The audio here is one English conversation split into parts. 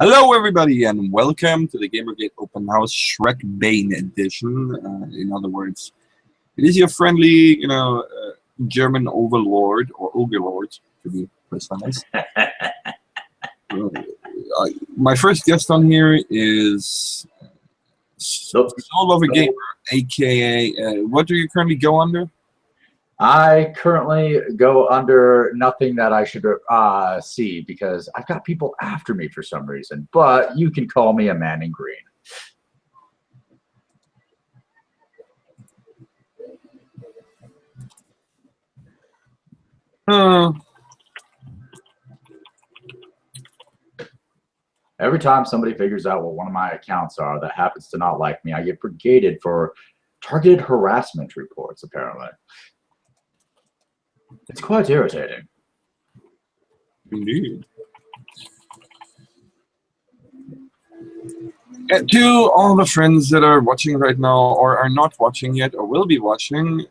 Hello, everybody, and welcome to the Gamergate Open House Shrek Bane Edition. In other words, it is your friendly, German overlord or overlord, to be precise. My first guest on here is Soul of a Gamer, aka what do you currently go under? I currently go under nothing that I should see because I've got people after me for some reason. But you can call me a man in green. Every time somebody figures out what one of my accounts are that happens to not like me, I get brigaded for targeted harassment reports, apparently. It's quite irritating. Indeed. And to all the friends that are watching right now or are not watching yet or will be watching,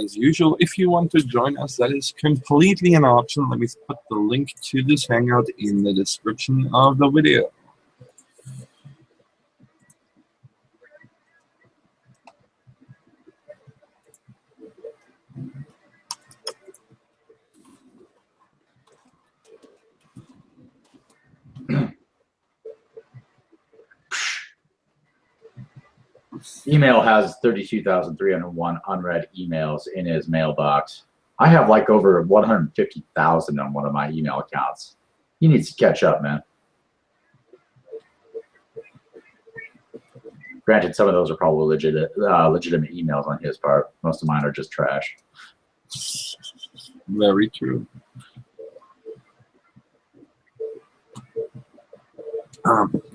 as usual, if you want to join us, that is completely an option. Let me put the link to this hangout in the description of the video. Email has 32,301 unread emails in his mailbox. I have like over 150,000 on one of my email accounts. He needs to catch up, man. Granted, some of those are probably legitimate emails on his part. Most of mine are just trash. Very true.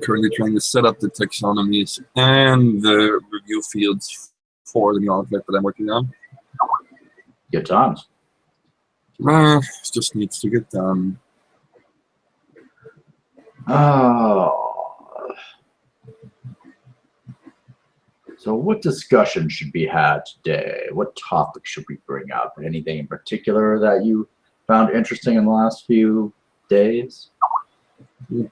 Currently trying to set up the taxonomies and the review fields for the new outlet that I'm working on. Good times. Just needs to get done. Oh. So what discussion should be had today? What topic should we bring up? Anything in particular that you found interesting in the last few days?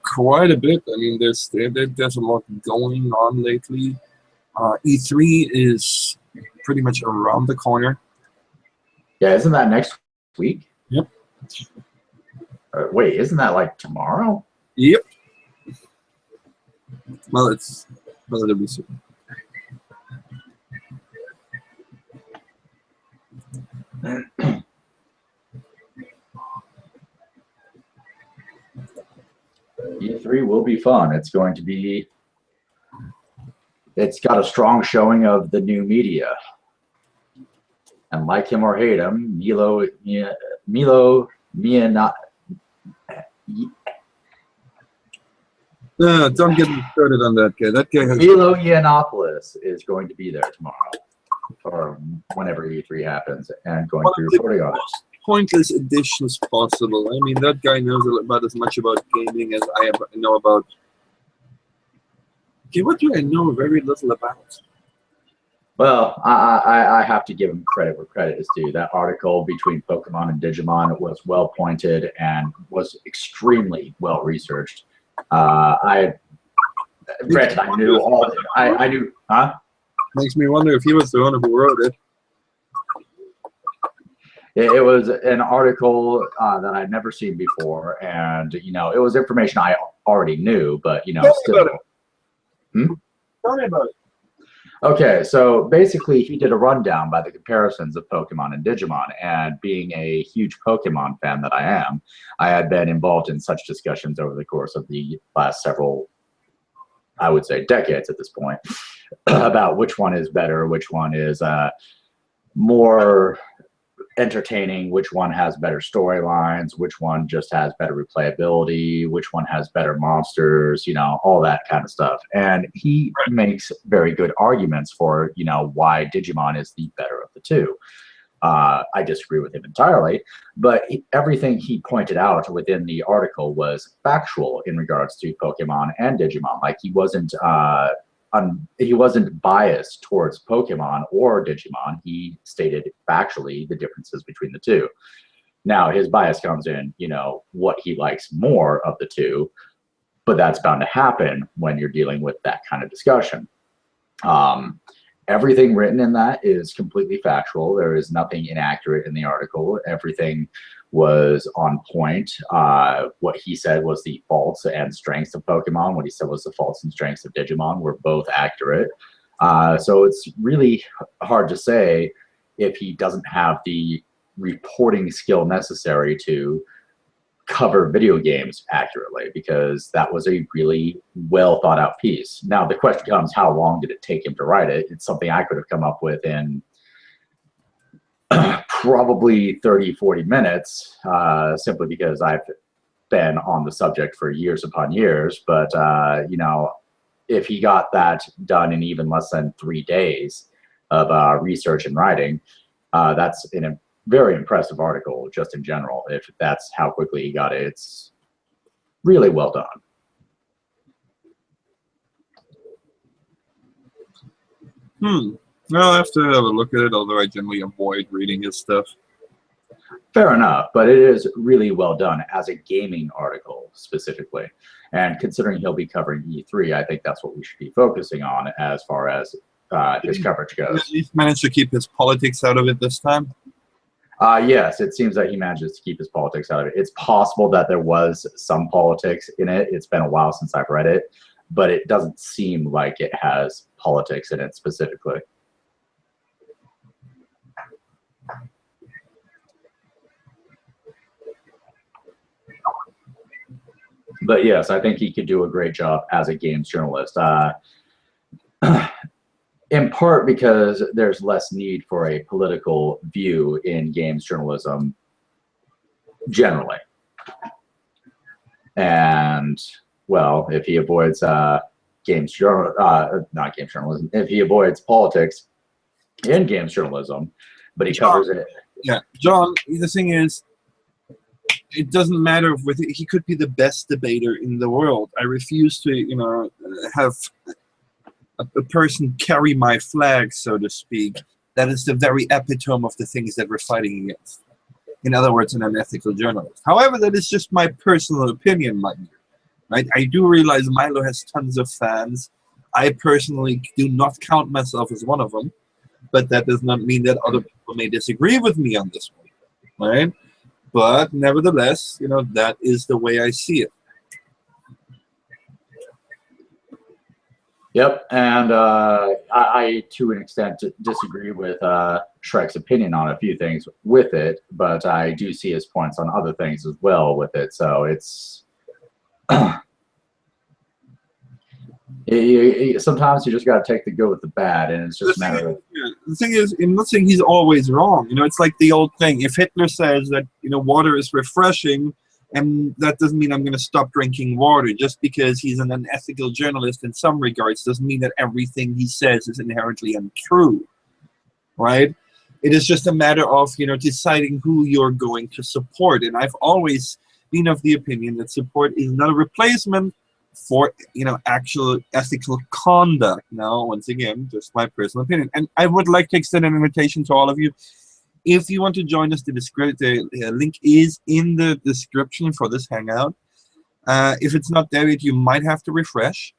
Quite a bit. I mean, there's a lot going on lately. E3 is pretty much around the corner. Yeah, isn't that next week? Yep. Wait, isn't that like tomorrow? Yep. Well, it's relatively soon. E3 will be fun. It's going to be. It's got a strong showing of the new media, and like him or hate him, Milo Miana. Don't get me started on that guy. That guy has Milo Yiannopoulos is going to be there tomorrow, or whenever E3 happens, and going to be reporting on it. Pointless additions possible. I mean, that guy knows about as much about gaming as I know about. Okay, what do I know very little about? Well, I have to give him credit where credit is due. That article between Pokemon and Digimon was well pointed and was extremely well researched. Granted, I knew all. I knew, huh? Makes me wonder if he was the one who wrote it. It was an article that I'd never seen before, and it was information I already knew, but still. Tell me about it. Okay, so basically he did a rundown by the comparisons of Pokemon and Digimon, and being a huge Pokemon fan that I am, I had been involved in such discussions over the course of the last several, I would say, decades at this point, about which one is better, which one is more entertaining, which one has better storylines, which one just has better replayability, which one has better monsters, all that kind of stuff. And he makes very good arguments for, why Digimon is the better of the two. I disagree with him entirely, but everything he pointed out within the article was factual in regards to Pokemon and Digimon. Like he wasn't biased towards Pokemon or Digimon. He stated factually the differences between the two. Now his bias comes in, what he likes more of the two. but that's bound to happen when you're dealing with that kind of discussion. Everything written in that is completely factual. There is nothing inaccurate in the article. Everything was on point. What he said was the faults and strengths of Pokemon. What he said was the faults and strengths of Digimon were both accurate. So it's really hard to say if he doesn't have the reporting skill necessary to cover video games accurately, because that was a really well thought out piece. Now the question becomes, how long did it take him to write it? It's something I could have come up with in probably 30-40 minutes, simply because I've been on the subject for years upon years. But you know, if he got that done in even less than 3 days of research and writing, that's a very impressive article just in general. If that's how quickly he got it, it's really well done. I'll have to have a look at it, although I generally avoid reading his stuff. Fair enough, but it is really well done as a gaming article specifically. And considering he'll be covering E3, I think that's what we should be focusing on as far as his coverage goes. He's managed to keep his politics out of it this time. Yes, it seems that he manages to keep his politics out of it. It's possible that there was some politics in it. It's been a while since I've read it, but it doesn't seem like it has politics in it specifically. But yes, I think he could do a great job as a games journalist. In part because there's less need for a political view in games journalism generally. And, well, if he avoids not games journalism, if he avoids politics in games journalism, but he covers it. Yeah, John, the thing is, it doesn't matter whether he could be the best debater in the world. I refuse to, you know, have a person carry my flag, so to speak. That is the very epitome of the things that we're fighting against. In other words, an unethical journalist. However, that is just my personal opinion, mind you. Right? I do realize Milo has tons of fans. I personally do not count myself as one of them, but that does not mean that other people may disagree with me on this one, right? But nevertheless, you know, that is the way I see it. Yep, and I to an extent disagree with Shrek's opinion on a few things with it, but I do see his points on other things as well with it. So it's sometimes you just got to take the good with the bad, and it's just a matter of. Yeah, the thing is, I'm not saying he's always wrong. You know, it's like the old thing: if Hitler says that, you know, water is refreshing, and that doesn't mean I'm going to stop drinking water. Just because he's an unethical journalist in some regards doesn't mean that everything he says is inherently untrue, right? It is just a matter of, you know, deciding who you're going to support. And I've always been of the opinion that support is not a replacement for, you know, actual ethical conduct. Now, once again, just my personal opinion. And I would like to extend an invitation to all of you. If you want to join us, the link is in the description for this hangout. If it's not there yet, you might have to refresh.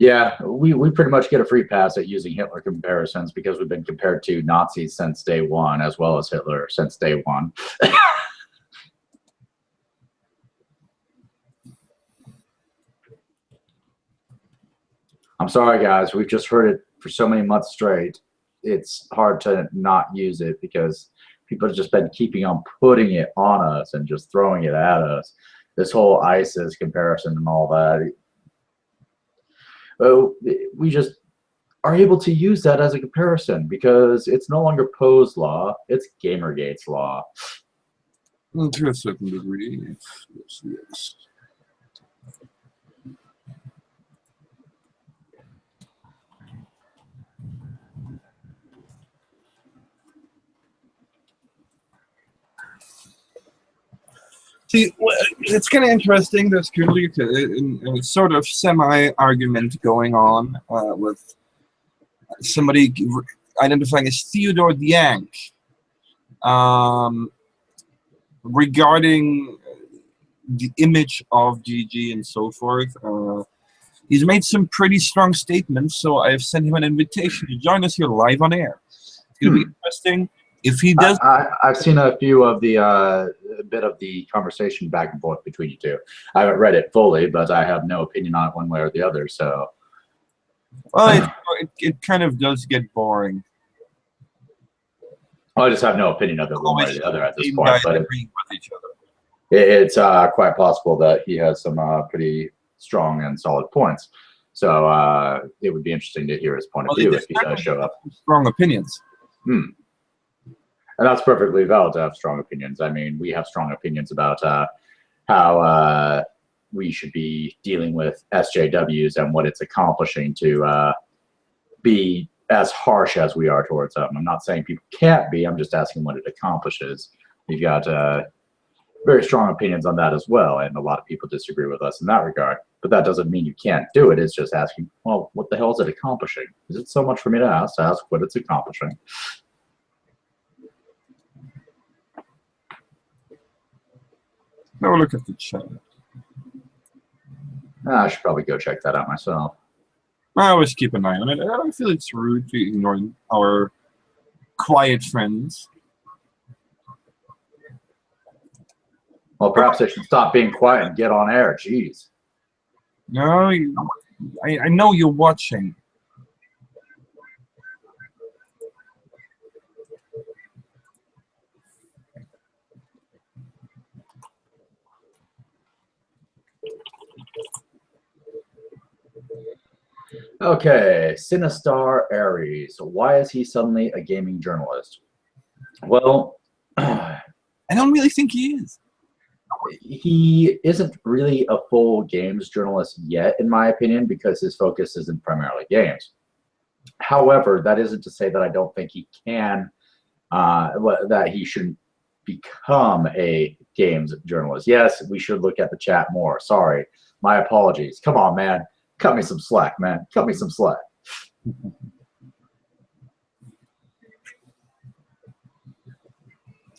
Yeah, we pretty much get a free pass at using Hitler comparisons because we've been compared to Nazis since day one, as well as Hitler since day one. I'm sorry, guys. We've just heard it for so many months straight. It's hard to not use it because people have just been keeping on putting it on us and just throwing it at us. This whole ISIS comparison and all that. We just are able to use that as a comparison because it's no longer Poe's law, it's Gamergate's law. Well, to a certain degree, yes. See, it's kind of interesting. There's currently a sort of semi-argument going on with somebody identifying as Theodore the Yank. regarding the image of GG and so forth. He's made some pretty strong statements, so I've sent him an invitation to join us here live on air. It's going to be interesting. If he does, I've seen a few of the bit of the conversation back and forth between you two. I haven't read it fully, but I have no opinion on it one way or the other. So, well, it kind of does get boring. I just have no opinion of it one way or the other at this point. But agreeing with each other. It's quite possible that he has some pretty strong and solid points. So it would be interesting to hear his point of view if he does show up. Strong opinions. And that's perfectly valid to have strong opinions. I mean, we have strong opinions about how we should be dealing with SJWs and what it's accomplishing to be as harsh as we are towards them. I'm not saying people can't be. I'm just asking what it accomplishes. We've got very strong opinions on that as well, and a lot of people disagree with us in that regard. But that doesn't mean you can't do it. It's just asking, well, what the hell is it accomplishing? Is it so much for me to ask what it's accomplishing? Now look at the chat. I should probably go check that out myself. I always keep an eye on it. I don't feel it's rude to ignore our quiet friends. Well, perhaps they should stop being quiet and get on air. Jeez. No, I know you're watching. Okay, Sinistar Aries. Why is he suddenly a gaming journalist? Well, I don't really think he is. He isn't really a full games journalist yet, in my opinion, because his focus isn't primarily games. However, that isn't to say that I don't think he can, that he shouldn't become a games journalist. Yes, we should look at the chat more. Sorry, my apologies. Come on, man. Cut me some slack, man. Cut me some slack.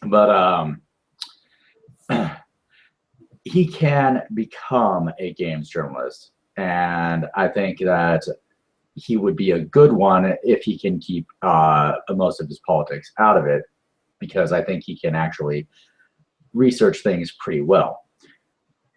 But he can become a games journalist, and I think that he would be a good one if he can keep most of his politics out of it, because I think he can actually research things pretty well.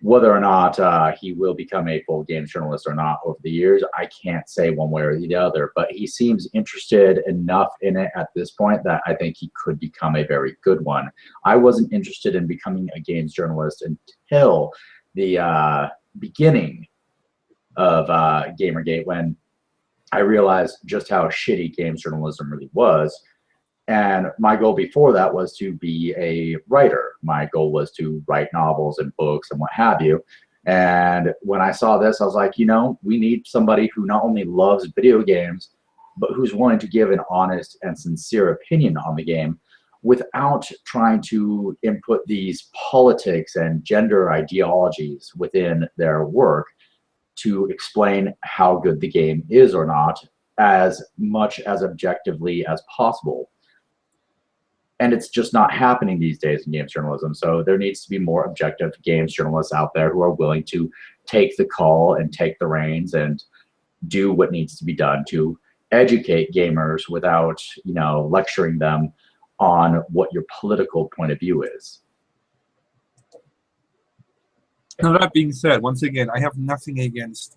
Whether or not he will become a full games journalist or not over the years, I can't say one way or the other, but he seems interested enough in it at this point that I think he could become a very good one. I wasn't interested in becoming a games journalist until the beginning of Gamergate, when I realized just how shitty games journalism really was. And my goal before that was to be a writer. My goal was to write novels and books and what have you. And when I saw this, I was like, you know, we need somebody who not only loves video games, but who's willing to give an honest and sincere opinion on the game without trying to input these politics and gender ideologies within their work to explain how good the game is or not, as much as objectively as possible. And it's just not happening these days in games journalism. So there needs to be more objective games journalists out there who are willing to take the call and take the reins and do what needs to be done to educate gamers without, you know, lecturing them on what your political point of view is. Now, that being said, once again, I have nothing against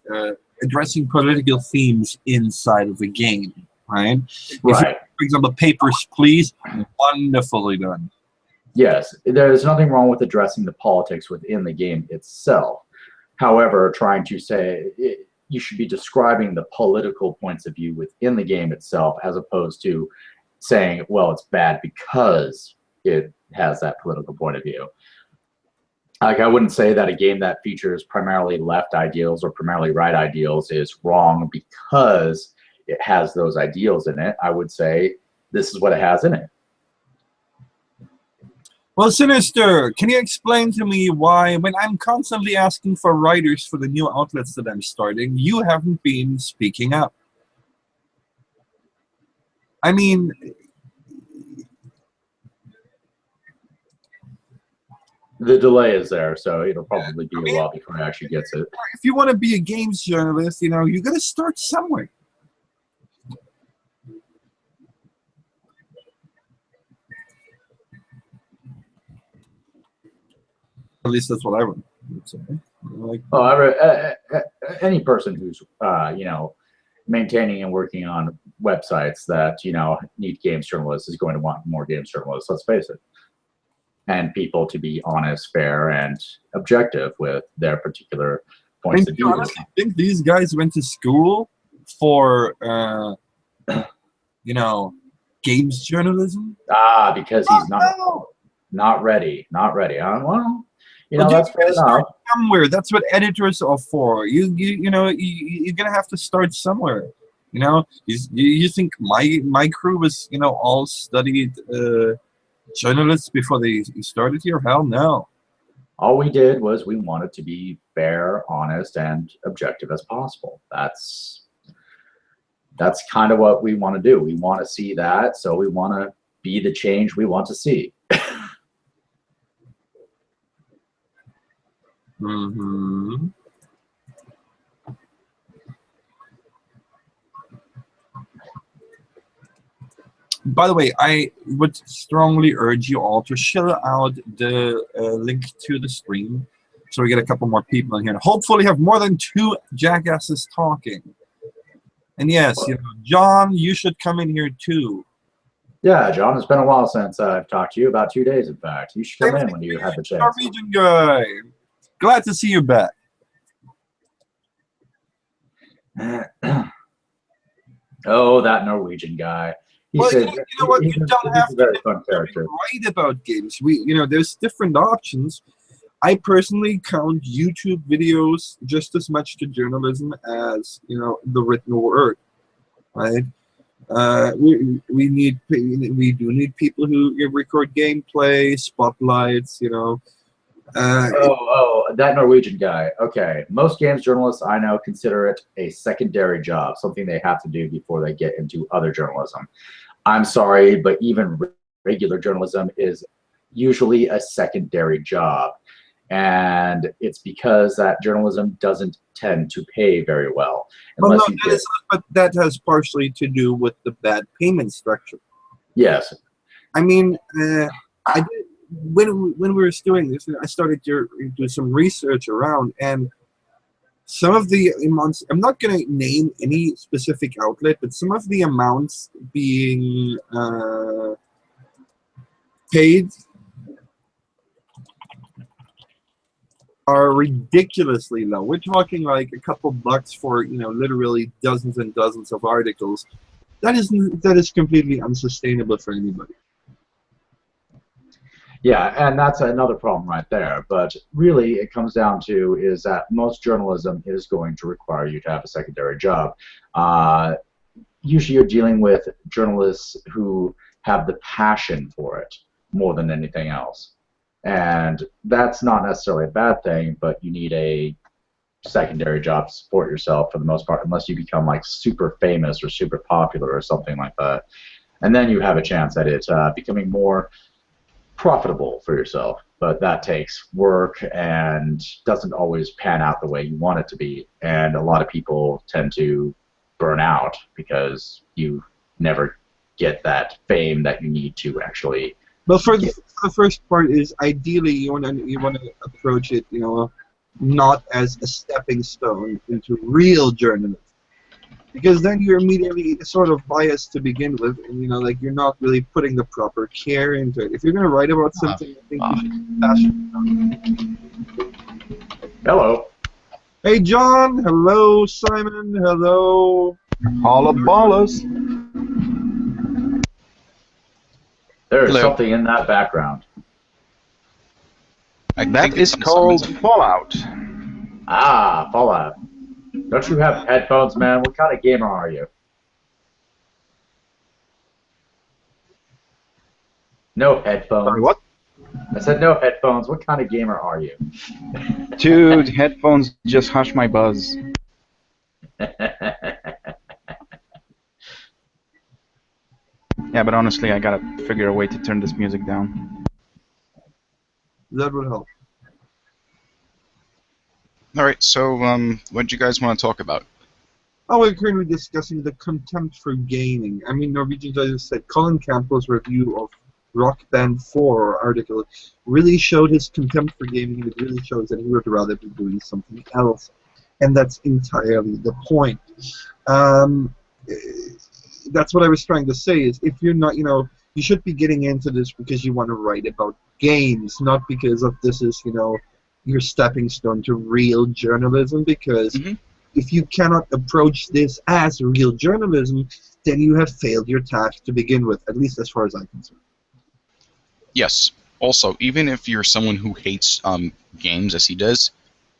addressing political themes inside of the game, right? Right. For example, Papers, Please, wonderfully done. Yes, there's nothing wrong with addressing the politics within the game itself. However, trying to say you should be describing the political points of view within the game itself, as opposed to saying, well, it's bad because it has that political point of view. Like, I wouldn't say that a game that features primarily left ideals or primarily right ideals is wrong because it has those ideals in it. I would say this is what it has in it. Well, Sinister, can you explain to me why, when I'm constantly asking for writers for the new outlets that I'm starting, you haven't been speaking up? I mean, The delay is there, so it'll probably be a while before it actually gets it. If you want to be a games journalist, you know, you got to start somewhere. At least that's what I would say. Like, Any person who's you know, maintaining and working on websites that, you know, need games journalists is going to want more games journalists. Let's face it, and people to be honest, fair, and objective with their particular points of view. I honestly think these guys went to school for you know, games journalism. Because he's not ready. Well, you know, that's fair enough. Somewhere. That's what editors are for. You know, you're gonna have to start somewhere. You know, you think my crew was, you know, all studied journalists before they started here? Hell no. All we did was we wanted to be fair, honest, and objective as possible. That's kind of what we want to do. We want to see that, so we want to be the change we want to see. Mm-hmm. By the way, I would strongly urge you all to share out the link to the stream so we get a couple more people in here. And hopefully have more than 2 jackasses talking. And yes, you know, John, you should come in here too. Yeah, John, it's been a while since I've talked to you, about 2 days, in fact. You should come in when you have the chance. Norwegian guy. Glad to see you back. Oh, that Norwegian guy. Well, you know what? You don't have to be right about games. You know, there's different options. I personally count YouTube videos just as much to journalism as, you know, the written word, right? We do need people who record gameplay, spotlights, you know. That Norwegian guy. Okay, most games journalists I know consider it a secondary job, something they have to do before they get into other journalism. I'm sorry, but even regular journalism is usually a secondary job. And it's because that journalism doesn't tend to pay very well. But that has partially to do with the bad payment structure. Yes. I mean, when we were doing this, I started to do some research around, and some of the amounts, I'm not going to name any specific outlet, but some of the amounts being paid are ridiculously low. We're talking like a couple bucks for, you know, literally dozens and dozens of articles. That is completely unsustainable for anybody. Yeah, and that's another problem right there. But really, it comes down to is that most journalism is going to require you to have a secondary job. Usually you're dealing with journalists who have the passion for it more than anything else. And that's not necessarily a bad thing, but you need a secondary job to support yourself for the most part, unless you become like super famous or super popular or something like that. And then you have a chance at it becoming more profitable for yourself. But that takes work and doesn't always pan out the way you want it to be. And a lot of people tend to burn out because you never get that fame that you need to actually. Well, for the first part is ideally you want to approach it, you know, not as a stepping stone into real journalism, because then you're immediately sort of biased to begin with, and you know, like you're not really putting the proper care into it. If you're going to write about something, I think you should be passionate about it. Hello. Hey, John. Hello, Simon. Hello. Holla ballers. There's something in that background. That is called Fallout. Ah, Fallout. Don't you have headphones, man? What kind of gamer are you? No headphones. Sorry, what? I said no headphones. What kind of gamer are you? Dude, headphones just hush my buzz. Yeah, but honestly, I gotta figure a way to turn this music down. That would help. All right. So, what do you guys want to talk about? Oh, we're currently discussing the contempt for gaming. I mean, Norwegian judges said Colin Campbell's review of Rock Band 4 article really showed his contempt for gaming, and it really shows that he would rather be doing something else. And that's entirely the point. That's what I was trying to say, is if you're not, you should be getting into this because you want to write about games, not because of this is, your stepping stone to real journalism, because if you cannot approach this as real journalism, then you have failed your task to begin with, at least as far as I'm concerned. Yes. Also, even if you're someone who hates games, as he does,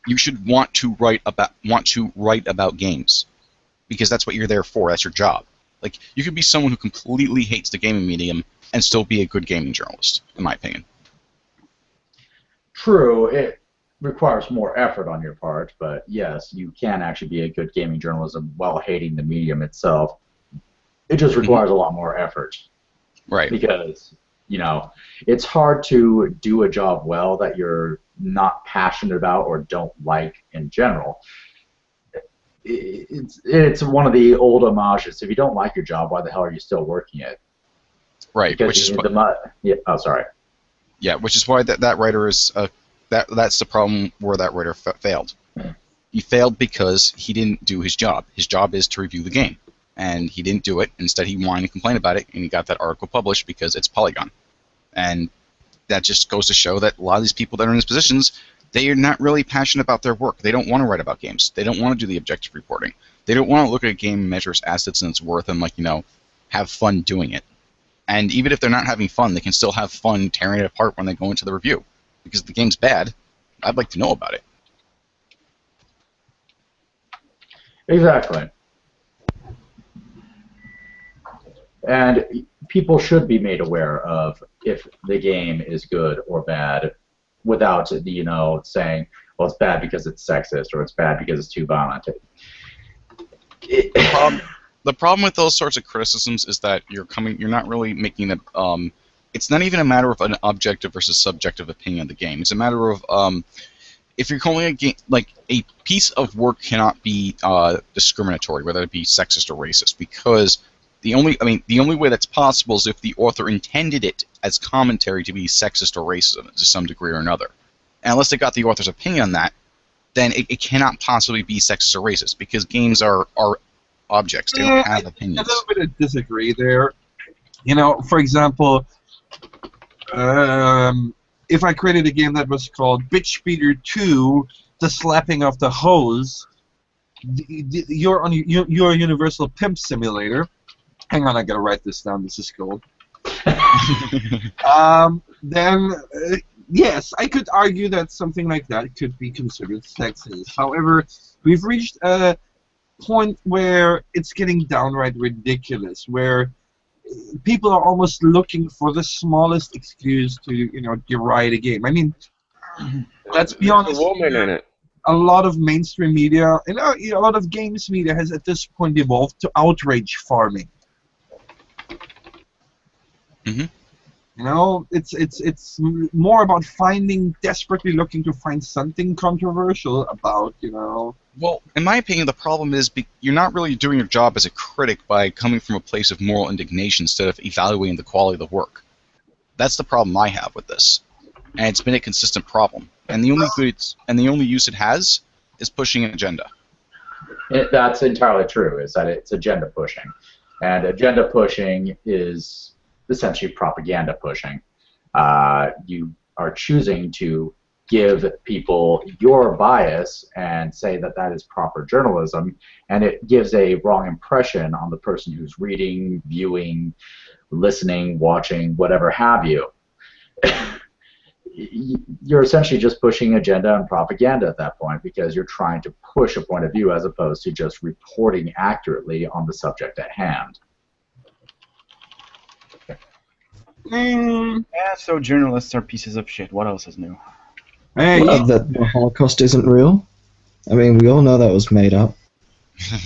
you should want to write about games, because that's what you're there for. That's your job. Like, you could be someone who completely hates the gaming medium and still be a good gaming journalist, in my opinion. True, it requires more effort on your part, but yes, you can actually be a good gaming journalism while hating the medium itself. It just requires a lot more effort. Right. Because, it's hard to do a job well that you're not passionate about or don't like in general. It's one of the old homages. If you don't like your job, why the hell are you still working it? Right. Because which is sorry. Yeah, which is why that writer is that's the problem where that writer failed. He failed because he didn't do his job. His job is to review the game, and he didn't do it. Instead, he whined and complained about it, and he got that article published because it's Polygon. And that just goes to show that a lot of these people that are in these positions, they are not really passionate about their work. They don't want to write about games. They don't want to do the objective reporting. They don't want to look at a game and measure its assets and its worth and, have fun doing it. And even if they're not having fun, they can still have fun tearing it apart when they go into the review. Because if the game's bad, I'd like to know about it. Exactly. And people should be made aware of if the game is good or bad without, saying, well, it's bad because it's sexist or it's bad because it's too violent. The problem with those sorts of criticisms is that you're not really making it. It's not even a matter of an objective versus subjective opinion of the game. It's a matter of if you're calling a game, like, a piece of work cannot be discriminatory, whether it be sexist or racist, because the only way that's possible is if the author intended it as commentary to be sexist or racist to some degree or another. And unless they got the author's opinion on that, then it cannot possibly be sexist or racist, because games are objects. They don't have opinions. A little bit of disagree there. For example, if I created a game that was called Bitch Speeder 2, The Slapping of the Hose, you're a Universal Pimp Simulator. Hang on, I gotta write this down. This is gold. Then, yes, I could argue that something like that could be considered sexist. However, we've reached a point where it's getting downright ridiculous, where people are almost looking for the smallest excuse to, deride a game. I mean, let's be honest. There's a woman in it. A lot of mainstream media, and a lot of games media has at this point evolved to outrage farming. It's more about desperately looking to find something controversial about, Well, in my opinion, the problem is you're not really doing your job as a critic by coming from a place of moral indignation instead of evaluating the quality of the work. That's the problem I have with this, and it's been a consistent problem. And the only use it has is pushing an agenda. That's entirely true. Is that it's agenda pushing, and agenda pushing is essentially propaganda pushing. You are choosing to give people your bias and say that that is proper journalism, and it gives a wrong impression on the person who's reading, viewing, listening, watching, whatever have you. You're essentially just pushing agenda and propaganda at that point, because you're trying to push a point of view as opposed to just reporting accurately on the subject at hand. Yeah, so journalists are pieces of shit. What else is new? Hey, That the Holocaust isn't real? I mean, we all know that was made up.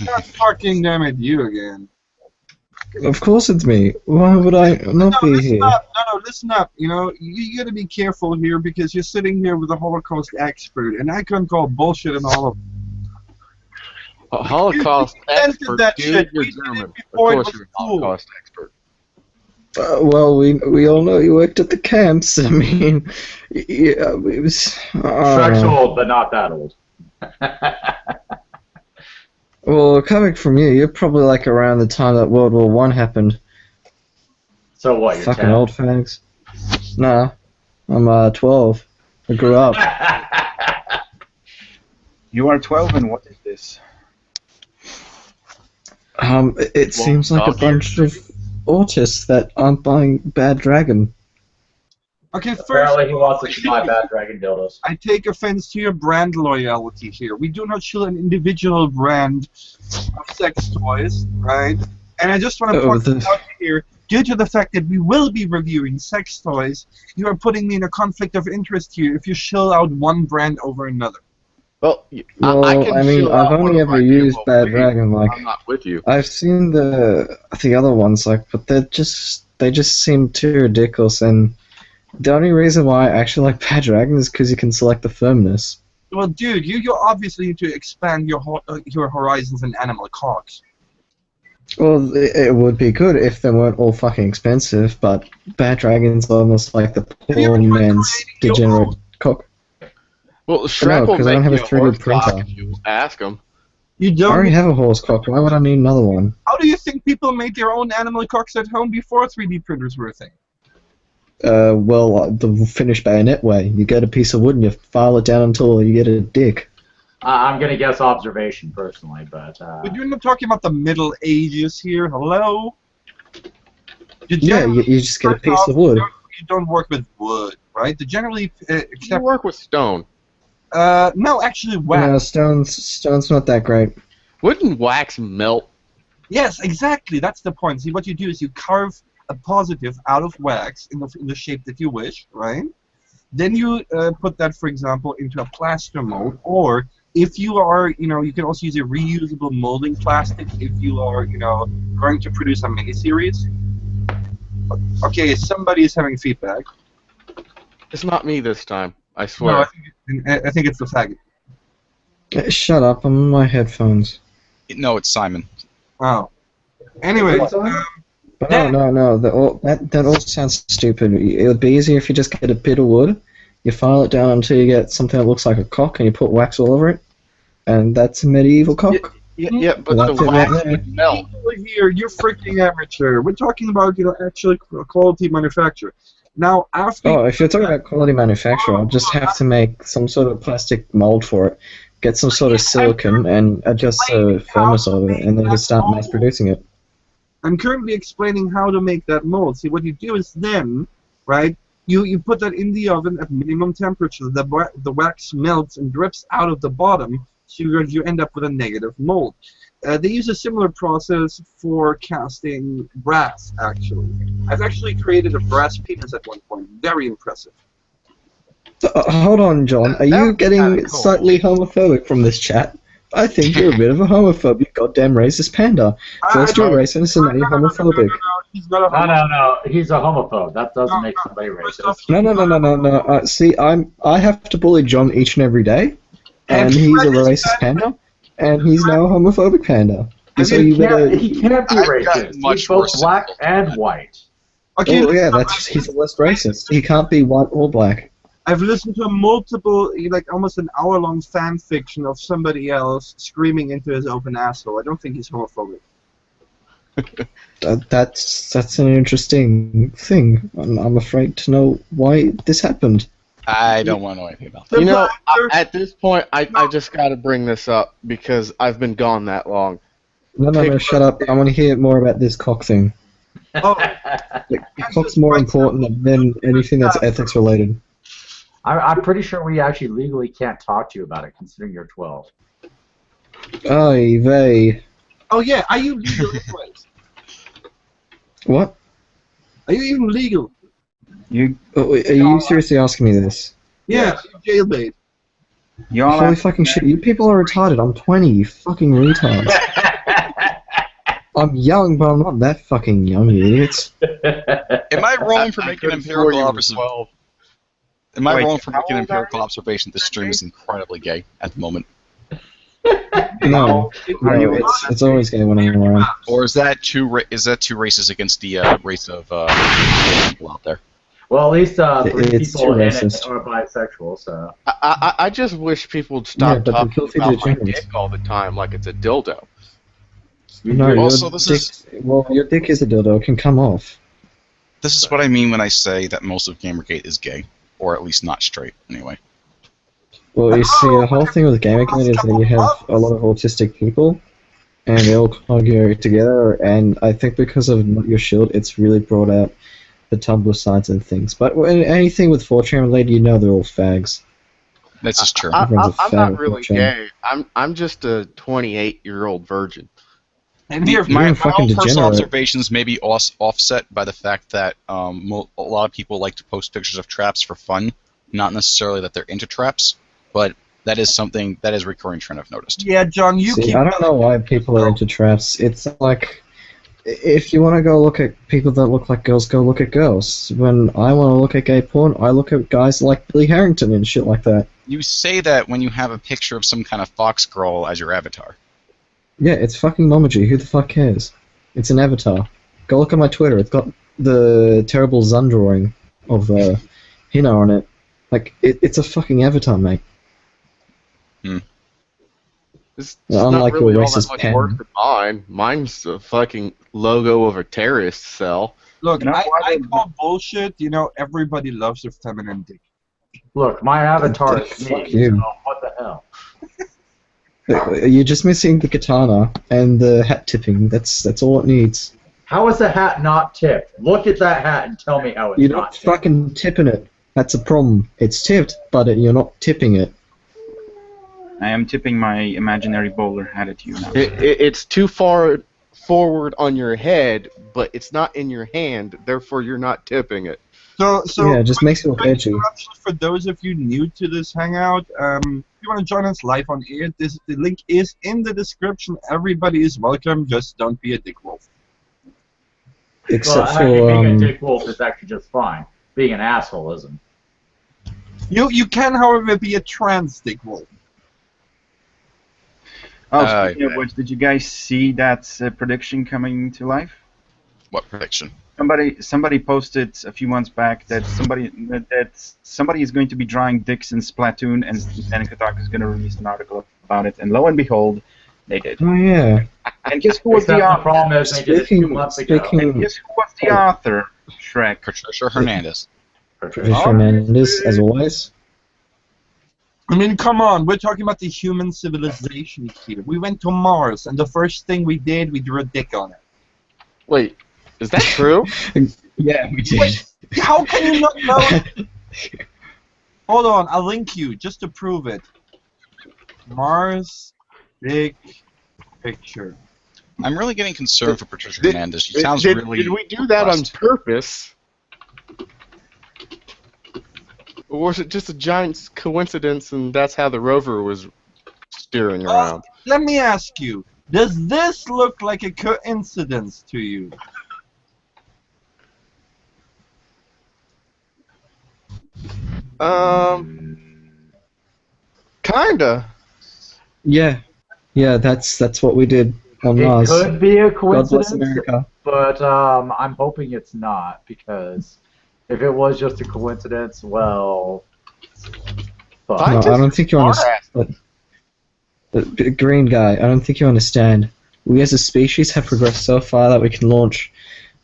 God fucking damn it, you again. Of course it's me. Why would I not be listen here? up. No, listen up. You know, you gotta be careful here because you're sitting here with a Holocaust expert, and I couldn't call bullshit and all of A Holocaust You invented expert, that dude, shit. you're We did it German. Of before it course was you're a cool. Holocaust expert. Well, we all know you worked at the camps. I mean, yeah, it was. Shrek's old, but not that old. Well, coming from you, you're probably like around the time that World War One happened. So what? You're Fucking 10? old fags. Nah, I'm 12. I grew up. You are 12, and what is this? It seems like a bunch of autists that aren't buying Bad Dragon. Okay, first, Apparently he wants to buy Bad Dragon dildos. I take offense to your brand loyalty here. We do not show an individual brand of sex toys, right? And I just want to point out here, due to the fact that we will be reviewing sex toys, you are putting me in a conflict of interest here if you shill out one brand over another. Well, Well, I mean, shill I've out one only of ever my used people, Bad but Dragon. Like, I'm not with you. I've seen the other ones, like, but they just seem too ridiculous. And the only reason why I actually like Bad Dragon is because you can select the firmness. Well, dude, you obviously need to expand your horizons in animal cocks. Well, it would be good if they weren't all fucking expensive, but Bad Dragon's almost like the poor man's degenerate cock. Well, Shrek will 'cause I don't make have you a a 3D horse cock printer. if you ask him. You I don't. already have a horse cock. Why would I need another one? How do you think people made their own animal cocks at home before 3D printers were a thing? Well, the finished bayonet way. You get a piece of wood and you file it down until you get a dick. I'm going to guess observation, personally, but... But you're not talking about the Middle Ages here. Hello? Yeah, you just get a piece of wood. You don't work with wood, right? Generally, You except work with stone. no, actually, wax. No, stone's not that great. Wouldn't wax melt? Yes, exactly. That's the point. See, what you do is you carve a positive out of wax in the shape that you wish, right? Then you put that, for example, into a plaster mold, or if you are, you can also use a reusable molding plastic if you are, going to produce a miniseries. Okay, somebody is having feedback. It's not me this time. I No, swear. I think it's the faggot. Shut up, I'm on my headphones. No, it's Simon. Oh. Anyway, But no, that all sounds stupid. It would be easier if you just get a bit of wood, you file it down until you get something that looks like a cock, and you put wax all over it, and that's a medieval cock. Yeah, but Well, the that's it wax right there. would melt. people here, you're freaking amateur. We're talking about, actually quality manufacture. Now, after Oh, if you're talking about quality manufacture, I'll just have to make some sort of plastic mold for it, get some sort of silicon, and adjust the firmness of it, and then just start mass producing it. I'm currently explaining how to make that mold. See, what you do is then, right, you put that in the oven at minimum temperature. The wax melts and drips out of the bottom, so you end up with a negative mold. They use a similar process for casting brass, actually. I've actually created a brass penis at one point. Very impressive. Hold on, John. Are you getting slightly homophobic from this chat? I think you're a bit of a homophobe, you goddamn racist panda. First you're racist, and now you're homophobic. He's not a homophobe. No, he's a homophobe. That doesn't make somebody racist. No. See, I have to bully John each and every day, and he's a racist panda, and he's now a homophobic panda. And so you better. He can't be I've racist. gotten much He's both worse. black and white. Okay, Oh yeah, he's less racist. He can't be white or black. I've listened to a multiple, like almost an hour-long fan fiction of somebody else screaming into his open asshole. I don't think he's homophobic. That's an interesting thing. I'm afraid to know why this happened. I don't want to know anything about You know, at this point, I just got to bring this up because I've been gone that long. No, shut up. I want to hear more about this cock thing. Oh, Cock's more important than anything that's ethics related. I'm pretty sure we actually legally can't talk to you about it, considering you're 12. Oy vey. oh yeah, are you legal anyways? What? Are you even legal? Are you seriously asking me this? Yeah, jailbait. Holy fucking shit, you people are retarded. I'm 20, you fucking retards. I'm young, but I'm not that fucking young, you idiots. Am I wrong for making an empirical observation? Am I Wait, wrong for how making an old are empirical you? observation that this stream is incredibly gay at the moment? No, Are no, you it's always gay when I'm around. Or is that two races against the race of people out there? Well, at least 3 It's people too in it racist. are bisexual, so. I just wish people would Yeah, stop but they're talking filthy about my degenerates. dick all the time like it's a dildo. No, Also, your this dick. is- Well, your dick is a dildo. It can come off. This is what I mean when I say that most of Gamergate is gay, or at least not straight, anyway. Well, you see, the whole thing with Gamergate is that you have a lot of autistic people, and they all congregate together, and I think because of Not Your Shield, it's really brought out the Tumblr sides and things. But when anything with 4chan related, you know they're all fags. That's just true. I'm Everyone's a fag not with really 4chan. gay. I'm just a 28-year-old virgin. And here, You're My a fucking own personal degenerate. observations may be offset by the fact that a lot of people like to post pictures of traps for fun, not necessarily that they're into traps, but that is something that is a recurring trend I've noticed. yeah, John, you See, keep. I don't know why people are into traps. It's like, if you want to go look at people that look like girls, go look at girls. When I want to look at gay porn, I look at guys like Billy Harrington and shit like that. You say that when you have a picture of some kind of fox girl as your avatar. Yeah, it's fucking Momogy. Who the fuck cares? It's an avatar. Go look at my Twitter. It's got the terrible Zun drawing of Hina on it. Like, it's a fucking avatar, mate. It's Unlike not really your all that racist much pen. work than mine. Mine's a fucking logo of a terrorist cell. Look, You know I what? call bullshit. You know, everybody loves their feminine dick. Look, my avatar is Fuck me, you. so what the hell? You're just missing the katana and the hat tipping. That's all it needs. How is the hat not tipped? Look at that hat and tell me how it's You're not not tipped. fucking tipping it. That's a problem. It's tipped, but you're not tipping it. I am tipping my imaginary bowler hat at you now. It's too far forward on your head, but it's not in your hand. Therefore, you're not tipping it. So Yeah, it just makes it look edgy. interruption for those of you new to this hangout. If you want to join us live on air, the link is in the description. Everybody is welcome. Just don't be a dick wolf. Except Well, actually, for being a dick wolf is actually just fine. Being an asshole isn't. You can, however, be a trans dick wolf. Oh, speaking of which, did you guys see that prediction coming to life? What prediction? Somebody posted a few months back that somebody is going to be drawing dicks in Splatoon, and Kotaku is going to release an article about it. And lo and behold, they did. oh yeah. And guess who was Except the the author? problem is they did it 2 months ago. And guess who was the author? Shrek. Patricia Hernandez. Patricia Hernandez, as always. I mean, come on. We're talking about the human civilization here. We went to Mars, and the first thing we did, we drew a dick on it. Wait, is that true? Yeah, we did. Wait, how can you not know? Hold on, I'll link you just to prove it. Mars dick picture. I'm really getting concerned for Patricia Did- Hernandez. She sounds really. Did we do that on depressed. purpose? Or was it just a giant coincidence and that's how the rover was steering around? Let me ask you, does this look like a coincidence to you? Kinda. Yeah, that's what we did on It Mars. could be a God bless coincidence, America. but I'm hoping it's not, because if it was just a coincidence, well, fuck. No, I don't think you Smartass. understand. The green guy, I don't think you understand. We as a species have progressed so far that we can launch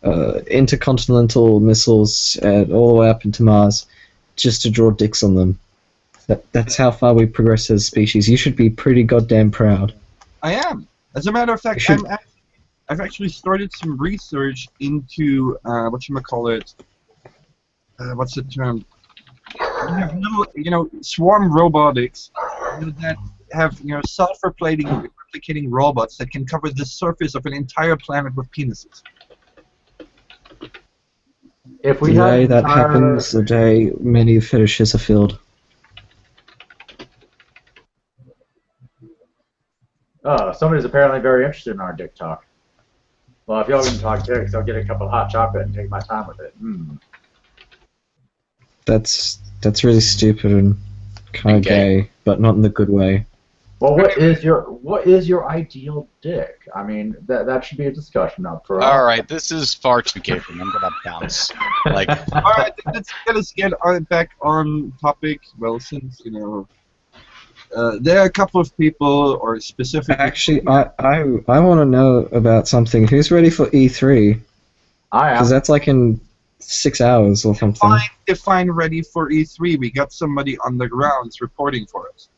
intercontinental missiles all the way up into Mars just to draw dicks on them. That's how far we progressed as a species. You should be pretty goddamn proud. I am. As a matter of fact, Should- I've actually started some research into whatchamacallit. What's the term? You have little, swarm robotics that have, self-replicating robots that can cover the surface of an entire planet with penises. If The we day had that happens, the day many fetishes are filled. Oh, somebody's apparently very interested in our dick talk. Well, if y'all can talk dicks, I'll get a cup of hot chocolate and take my time with it. Mm. That's really stupid and kind of And gay. gay, but not in the good way. Well, what is your ideal dick? I mean, that should be a discussion up for us. All right, this is far too gay for me. I'm gonna bounce. Like, All right, let's get back on topic. Well, since there are a couple of people or specific. Actually, I want to know about something. Who's ready for E3? I am. Because that's like in 6 hours or something. Define ready for E3. We got somebody on the grounds reporting for us.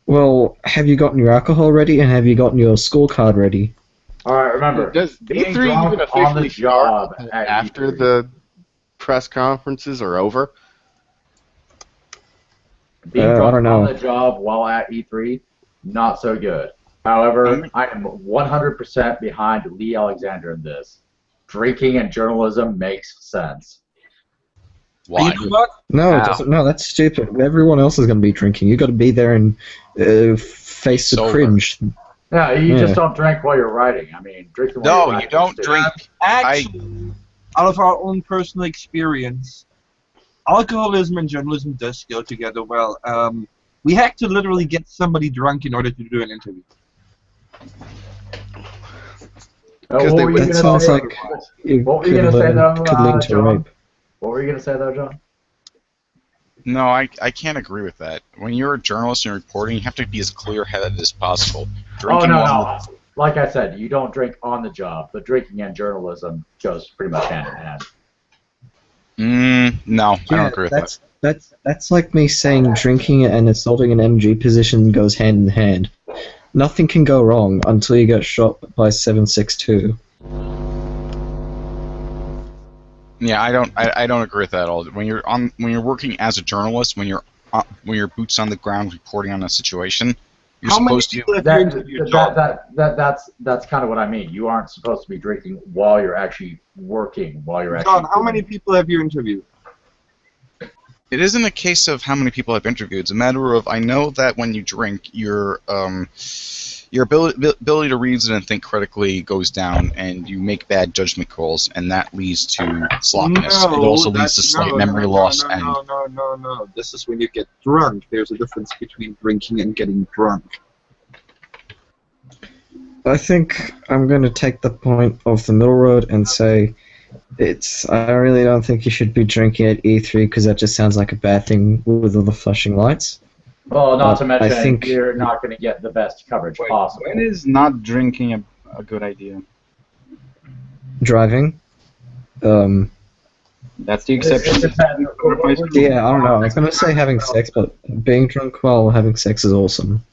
Well, have you gotten your alcohol ready and have you gotten your scorecard ready? All right, remember. Does being E3 drunk even on the officially job start at after E3. the press conferences are over? Being I drunk don't on know. the job while at E3, not so good. However, I am 100% behind Lee Alexander in this. Drinking and journalism makes sense. why? You know what? No, it Ow. doesn't. No, that's stupid. Everyone else is going to be drinking. You got to be there and face the Sober. cringe. Yeah, you Yeah. just don't drink while you're writing. I mean, drinking while No, you're you writing. don't is drink. Actually, out of our own personal experience, alcoholism and journalism does go together well. We had to literally get somebody drunk in order to do an interview. Because what they were you would- That gonna sounds say? like it What were you could, gonna say though, could lead to John? rape. What were you going to say, though, John? No, I can't agree with that. When you're a journalist and reporting, you have to be as clear-headed as possible. Drinking no. while- Like I said, you don't drink on the job, but drinking and journalism goes pretty much hand in hand. No, I don't agree with that. That's like me saying drinking and assaulting an MG position goes hand in hand. Nothing can go wrong until you get shot by 762. Yeah, I don't agree with that at all. When you're working as a journalist, when you're boots on the ground reporting on a situation, you're How many supposed to. people have you interviewed, John? That's kind of what I mean. You aren't supposed to be drinking while you're actually working, while you're actually. John, how many people have you interviewed? It isn't a case of how many people I've interviewed. It's a matter of I know that when you drink, your ability to reason and think critically goes down, and you make bad judgment calls, and that leads to sloppiness. It also leads to slight memory loss. No. This is when you get drunk. There's a difference between drinking and getting drunk. I think I'm going to take the point of the middle road and say I really don't think you should be drinking at E3 because that just sounds like a bad thing with all the flashing lights. Well, not to mention, I think- you're not going to get the best coverage possible. When is not drinking a good idea? Driving. That's the exception. It depends. Yeah, I don't know. I was going to say having sex, but being drunk while having sex is awesome.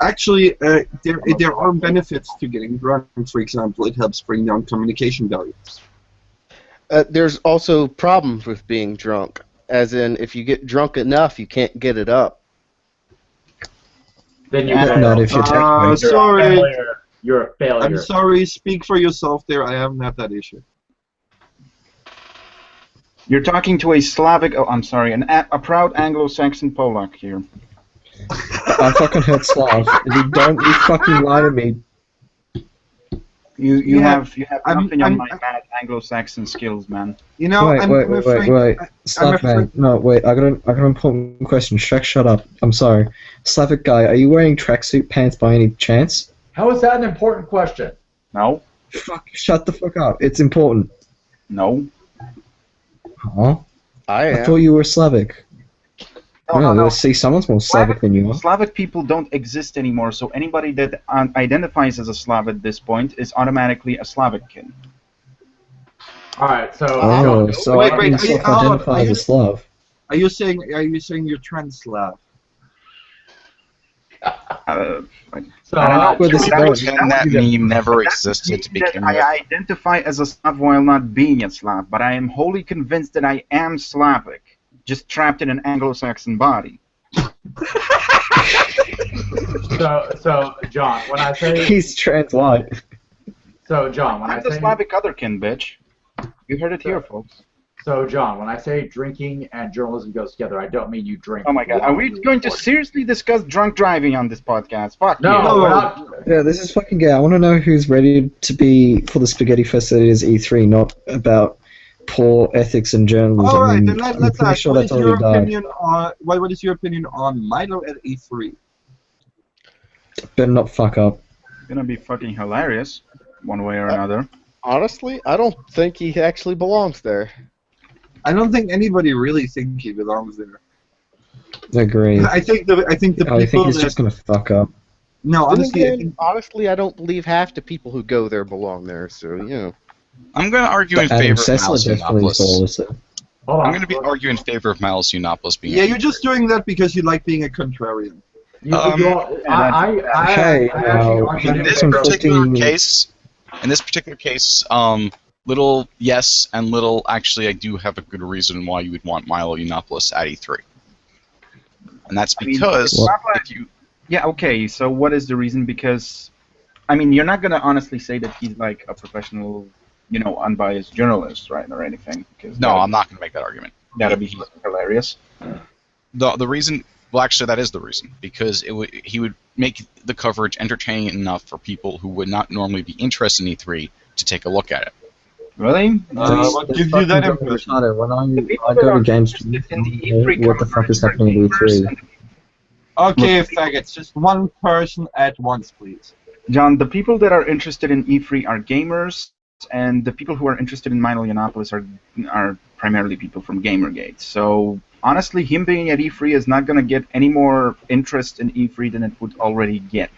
Actually, there are benefits to getting drunk. For example, it helps bring down communication barriers. There's also problems with being drunk, as in if you get drunk enough, you can't get it up. Then you Not if you're technically. Sorry. You're a failure. I'm sorry. Speak for yourself there. I haven't had that issue. You're talking to a Slavic. Oh, I'm sorry, a proud Anglo-Saxon Polak here. I fucking heard Slav. You fucking lie to me. You Yeah, have I'm- nothing I'm- on my bad Anglo-Saxon skills, man. You know, I'm afraid. Wait. Slav afraid- man. No, wait. I got an important question. Shrek, shut up. I'm sorry. Slavic guy, are you wearing tracksuit pants by any chance? How is that an important question? No, Fuck, shut the fuck up. It's important. no. Huh? I I am. thought you were Slavic. No. See, someone's more Slavic than you are. Slavic people don't exist anymore, so anybody that identifies as a Slav at this point is automatically a Slavic kid. All right, so Oh, so Wait, I wait, can are you- self-identify as a Slav. Are you saying you're trans-Slav? so I don't know where this is that going. would- Pretend that would be the- meme never that existed to means that begin I with. identify as a Slav while not being a Slav, but I am wholly convinced that I am Slavic, just trapped in an Anglo-Saxon body. so John, when I say He's trans-white. John, when I I'm the say Slavic otherkin, bitch. You heard it here, folks. So, John, when I say drinking and journalism goes together, I don't mean you drink. Oh my god, are we going to seriously discuss drunk driving on this podcast? Fuck No, you. we're not. Yeah, this is fucking gay. I want to know who's ready to be for the spaghetti fest that is E3, not about poor ethics and journalism. All right, I mean, then I'm let's pretty ask. sure What that's is your already died. opinion on what is your opinion on Milo at E3? Better not fuck up. It's gonna be fucking hilarious, one way or another. Honestly, I don't think he actually belongs there. I don't think anybody really thinks he belongs there. Agreed. I think the I people think he's that, just gonna fuck up. no, Then honestly, I again, think honestly, I don't believe half the people who go there belong there. So you know. I'm going to argue in Adam favor of Sessler Miles definitely is all Yiannopoulos. this. Hold on. I'm going to be arguing in favor of Miles Yiannopoulos being. yeah, you're just doing that because you like being a contrarian. I Hey, actually now, argue In in this favor of- particular case, little yes and little actually, I do have a good reason why you would want Milo Yiannopoulos at E3, and that's because it's not like- if you. Yeah, okay, so what is the reason? Because, I mean, you're not gonna honestly say that he's like a professional, you know, unbiased journalist, right, or anything. Because No, I'm not going to make that argument. that'd be hilarious. The reason, well, actually, that is the reason, because he would make the coverage entertaining enough for people who would not normally be interested in E3 to take a look at it. Really? What gives you that impression? When The people I that go are to games, interested in the E3 what the fuck is happening at gamers E3? and- Okay, faggots, just one person at once, please. John, the people that are interested in E3 are gamers, and the people who are interested in Milo Yiannopoulos are primarily people from Gamergate. So honestly, him being at E3 is not going to get any more interest in E3 than it would already get.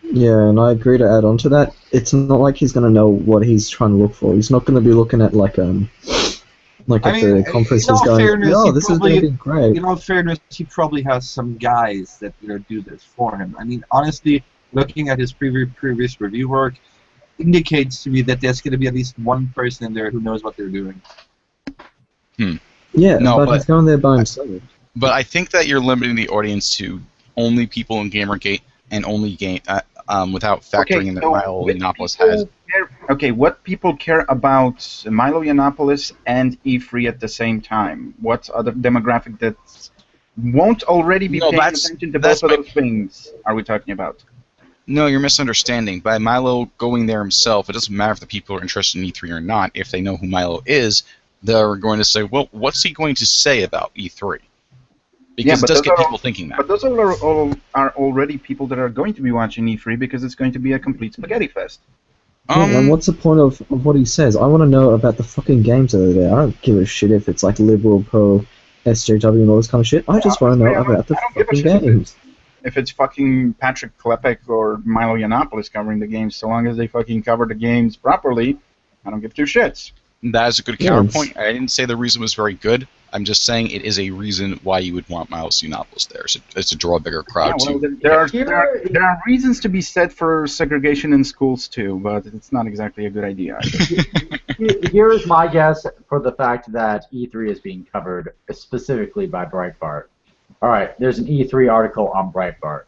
Yeah, and I agree to add on to that. It's not like he's gonna know what he's trying to look for. He's not gonna be looking at like I at mean, the conferences in all going, fairness, "Oh, he this probably- is gonna be great." In all fairness, he probably has some guys that do this for him. I mean, honestly, looking at his previous review work, indicates to me that there's going to be at least one person in there who knows what they're doing. Yeah, No, but but- he's going there by himself. But I think that you're limiting the audience to only people in Gamergate and only without factoring in that Milo Yiannopoulos has. Okay, what people care about Milo Yiannopoulos and E3 at the same time? What other demographic that won't already be No, paying that's- attention to that's both of my- those things are we talking about? No, you're misunderstanding. By Milo going there himself, it doesn't matter if the people are interested in E3 or not. If they know who Milo is, they're going to say, well, what's he going to say about E3? Because but it does those get are people thinking that. But those are already people that are going to be watching E3 because it's going to be a complete spaghetti fest. And what's the point of what he says? I want to know about the fucking games that are there. I don't give a shit if it's like liberal, pro, SJW, and all this kind of shit. I just want to know about the I don't give a fucking shit games. if it's fucking Patrick Klepek or Milo Yiannopoulos covering the games, so long as they fucking cover the games properly, I don't give two shits. That is a good Yeah, counterpoint. I didn't say the reason was very good. I'm just saying it is a reason why you would want Miles Yiannopoulos there. It's to draw a bigger crowd, Yeah, well, too. there are reasons to be said for segregation in schools too, but it's not exactly a good idea. Here is my guess for the fact that E3 is being covered specifically by Breitbart. All right, there's an E3 article on Breitbart.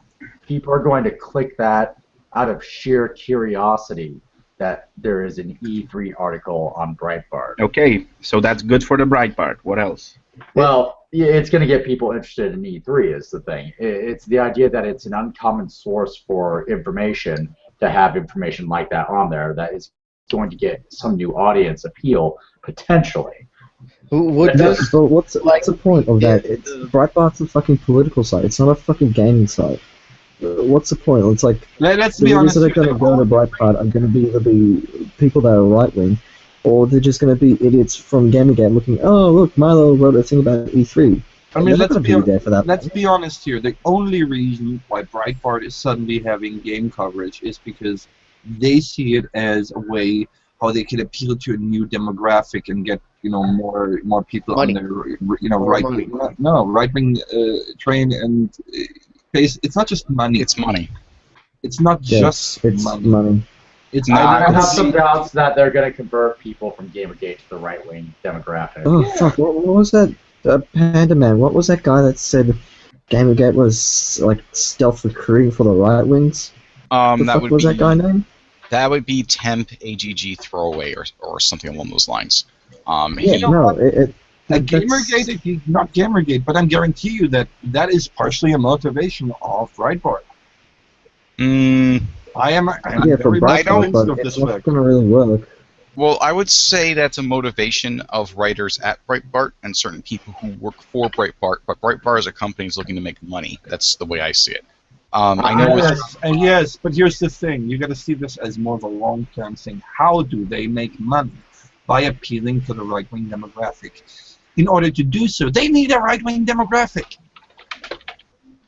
People are going to click that out of sheer curiosity that there is an E3 article on Breitbart. Okay, so that's good for the Breitbart. What else? Well, yeah, it's going to get people interested in E3 is the thing. It's the idea that it's an uncommon source for information to have information like that on there that is going to get some new audience appeal, potentially. Would Yeah, this but what's the point of that? Breitbart's a fucking political site. It's not a fucking gaming site. What's the point? It's like Let's the be readers honest. that are going to go to Breitbart are going to be either be people that are right wing, or they're just going to be idiots from Gamergate looking. Oh, look, Milo wrote a thing about E3. I mean, They're not let's going be to be there for that. Let's be honest here. The only reason why Breitbart is suddenly having game coverage is because they see it as a way how they can appeal to a new demographic and get more people Money. on their right wing train and it's not just money. It's money. It's not Yes, just it's money. money. It's I have some doubts that they're going to convert people from Gamergate to the right-wing demographic. Oh fuck! What was that? Panda Man. What was that guy that said Gamergate was like stealth recruiting for the right wings? The That fuck would was be that guy name? that would be Temp AGG Throwaway or something along those lines. You know no, what? it At that's- Gamergate, not Gamergate, but I guarantee you that that is partially a motivation of Breitbart. Mm, I am yeah, for very much I don't- Breitbart, convinced but of it's this not fact. going to really work. well, I would say that's a motivation of writers at Breitbart and certain people who work for Breitbart, but Breitbart as a company is looking to make money. That's the way I see it. I know it's Yes, and yes, but here's the thing: you got to see this as more of a long-term thing. How do they make money? By appealing to the right-wing demographic. In order to do so, they need a right-wing demographic.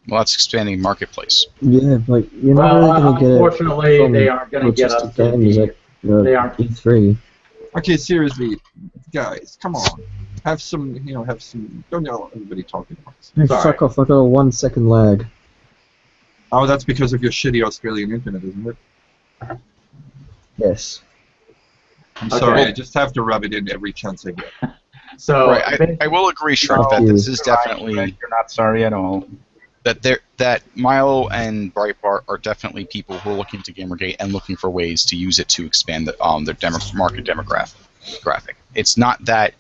well, that's expanding marketplace. Yeah, but you're not Well, really going to get it unfortunately, from they aren't going to get us autistic to gamers the. at They aren't. E3. Okay, seriously, guys, come on. Have some, have some. Don't yell at everybody talking. Hey, Sorry. fuck off! I got a 1 second lag. Oh, that's because of your shitty Australian internet, isn't it? Yes. I'm Okay. sorry, I just have to rub it in every chance I get. So Right, I will agree, Shrek, that this is definitely You're not sorry at all. that Milo and Breitbart are definitely people who are looking to Gamergate and looking for ways to use it to expand their market demographic. It's not that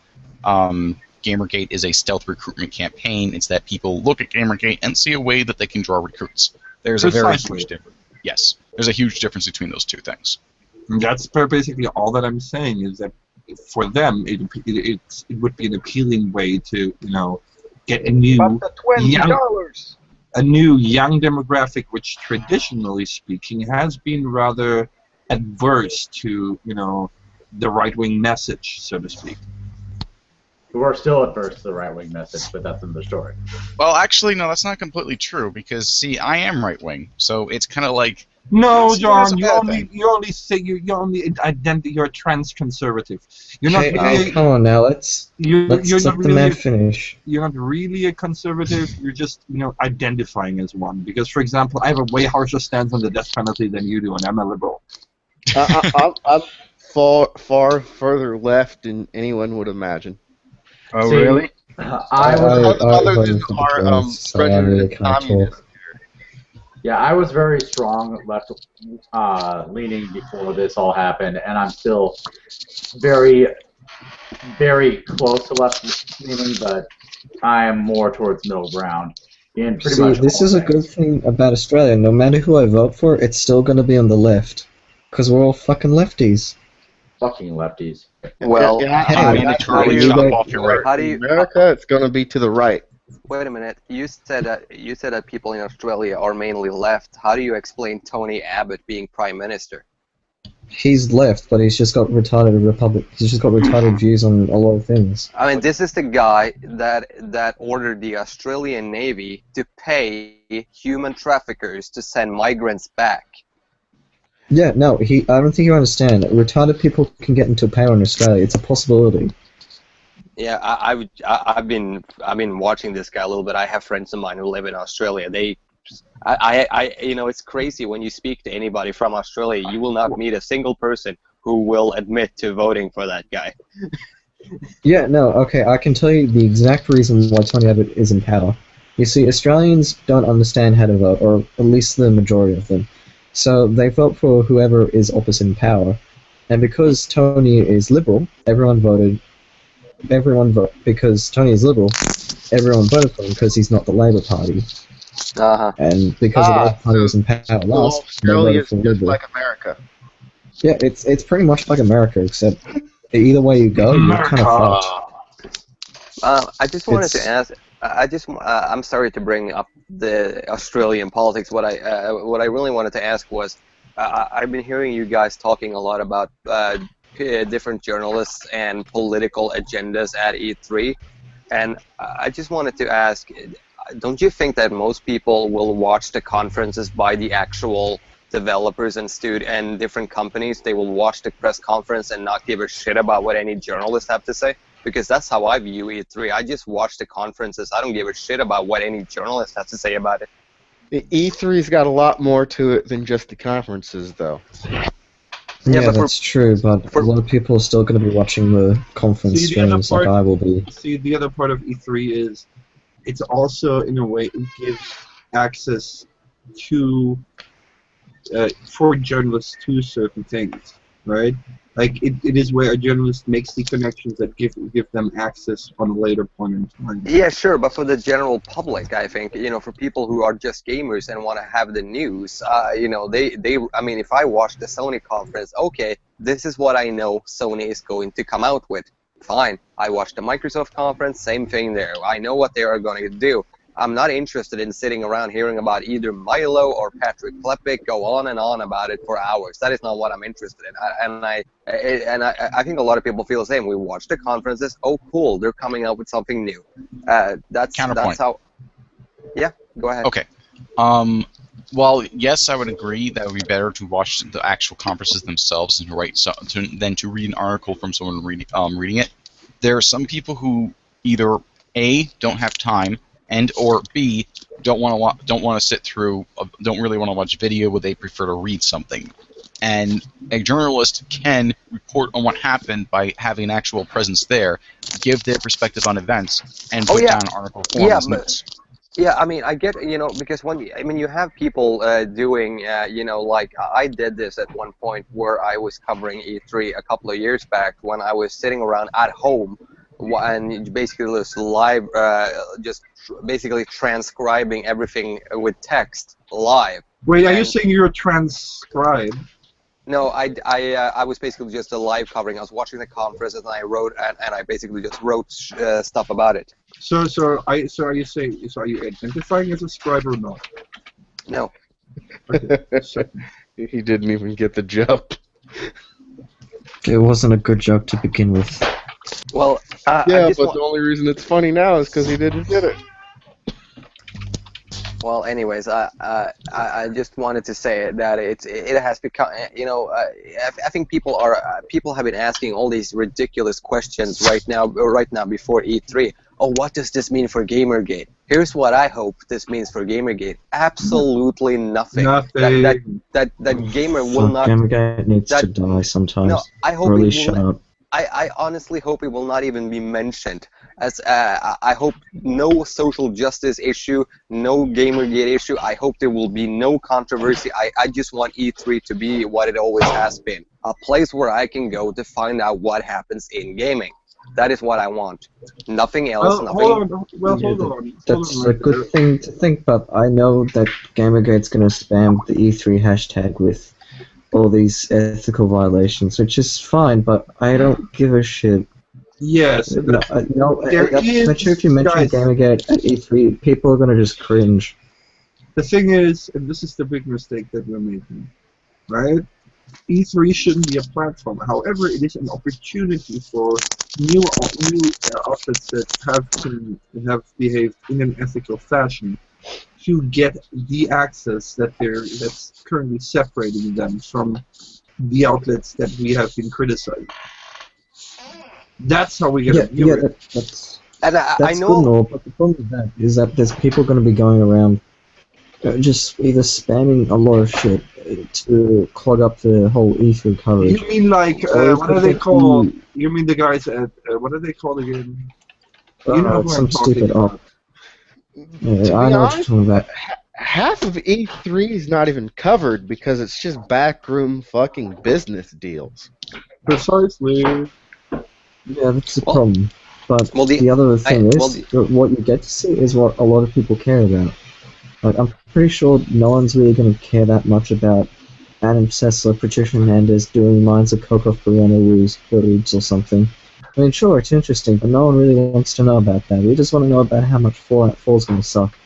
Gamergate is a stealth recruitment campaign. It's that people look at Gamergate and see a way that they can draw recruits. There's a very Precisely. huge difference. Yes, there's a huge difference between those two things. And that's basically all that I'm saying is that for them, it would be an appealing way to, get a new young demographic, which traditionally speaking has been rather adverse to, the right-wing message, so to speak. who are still adverse to the right-wing message, but that's another story. Well, actually, no, that's not completely true because see, I am right wing, so it's kind of like No, That's John, a you bad only thing. you only say you only identify you're trans conservative. You're not Hey, really come on now, let's you're let not the man really finish. you're not really a conservative. You're just identifying as one. Because for example, I have a way harsher stance on the death penalty than you do, and I'm a liberal. I'm far further left than anyone would imagine. Oh, See, really? I was Other than voted for the our Greens, so I president really and can't communist. talk. Yeah, I was very strong left leaning before this all happened, and I'm still very, very close to left leaning, but I am more towards middle ground in pretty See, much this all is a things. good thing about Australia. No matter who I vote for, it's still going to be on the left. Because we're all fucking lefties. Fucking lefties. Well, Hey, mandatorily you chop guys- off your right. how do you? America, it's going to be to the right. Wait a minute. You said that people in Australia are mainly left. How do you explain Tony Abbott being prime minister? He's left, but he's just got retarded He's just got retarded views on a lot of things. I mean, this is the guy that ordered the Australian Navy to pay human traffickers to send migrants back. Yeah, no, I don't think you understand. Retarded people can get into power in Australia. It's a possibility. Yeah, I've been watching this guy a little bit. I have friends of mine who live in Australia. It's crazy when you speak to anybody from Australia. You will not meet a single person who will admit to voting for that guy. Yeah, no, okay, I can tell you the exact reason why Tony Abbott is in power. You see, Australians don't understand how to vote, or at least the majority of them. So they vote for whoever is opposite in power. And because Tony is liberal, because Tony is liberal, everyone voted for him because he's not the Labour Party. Uh-huh. And because the Labour Party was in power So last, they Australia voted is for just Liberal. like America. Yeah, it's pretty much like America, except either way you go, you're kind of fucked. I just wanted It's- to ask. I'm sorry to bring up the Australian politics. What I really wanted to ask was, I've been hearing you guys talking a lot about different journalists and political agendas at E3, and I just wanted to ask, don't you think that most people will watch the conferences by the actual developers and different companies? They will watch the press conference and not give a shit about what any journalists have to say? Because that's how I view E3. I just watch the conferences. I don't give a shit about what any journalist has to say about it. The E3's got a lot more to it than just the conferences, though. Yeah, but that's true, but a lot of people are still going to be watching the conference See, the other streams like part- I will be. See, the other part of E3 is it's also, in a way, it gives access to for journalists to certain things, right? Like it is where a journalist makes the connections that give them access on a later point in time. Yeah, sure, but for the general public, I think, for people who are just gamers and want to have the news, I mean, if I watch the Sony conference, okay, this is what I know Sony is going to come out with. Fine. I watched the Microsoft conference, same thing there. I know what they are going to do. I'm not interested in sitting around hearing about either Milo or Patrick Klepek go on and on about it for hours. That is not what I'm interested in. I think a lot of people feel the same. We watch the conferences. Oh, cool! They're coming out with something new. That's how. Yeah, go ahead. Okay. Well, yes, I would agree that it would be better to watch the actual conferences themselves than to read an article from someone reading it. There are some people who either A, don't have time, and or B, don't want to sit through, don't really want to watch video, but they prefer to read something. And a journalist can report on what happened by having an actual presence there, give their perspective on events, and put down an article form as notes. Yeah, I mean, I get, because you have people doing, like I did this at one point where I was covering E3 a couple of years back when I was sitting around at home and basically was live, just basically transcribing everything with text live. Wait, are you saying you're transcribed? No, I was basically just a live covering. I was watching the conference and I wrote and I basically just wrote stuff about it. So are you identifying as a scribe or not? No. Okay. So, He didn't even get the joke. It wasn't a good joke to begin with. Well, yeah, but the only reason it's funny now is because he didn't get it. Well, anyways, I just wanted to say that it has become, I think people have been asking all these ridiculous questions right now before E3. Oh, what does this mean for Gamergate? Here's what I hope this means for Gamergate. Absolutely nothing. Nothing. That gamer will not. Gamergate needs to die sometimes. No, I hope or at it least will shut up. I honestly hope it will not even be mentioned. As I hope no social justice issue, no Gamergate issue. I hope there will be no controversy. I just want E3 to be what it always has been, a place where I can go to find out what happens in gaming. That is what I want. Nothing else. Hold on. That's a good thing to think, but I know that Gamergate's going to spam the E3 hashtag with all these ethical violations, which is fine, but I don't give a shit. Yes. I'm not sure if you mention Gamergate at E3, people are going to just cringe. The thing is, and this is the big mistake that we're making, right? E3 shouldn't be a platform. However, it is an opportunity for new outlets that have behaved in an ethical fashion to get the access that's currently separating them from the outlets that we have been criticizing. That's how we get a viewer. That's I know. Good and all, but the problem with that is that there's people going to be going around just either spamming a lot of shit to clog up the whole E3 coverage. You mean like, what are they called? You mean the guys at, what are they called again? Some stupid op. Yeah, I know what you're talking about. Half of E3 is not even covered because it's just backroom fucking business deals. Precisely. Yeah, that's the problem. But the other thing is, what you get to see is what a lot of people care about. Like, I'm pretty sure no one's really going to care that much about Adam Sessler, Patricia Hernandez doing lines of Coke off Brianna Rude's or something. I mean, sure, it's interesting, but no one really wants to know about that. We just want to know about how much Fallout 4 is going to suck.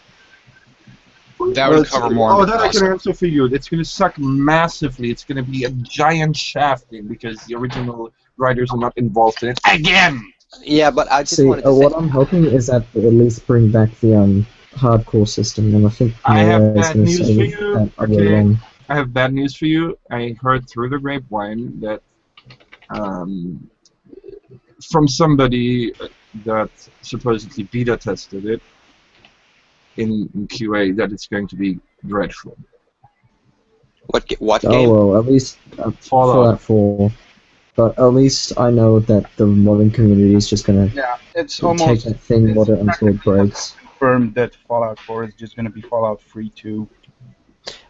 That would cover more. Oh, that I can answer for you. It's going to suck massively. It's going to be a giant shafting because the original writers are not involved in it again. Yeah, but I just wanted to what I'm hoping is that they at least bring back the hardcore system, and I think I have bad news for you. Okay. I have bad news for you. I heard through the grapevine that from somebody that supposedly beta tested it in QA that it's going to be dreadful. What game? Oh well, at least Fallout 4. But at least I know that the modding community is just gonna take that thing modder until it breaks. Confirmed that Fallout 4 is just gonna be Fallout 3 too.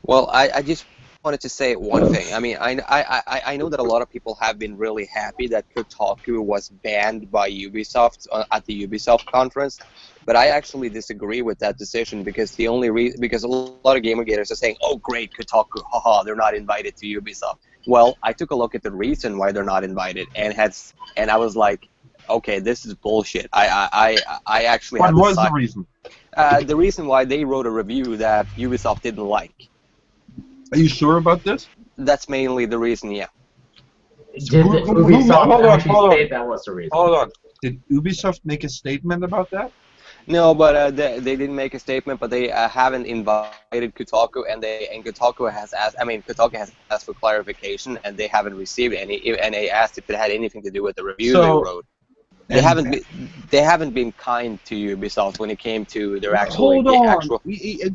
Well, I just wanted to say one thing. I mean, I know that a lot of people have been really happy that Kotaku was banned by Ubisoft at the Ubisoft conference, but I actually disagree with that decision because the only because a lot of Gamergaters are saying, "Oh, great, Kotaku, haha, they're not invited to Ubisoft." Well, I took a look at the reason why they're not invited, and I was like, "Okay, this is bullshit." I actually What had was the reason? the reason why they wrote a review that Ubisoft didn't like. Are you sure about this? That's mainly the reason, yeah. Did the Ubisoft hold on, actually hold on. state that was the reason? Hold on. Did Ubisoft make a statement about that? No, but they didn't make a statement, but they haven't invited Kotaku, and Kotaku has asked. I mean, Kotaku has asked for clarification, and they haven't received any. And they asked if it had anything to do with the review they wrote. They haven't been kind to Ubisoft when it came to their actual. Hold on.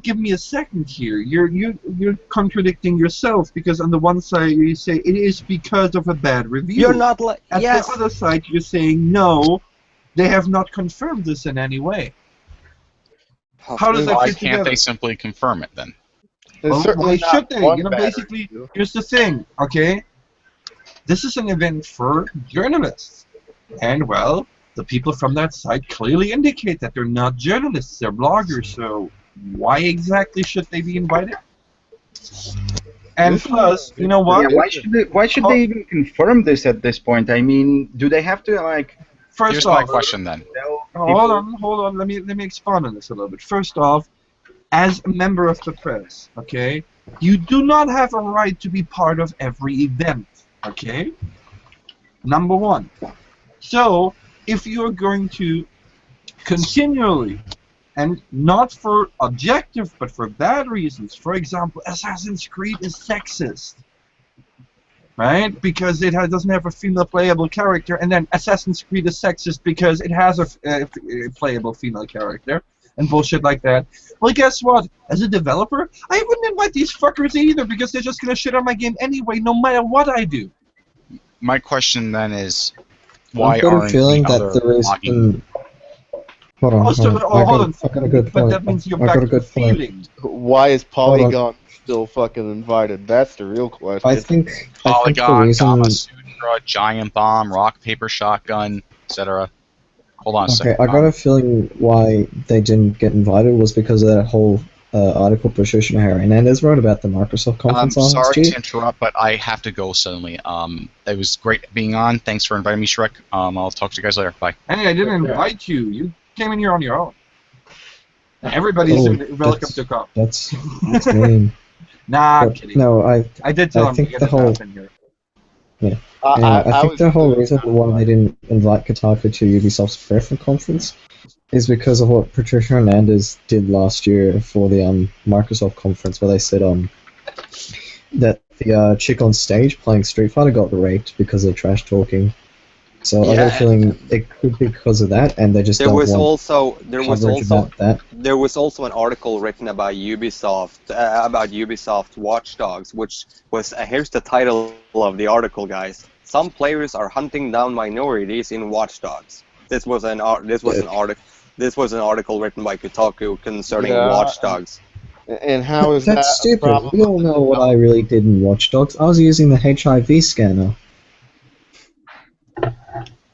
Give me a second here. You're contradicting yourself because on the one side you say it is because of a bad review. You're not like At yes. the other side you're saying no, they have not confirmed this in any way. How does that Why fit can't together? they simply confirm it then? There's Well, certainly why not should they? one You know, bad basically, review. here's the thing, okay? This is an event for journalists. And, well, the people from that site clearly indicate that they're not journalists, they're bloggers, so why exactly should they be invited? And This is- plus, you know what? Yeah, why should they even confirm this at this point? I mean, do they have to like First Here's off, my question then. tell hold on. Let me expand on this a little bit. First off, as a member of the press, okay, you do not have a right to be part of every event, okay? Number one. So, if you're going to continually, and not for objective, but for bad reasons, for example, Assassin's Creed is sexist, right? Because it doesn't have a female playable character, and then Assassin's Creed is sexist because it has a playable female character, and bullshit like that. Well, guess what? As a developer, I wouldn't invite these fuckers either because they're just gonna shit on my game anyway, no matter what I do. My question then is, why I've got a aren't feeling the that other there is. blogging... Hold on, Also, hold on. hold on. I got a good But point. that means you're I back got a to good point. feeling. Why is Hold on. Polygon still fucking invited? That's the real question. I think the Polygon, reason. Gamma Sutra, Giant Bomb, Rock, Paper, Shotgun, etc. Hold on a Okay, second. I got a feeling why they didn't get invited was because of that whole article Patricia Hernandez wrote about the Microsoft I'm conference last sorry year. to interrupt, but I have to go suddenly. It was great being on. Thanks for inviting me, Shrek. I'll talk to you guys later. Bye. Hey, I didn't invite you. You came in here on your own. Everybody's welcome to come. That's mean. Nah, I'm But kidding. no, I did tell I him think to get the his whole- ass in here. I think was- the whole reason why they didn't invite Kotaku to Ubisoft's Prefer conference is because of what Patricia Hernandez did last year for the Microsoft conference, where they said that the chick on stage playing Street Fighter got raped because of trash talking. So I got a feeling it could be because of that, and they just There don't was want also about that. there was also an article written about Ubisoft Watch Dogs, which was here's the title of the article, guys. Some players are hunting down minorities in Watch Dogs. This was an article written by Kotaku concerning Watch Dogs. And how is that That's a stupid. problem? We all know what I really did in Watch Dogs. I was using the HIV scanner.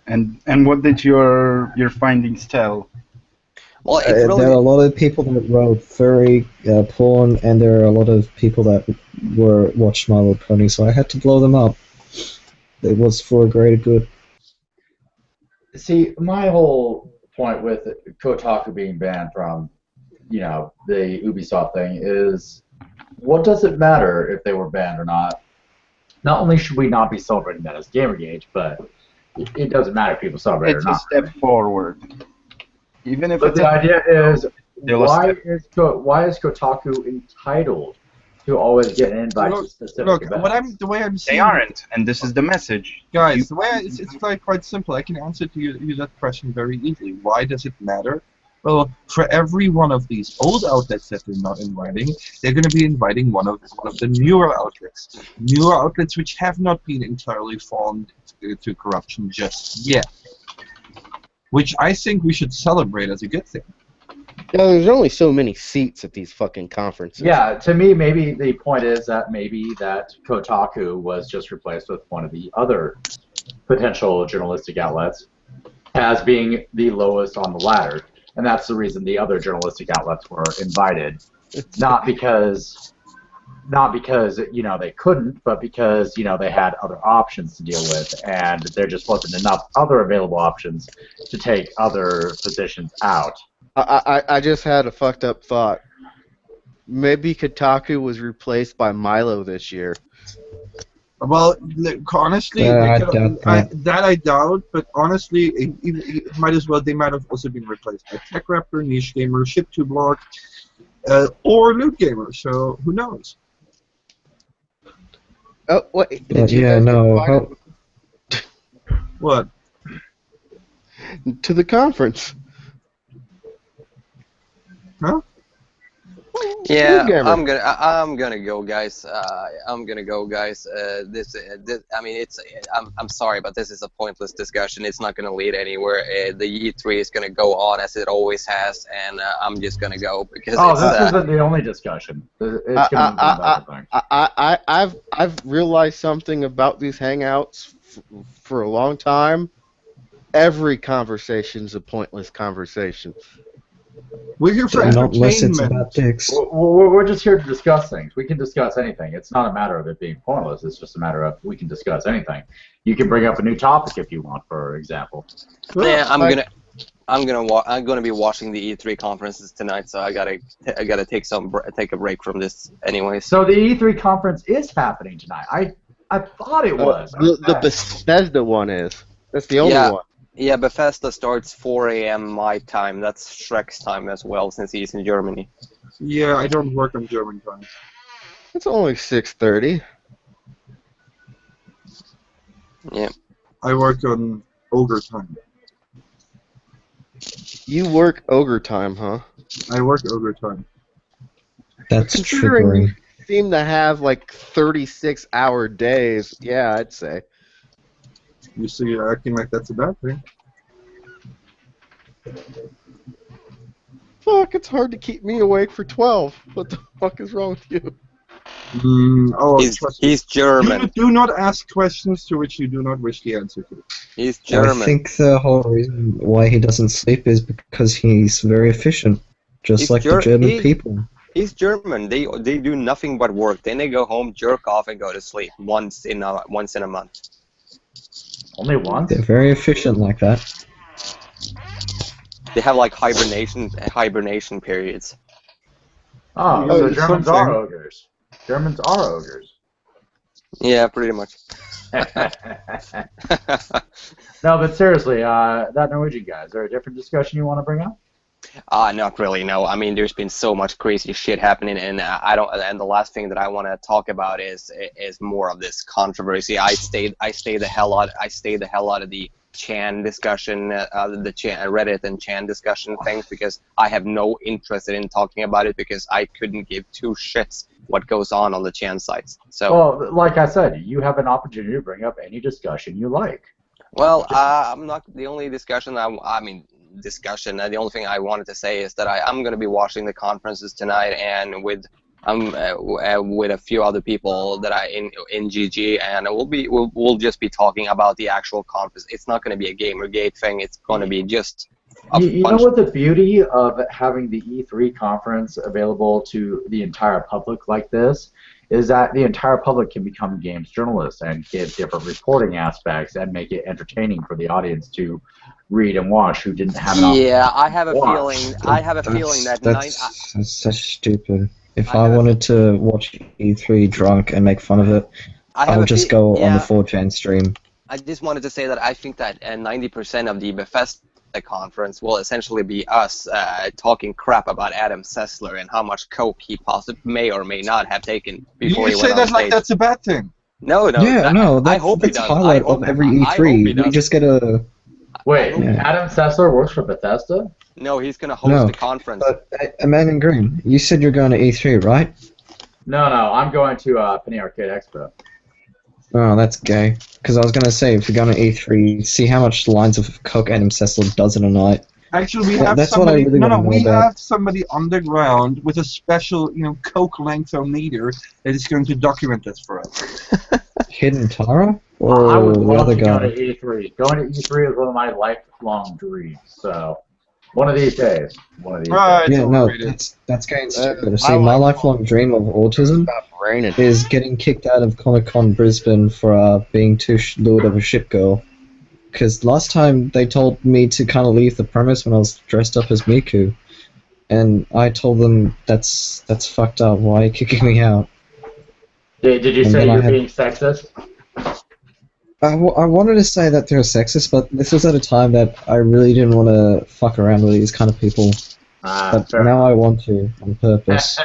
and what did your findings tell? Well, it's There are a really lot of people that wrote furry porn, and there are a lot of people that watched My Little Pony, so I had to blow them up. It was for a greater good. See, my whole point with Kotaku being banned from, the Ubisoft thing is, what does it matter if they were banned or not? Not only should we not be celebrating that as Gamergate, but it doesn't matter if people celebrate it It's or a not. step forward. Even if But it's the idea is, Still a why step. is Kotaku entitled to always get an invite to specific Look, events? the way I'm seeing they aren't, and this is the message. guys, the way it's quite simple. I can answer to you that question very easily. Why does it matter? Well, for every one of these old outlets that they're not inviting, they're going to be inviting one of the newer outlets which have not been entirely fallen to corruption just yet, which I think we should celebrate as a good thing. No, there's only so many seats at these fucking conferences. Yeah, to me, maybe the point is that maybe that Kotaku was just replaced with one of the other potential journalistic outlets as being the lowest on the ladder, and that's the reason the other journalistic outlets were invited, not because they couldn't, but because they had other options to deal with, and there just wasn't enough other available options to take other positions out. I just had a fucked up thought. Maybe Kotaku was replaced by Milo this year. Well, honestly, I doubt that. I doubt. But honestly, it might as well. They might have also been replaced by Tech Raptor, Niche Gamer, Ship2Block, or Loot Gamer. So who knows? Oh, what? What? To the conference. Huh? Yeah, Gamer. I'm gonna go, guys. I'm gonna go, guys. This, I mean, I'm sorry, but this is a pointless discussion. It's not gonna lead anywhere. The E3 is gonna go on as it always has, and I'm just gonna go because this isn't the only discussion. It's gonna I've realized something about these hangouts for a long time. Every conversation's a pointless conversation. We're here for Not unless it's entertainment. about dicks. We're just here to discuss things. We can discuss anything. It's not a matter of it being pointless. It's just a matter of we can discuss anything. You can bring up a new topic if you want, for example. Yeah, I'm gonna be watching the E3 conferences tonight, so I gotta take a break from this anyway. So the E3 conference is happening tonight. I thought it was. The Bethesda one is. That's the only one. Yeah, Bethesda starts 4 a.m. my time. That's Shrek's time as well, since he's in Germany. Yeah, I don't work on German time. It's only 6:30. Yeah. I work on ogre time. You work ogre time, huh? I work ogre time. That's Considering triggering. you seem to have like 36-hour days, yeah, I'd say. You see, you're acting like that's a bad thing. Fuck, it's hard to keep me awake for 12. What the fuck is wrong with you? He's German. Do not ask questions to which you do not wish the answer to. He's German. I think the whole reason why he doesn't sleep is because he's very efficient, just like the German people. He's German. They do nothing but work. Then they go home, jerk off, and go to sleep once in a month. Only once? They're very efficient like that. They have like hibernation periods. Oh, so Germans are ogres. Germans are ogres. Yeah, pretty much. No, but seriously, that Norwegian guy, is there a different discussion you want to bring up? Not really. No. I mean, there's been so much crazy shit happening, and And the last thing that I want to talk about is more of this controversy. I stay the hell out of the Chan discussion, the Reddit and Chan discussion things, because I have no interest in talking about it, because I couldn't give two shits what goes on the Chan sites. So. Well, like I said, you have an opportunity to bring up any discussion you like. Well, I'm not the only discussion. The only thing I wanted to say is that I'm going to be watching the conferences tonight, and with a few other people that in GG, and we'll just be talking about the actual conference. It's not going to be a Gamergate thing. It's going to be just. You know what the beauty of having the E3 conference available to the entire public like this is that the entire public can become games journalists and give different reporting aspects and make it entertaining for the audience to read and watch who didn't have an Yeah, I have a feeling. I have a feeling that that's such stupid. If I wanted to watch E3 drunk and make fun of it, I would just go on the 4chan stream. I just wanted to say that I think that 90% of the Bethesda conference will essentially be us talking crap about Adam Sessler and how much coke he possibly may or may not have taken before he went on stage. You say that like that's a bad thing. No. Yeah, no, I hope he does. Highlight of every E3. We just get a... Wait, Adam Sessler works for Bethesda? No, he's going to host the conference. But, Man in Green, you said you're going to E3, right? No, I'm going to Penny Arcade Expo. Oh, that's gay. Because I was going to say, if you're going to E3, see how much lines of coke Adam Sessler does in a night. Actually, we Yeah, have that's what I somebody. really No, no, wanna know we about. have somebody on the ground with a special, Coke lengthometer that is going to document this for us. Hidden Tara? I would Or the love other to go to guy? E3. Going to E3 is one of my lifelong dreams. So, one of these days. One of these Ah, days. it's Yeah, no, overrated. that's getting stupid. my See, my life lifelong dream of autism stop raining. is getting kicked out of Comic-Con Brisbane for being too lewd of a shit girl. Because last time they told me to kind of leave the premise when I was dressed up as Miku, and I told them that's fucked up. Why are you kicking me out? Did you And say then I you're had being sexist? I wanted to say that they're sexist, but this was at a time that I really didn't want to fuck around with these kind of people. But Fair now enough. I want to on purpose.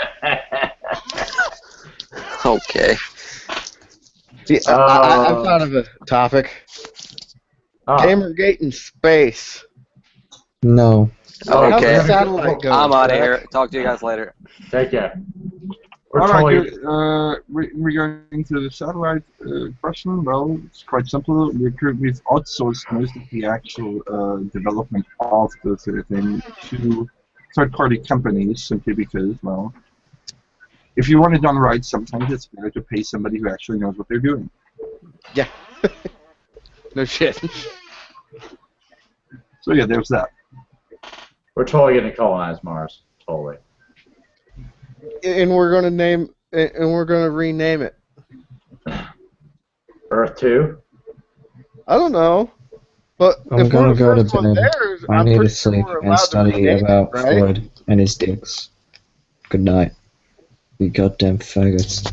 Okay. See, I thought of a topic. Oh. Gamergate in space. No. How's Okay. the satellite going? I'm out of Jack? here. Talk to you guys later. Take care. We're All right, totally- good. Regarding to the satellite question, well, it's quite simple. We've outsourced most of the actual development of the sort of thing to third-party companies, simply because, well, if you want it done right, sometimes it's better to pay somebody who actually knows what they're doing. Yeah. No shit. So yeah, there's that. We're totally going to colonize Mars. Totally. And we're gonna rename it. Earth 2? I don't know. But I'm if we're gonna the go to first one bed. there, I I'm need to pretty sure sleep we're and allowed to study rename it, about right? Freud and his dicks. Good night. You goddamn faggots.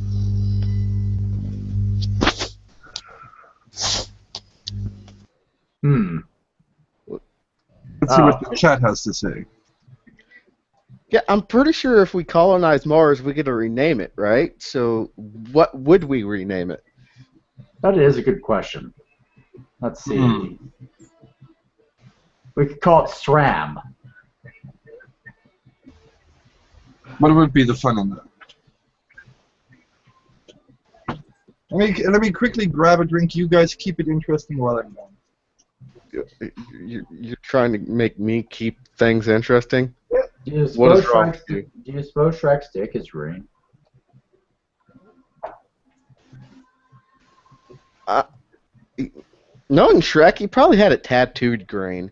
Let's see what the chat has to say. Yeah, I'm pretty sure if we colonize Mars, we get to rename it, right? So, what would we rename it? That is a good question. Let's see. We could call it SRAM. What would be the fun in that? Let me quickly grab a drink. You guys keep it interesting while I'm gone. You're trying to make me keep things interesting? Do you What is suppose wrong with you? Do you suppose Shrek's dick is green? Knowing Shrek, he probably had it tattooed green.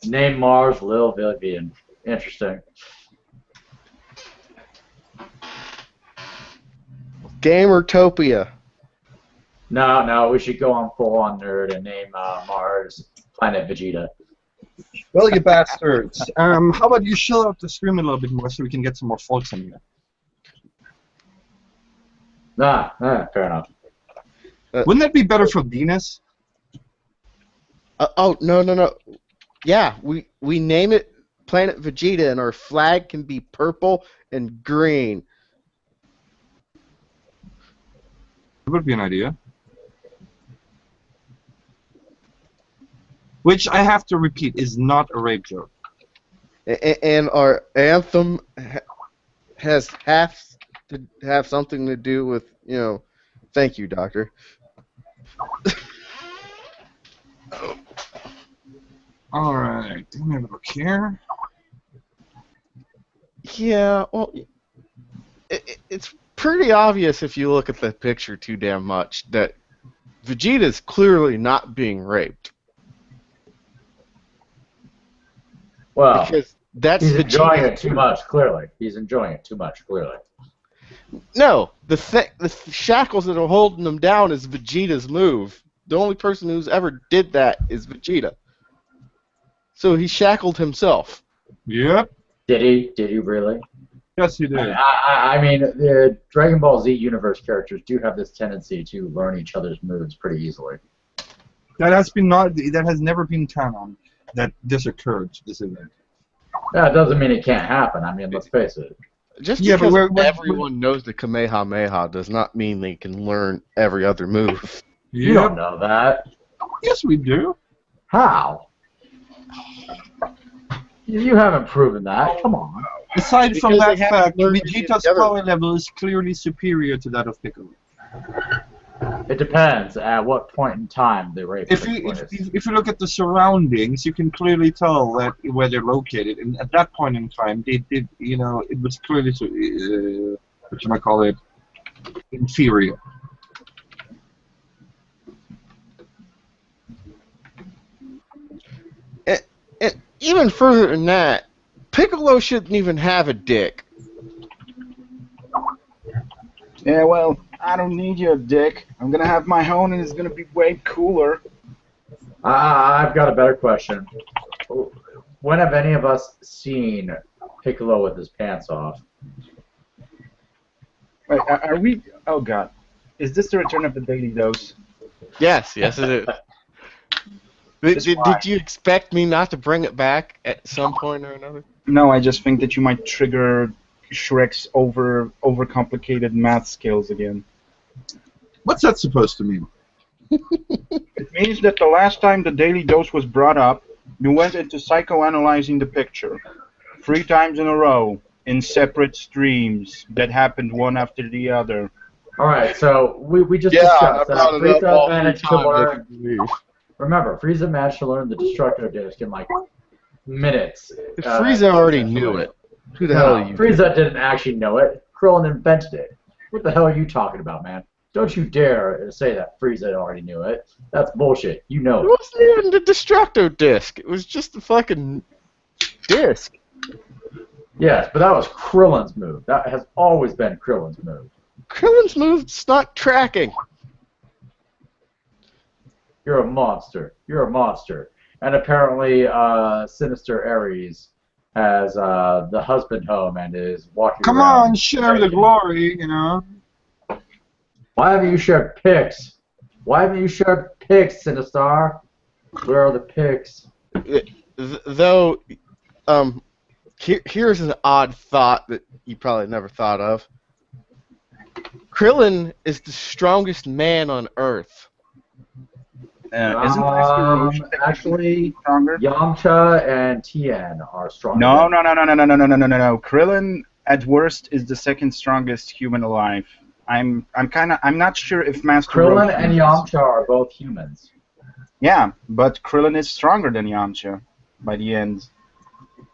Name Mars Lil Vivian. Interesting. Gamertopia. No, we should go on full-on nerd and name Mars Planet Vegeta. Well, you bastards. How about you chill out the stream a little bit more so we can get some more folks in here? Fair enough. Wouldn't that be better for Venus? No. Yeah, we name it Planet Vegeta, and our flag can be purple and green. That would be an idea. Which I have to repeat is not a rape joke. And our anthem has to have something to do with, thank you, Doctor. Alright, let me have a look here. Yeah, well, it's pretty obvious if you look at the picture too damn much that Vegeta's clearly not being raped. Well, Because that's he's enjoying Vegeta's it too much, clearly. He's enjoying it too much, clearly. No, the shackles that are holding him down is Vegeta's move. The only person who's ever did that is Vegeta. So he shackled himself. Yep. Did he? Did he really? Yes, he did. I mean, the Dragon Ball Z universe characters do have this tendency to learn each other's moves pretty easily. That has never been canon that this occurred, this event. That doesn't mean it can't happen. I mean, let's face it. Just Yeah, but because we're- everyone knows the Kamehameha does not mean they can learn every other move. You don't know that. Yes, we do. How? You haven't proven that. Come on. Aside from Because that they haven't fact, learned Vegeta's the other- power level is clearly superior to that of Piccolo. It depends at what point in time the rape If took you place. if you look at the surroundings, you can clearly tell that where they're located. And at that point in time, they did, it was clearly what you might call it, inferior. And even further than that, Piccolo shouldn't even have a dick. Yeah, well, I don't need your dick. I'm gonna have my own, and it's gonna be way cooler. I've got a better question. When have any of us seen Piccolo with his pants off? Wait, are we? Oh God, is this the return of the Daily Dose? Yes, it is. Did you expect me not to bring it back at some point or another? No, I just think that you might trigger Shrek's overcomplicated math skills again. What's that supposed to mean? It means that the last time the Daily Dose was brought up, you went into psychoanalyzing the picture 3 times in a row in separate streams that happened one after the other. All right, so we just discussed that Frieza managed to learn. Remember, Frieza managed to learn the Destructo Disc in like minutes. Frieza already knew it. Who the hell are you? Frieza didn't actually know it. Krillin invented it. What the hell are you talking about, man? Don't you dare say that Frieza already knew it. That's bullshit. You know It it. wasn't even the Destructo Disc. It was just the fucking disc. Yes, but that was Krillin's move. That has always been Krillin's move. Krillin's move's not tracking. You're a monster. You're a monster. And apparently, Sinister Ares has the husband home and is walking Come around. on, share the glory, Why haven't you shared pics? Why haven't you shared pics, Sinistar? Where are the pics? Though, here's an odd thought that you probably never thought of. Krillin is the strongest man on Earth. Isn't Master Roshi actually stronger? Yamcha and Tien are stronger. No. Krillin at worst is the second strongest human alive. I'm not sure if Master Krillin Roshi and Yamcha are both humans. Yeah, but Krillin is stronger than Yamcha by the end.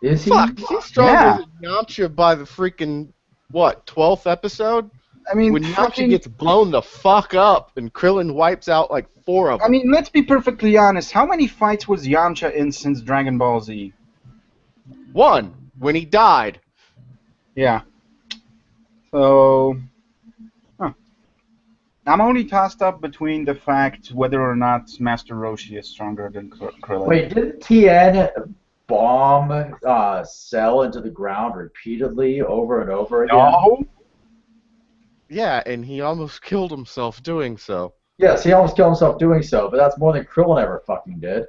Is he? Fuck, he's stronger than Yamcha by the freaking, 12th episode? I mean, when Yamcha gets blown the fuck up and Krillin wipes out like 4 of them. I mean, let's be perfectly honest. How many fights was Yamcha in since Dragon Ball Z? 1, when he died. Yeah. So, I'm only tossed up between the fact whether or not Master Roshi is stronger than Krillin. Wait, didn't Tien bomb Cell into the ground repeatedly over and over again? No. Yeah, and he almost killed himself doing so. Yes, he almost killed himself doing so, but that's more than Krillin ever fucking did.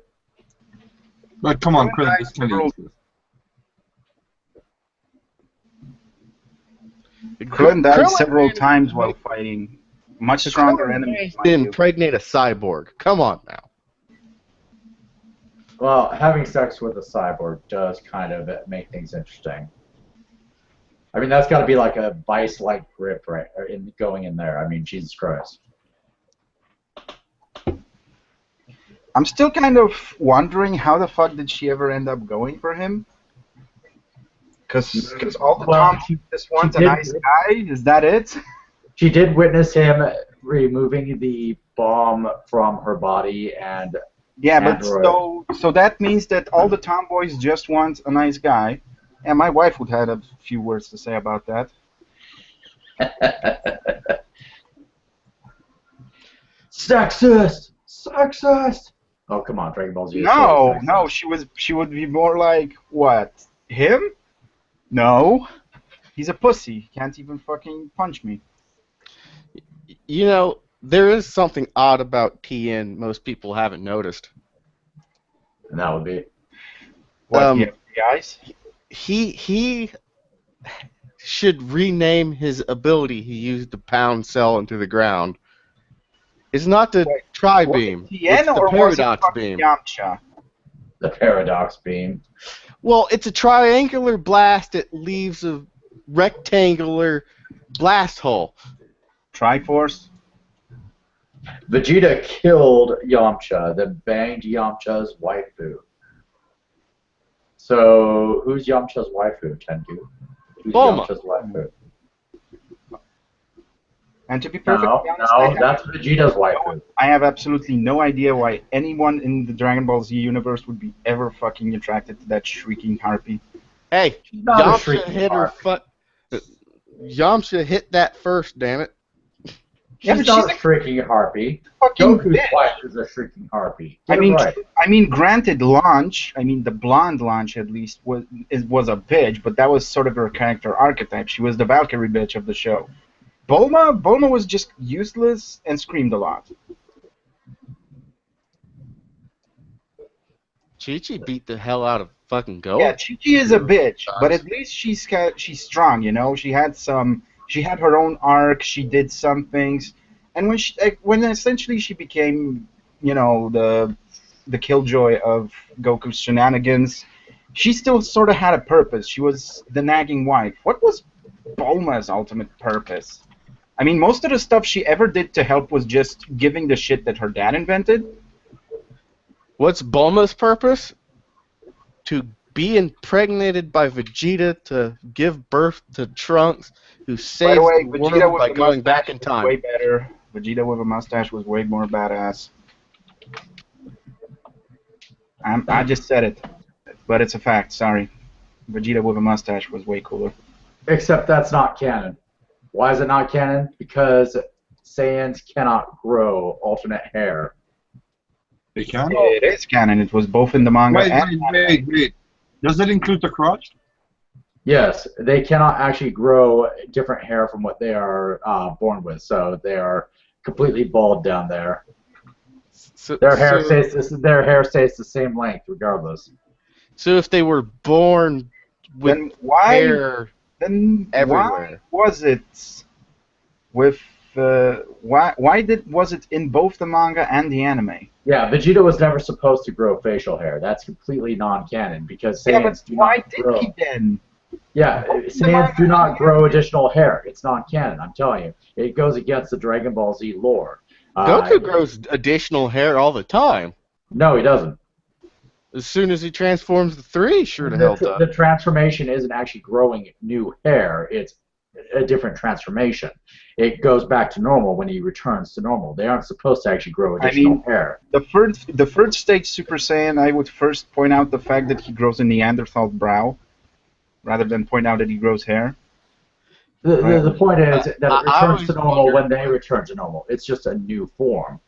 But come on, Krillin, this can be Krillin died several times while fighting much stronger enemies. To impregnate a cyborg. Come on now. Well, having sex with a cyborg does kind of make things interesting. I mean, that's got to be like a vice-like grip, right? Going in there. I mean, Jesus Christ. I'm still kind of wondering how the fuck did she ever end up going for him? Because all the time she just wants a nice guy. Is that it? She did witness him removing the bomb from her body and. Yeah, but so that means that all the tomboys just want a nice guy. And my wife would have a few words to say about that. Sexist! Sexist! Oh, come on, Dragon Ball Z. No, she would be more like, what, him? No. He's a pussy. He can't even fucking punch me. You know, there is something odd about Tien most people haven't noticed. And that would be? What, the eyes? He should rename his ability he used to pound Cell into the ground. It's not the Tri-Beam. It's the Paradox Beam. Yamcha? The Paradox Beam. Well, it's a triangular blast that leaves a rectangular blast hole. Triforce? Vegeta killed Yamcha, then banged Yamcha's waifu. So, who's Yamcha's waifu, Tengu? Who's Bulma. Yamcha's waifu? And to be perfectly No, honest, that's Vegeta's waifu. I have absolutely no idea why anyone in the Dragon Ball Z universe would be ever fucking attracted to that shrieking harpy. Hey, She's not a Yamcha shrieking hit her harpy. Yamcha hit that first, damn it. Yeah, She's but not she's a shrieking harpy. Fucking Goku's bitch. wife is a shrieking harpy. I Get it mean, right. granted, Launch. I mean, the blonde Launch at least was a bitch, but that was sort of her character archetype. She was the Valkyrie bitch of the show. Bulma was just useless and screamed a lot. Chi-Chi beat the hell out of fucking Go. Yeah, Chi-Chi is a bitch, but at least she's strong, you know. She had her own arc. She did some things, and when essentially she became, you know, the killjoy of Goku's shenanigans, she still sort of had a purpose. She was the nagging wife. What was Bulma's ultimate purpose? I mean, most of the stuff she ever did to help was just giving the shit that her dad invented. What's Bulma's purpose? To be impregnated by Vegeta to give birth to Trunks, who saves By the way, the Vegeta world with by a going mustache back in was time. way better. Vegeta with a mustache was way more badass. I just said it, but it's a fact. Sorry, Vegeta with a mustache was way cooler. Except that's not canon. Why is it not canon? Because Saiyans cannot grow alternate hair. They can? It is canon. It was both in the manga and Wait. Does that include the crotch? Yes, they cannot actually grow different hair from what they are born with, so they are completely bald down there. Their hair stays the same length regardless. So if they were born with Then why? hair Then everywhere. why was it with? Why was it in both the manga and the anime? Yeah, Vegeta was never supposed to grow facial hair. That's completely non-canon because Yeah, but Saiyans do why not did grow. he then? Yeah, Saiyans do not grow additional hair. It's non-canon. I'm telling you, it goes against the Dragon Ball Z lore. Goku grows additional hair all the time. No, he doesn't. As soon as he transforms the three, sure to hell does. The transformation isn't actually growing new hair. It's a different transformation. It goes back to normal when he returns to normal. They aren't supposed to actually grow additional hair. The third stage Super Saiyan, I would first point out the fact that he grows a Neanderthal brow, rather than point out that he grows hair. The point is that it returns to normal when they return to normal. It's just a new form.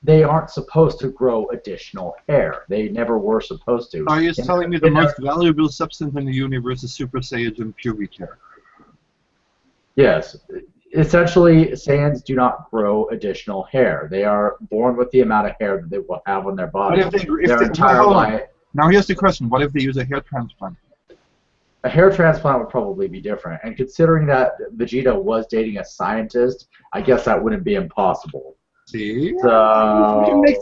They aren't supposed to grow additional hair. They never were supposed to. Are you telling me the most valuable substance in the universe is Super Saiyan pubic hair? Yes. Essentially, Saiyans do not grow additional hair. They are born with the amount of hair that they will have on their body their entire life. Now here's the question. What if they use a hair transplant? A hair transplant would probably be different. And considering that Vegeta was dating a scientist, I guess that wouldn't be impossible. See? So, we can make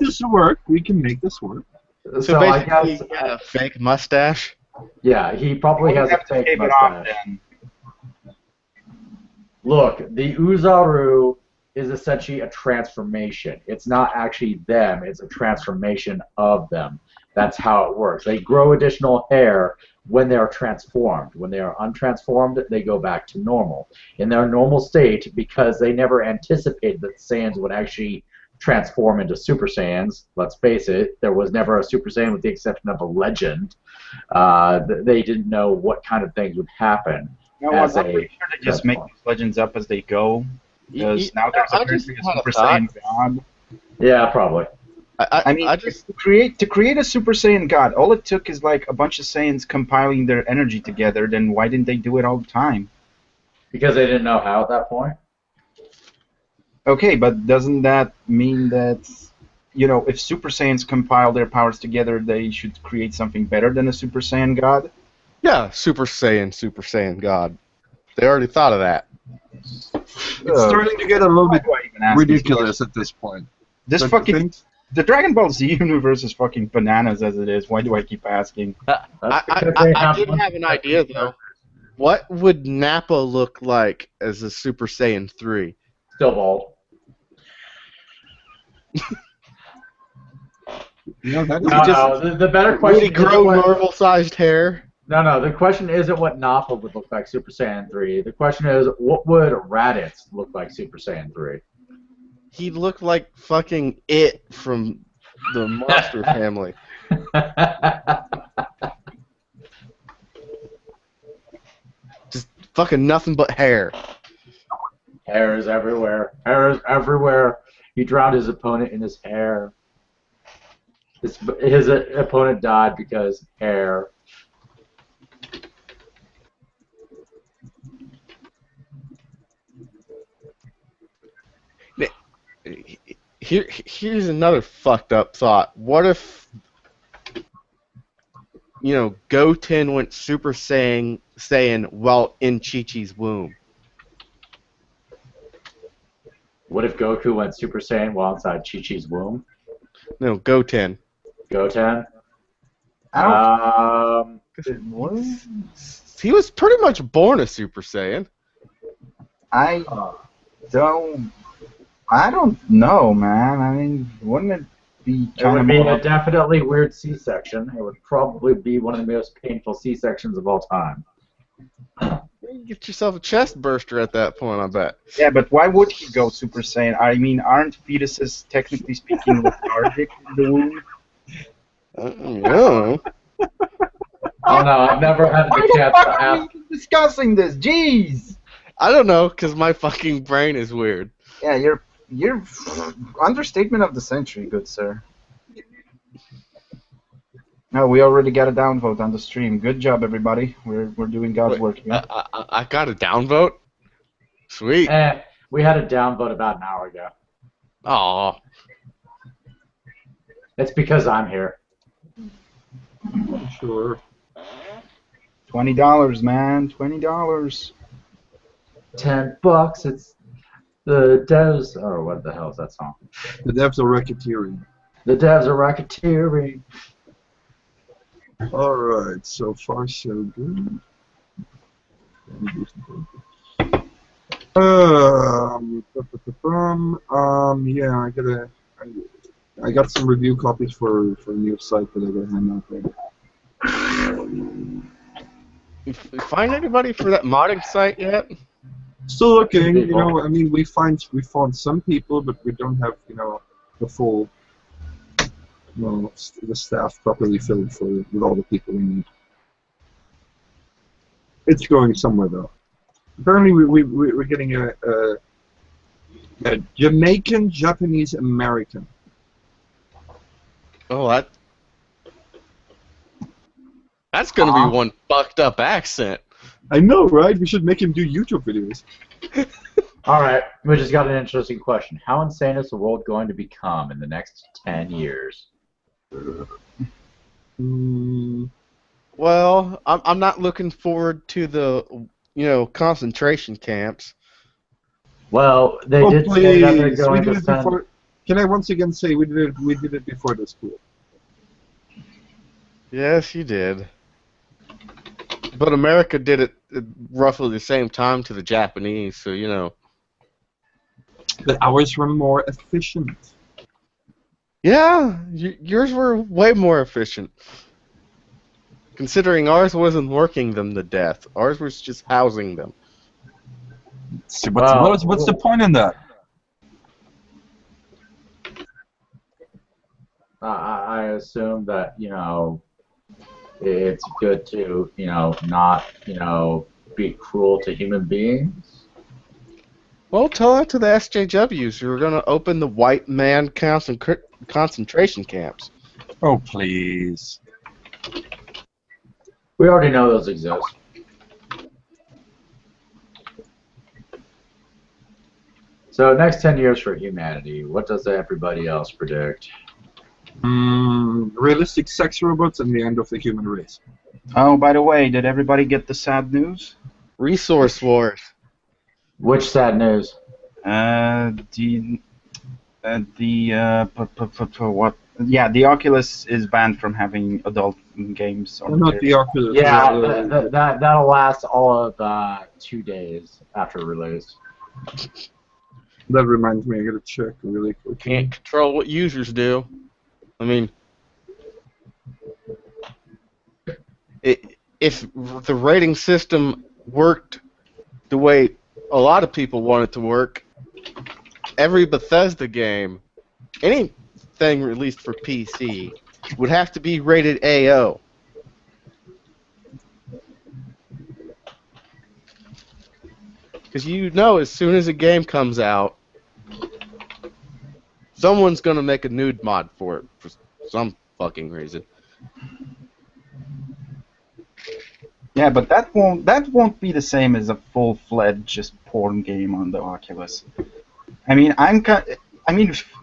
this work. So I basically, guess, he had a fake mustache. yeah, he probably has a fake mustache. Look, the Uzaru is essentially a transformation. It's not actually them, it's a transformation of them. That's how it works. They grow additional hair when they are transformed. When they are untransformed, they go back to normal. In their normal state, because they never anticipated that Saiyans would actually transform into Super Saiyans, let's face it, there was never a Super Saiyan with the exception of a legend. They didn't know what kind of things would happen. No, I'm pretty sure they just make these legends up as they go. Because now there's apparently a Super Saiyan God. Yeah, probably. To create a Super Saiyan God, all it took is like a bunch of Saiyans compiling their energy together. Then why didn't they do it all the time? Because they didn't know how at that point. Okay, but doesn't that mean that, you know, if Super Saiyans compile their powers together, they should create something better than a Super Saiyan God? Yeah, Super Saiyan God. They already thought of that. It's starting to get a little bit ridiculous at this point. The Dragon Ball Z universe is fucking bananas as it is. Why do I keep asking? I did have an idea, though. What would Nappa look like as a Super Saiyan 3? Still bald. No, that is No, just no. The better question Really is grow what, normal-sized hair. no. The question isn't what Nappa would look like Super Saiyan 3. The question is what would Raditz look like Super Saiyan 3? He'd look like fucking It from the Monster Family. Just fucking nothing but hair. Hair is everywhere. Hair is everywhere. He drowned his opponent in his hair. His opponent died because hair. Here's another fucked up thought. What if, Goten went Super Saiyan while in Chi-Chi's womb? What if Goku went Super Saiyan while inside Chi-Chi's womb? No, Goten. Goten? He was pretty much born a Super Saiyan. I don't know, man. I mean, wouldn't it be It kind would of be more a definitely weird C-section. It would probably be one of the most painful C-sections of all time. You get yourself a chest burster at that point, I bet. Yeah, but why would he go Super Saiyan? I mean, aren't fetuses, technically speaking, lethargic in the womb? No. Oh no, I've never had the chance to ask. Discussing this, jeez. I don't know, because my fucking brain is weird. Yeah, you're understatement of the century, good sir. No, we already got a downvote on the stream. Good job, everybody. We're doing God's work here. I got a downvote? Sweet. We had a downvote about an hour ago. Aw. It's because I'm here. sure. $20, man. $20. $10. It's the devs. Oh, what the hell is that song? The devs are racketeering. The devs are racketeering. All right, so far so good. Yeah, I got some review copies for a new site that I got hand out there. You find anybody for that modding site yet? Still looking, I mean, we found some people, but we don't have, the full, the staff properly filled with all the people we need. It's going somewhere though. Apparently, we're getting a Jamaican, Japanese, American. Oh, that's gonna be one fucked up accent. I know, right? We should make him do YouTube videos. All right, we just got an interesting question. How insane is the world going to become in the next 10 years? Well, I'm not looking forward to the concentration camps. Well, they did say that they're going to send. Can I once again say we did it before the school? Yes, you did. But America did it at roughly the same time to the Japanese, so But ours were more efficient. Yeah, yours were way more efficient. Considering ours wasn't working them to death. Ours was just housing them. So what's the point in that? I assume that, it's good to, not, be cruel to human beings. Well, tell that to the SJWs who are going to open the white man concentration camps. Oh, please. We already know those exist. So, next 10 years for humanity, what does everybody else predict? Realistic sex robots and the end of the human race. Oh, by the way, did everybody get the sad news? Resource wars. Which sad news? What? Yeah, the Oculus is banned from having adult games. Not the Oculus. Yeah, that'll last all of 2 days after release. That reminds me, I gotta check really quick. Can't control what users do. I mean, if the rating system worked the way a lot of people want it to work, every Bethesda game, anything released for PC, would have to be rated AO. Because you know, as soon as a game comes out, someone's gonna make a nude mod for it for some fucking reason. Yeah, but that won't be the same as a full-fledged just porn game on the Oculus. I mean,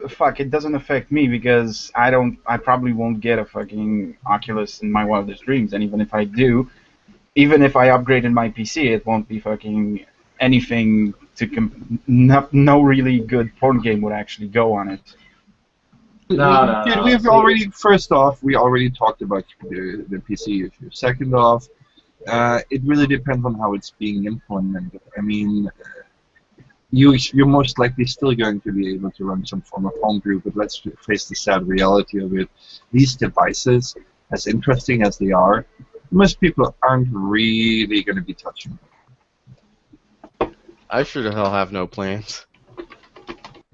fuck, it doesn't affect me because I probably won't get a fucking Oculus in my wildest dreams, and even if I do, even if I upgraded my PC, it won't be fucking anything to no really good porn game would actually go on it. No. We've already, first off, we already talked about the PC issue. Second off, it really depends on how it's being implemented. I mean, you're most likely still going to be able to run some form of homebrew, but let's face the sad reality of it. These devices, as interesting as they are, most people aren't really going to be touching them. I sure the hell have no plans.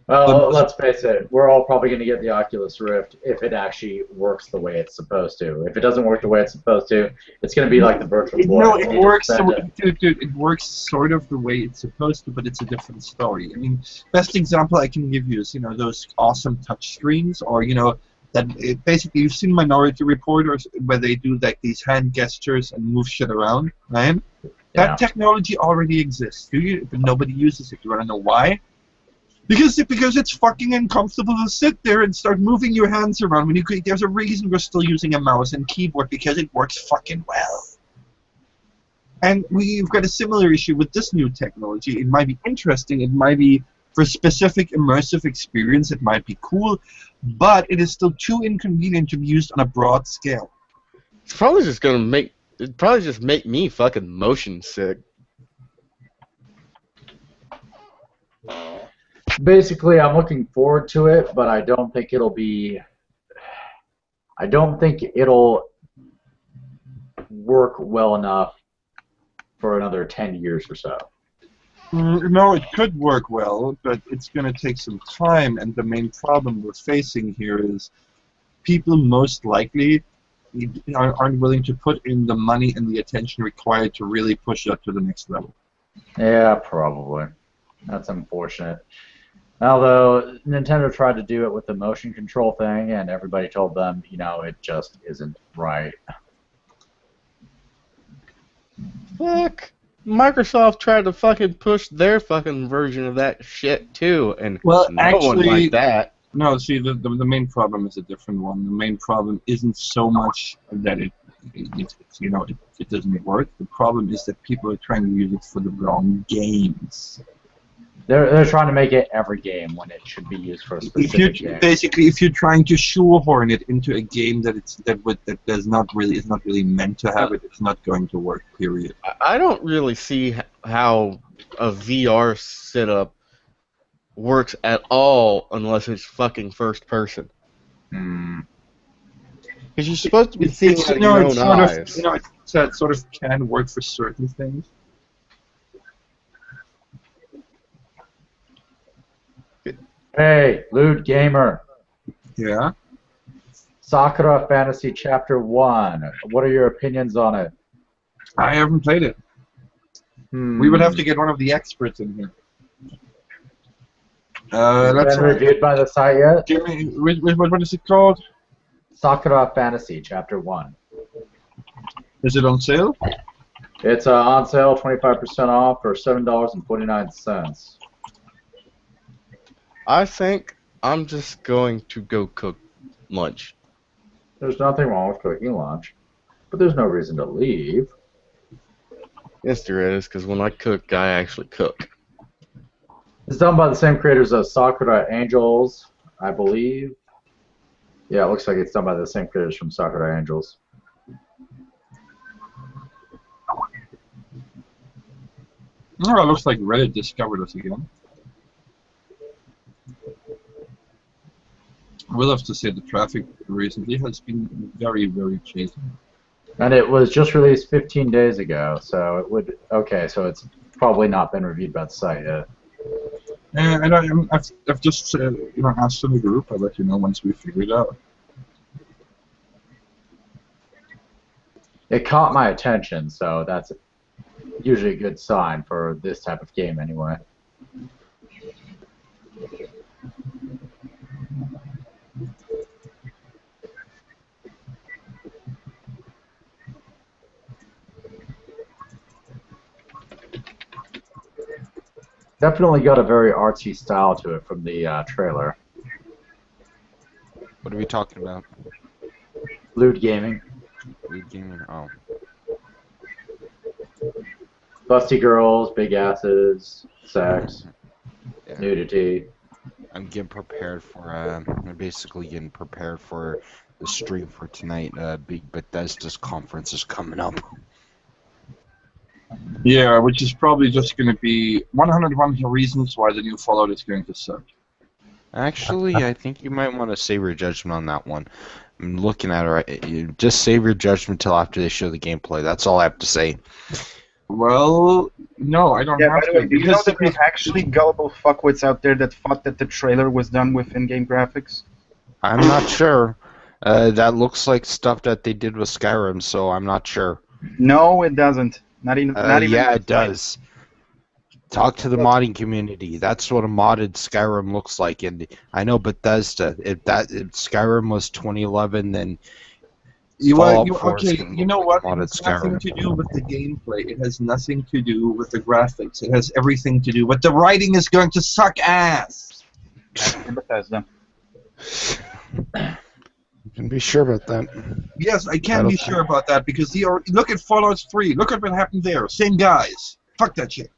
Well, let's face it, we're all probably going to get the Oculus Rift if it actually works the way it's supposed to. If it doesn't work the way it's supposed to, it's going to be like the Virtual Boy. No, it works. Dude, it works sort of the way it's supposed to, but it's a different story. I mean, best example I can give you is those awesome touch screens, or that basically you've seen Minority Report, or where they do like these hand gestures and move shit around, right? Yeah. That technology already exists. But nobody uses it. You want to know why? Because it's fucking uncomfortable to sit there and start moving your hands around. There's a reason we're still using a mouse and keyboard, because it works fucking well. And we've got a similar issue with this new technology. It might be interesting. It might be for specific immersive experience. It might be cool, but it is still too inconvenient to be used on a broad scale. It's probably just gonna make me fucking motion sick. Basically, I'm looking forward to it, but I don't think it'll work well enough for another 10 years or so. No, it could work well, but it's going to take some time, and the main problem we're facing here is people most likely aren't willing to put in the money and the attention required to really push that to the next level. Yeah, probably. That's unfortunate. Although Nintendo tried to do it with the motion control thing, and everybody told them, it just isn't right. Fuck. Microsoft tried to fucking push their fucking version of that shit too, and no one liked that. No, see, the main problem is a different one. The main problem isn't so much that it doesn't work. The problem is that people are trying to use it for the wrong games. They're trying to make it every game when it should be used for a specific game. Basically, if you're trying to shoehorn it into a game that is not really meant to have it, it's not going to work. Period. I don't really see how a VR setup works at all unless it's fucking first person. Because you're supposed to be seeing it out of your own eyes. It sort of can work for certain things. Hey, Lewd Gamer. Yeah? Sakura Fantasy Chapter 1. What are your opinions on it? I haven't played it. We would have to get one of the experts in here. Has it been reviewed by the site yet? Jimmy, what is it called? Sakura Fantasy Chapter 1. Is it on sale? It's on sale, 25% off for $7.49. I think I'm just going to go cook lunch. There's nothing wrong with cooking lunch, but there's no reason to leave. Yes, there is, because when I cook, I actually cook. It's done by the same creators as Sakura Angels, I believe. Yeah, it looks like it's done by the same creators from Sakura Angels. Oh, it looks like Reddit discovered us again. I will have to say the traffic recently has been very, very chasing. And it was just released 15 days ago, so it would. Okay, so it's probably not been reviewed by the site yet. And I've just asked in the group. I'll let you know once we figure it out. It caught my attention, so that's usually a good sign for this type of game, anyway. Definitely got a very artsy style to it from the trailer. What are we talking about? Lewd gaming. Lewd gaming? Oh. Busty girls, big asses, sex, Yeah. nudity. I'm getting prepared for, I'm basically getting prepared for the stream for tonight. Big Bethesda's conference is coming up. Yeah, which is probably just going to be 101 reasons why the new Fallout is going to suck. Actually, I think you might want to save your judgment on that one. I'm looking at it right. You just save your judgment till after they show the gameplay. That's all I have to say. Well, no, I don't Yeah, have by the way, to. do you know Because that there's actually gullible fuckwits out there that thought that the trailer was done with in-game graphics? I'm not sure. That looks like stuff that they did with Skyrim, so I'm not sure. No, it doesn't. Not even. Yeah, it does. Talk to the modding community. That's what a modded Skyrim looks like. And I know Bethesda. If Skyrim was 2011, then Fallout 4 is okay, gonna you know look what? like a It modded has nothing Skyrim. to do with the gameplay. It has nothing to do with the graphics. It has everything to do with the writing is going to suck ass. Bethesda. You can be sure about that. Yes, I can be sure about that because look at Fallout 3. Look at what happened there. Same guys. Fuck that shit.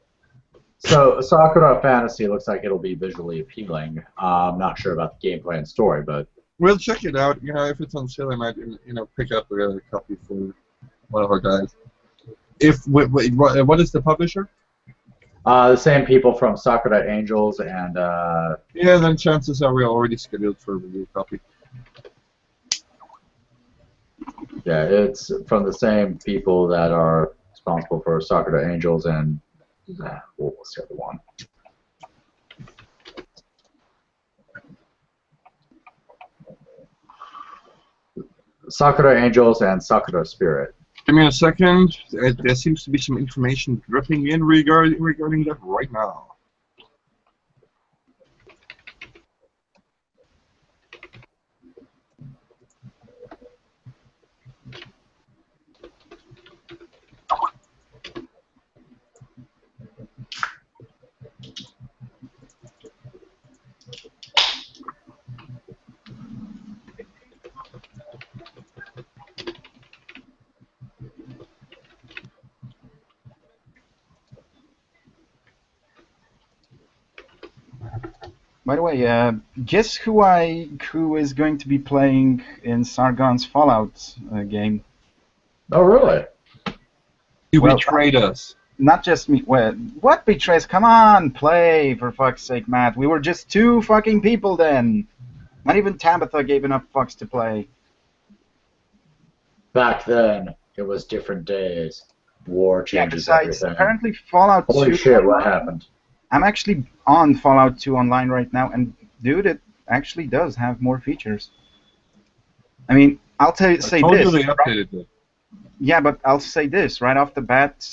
So, Sakura Fantasy looks like it'll be visually appealing. I'm not sure about the gameplay and story, but We'll check it out. If it's on sale, I might pick up a copy for one of our guys. What is the publisher? the same people from Sakura Angels and Yeah, then chances are we're already scheduled for a review copy. yeah, it's from the same people that are responsible for Sakura Angels and what's the other one? Sakura Angels and Sakura Spirit. Give me a second. There seems to be some information dripping in regarding that right now. By the way, guess who is going to be playing in Sargon's Fallout game? Oh, really? You Well, betrayed us. Not just me. Well, what betrays? Come on, play for fuck's sake, Matt. We were just two fucking people then. Not even Tabitha gave enough fucks to play. Back then, it was different days. War Yeah, changes besides, everything. apparently Fallout 2. Holy shit, what happened? I'm actually on Fallout 2 online right now, and dude, it actually does have more features. I mean, I'll say I told you this. they updated it. Yeah, but I'll say this right off the bat.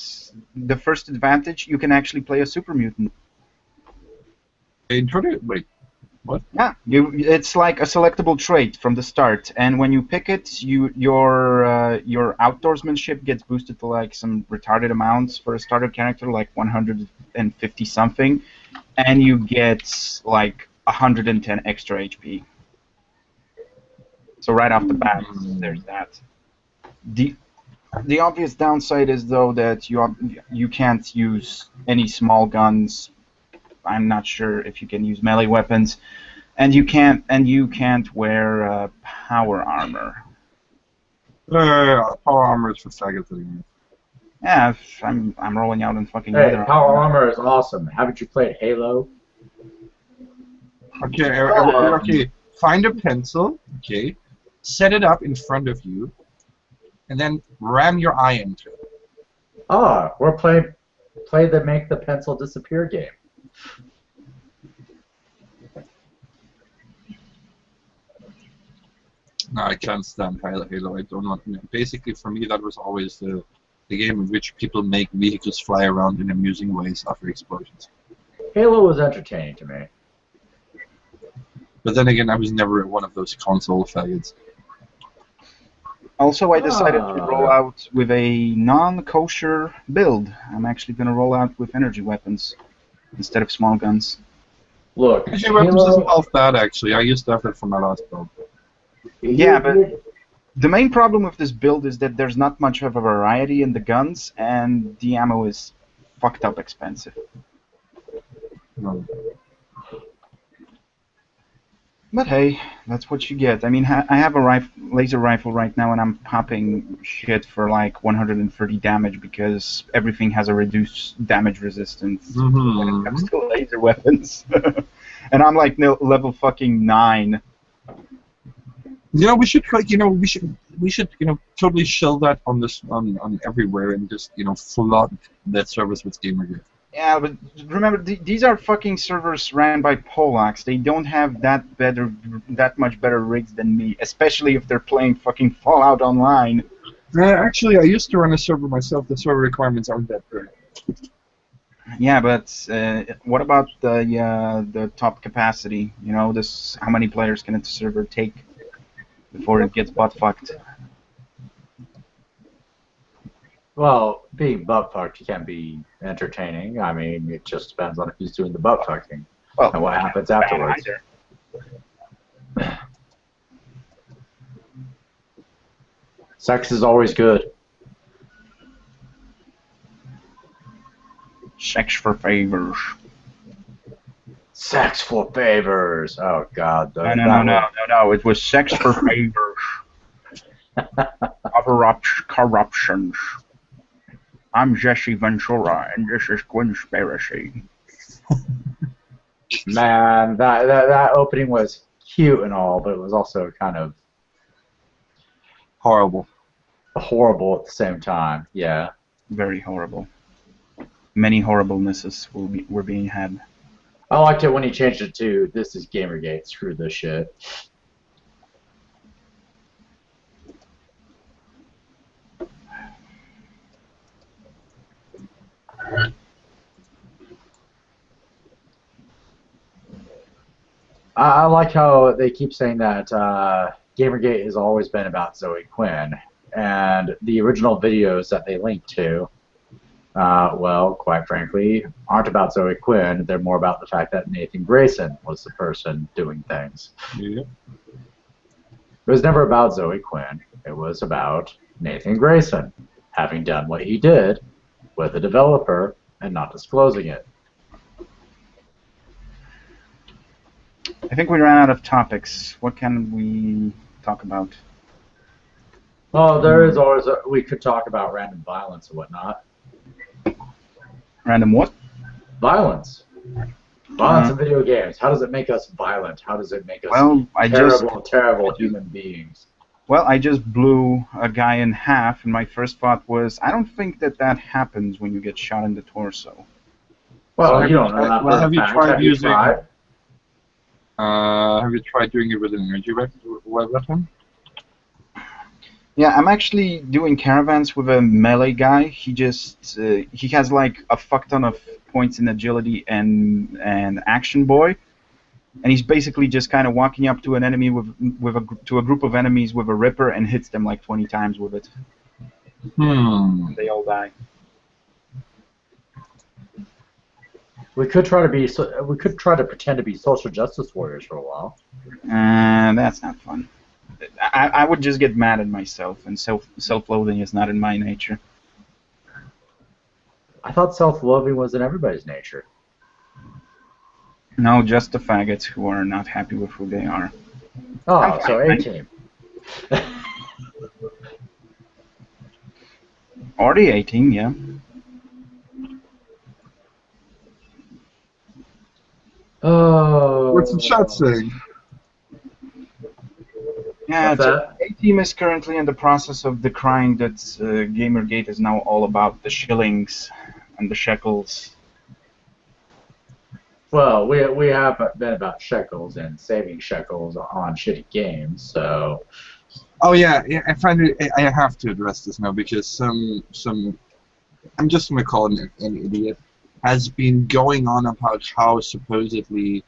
The first advantage, you can actually play a super mutant. Wait, what? Yeah, it's like a selectable trait from the start, and when you pick it, your outdoorsmanship gets boosted to like some retarded amounts for a starter character, like 150 something, and you get like 110 extra HP. So right off the bat, there's that. The obvious downside is though that you can't use any small guns. I'm not sure if you can use melee weapons, and you can't wear power armor. Power armor is for faggots anyway. Yeah, I'm rolling out in fucking Hey, leather. power armor is awesome. Haven't you played Halo? Okay, okay. find a pencil, okay, set it up in front of you, and then ram your eye into it. Ah, we're play the make the pencil disappear game. No, I can't stand Halo. I don't want. Basically, for me, that was always the game in which people make vehicles fly around in amusing ways after explosions. Halo was entertaining to me. But then again, I was never one of those console faggots. Also, I decided to roll out with a non-kosher build. I'm actually going to roll out with energy weapons instead of small guns. Look, Energy weapons isn't half bad, actually. I used to have that for my last build. Yeah, but the main problem with this build is that there's not much of a variety in the guns, and the ammo is fucked up expensive. No. But hey, that's what you get. I mean, I have a laser rifle right now, and I'm popping shit for like 130 damage because everything has a reduced damage resistance when it comes to laser weapons. And I'm like level fucking 9. You know, we should totally shill that on this on everywhere and just flood that service with Gamergate. Yeah, but remember, these are fucking servers ran by Polacks. They don't have that much better rigs than me, especially if they're playing fucking Fallout Online. Actually, I used to run a server myself. The server requirements aren't that great. Yeah, but what about the top capacity? You know, how many players can a server take before it gets butt fucked? Well, being butt fucked can be entertaining. I mean, it just depends on who's doing the butt fucking and what happens afterwards. Sex is always good. Sex for favors. Sex for favors. Oh God. No. It was sex for favors. Corruptions. I'm Jesse Ventura, and this is Conspiracy. Man, that opening was cute and all, but it was also kind of horrible at the same time. Yeah. Very horrible. Many horriblenesses were being had. I liked it when he changed it to "This is Gamergate. Screw this shit." I like how they keep saying that Gamergate has always been about Zoe Quinn, and the original videos that they linked to, well, quite frankly, aren't about Zoe Quinn. They're more about the fact that Nathan Grayson was the person doing things. Yeah. It was never about Zoe Quinn. It was about Nathan Grayson having done what he did with a developer and not disclosing it. I think we ran out of topics. What can we talk about? Oh, there is always we could talk about random violence and whatnot. Random what? Violence. Violence in video games. How does it make us violent? How does it make us terrible human beings? Well, I just blew a guy in half, and my first thought was, I don't think that happens when you get shot in the torso. Well, you don't know that. Well, have you tried using? Tried? Have you tried doing it with an energy weapon? Yeah, I'm actually doing caravans with a melee guy. He just he has like a fuck ton of points in agility and action boy, and he's basically just kind of walking up to an enemy to a group of enemies with a ripper and hits them like 20 times with it. And they all die. We could try to pretend to be social justice warriors for a while. That's not fun. I would just get mad at myself, and self-loathing is not in my nature. I thought self-loathing was in everybody's nature. No, just the faggots who are not happy with who they are. Oh, so A-Team. Or the A-Team, yeah. Oh. What's the chat saying? Yeah, What's that? A-Team is currently in the process of decrying that Gamergate is now all about the shillings and the shekels. Well, we have been about shekels and saving shekels on shitty games, so. Oh yeah, I find it. I have to address this now because some I'm just gonna call him an idiot has been going on about how supposedly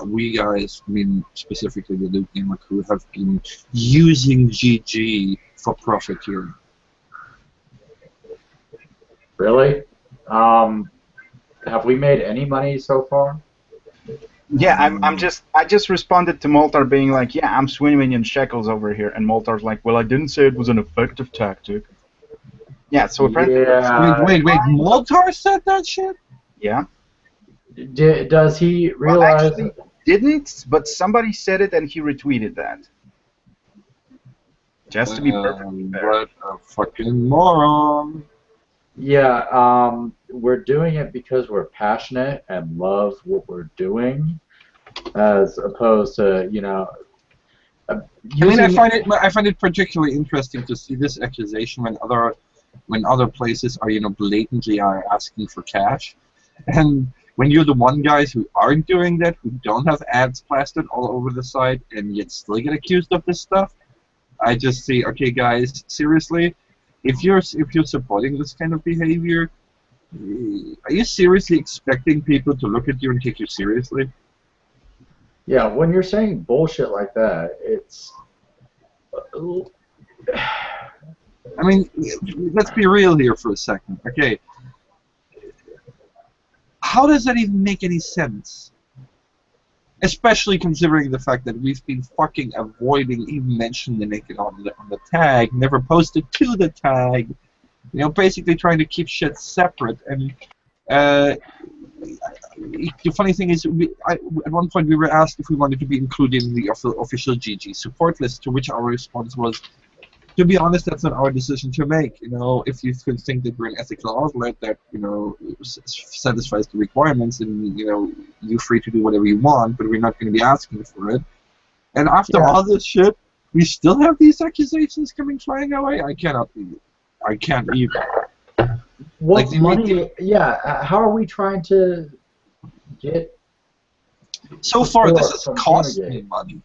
we guys, I mean specifically the Loot Gamer crew, have been using GG for profiteering. Really? Have we made any money so far? Yeah, I just responded to Moltar being like, yeah, I'm swimming in shekels over here, and Moltar's like, well, I didn't say it was an effective tactic. Yeah, so apparently. Yeah. Wait, Moltar said that shit? Yeah. Does he Well, realize? actually, didn't, but somebody said it and he retweeted that. Just to be perfectly fair. What a fucking moron. Yeah, we're doing it because we're passionate and love what we're doing, as opposed to, you know. I mean, I find it particularly interesting to see this accusation when other places are, you know, blatantly are asking for cash, and when you're the one guys who aren't doing that, who don't have ads plastered all over the site, and yet still get accused of this stuff. I just say, okay, guys, seriously, if you're supporting this kind of behavior, are you seriously expecting people to look at you and take you seriously? Yeah, when you're saying bullshit like that, it's. I mean, let's be real here for a second, okay? How does that even make any sense? Especially considering the fact that we've been fucking avoiding even mentioning it on the tag, never posted to the tag, you know, basically trying to keep shit separate. And the funny thing is, at one point we were asked if we wanted to be included in the official GG support list, to which our response was, to be honest, that's not our decision to make. You know, if you think that we're an ethical outlet that, you know, satisfies the requirements, and, you know, you're free to do whatever you want, but we're not going to be asking for it. And after all this shit, we still have these accusations coming flying our way. I cannot believe it. I can't even. What money? Yeah, how are we trying to get? So far, this has cost me money.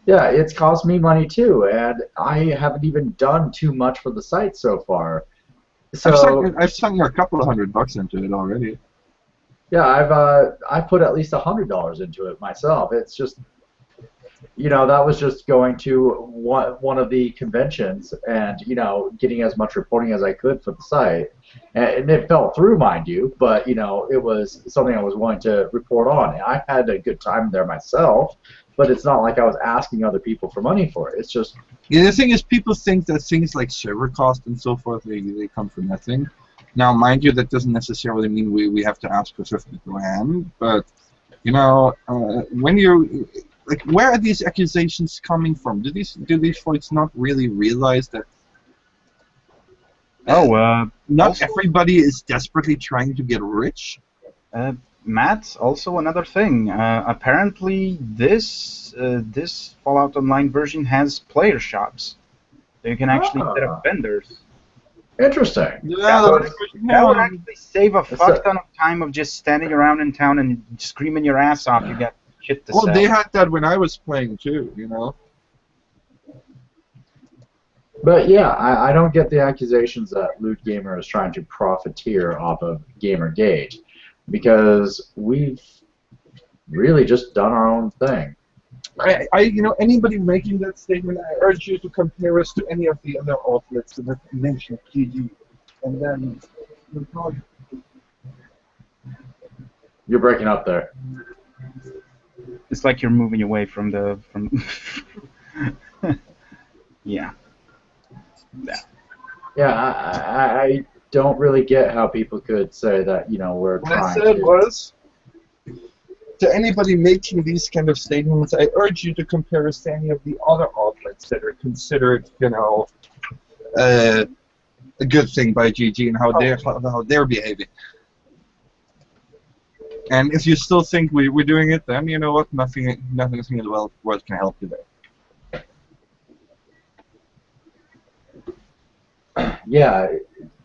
Yeah, it's cost me money too, and I haven't even done too much for the site so far. So I've sunk a couple of $100 into it already. Yeah, I've put at least $100 into it myself. It's just, you know, that was just going to one of the conventions and, you know, getting as much reporting as I could for the site. And it fell through, mind you, but, you know, it was something I was willing to report on. I had a good time there myself, but it's not like I was asking other people for money for it. It's just... Yeah, the thing is, people think that things like server cost and so forth, they come from nothing. Now, mind you, that doesn't necessarily mean we have to ask for 50 grand, but, you know, when you're... Like, where are these accusations coming from? Do these folks not really realize that not everybody is desperately trying to get rich? Matt, also another thing. Apparently, this Fallout Online version has player shops. So you can actually set up vendors. Interesting. Yeah, that would actually save a fuck ton of time of just standing around in town and screaming your ass off. You got shit to sell. Well, they had that when I was playing too, you know. But yeah, I don't get the accusations that Loot Gamer is trying to profiteer off of Gamergate, because we've really just done our own thing. You know, anybody making that statement, I urge you to compare us to any of the other outlets that have mentioned PG, and then You're breaking up there. It's like you're moving away from the yeah. Yeah, I don't really get how people could say that, you know, we're trying What I said was, to anybody making these kind of statements, I urge you to compare us to any of the other outlets that are considered, you know, a good thing by GG and how they're behaving. And if you still think we're doing it, then you know what, nothing in the world can help you there. Yeah,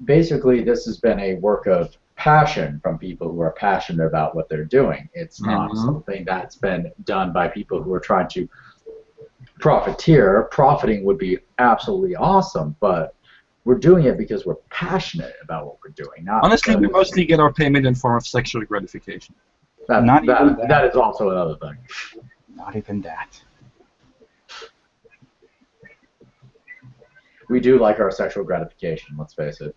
basically this has been a work of passion from people who are passionate about what they're doing. It's not something that's been done by people who are trying to profiteer. Profiting would be absolutely awesome, but we're doing it because we're passionate about what we're doing. Not Honestly, we because mostly get our payment in form of sexual gratification. that is also another thing. Not even that. We do like our sexual gratification, let's face it.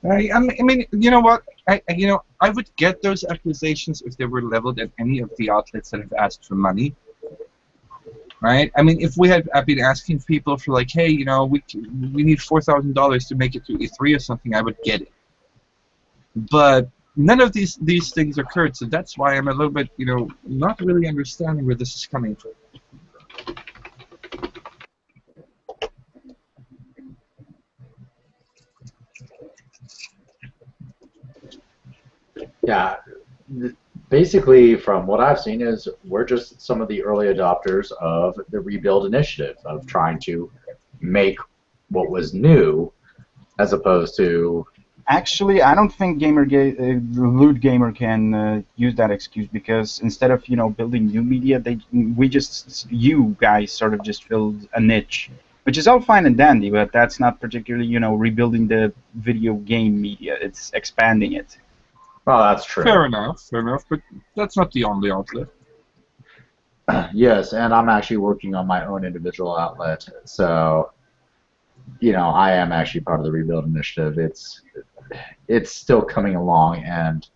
I mean, you know what? I would get those accusations if they were leveled at any of the outlets that have asked for money. Right? I mean, if we had been asking people for like, hey, we need $4,000 to make it to E3 or something, I would get it. But none of these things occurred, so that's why I'm a little bit, not really understanding where this is coming from. Yeah, basically, from what I've seen, is we're just some of the early adopters of the rebuild initiative of trying to make what was new, as opposed to. Actually, I don't think Gamergate, Loot Gamer can use that excuse, because instead of building new media, you guys sort of just filled a niche, which is all fine and dandy, but that's not particularly rebuilding the video game media. It's expanding it. Well, that's true. Fair enough, but that's not the only outlet. Yes, and I'm actually working on my own individual outlet, so I am actually part of the rebuild initiative. It's still coming along, and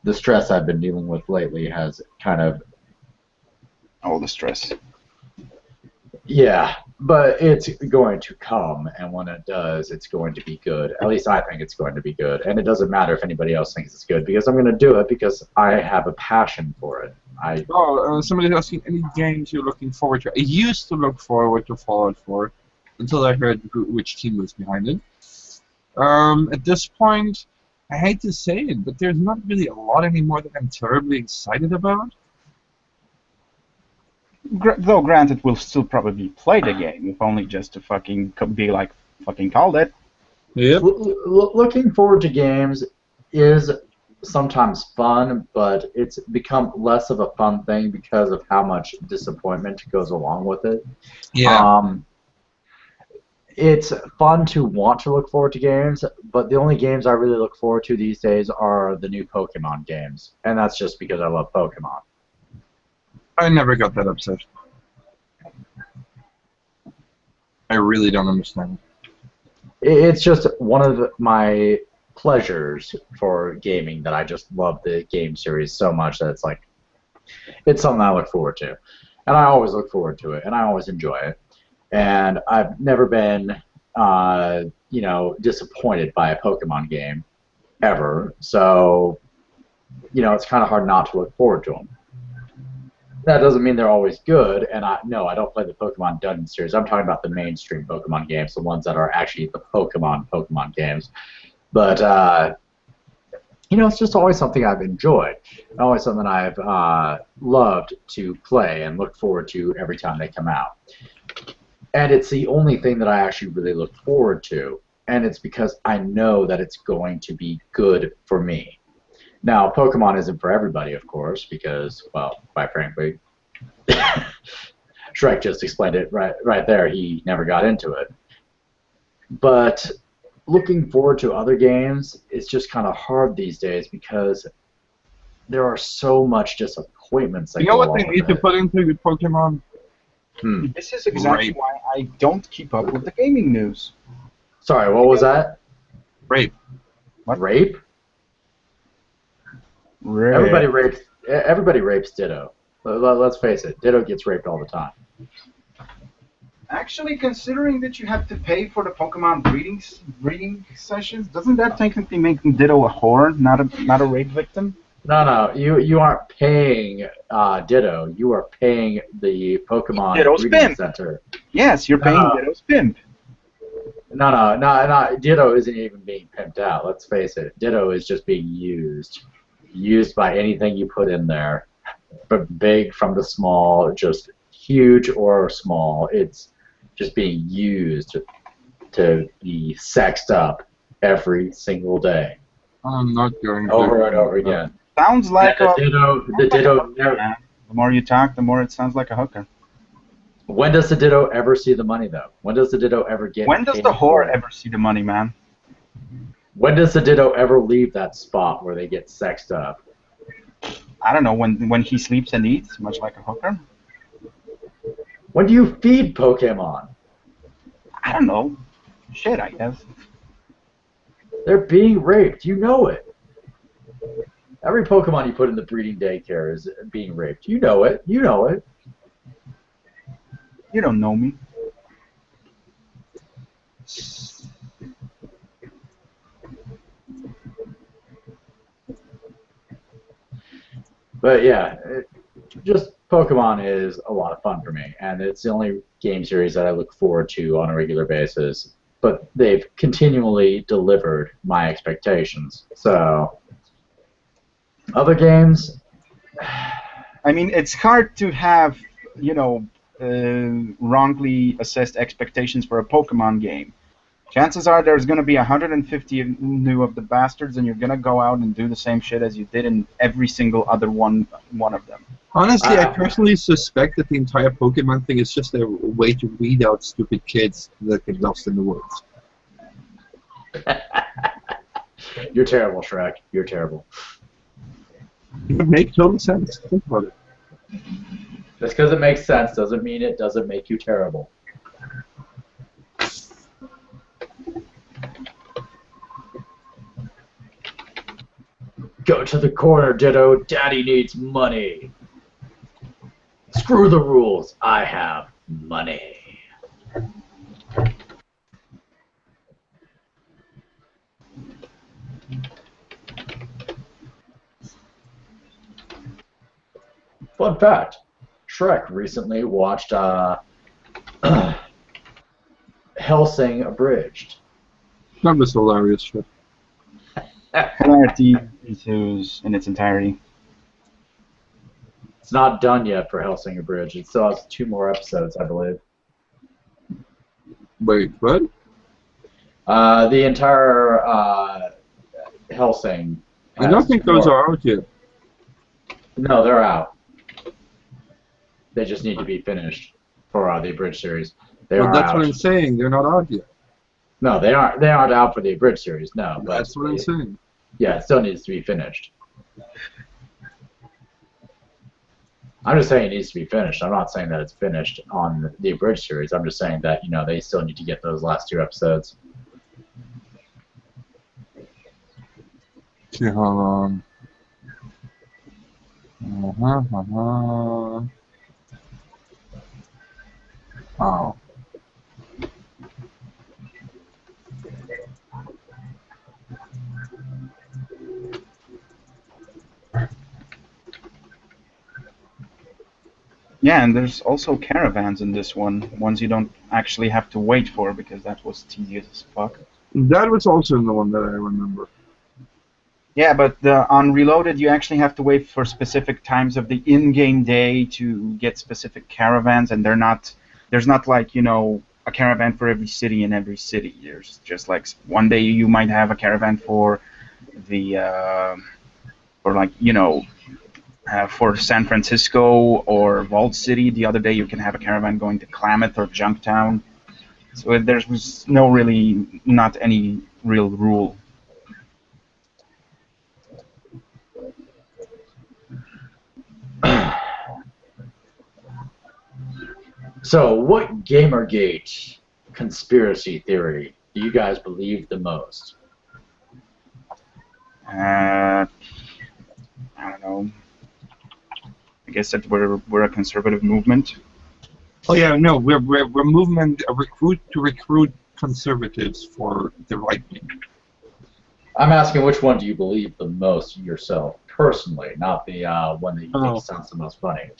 the stress I've been dealing with lately has kind of. All the stress. Yeah, but it's going to come, and when it does, it's going to be good. At least I think it's going to be good, and it doesn't matter if anybody else thinks it's good, because I'm going to do it because I have a passion for it. Somebody's asking any games you're looking forward to. I used to look forward to Fallout 4 until I heard which team was behind it. At this point, I hate to say it, but there's not really a lot anymore that I'm terribly excited about. Though, granted, we'll still probably play the game, if only just to fucking be like, fucking called it. Yep. Looking forward to games is sometimes fun, but it's become less of a fun thing because of how much disappointment goes along with it. Yeah. It's fun to want to look forward to games, but the only games I really look forward to these days are the new Pokemon games, and that's just because I love Pokemon. I never got that upset. I really don't understand. It's just one of my pleasures for gaming, that I just love the game series so much that it's something I look forward to. And I always look forward to it, and I always enjoy it. And I've never been, disappointed by a Pokemon game, ever. So, it's kind of hard not to look forward to them. That doesn't mean they're always good, and I don't play the Pokemon Dungeon series. I'm talking about the mainstream Pokemon games, the ones that are actually the Pokemon games. But, it's just always something I've enjoyed, always something I've loved to play and look forward to every time they come out. And it's the only thing that I actually really look forward to, and it's because I know that it's going to be good for me. Now, Pokemon isn't for everybody, of course, because, well, quite frankly, Shrek just explained it right there. He never got into it. But looking forward to other games is just kind of hard these days because there are so much disappointments that You know what they need to put into your Pokemon? This is exactly why I don't keep up with the gaming news. Sorry, what was that? Rape. What? Rape? Everybody rapes Ditto. Let's face it, Ditto gets raped all the time. Actually, considering that you have to pay for the Pokemon breeding sessions, doesn't that technically make Ditto a whore, not a rape victim? No, you aren't paying Ditto. You are paying the Pokemon Ditto's breeding pimp. center. Yes, you're paying Ditto's pimp. No. Ditto isn't even being pimped out. Let's face it. Ditto is just being used by anything you put in there, but big from the small, just huge or small. It's just being used. to be sexed up every single day, I'm not going over to. and over again. Sounds like And a the Ditto never. The more you talk, the more it sounds like a hooker. When does the Ditto ever see the money, though? When does the Ditto ever get When does paid the for whore it? ever see the money, man? When does the Ditto ever leave that spot where they get sexed up? I don't know, when he sleeps and eats, much like a hooker? When do you feed Pokemon? I don't know. Shit, I guess. They're being raped. You know it. Every Pokemon you put in the breeding daycare is being raped. You know it. You know it. You don't know me. But yeah, just Pokemon is a lot of fun for me, and it's the only game series that I look forward to on a regular basis. But they've continually delivered my expectations. So, other games, I mean, it's hard to have, you know, wrongly assessed expectations for a Pokemon game. Chances are there's going to be 150 new of the bastards, and you're going to go out and do the same shit as you did in every single other one of them. Honestly, I personally suspect that the entire Pokemon thing is just a way to weed out stupid kids that get lost in the woods. you're terrible, Shrek. You're terrible. It would make total sense. Think about it. Just because it makes sense doesn't mean it doesn't make you terrible. Go to the corner, Ditto. Daddy needs money. Screw the rules. I have money. Fun fact, Shrek recently watched Hellsing Abridged. That was hilarious shit. Hilarity is in its entirety. It's not done yet for Hellsing Abridged. It still has 2 more episodes, I believe. Wait, what? The entire Hellsing. I don't think those are out yet. No, they're out. They just need to be finished for the Abridged series. They Well, are that's out. what I'm saying. They're not out yet. No, they aren't. They aren't out for the Abridged series. No, but That's what I'm saying. yeah, it still needs to be finished. I'm just saying it needs to be finished. I'm not saying that it's finished on the Abridged series. I'm just saying that they still need to get those last 2 episodes. Okay, hold on. Oh. Yeah, and there's also caravans in this one, ones you don't actually have to wait for, because that was tedious as fuck. That was also the one that I remember. Yeah, but on Reloaded, you actually have to wait for specific times of the in-game day to get specific caravans, and there's not like, a caravan for every city in every city. There's just like one day you might have a caravan for for San Francisco or Vault City. The other day you can have a caravan going to Klamath or Junktown. So there's not any real rule. So, what Gamergate conspiracy theory do you guys believe the most? I don't know. I guess that we're a conservative movement. Oh yeah, no, we're movement a recruit conservatives for the right wing. I'm asking which one do you believe the most yourself, personally, not the one that you think sounds the most funny.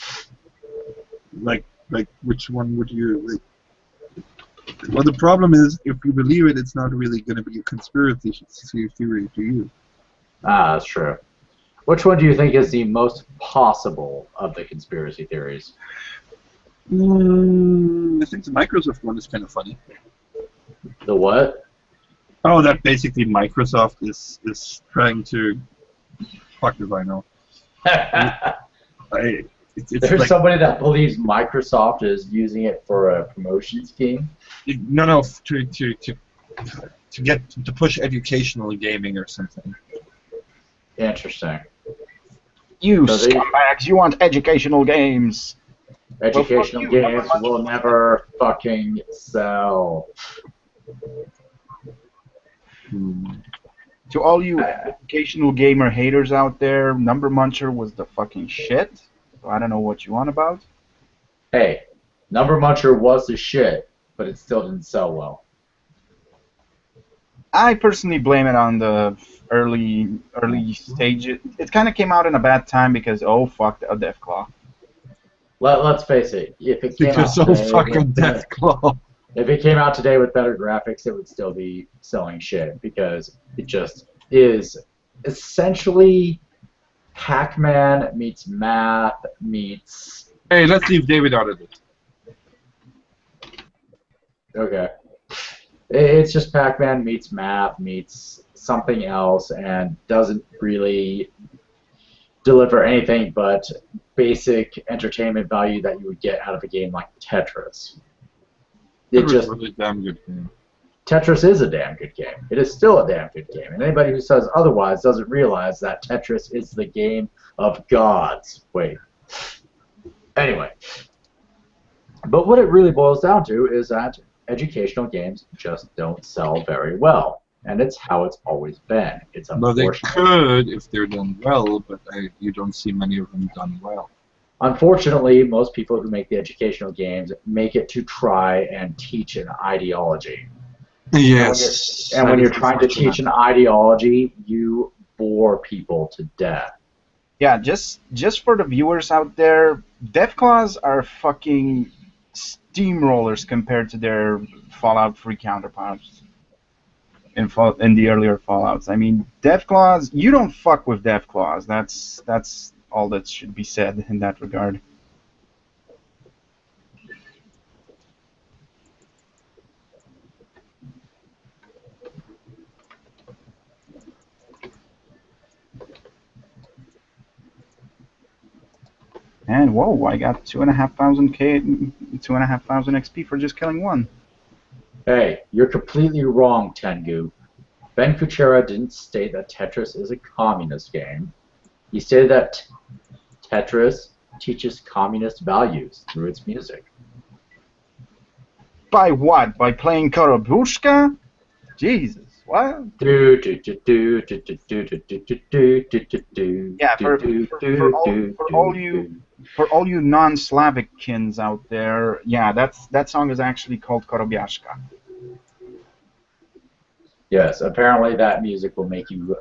Like which one would you? Well, the problem is, if you believe it, it's not really going to be a conspiracy theory to you. Ah, that's true. Which one do you think is the most possible of the conspiracy theories? I think the Microsoft one is kind of funny. The what? Oh, that basically Microsoft is trying to. Fuck if I know. It's There's like, somebody that believes Microsoft is using it for a promotion scheme. no, to get to push educational gaming or something. Interesting. You So they- scumbags! You want educational games? Educational Well, fuck you. games will never fucking sell. To all you educational gamer haters out there, Number Muncher was the fucking shit. So I don't know what you want about. Hey, Number Muncher was the shit, but it still didn't sell well. I personally blame it on the early stage. It kind of came out in a bad time because fuck the Deathclaw. Let's face it. If it came Because out so today fucking with Deathclaw. if it came out today with better graphics, it would still be selling shit because it just is essentially Pac-Man meets math meets. Hey, let's leave David out of it. Okay. It's just Pac-Man meets math meets something else and doesn't really deliver anything but basic entertainment value that you would get out of a game like Tetris. It Tetris just was a damn good game. Tetris is a damn good game. It is still a damn good game. And anybody who says otherwise doesn't realize that Tetris is the game of gods. Wait. Anyway. But what it really boils down to is that educational games just don't sell very well. And it's how it's always been. It's No, they unfortunate. could if they're done well, but you don't see many of them done well. Unfortunately, most people who make the educational games make it to try and teach an ideology. Yes. And when you're trying to teach an ideology, you bore people to death. Yeah, just for the viewers out there, Deathclaws are fucking steamrollers compared to their Fallout 3 counterparts in the earlier Fallouts. I mean, Deathclaws, you don't fuck with Deathclaws. That's all that should be said in that regard. And whoa, I got 2,500 XP for just killing one. Hey, you're completely wrong, Tengu. Ben Kuchera didn't state that Tetris is a communist game. He stated that Tetris teaches communist values through its music. By what? By playing Korobushka? Jesus, what? Yeah, for all you non-Slavic-kins out there, yeah, that song is actually called Korobiashka. Yes, apparently that music will make you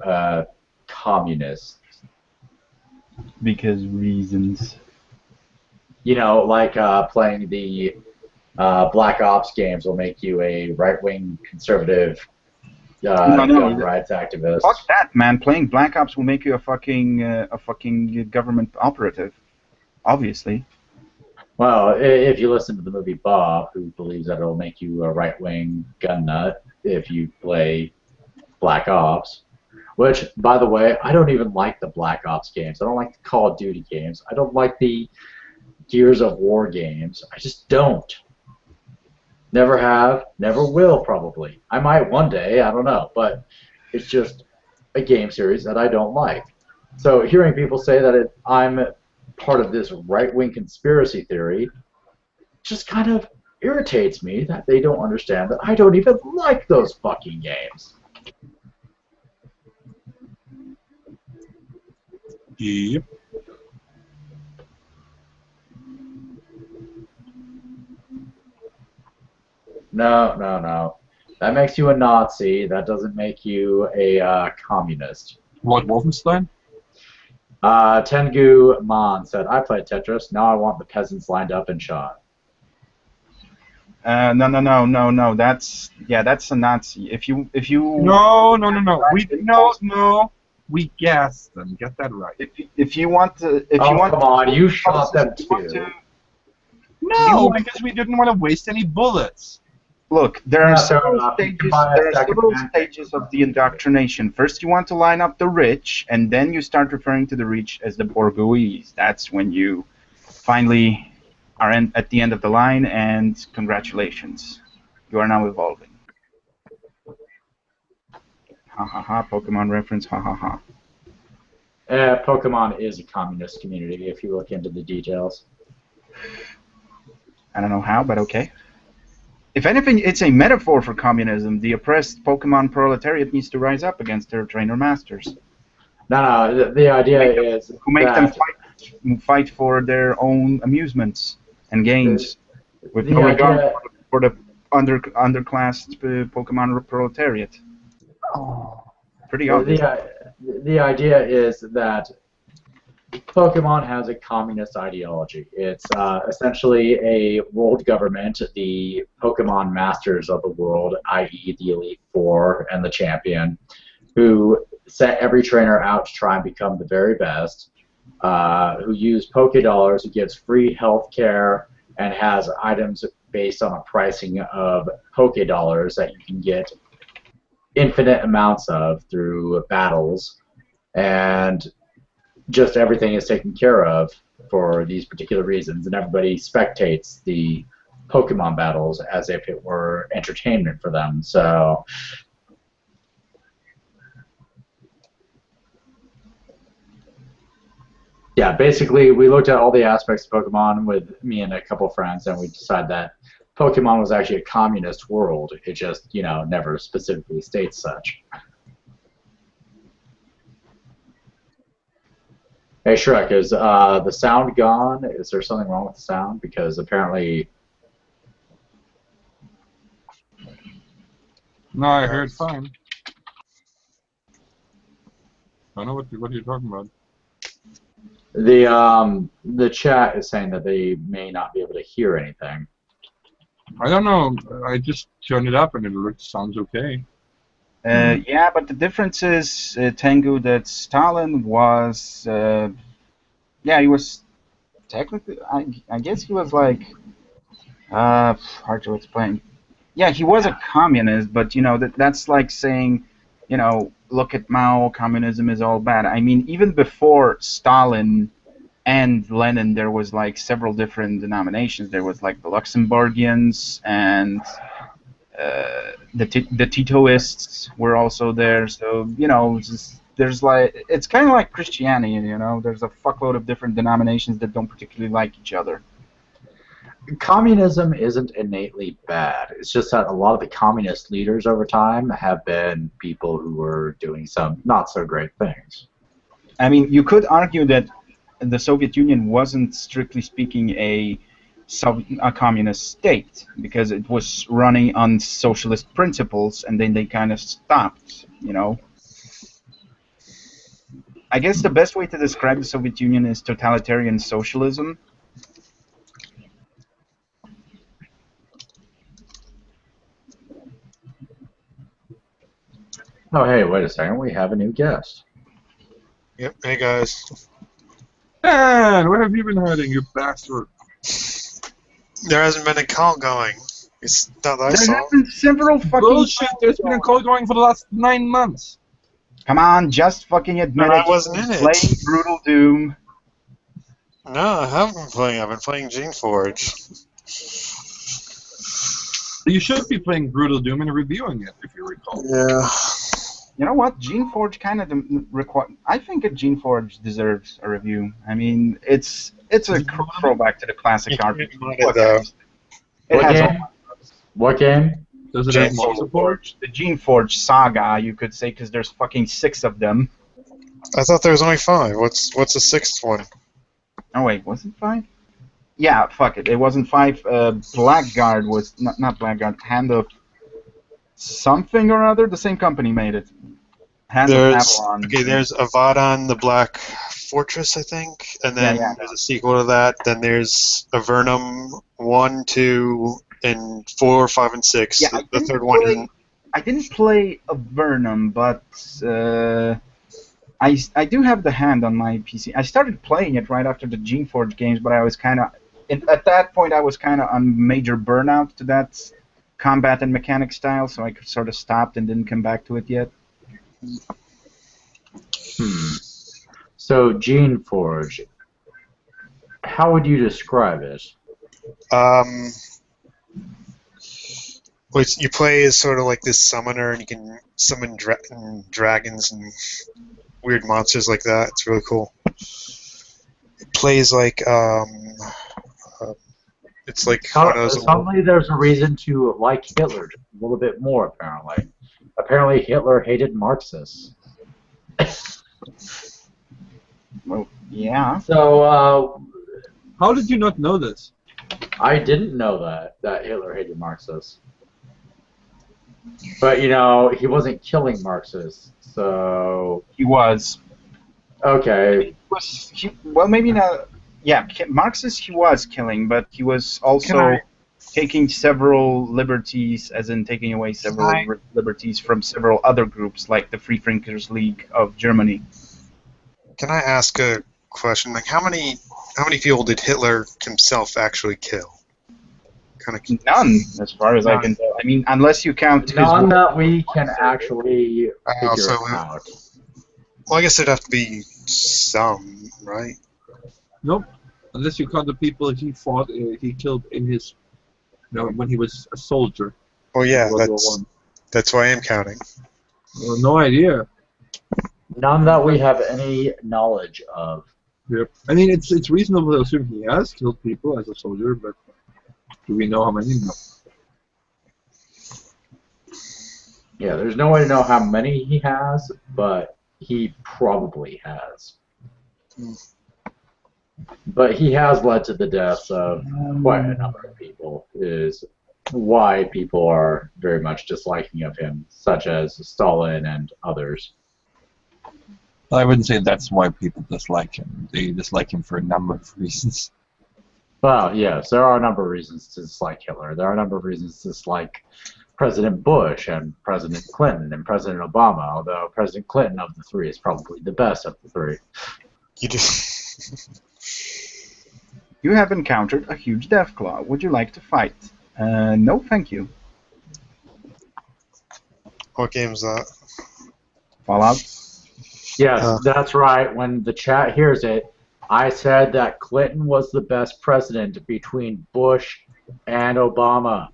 communist. Because reasons. You know, like playing the Black Ops games will make you a right-wing conservative gun rights activist. Fuck that, man. Playing Black Ops will make you a fucking government operative. Obviously. Well, if you listen to the movie Bob, who believes that it'll make you a right-wing gun nut if you play Black Ops, which, by the way, I don't even like the Black Ops games. I don't like the Call of Duty games. I don't like the Gears of War games. I just don't. Never have, never will, probably. I might one day, I don't know, but it's just a game series that I don't like. So hearing people say that I'm part of this right-wing conspiracy theory just kind of irritates me that they don't understand that I don't even like those fucking games. Yep. No. That makes you a Nazi. That doesn't make you a communist. What, Wolfenstein? Tengu Man said, I played Tetris. Now I want the peasants lined up and shot. No. That's a Nazi. If you No. We gassed them. Get that right. If you want to, come on, you shot them too. No, because we didn't want to waste any bullets. Look, there are Yeah, several you can stages. buy a There are second several hand. stages of the indoctrination. First, you want to line up the rich, and then you start referring to the rich as the bourgeois. That's when you finally are at the end of the line, and congratulations, you are now evolving. Ha ha ha! Pokemon reference. Ha ha ha! Pokemon is a communist community if you look into the details. I don't know how, but okay. If anything, it's a metaphor for communism. The oppressed Pokemon proletariat needs to rise up against their trainer masters, No, the idea is who make them that fight for their own amusements and gains, with the no regard idea. for the underclassed Pokemon proletariat. Pretty obvious. The idea is that Pokemon has a communist ideology. It's essentially a world government, the Pokemon masters of the world, i.e. the Elite Four and the champion, who set every trainer out to try and become the very best, who use Pokédollars, who gives free health care, and has items based on a pricing of Pokédollars that you can get infinite amounts of through battles, and just everything is taken care of for these particular reasons, and everybody spectates the Pokemon battles as if it were entertainment for them. So yeah, basically we looked at all the aspects of Pokemon with me and a couple friends, and we decided that Pokemon was actually a communist world. It just, never specifically states such. Hey Shrek, is the sound gone? Is there something wrong with the sound? Because apparently... No, I heard fine. I don't know what you're talking about. The chat is saying that they may not be able to hear anything. I don't know. I just turned it up and it sounds okay. Yeah, but the difference is, Tengu, that Stalin was, yeah, he was technically, I guess he was like, hard to explain. Yeah, he was a communist, but, that's like saying, look at Mao, communism is all bad. I mean, even before Stalin and Lenin, there was like several different denominations. There was like the Luxembourgians and the Titoists were also there. So there's like, it's kind of like Christianity. There's a fuckload of different denominations that don't particularly like each other. Communism isn't innately bad. It's just that a lot of the communist leaders over time have been people who were doing some not so great things. I mean, you could argue that the Soviet Union wasn't, strictly speaking, a communist state, because it was running on socialist principles, and then they kind of stopped, I guess the best way to describe the Soviet Union is totalitarian socialism. Oh, hey, wait a second. We have a new guest. Yep, hey guys. Dan, where have you been hiding, you bastard? There hasn't been a call going. It's not that I There saw. have been several fucking... Bullshit, there's been a call going for the last 9 months. Come on, just fucking admit But it. I wasn't in it. Playing Brutal Doom. No, I haven't been playing. I've been playing Gene Forge. You should be playing Brutal Doom and reviewing it, if you recall. Yeah. You know what? Gene Forge kind of I think Gene Forge deserves a review. I mean, it's a throwback to the classic You RPG. can't mod it, though. It What has game? What game? Does it Gene have mod support? the Gene Forge saga, you could say, because there's fucking 6 of them. I thought there was only 5. What's the 6th one? Oh wait, was it 5? Yeah, fuck it. It wasn't 5. Blackguard was not Blackguard. Hand of something or other. The same company made it. Hand of Avalon. Okay, there's Avadon, the Black Fortress, I think, and then there's a sequel to that. Then there's Avernum 1, 2, and 4, 5, and 6. Yeah, the third one isn't. I didn't play Avernum, but I do have the Hand on my PC. I started playing it right after the Gene Forge games, but I was kind of at that point I was kind of on major burnout to that combat and mechanic style, so I sort of stopped and didn't come back to it yet. So, Gene Forge, how would you describe it? You play as sort of like this summoner, and you can summon dragons and weird monsters like that. It's really cool. It plays like it's like one of those. Suddenly, there's a reason to like Hitler just a little bit more. Apparently, Hitler hated Marxists. Well, yeah. So, How did you not know this? I didn't know that Hitler hated Marxists. But, you know, he wasn't killing Marxists, so... He was. Okay. Well, maybe not... Yeah, Marxists he was killing, but he was also taking several liberties, as in taking away several liberties from several other groups, like the Free Thinkers League of Germany. Can I ask a question? Like, how many people did Hitler himself actually kill? None, as far as I can tell. I mean, unless you count his... None that we can actually figure out. Well, I guess there'd have to be some, right? Nope. Unless you count the people he fought, he killed in his... when he was a soldier. Oh yeah, that's why I am counting. Well, no idea. None that we have any knowledge of. Yep. I mean, it's reasonable to assume he has killed people as a soldier, but do we know how many? No. Yeah, there's no way to know how many he has, but he probably has. But he has led to the deaths of quite a number of people, is why people are very much disliking of him, such as Stalin and others. I wouldn't say that's why people dislike him. They dislike him for a number of reasons. Well, yes, there are a number of reasons to dislike Hitler. There are a number of reasons to dislike President Bush and President Clinton and President Obama, although President Clinton of the three is probably the best of the three. You have encountered a huge Deathclaw. Would you like to fight? No, thank you. What game is that? Fallout? Yes, that's right. When the chat hears it, I said that Clinton was the best president between Bush and Obama.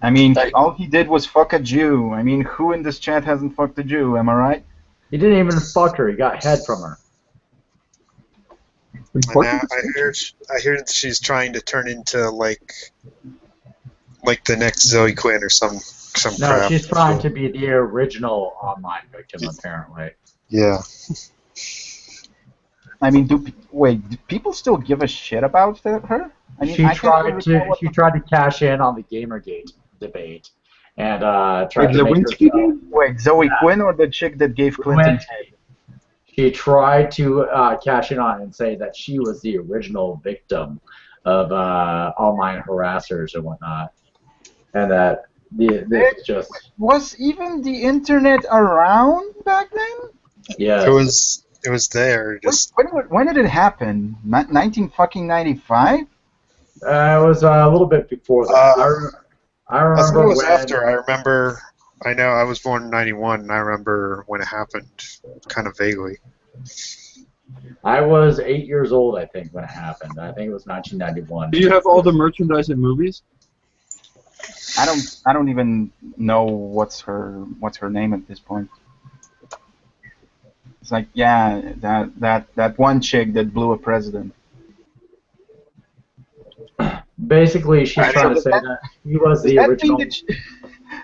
I mean, all he did was fuck a Jew. I mean, who in this chat hasn't fucked a Jew, am I right? He didn't even fuck her. He got head from her. I heard she's trying to turn into like the next Zoe Quinn or some No, crap. she's trying to be the original online victim, apparently. Yeah. I mean, do people still give a shit about her? I mean, She tried to cash in on the Gamergate debate and tried to make herself... Wait, Zoe Quinn or the chick that gave Clinton head? She tried to cash in on it and say that she was the original victim of online harassers and whatnot, and that this just... Was even the internet around back then? Yeah. It was there. Just When did it happen? 1995? It was a little bit before that. I remember it was when... after. I know I was born in '91, and I remember when it happened, kind of vaguely. I was 8 years old, I think, when it happened. I think it was 1991. Do you have all the merchandise and movies? I don't even know what's her name at this point. It's like, yeah, that one chick that blew a president. Basically, she's trying to say that he was the original.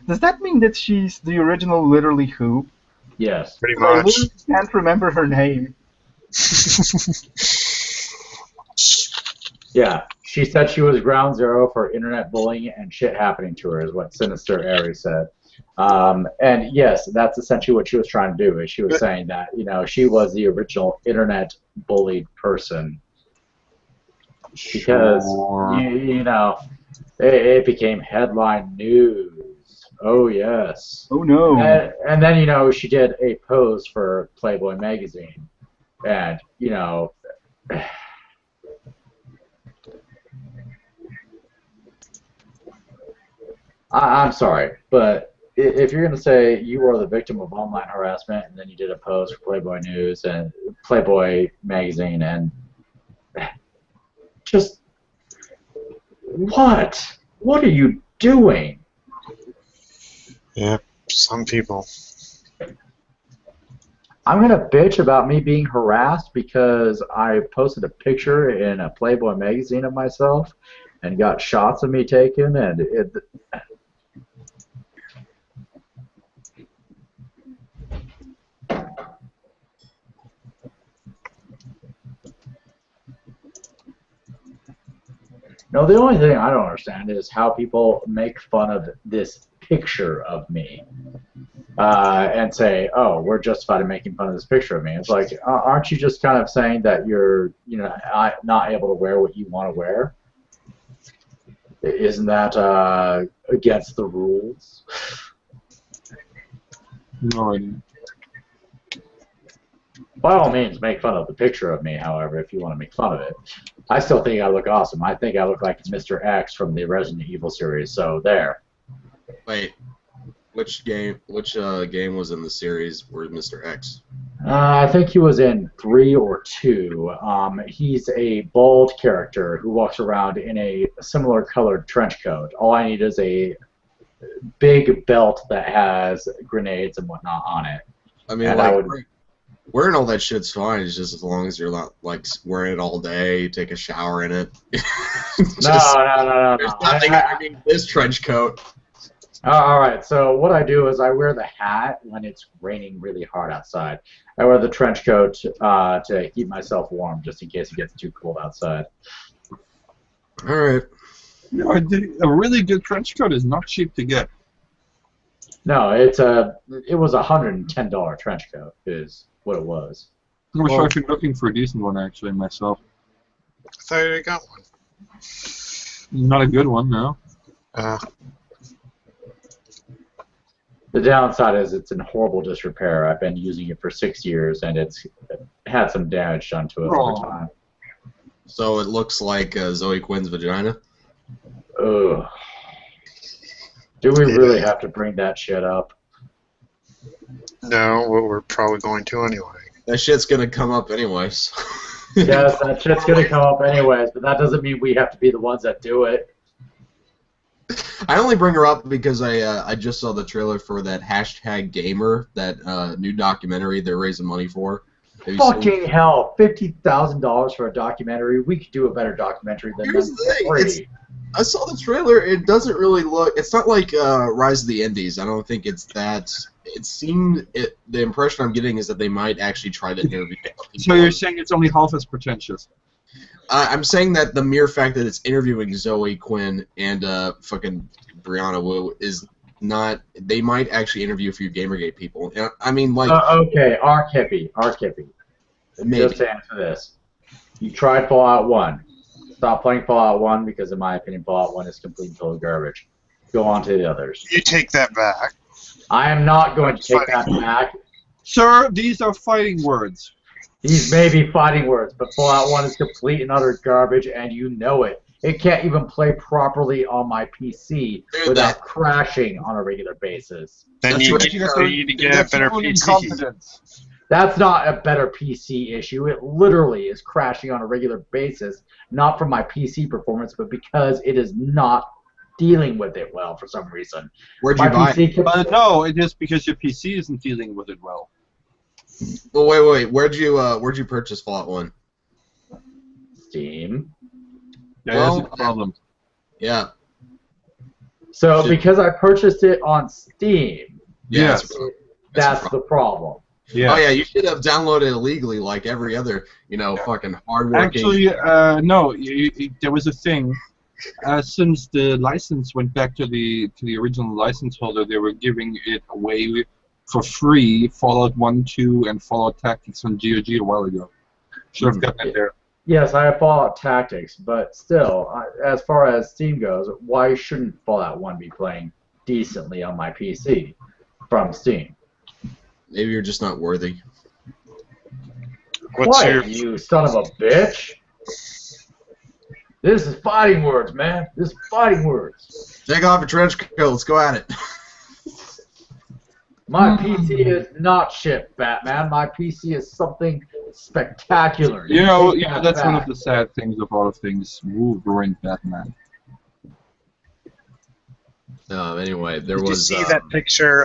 Does that mean that she's the original literally who? Yes. Pretty I much. literally can't remember her name. Yeah, she said she was ground zero for internet bullying and shit happening to her, is what Sinister Aries said. And yes, that's essentially what she was trying to do. Is she was saying that she was the original internet bullied person because it became headline news. Oh yes. Oh no. And then she did a pose for Playboy magazine, and I'm sorry, but if you're going to say you are the victim of online harassment and then you did a post for Playboy News and Playboy Magazine and just what? What are you doing? Yeah, some people. I'm going to bitch about me being harassed because I posted a picture in a Playboy magazine of myself and got shots of me taken, and no, the only thing I don't understand is how people make fun of this picture of me and say, "Oh, we're justified in making fun of this picture of me." It's like, aren't you just kind of saying that you're, not able to wear what you want to wear? Isn't that against the rules? No idea. By all means, make fun of the picture of me, however, if you want to make fun of it. I still think I look awesome. I think I look like Mr. X from the Resident Evil series, so there. Wait, which game was in the series where Mr. X? I think he was in 3 or 2. He's a bald character who walks around in a similar colored trench coat. All I need is a big belt that has grenades and whatnot on it. I mean, and like, wearing all that shit's fine. It's just as long as you're not like wearing it all day, take a shower in it. No. There's nothing underneath this trench coat. All right, so what I do is I wear the hat when it's raining really hard outside. I wear the trench coat to keep myself warm, just in case it gets too cold outside. All right. No, a really good trench coat is not cheap to get. No, it was a $110 trench coat is what it was. I wish I've been looking for a decent one actually myself. I thought you got one. Not a good one, no. The downside is it's in horrible disrepair. I've been using it for 6 years, and it's had some damage done to it over time. So it looks like Zoe Quinn's vagina? Ugh. Do we really have to bring that shit up? No, well, we're probably going to anyway. That shit's gonna come up anyways. Yes, that shit's gonna come up anyways, but that doesn't mean we have to be the ones that do it. I only bring her up because I just saw the trailer for that #Gamer, that new documentary they're raising money for. Fucking hell, $50,000 for a documentary. We could do a better documentary than Here's that. the thing. I saw the trailer. It doesn't really look. It's not like Rise of the Indies. I don't think it's that. It seemed. The impression I'm getting is that they might actually try to interview people. So you're saying it's only half as pretentious? I'm saying that the mere fact that it's interviewing Zoe Quinn and fucking Brianna Wu is not. They might actually interview a few Gamergate people. I mean, like. Okay, R-Kippy. Just to answer this. You tried Fallout 1. Stop playing Fallout 1 because, in my opinion, Fallout 1 is complete and total garbage. Go on to the others. You take that back. I am not going to take that back. Sir, these are fighting words. These may be fighting words, but Fallout 1 is complete and utter garbage, and you know it. It can't even play properly on my PC without crashing on a regular basis. Then you need to get a better PC. That's not a better PC issue. It literally is crashing on a regular basis, not from my PC performance, but because it is not dealing with it well for some reason. Where'd you buy it? No, it is because your PC isn't dealing with it well. Well, wait. Where'd you purchase Fallout 1? Steam. Yeah, that's a problem. Yeah. So because I purchased it on Steam, yes, that's the problem. Yeah. Oh yeah, you should have downloaded it illegally like every other, fucking hardworking. Actually, no. There was a thing. Since the license went back to the original license holder, they were giving it away for free. Fallout 1, 2, and Fallout Tactics on GOG a while ago. Should have gotten it there. Yes, I have Fallout Tactics, but still, as far as Steam goes, why shouldn't Fallout 1 be playing decently on my PC from Steam? Maybe you're just not worthy. Quiet, you son of a bitch! This is fighting words, man. This is fighting words. Take off your trench coat. Let's go at it. My PC is not shit, Batman. My PC is something spectacular. You know, Take yeah, that that's one of back. the sad things of all of things. Woo, ruined Batman. Anyway, there Did was. you see that picture?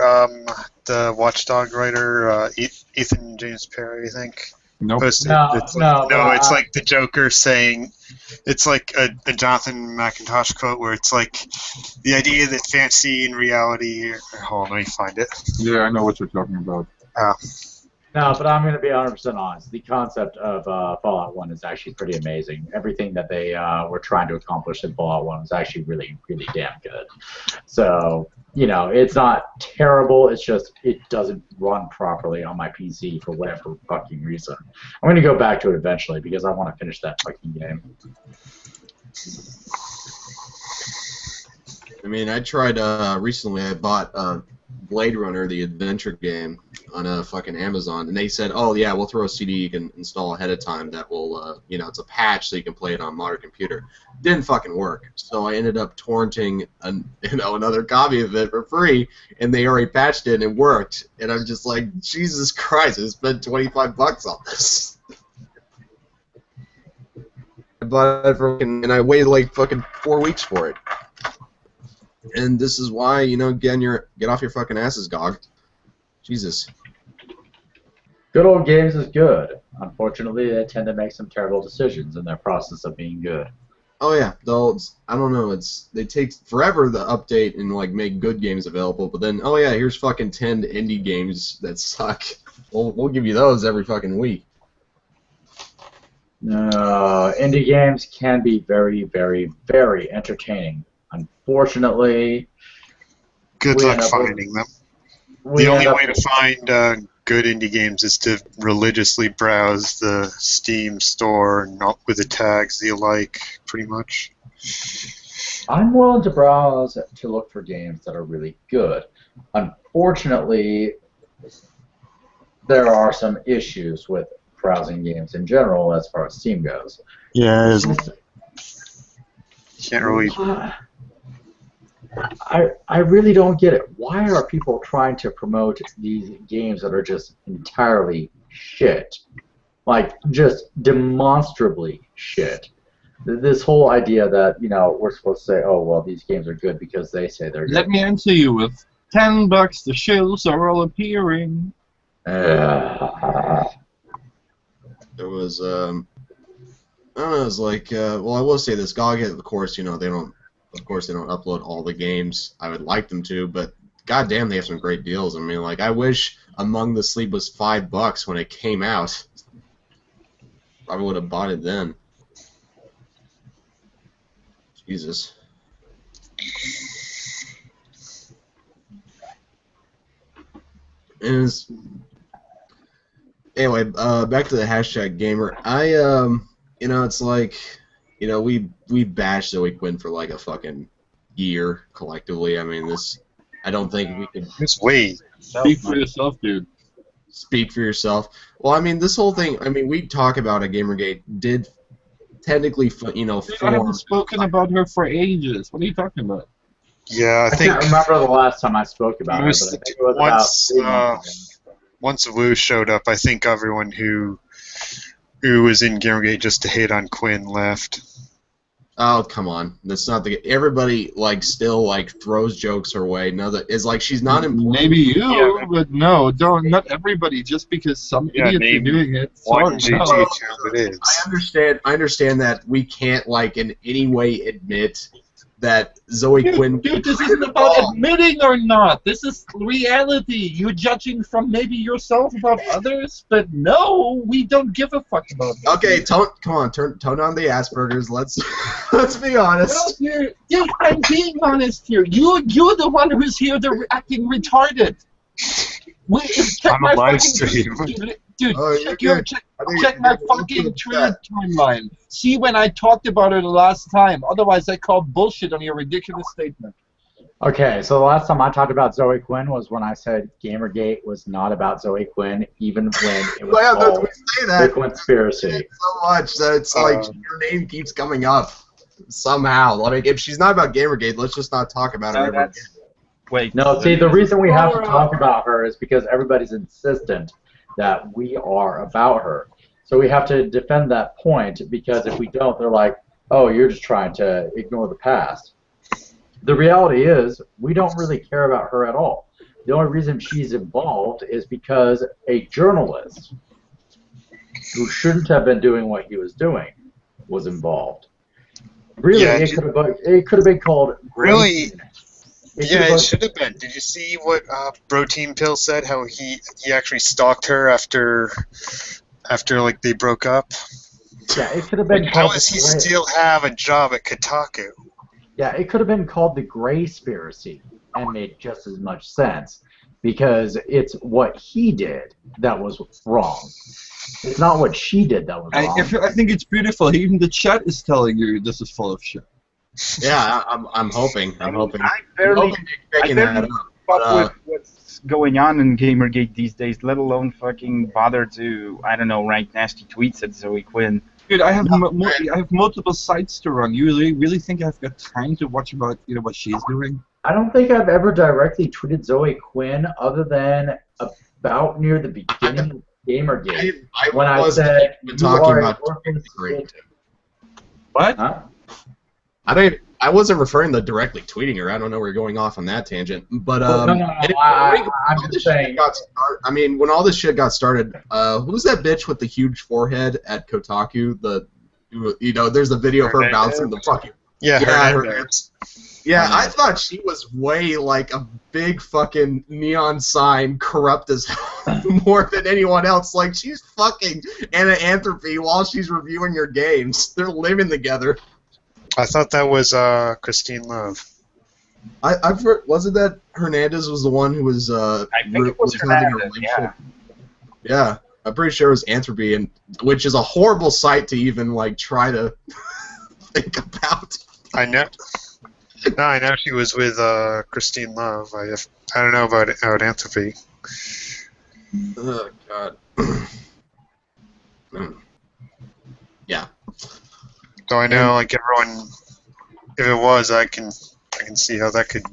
The Watchdog writer, Ethan James Perry, I think. Nope. Posted. No, It's no, but it's I- like the Joker saying, it's like a Jonathan McIntosh quote where it's like the idea that fantasy and reality. Hold on, let me find it. Yeah, I know what you're talking about. No, but I'm going to be 100% honest. The concept of Fallout 1 is actually pretty amazing. Everything that they were trying to accomplish in Fallout 1 was actually really, really damn good. So, you know, it's not terrible. It's just it doesn't run properly on my PC for whatever fucking reason. I'm going to go back to it eventually because I want to finish that fucking game. I mean, I tried recently. I bought Blade Runner, the adventure game, on a fucking Amazon, and they said, "Oh yeah, we'll throw a CD you can install ahead of time that will, you know, it's a patch so you can play it on a modern computer." Didn't fucking work, so I ended up torrenting, another copy of it for free, and they already patched it and it worked. And I'm just like, Jesus Christ, I spent $25 on this. I bought it and I waited like fucking 4 weeks for it. And this is why, you know, get off your fucking asses, GOG. Jesus. Good old games is good. Unfortunately, they tend to make some terrible decisions in their process of being good. Oh yeah, I don't know. They take forever to update and like make good games available, but then oh yeah, here's fucking 10 indie games that suck. We'll give you those every fucking week. No, indie games can be very, very, very entertaining. Unfortunately, Good we luck end up finding them. we The only end up- way to find good indie games is to religiously browse the Steam store, not with the tags that you like, pretty much. I'm willing to browse to look for games that are really good. Unfortunately, there are some issues with browsing games in general as far as Steam goes. Yeah, can't really. I really don't get it. Why are people trying to promote these games that are just entirely shit? Like, just demonstrably shit. This whole idea that, you know, we're supposed to say, oh, well, these games are good because they say they're good. Let me answer you with $10. The shills are all appearing. There was I don't know. It was like well, I will say this. GOG, of course, you know they don't upload all the games. I would like them to, but goddamn, they have some great deals. I mean, like I wish Among the Sleep was $5 when it came out. Probably would have bought it then. Jesus. And anyway, back to the hashtag gamer. You know, it's like, you know, we bashed Zoe Quinn for like a fucking year collectively. I mean, I don't think we could. Just wait. Speak for yourself, dude. Speak for yourself. Well, I mean, this whole thing. I mean, we talk about it. Gamergate did technically, you know, I haven't spoken about her for ages. What are you talking about? Yeah, I can't remember the last time I spoke about it, but I think it was once about 3 months ago. once Wu showed up, I think everyone who was in Gamergate just to hate on Quinn left. Oh, come on. That's not the. Everybody like still like throws jokes her way. No, that is like she's not important. Maybe you, but no, don't. Not everybody. Just because some idiots are doing it. One Sorry, GG no. account it is. I understand that we can't like in any way admit that Zoe Quinn. Dude, this isn't about admitting or not. This is reality. You're judging from maybe yourself about others, but no, we don't give a fuck about that. Okay, come on, tone down the Asperger's. Let's be honest. No, dude, I'm being honest here. You're the one who's here acting retarded. On a live stream. Dude, Oh, check my fucking Twitter timeline. See when I talked about her the last time. Otherwise, I call bullshit on your ridiculous statement. Okay, so the last time I talked about Zoe Quinn was when I said Gamergate was not about Zoe Quinn, even when it was Well, called we say that the conspiracy. so much that it's like your name keeps coming up. somehow. Like, if she's not about Gamergate, let's just not talk about her ever again. Wait. No, see, the reason we have to talk about her is because everybody's insistent that we are about her. So we have to defend that point, because if we don't, they're like, oh, you're just trying to ignore the past. The reality is, we don't really care about her at all. The only reason she's involved is because a journalist who shouldn't have been doing what he was doing was involved. Really, Yeah, it could have been called... Really? It It should have been. Did you see what Bro Team Pill said? How he actually stalked her after like they broke up. Yeah, it could have been Like, called... how does he still have a job at Kotaku? Yeah, it could have been called the Grayspiracy and made just as much sense, because it's what he did that was wrong. It's not what she did that was wrong. I think it's beautiful. Even the chat is telling you this is full of shit. Yeah, I'm hoping. I'm hoping. I barely that fuck with what's going on in Gamergate these days, let alone fucking bother to, I don't know, write nasty tweets at Zoe Quinn. Dude, I have I have multiple sites to run. You really think I've got time to watch about what she's doing? I don't think I've ever directly tweeted Zoe Quinn other than about near the beginning of Gamergate when I said talking about what? Huh? I wasn't referring to directly tweeting her. I don't know where you're going off on that tangent. But no, I'm just saying. When all this shit got started, who's that bitch with the huge forehead at Kotaku? There's the video of her bouncing the fucking. Yeah, I thought she was way like a big fucking neon sign, corrupt as hell, more than anyone else. Like, she's fucking Anthropy while she's reviewing your games. They're living together. I thought that was Christine Love. I've heard, wasn't that Hernandez was the one who was I think it was having a Hernandez, relationship? Yeah, I'm pretty sure it was Anthropy, and which is a horrible site to even like try to think about. I know. No, I know she was with Christine Love. I don't know about Anthropy. Oh God. Yeah. So I know, like everyone, if it was, I can see how that could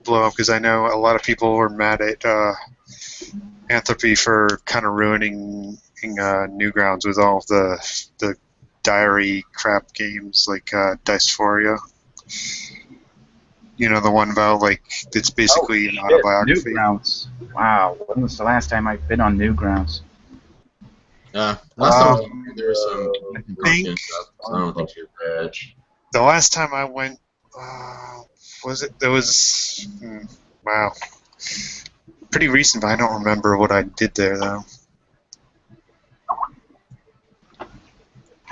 blow up, because I know a lot of people were mad at Anthropy for kind of ruining Newgrounds with all of the diary crap games like Dysphoria. You know, the one about, like, it's basically an autobiography. Newgrounds. Wow, when was the last time I've been on Newgrounds? Last time there was some stuff, so I don't think she was rich. The last time I went, wow. Pretty recent, but I don't remember what I did there, though.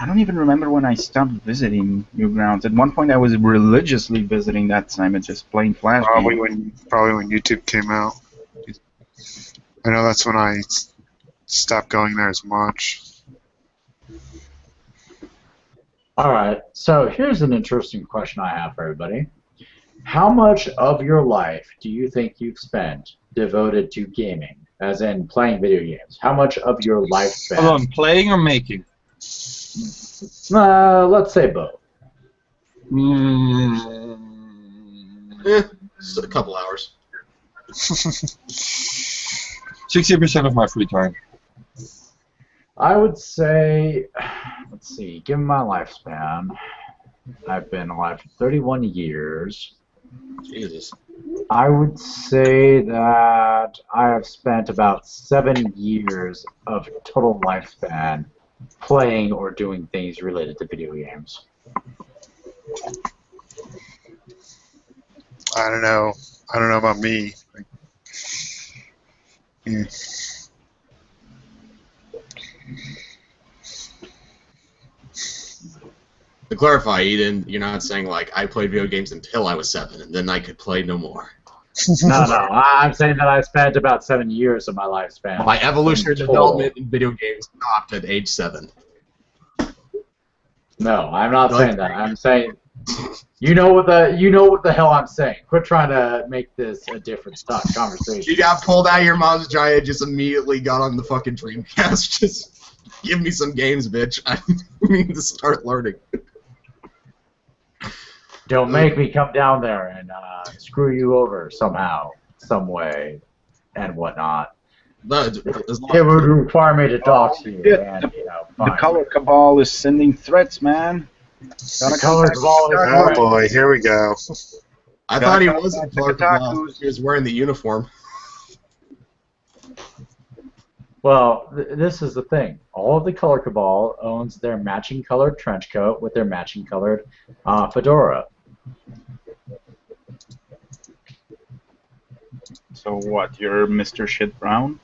I don't even remember when I stopped visiting Newgrounds. At one point, I was religiously visiting that time and just playing Flash Probably games. when YouTube came out. I know that's when I stopped going there as much. All right, so here's an interesting question I have for everybody. How much of your life do you think you've spent devoted to gaming, as in playing video games? How much of your lifespan? Hold on, playing or making? Let's say both. Just a couple hours. 60% of my free time. I would say, let's see, given my lifespan, I've been alive for 31 years. Jesus. I would say that I have spent about 7 years of total lifespan playing or doing things related to video games. I don't know. I don't know about me. To clarify, you're not saying like I played video games until I was 7 and then I could play no more. No, I'm saying that I spent about 7 years of my lifespan. My evolutionary development in video games stopped at age 7. No, I'm not saying that. I'm saying you know what the hell I'm saying. Quit trying to make this a different conversation. You got pulled out of your mom's giant, just immediately got on the fucking Dreamcast. Just give me some games, bitch. I need to start learning. Don't make me come down there and screw you over somehow, some way, and whatnot. But It would require me to talk to you, shit. and The fine. color cabal is sending threats, man. The color cabal is Oh right. boy, here we go. I thought he Gotta was a contact Clark the Cabal. Kotakus. He was wearing the uniform. Well, this is the thing. All of the color cabal owns their matching colored trench coat with their matching colored fedora. So what? You're Mr. Shit Brown?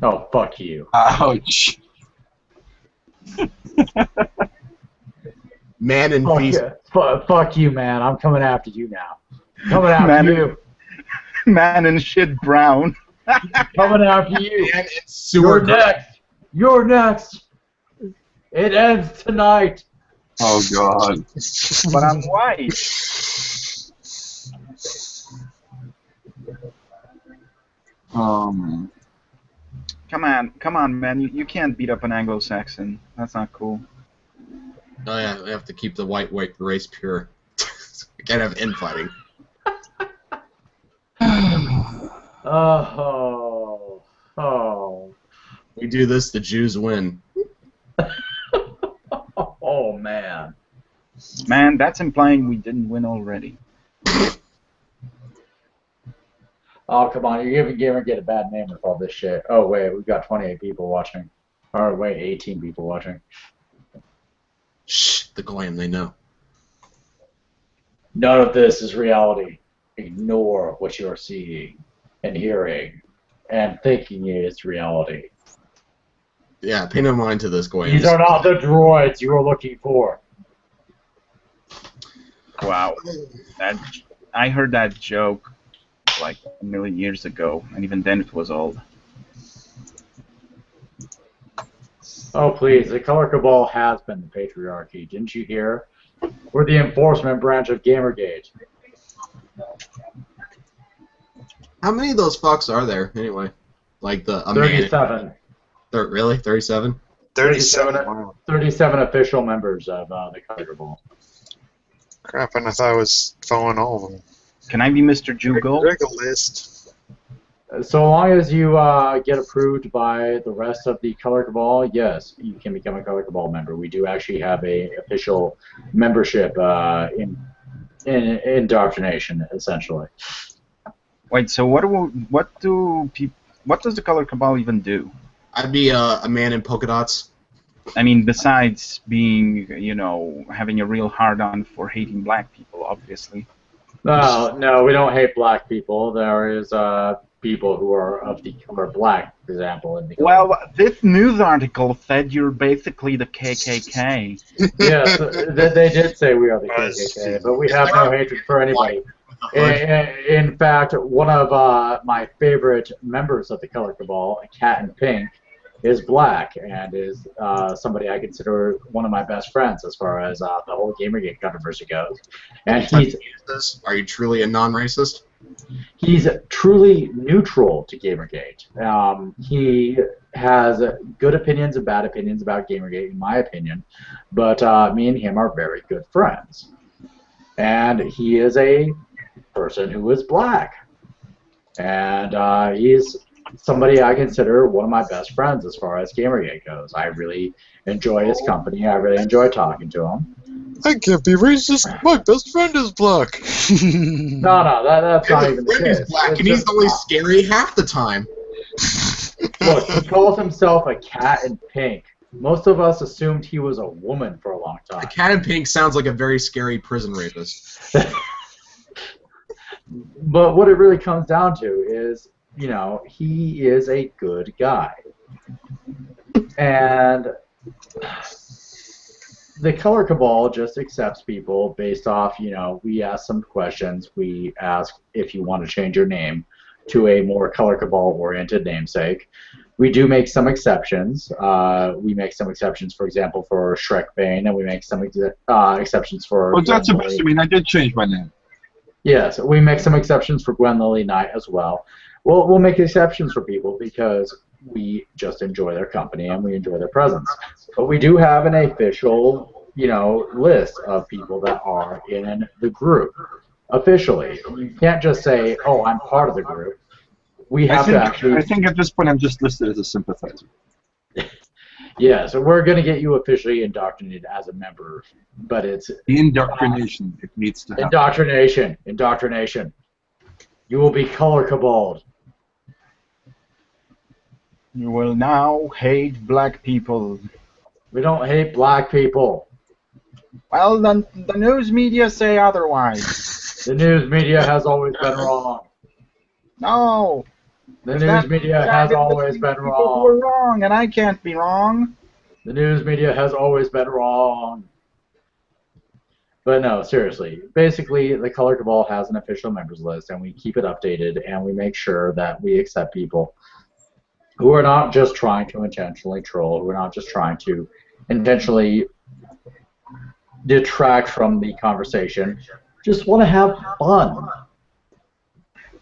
Oh, fuck you. Ouch. Man in feast. Fuck you, man. I'm coming after you now. Coming after Man. you. Man in Shit Brown. Coming after you. Man in sewer. You're next. You're next. It ends tonight. Oh God. But I'm white. Come on, man. You can't beat up an Anglo-Saxon. That's not cool. Oh yeah, we have to keep the white race pure. We can't have infighting. Oh. We do this, the Jews win. Oh, man. Man, that's implying we didn't win already. Oh, come on. You're giving Gamergate a bad name with all this shit. Oh, wait. We've got 28 people watching. Or, wait, 18 people watching. Shh, the Goyim, they know. None of this is reality. Ignore what you are seeing and hearing and thinking is reality. Yeah, pay no mind to this, Goyim. These are not the droids you are looking for. Wow. I heard that joke like a million years ago, and even then it was old. Oh, please. The Color Cabal has been the patriarchy. Didn't you hear? We're the enforcement branch of Gamergate. How many of those fucks are there, anyway? Like the... 37. Really? 37? 37. Wow. 37 official members of the Color Cabal. Crap, and I thought I was following all of them. Can I be Mr. Jugal? Make a list. So long as you get approved by the rest of the Color Cabal, yes, you can become a Color Cabal member. We do actually have a official membership in indoctrination, essentially. Wait, so what does the Color Cabal even do? I'd be a man in polka dots. I mean, besides being, having a real hard-on for hating black people, obviously. No, we don't hate black people. There is people who are of the color black, for example. In the Well, this news article said you're basically the KKK. Yes, they did say we are the KKK, but we have no hatred for anybody. In fact, one of my favorite members of the Color Cabal, a cat in pink, is black and is somebody I consider one of my best friends as far as the whole Gamergate controversy goes. And Are you truly a non-racist? he's truly neutral to Gamergate. He has good opinions and bad opinions about Gamergate, in my opinion, but me and him are very good friends. And he is a person who is black. And he's somebody I consider one of my best friends as far as Gamergate goes. I really enjoy his company. I really enjoy talking to him. I can't be racist. My best friend is black. No, that's not even the case. He's black, It's and he's just- only scary half the time. Look, he calls himself a cat in pink. Most of us assumed he was a woman for a long time. The cat in pink sounds like a very scary prison rapist. But what it really comes down to is, he is a good guy. And the Color Cabal just accepts people based off, we ask some questions. We ask if you want to change your name to a more Color Cabal-oriented namesake. We do make some exceptions. We make some exceptions, for example, for Shrek Bane, and we make some exceptions for... Well, that's supposed to mean I did change my name. Yes, we make some exceptions for Gwen Lily Knight as well. We'll make exceptions for people because we just enjoy their company and we enjoy their presence. But we do have an official list of people that are in the group officially. You can't just say, "Oh, I'm part of the group." We have to actually. I think at this point I'm just listed as a sympathizer. Yeah, so we're going to get you officially indoctrinated as a member, but it's The indoctrination. It needs to happen. Indoctrination. You will be color caballed. You will now hate black people. We don't hate black people. Well, the news media say otherwise. The news media has always been wrong. No. The news media has always been People who are wrong. wrong, and I can't be wrong. The news media has always been wrong. But no, seriously. Basically, the Color Cabal has an official members list, and we keep it updated, and we make sure that we accept people who are not just trying to intentionally troll, who are not just trying to intentionally detract from the conversation, just want to have fun.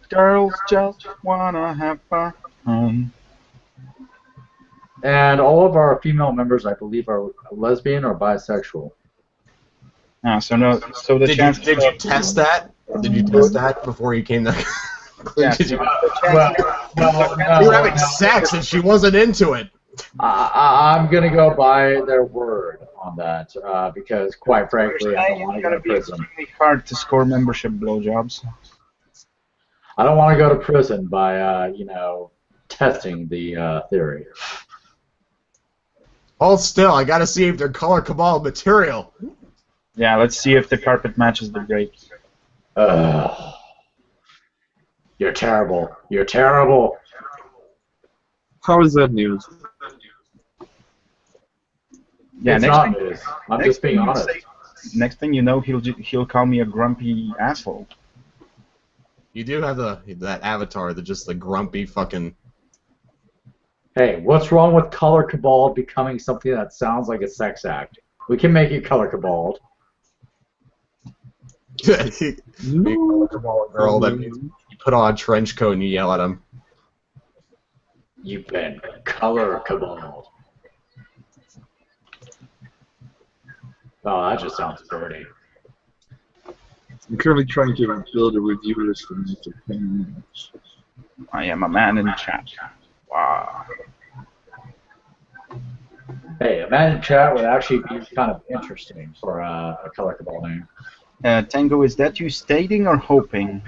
Girls just wanna have fun. And all of our female members, I believe, are lesbian or bisexual. So the Did chance. you test that? Did you test that before you came to? Yeah, Did you? No, You were having sex and she wasn't into it. I'm going to go by their word on that because, quite frankly, I don't want to go to prison. It's extremely hard to score membership blowjobs. I don't want to go to prison by, testing the theory. Hold still, I gotta see if they're Color Cabal material. Yeah, let's see if the carpet matches the drapes. You're terrible. You're terrible. How is that news? Yeah, It's not news. I'm just being honest. Next thing you know, he'll call me a grumpy asshole. You do have that avatar, just the grumpy fucking. Hey, what's wrong with Color Cabal becoming something that sounds like a sex act? We can make it Color Cabal. Color Cabal girl that you put on a trench coat and you yell at him. You've been Color Cabal. Oh, that just sounds dirty. I'm currently trying to build a review list for Mr. Pen. I am a man in chat. Wow. Hey, a man in chat would actually be kind of interesting for a Color Cabal name. Tango, is that you stating or hoping?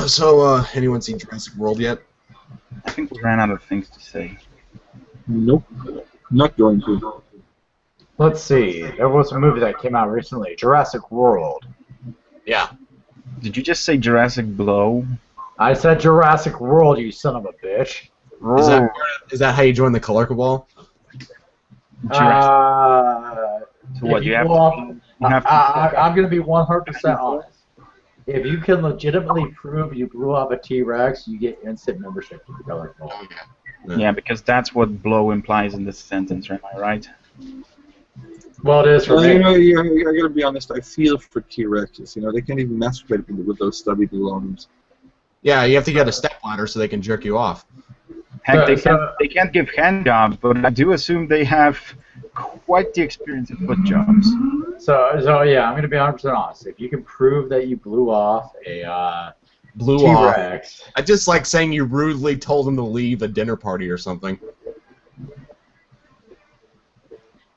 So, anyone seen Jurassic World yet? I think we ran out of things to say. Nope. Not going to. Let's see. There was a movie that came out recently, Jurassic World. Yeah. Did you just say Jurassic Blow? I said Jurassic World, you son of a bitch. Is that how you join the Color Cabal? So what, you have to... I'm going to be 100% honest. If you can legitimately prove you blew up a T-Rex, you get instant membership to the Color Cabal. Yeah, because that's what blow implies in this sentence, am I right? Well, it is for me. I gotta be honest, I feel for T-Rexes. They can't even masturbate with those stubby belongings. Yeah, you have to get a stepladder so they can jerk you off. Heck, they can't give hand jobs, but I do assume they have quite the experience of foot jobs. So yeah, I'm going to be 100% honest. If you can prove that you blew off a T-Rex. T-Rex. I just like saying you rudely told him to leave a dinner party or something.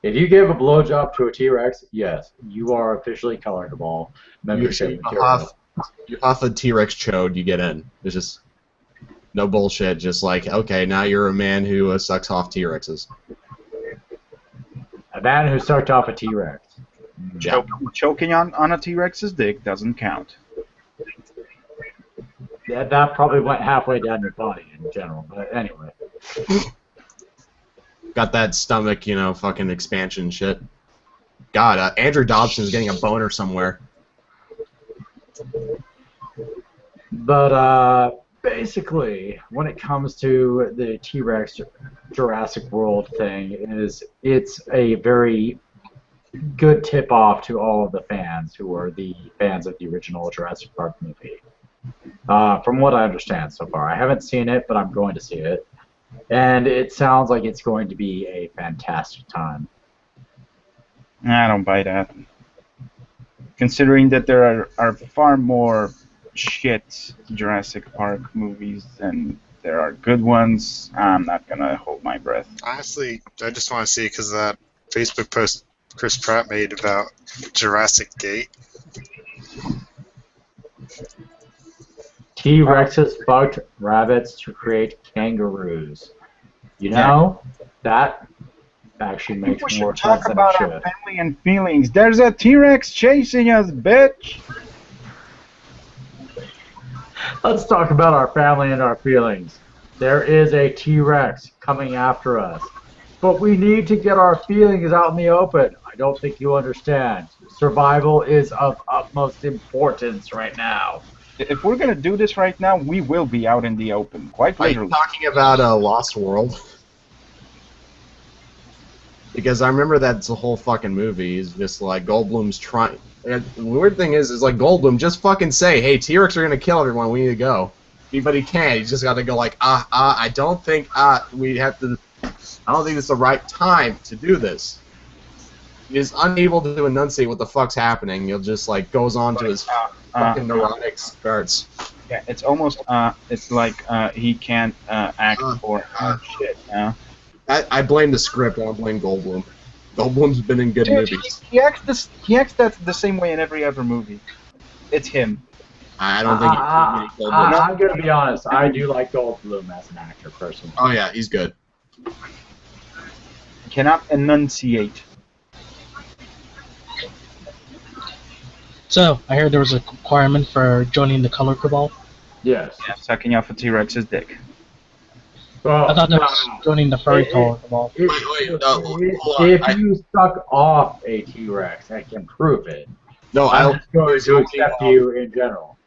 If you give a blowjob to a T-Rex, yes, you are officially Color Cabal membership material. You huff a T-Rex chode, you get in. It's just no bullshit. Just like, okay, now you're a man who sucks off T-Rexes. A man who sucked off a T-Rex. Choking on a T-Rex's dick doesn't count. Yeah, that probably went halfway down your body in general, but anyway. Got that stomach, fucking expansion shit. God, Andrew Dobson's getting a boner somewhere. But basically, when it comes to the T-Rex Jurassic World thing, it's a very good tip-off to all of the fans who are the fans of the original Jurassic Park movie. From what I understand so far, I haven't seen it, but I'm going to see it, and it sounds like it's going to be a fantastic time. I don't buy that. Considering that there are far more shit Jurassic Park movies than there are good ones, I'm not gonna hold my breath. Honestly, I just want to see because of that Facebook post Chris Pratt made about Jurassic Gate. T-Rexes fucked rabbits to create kangaroos. You know, that actually makes We more should talk sense than it about our should. family and feelings. There's a T-Rex chasing us, bitch! Let's talk about our family and our feelings. There is a T-Rex coming after us. But we need to get our feelings out in the open. I don't think you understand. Survival is of utmost importance right now. If we're gonna do this right now, we will be out in the open, quite Are you literally. talking about Lost World? Because I remember that's the whole fucking movie. Is just like Goldblum's trying. The weird thing is like Goldblum just fucking say, "Hey, T-Rex are gonna kill everyone. We need to go." But he can't. He's just got to go like, I don't think we have to. I don't think it's the right time to do this. He is unable to enunciate what the fuck's happening. He'll just like goes on to his fucking neurotic starts. Yeah, it's almost it's like he can't act for shit. I blame the script. I don't blame Goldblum. Goldblum's been in good Dude, movies. he acts that the same way in every other movie. It's him. I don't think it's too many Goldblum. I'm going to be honest. I do like Goldblum as an actor, personally. Oh yeah, he's good. He cannot enunciate. So, I heard there was a requirement for joining the color cabal. Yes. Yeah, sucking off a T-Rex's dick. Well, I thought that was joining the furry color cabal. If you suck off a T-Rex, I can prove it. No, I'm just going to accept you in general.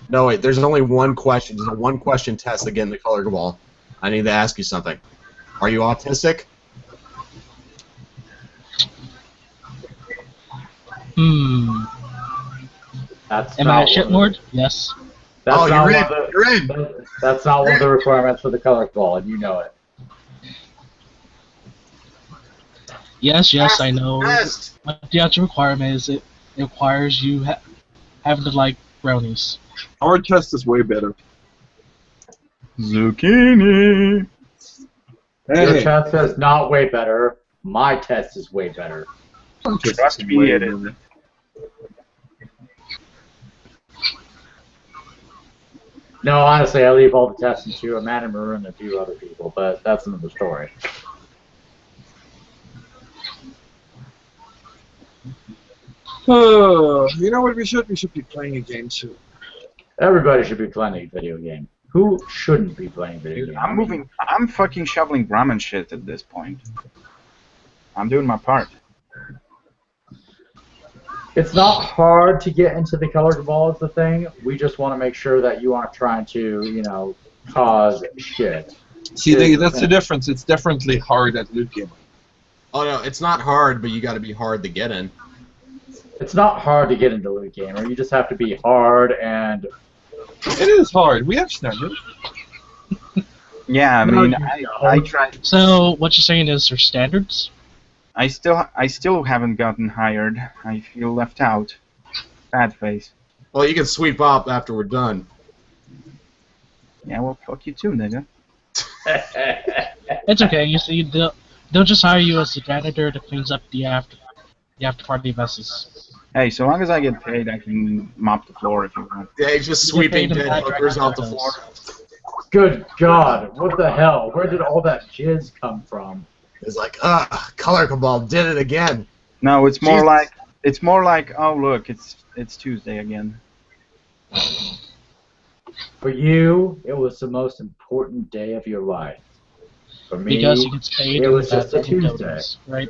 No, wait. There's only one question. There's a one-question test to get in the color cabal. I need to ask you something. Are you autistic? That's Am I a shitlord? Yes. That's Oh, not you're in. one of the- You're in. That's not one of the requirements for the color cabal, and you know it. Yes, I know. Test. What the actual requirement is, it requires you having to like brownies. Our test is way better. Zucchini. Your test is not way better. My test is way better. Trust me, it is. No, honestly, I leave all the testing to Amanda Maroon and a few other people, but that's another story. You know what we should? We should be playing a game soon. Everybody should be playing a video game. Who shouldn't be playing video Dude, games? I'm fucking shoveling Brahmin shit at this point. I'm doing my part. It's not hard to get into the color cabal is the thing. We just want to make sure that you aren't trying to, you know, cause shit. See, that's the difference. It's definitely hard at loot game. Oh no, it's not hard, but you got to be hard to get in. It's not hard to get into Loot Gamer. You just have to be hard and. It is hard. We have standards. Yeah, I No, mean, you I don't. tried. So, what you're saying is there's standards? I still haven't gotten hired. I feel left out. Bad face. Well, you can sweep up after we're done. Yeah, well, fuck you too, nigga. It's okay. You see, they'll just hire you as the janitor that cleans up the after party messes. Hey, so long as I get paid, I can mop the floor if you want. Yeah, he's just You get sweeping paid in dead bad hookers off the practices. floor. Good God, what the hell? Where did all that jizz come from? It's like, Color Cabal did it again. No, it's more Jesus. like, oh look, it's Tuesday again. For you, it was the most important day of your life. For me, Because he gets paid it in was bad just a Tuesday. donuts, right?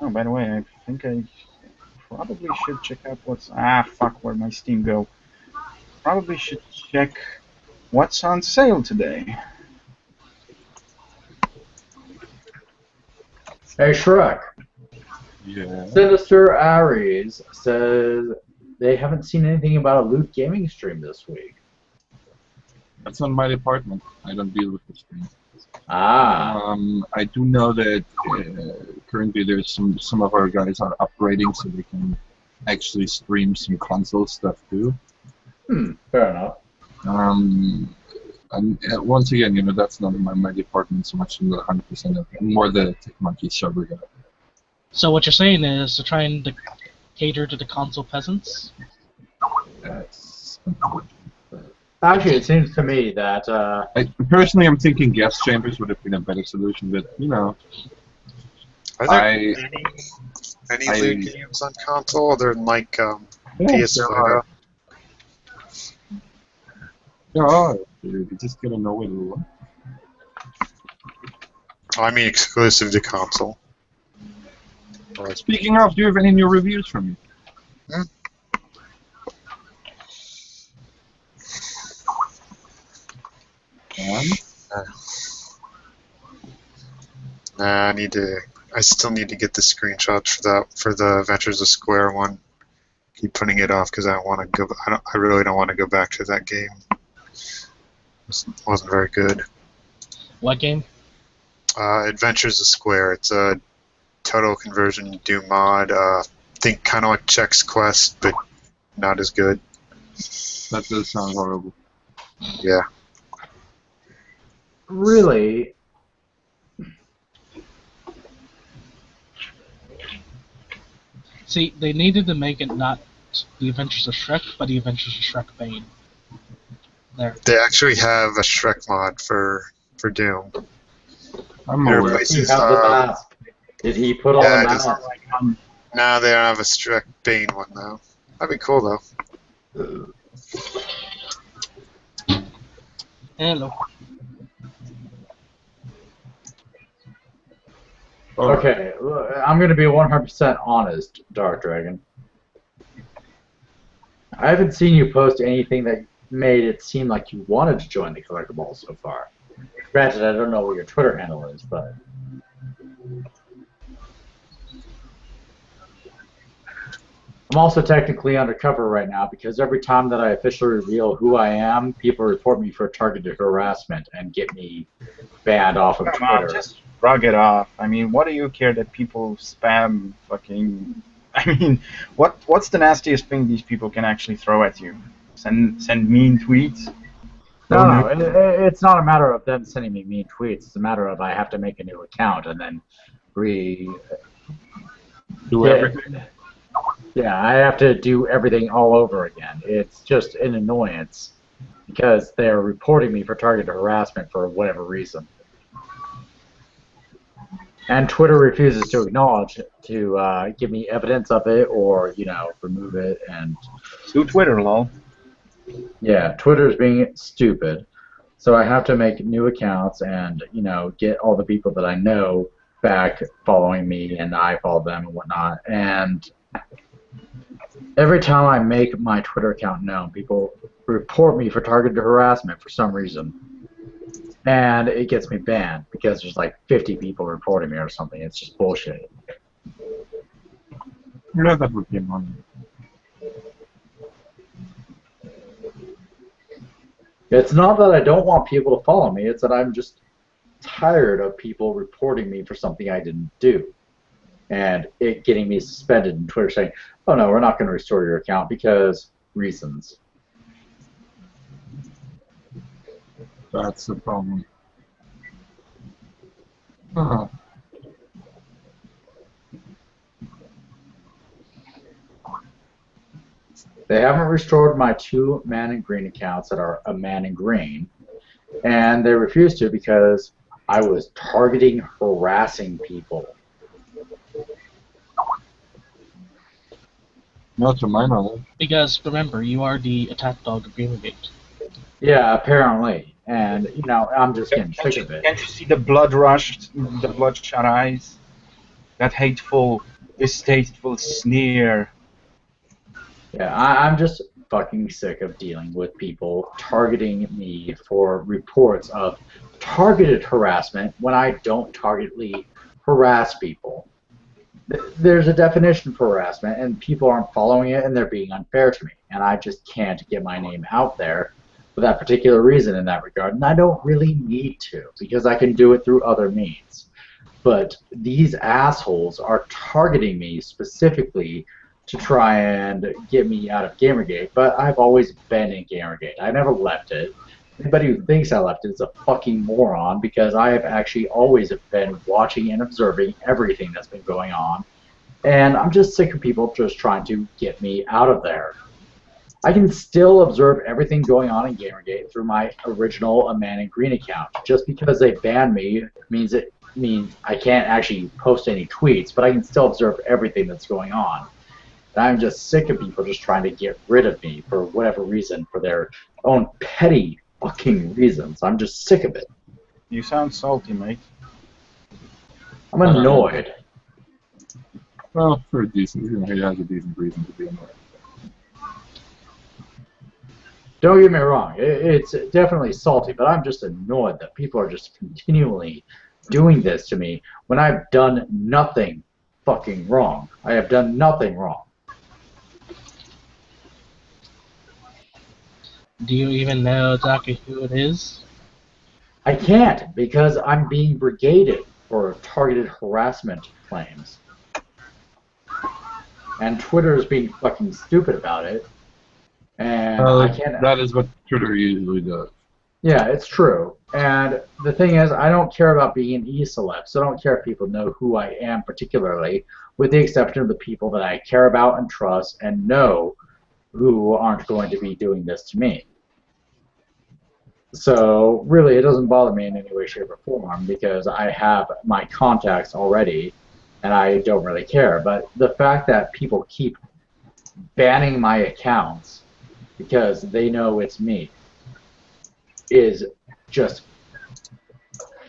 Oh, by the way, I think I probably should check out where'd my Steam go? probably should check what's on sale today. Hey, Shrek. Yeah. Sinister Aries says they haven't seen anything about a Loot Gaming stream this week. That's not my department. I don't deal with this thing. Ah. I do know that currently there's some of our guys are upgrading so they can actually stream some console stuff too. Fair enough. And once again, that's not my department so much. I'm not 100% of it. I'm more the Tech Monkey server guy. So what you're saying is to try and cater to the console peasants? That's Actually, it seems to me that personally, I'm thinking gas chambers would have been a better solution, but Are there any loot games on console other than like PS5? There are. You just gotta know where to look. Oh, I mean exclusive to console. Speaking of, do you have any new reviews from me? Nah, I still need to get the screenshots for the Adventures of Square one. Keep putting it off because I don't want to go. I really don't want to go back to that game. It wasn't very good. What game? Adventures of Square. It's a total conversion Doom mod. Think kind of like Chex Quest, but not as good. That does sound horrible. Yeah. really, See, they needed to make it not the Adventures of Shrek, but the Adventures of Shrek Bane. There. They actually have a Shrek mod for Doom. I'm It aware. replaces, you have the mask. Did he put on yeah, the it mask? doesn't- No, they don't have a Shrek Bane one though. That'd be cool though. Hello. Okay, look, I'm going to be 100% honest, Dark Dragon. I haven't seen you post anything that made it seem like you wanted to join the collectible so far. Granted, I don't know what your Twitter handle is, but... I'm also technically undercover right now because every time that I officially reveal who I am, people report me for targeted harassment and get me banned off of Come on, Twitter. just shrug it off. I mean, what do you care that people spam fucking... I mean, what's the nastiest thing these people can actually throw at you? Send mean tweets? No, it's not a matter of them sending me mean tweets. It's a matter of I have to make a new account and then Do everything. Yeah, I have to do everything all over again. It's just an annoyance because they're reporting me for targeted harassment for whatever reason. And Twitter refuses to acknowledge to give me evidence of it or, remove it. And Sue Twitter, lol. yeah, Twitter's being stupid. So I have to make new accounts and, get all the people that I know back following me and I follow them and whatnot. And every time I make my Twitter account known, people report me for targeted harassment for some reason. And it gets me banned because there's like 50 people reporting me or something. It's just bullshit. Yeah, that would be annoying. It's not that I don't want people to follow me, it's that I'm just tired of people reporting me for something I didn't do. And it getting me suspended and Twitter saying, oh no, we're not going to restore your account because reasons. That's the problem. Uh-huh. They haven't restored my 2 Man in Green accounts that are a Man in Green, and they refuse to because I was targeting, harassing people. Not to my knowledge. Because remember, you are the attack dog of Gamergate. Yeah, apparently. And, I'm just getting sick of it. Can't you see the bloodshot eyes? That hateful, distasteful sneer. Yeah, I'm just fucking sick of dealing with people targeting me for reports of targeted harassment when I don't targetedly harass people. There's a definition for harassment, and people aren't following it, and they're being unfair to me. And I just can't get my name out there for that particular reason in that regard. And I don't really need to, because I can do it through other means. But these assholes are targeting me specifically to try and get me out of Gamergate. But I've always been in Gamergate. I never left it. Anybody who thinks I left it is a fucking moron, because I have actually always been watching and observing everything that's been going on. And I'm just sick of people just trying to get me out of there. I can still observe everything going on in Gamergate through my original A Man in Green account. Just because they banned me means I can't actually post any tweets, but I can still observe everything that's going on. And I'm just sick of people just trying to get rid of me for whatever reason, for their own petty fucking reasons. I'm just sick of it. You sound salty, mate. I'm annoyed. Well, for a decent, he has a decent reason to be annoyed. Don't get me wrong, it's definitely salty, but I'm just annoyed that people are just continually doing this to me when I've done nothing fucking wrong. I have done nothing wrong. Do you even know exactly who it is? I can't, because I'm being brigaded for targeted harassment claims. And Twitter is being fucking stupid about it. And I can't. That is what Twitter usually does. Yeah, it's true. And the thing is, I don't care about being an e-celeb, so I don't care if people know who I am particularly, with the exception of the people that I care about and trust and know who aren't going to be doing this to me. So really, it doesn't bother me in any way, shape, or form, because I have my contacts already, and I don't really care. But the fact that people keep banning my accounts because they know it's me is just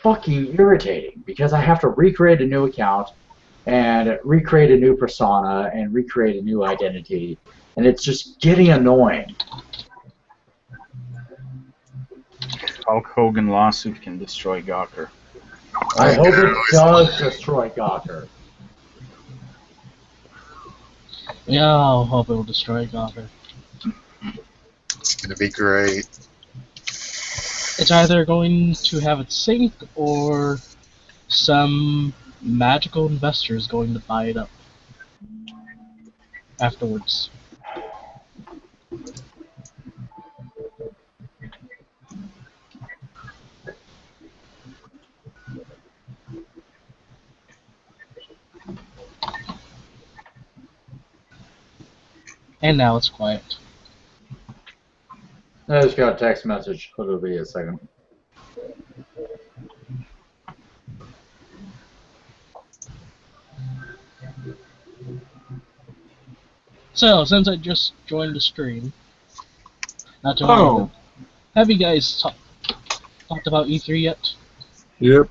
fucking irritating, because I have to recreate a new account and recreate a new persona and recreate a new identity, and it's just getting annoying. Hulk Hogan lawsuit can destroy Gawker. I hope it does destroy Gawker. Yeah, I'll hope it will destroy Gawker. It's gonna be great. It's either going to have it sink or some magical investor is going to buy it up afterwards. And now it's quiet. I just got a text message. It'll be a second. So, since I just joined the stream, not too long ago, have you guys talked about E3 yet? Yep.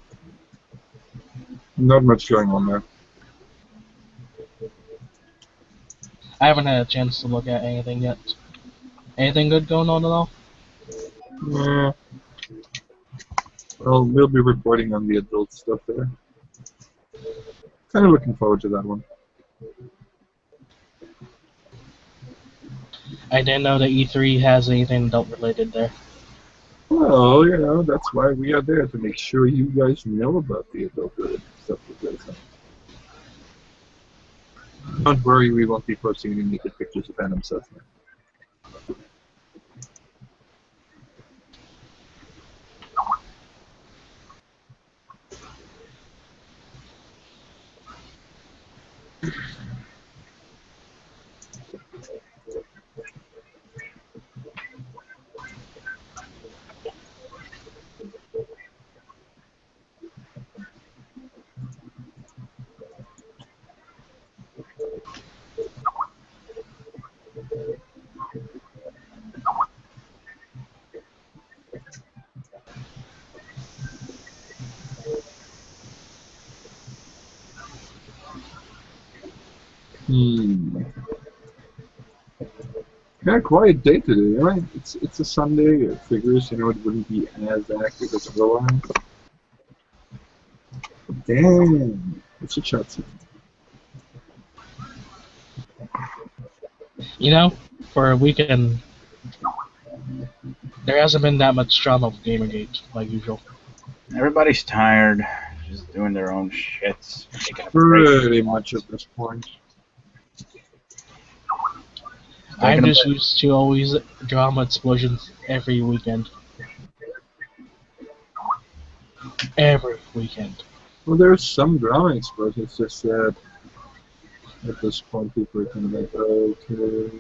Not much going on there. I haven't had a chance to look at anything yet. Anything good going on at all? Yeah. Well, we'll be reporting on the adult stuff there. Kind of looking forward to that one. I didn't know that E3 has anything adult related there. Well, you know, that's why we are there, to make sure you guys know about the adult stuff that goes on. Don't worry, we won't be posting any naked pictures of Phantom stuff. Yeah, quiet day today, right? It's a Sunday. It figures, it wouldn't be as active as otherwise. Damn, it's a chat. You know, for a weekend, there hasn't been that much drama with Gamergate, like usual. Everybody's tired, just doing their own shits, taking a break. Pretty much at this point. I'm just used to always drama explosions every weekend. Every weekend. Well, there's some drama explosions. It's just that at this point, people are kind of like, okay.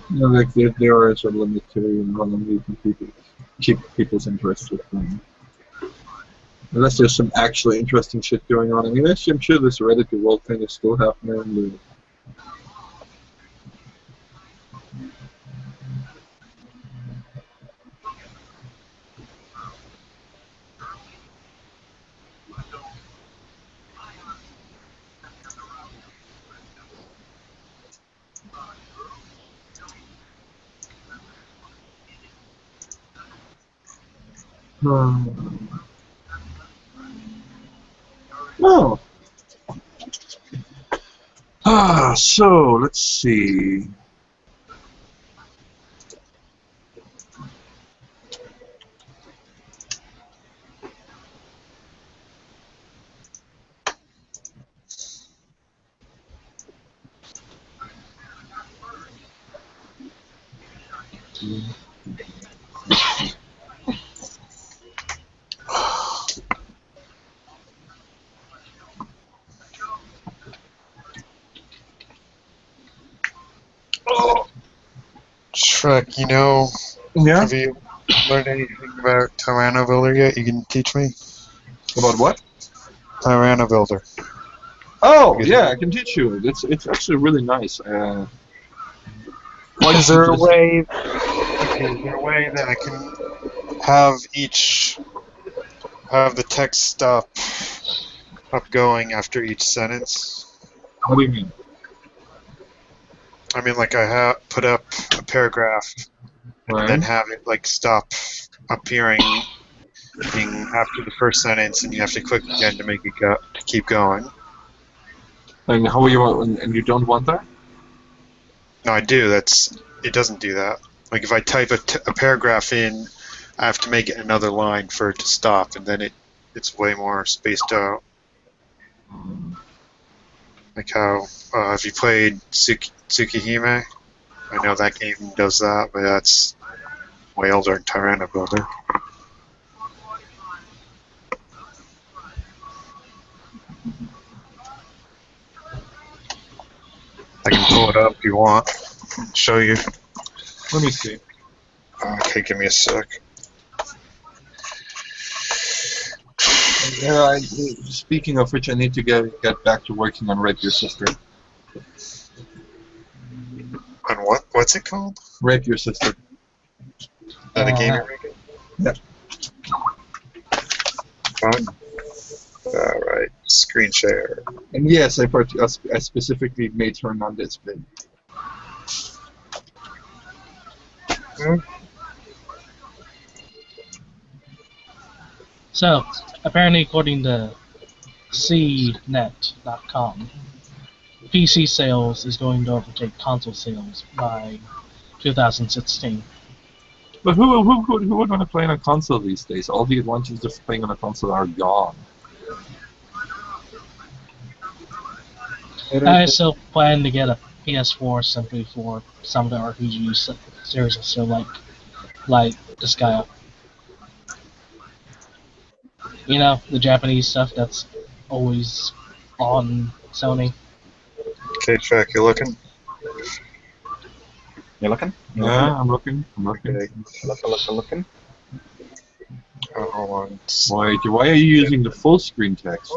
You know, like there are sort of limit to how long you can keep people's interest with them. Unless there's some actually interesting shit going on. I mean, actually, I'm sure this Reddit world thing is still happening. Oh. So let's see. Shrek, you know, Yeah? have you learned anything about Tyranno Builder yet? You can teach me? About what? Tyranno Builder. Oh, yeah, I can teach you. It's actually really nice. Is there a way? Okay, is there a way that I can have the text stop going after each sentence? What do you mean? I mean, like I put up a paragraph and then have it like stop appearing after the first sentence, and you have to click again to make it keep going. And how you and you don't want that? No, I do. It doesn't do that. Like if I type a paragraph in, I have to make it another line for it to stop, and then it's way more spaced out. Like how have you played Tsukihime? I know that game does that, but that's way older than Tyranno Builder. I can pull it up if you want. Show you. Let me see. Okay, give me a sec. Speaking of which, I need to get back to working on Rape Your Sister. On what? What's it called? Rape Your Sister. Is that a game you're making? Yeah. Fun. Alright, screen share. And yes, I specifically made her non-display. So, apparently according to CNET.com, PC sales is going to overtake console sales by 2016. But who would want to play on a console these days? All the advantages of playing on a console are gone. I still plan to get a PS4 simply for some of the RPG series I still like Disgaea. You know, the Japanese stuff that's always on Sony. Okay, Jack, you looking? You looking? Yeah, I'm looking. Okay. Looking. Oh, hold on. Why are you using the full screen text?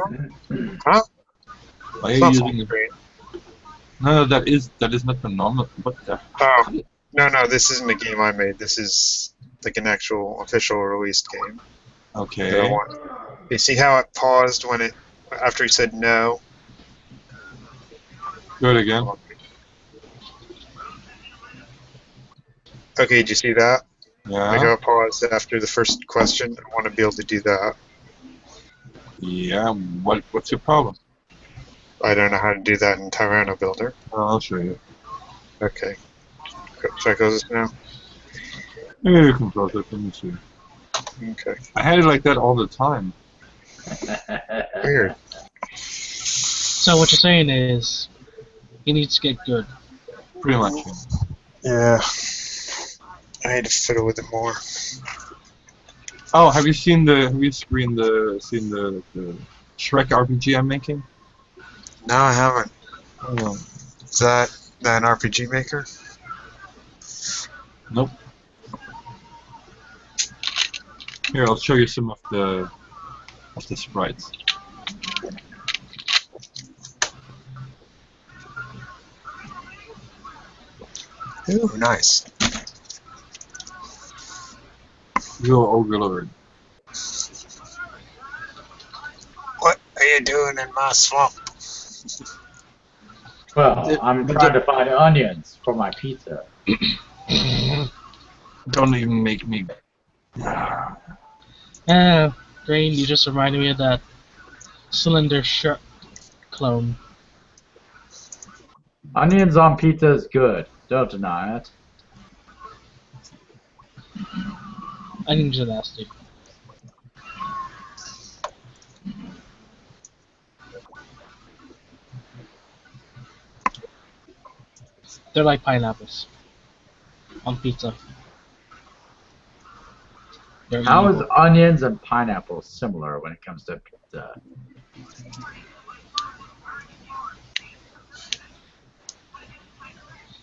Huh? Why are It's you not using full screen. No, that is not the normal. What the? Oh, no, this isn't a game I made. This is like an actual official released game. that I Okay. want. You see how it paused when it after he said no? Do it again. Okay, did you see that? Like how Yeah. it paused after the first question? I want to be able to do that. Yeah. What's your problem? I don't know how to do that in Tyranno Builder. I'll show you. Okay. Should I close this now? Maybe you can close it. Let me see. Okay. I had it like that all the time. Weird. So what you're saying is, he needs to get good. Pretty much. Yeah. I need to fiddle with it more. Oh, have you seen the seen the Shrek RPG I'm making? No, I haven't. Oh, Is that an RPG maker? nope. Here, I'll show you some of the sprites. Ooh, nice. Real ogre lord. What are you doing in my swamp? Well, I'm trying to find onions for my pizza. Don't even make me. Green, you just reminded me of that Cylinder Shark clone. Onions on pizza is good. Don't deny it. Onions are nasty. They're like pineapples on pizza. They're How is evil. onions and pineapples similar when it comes to pizza?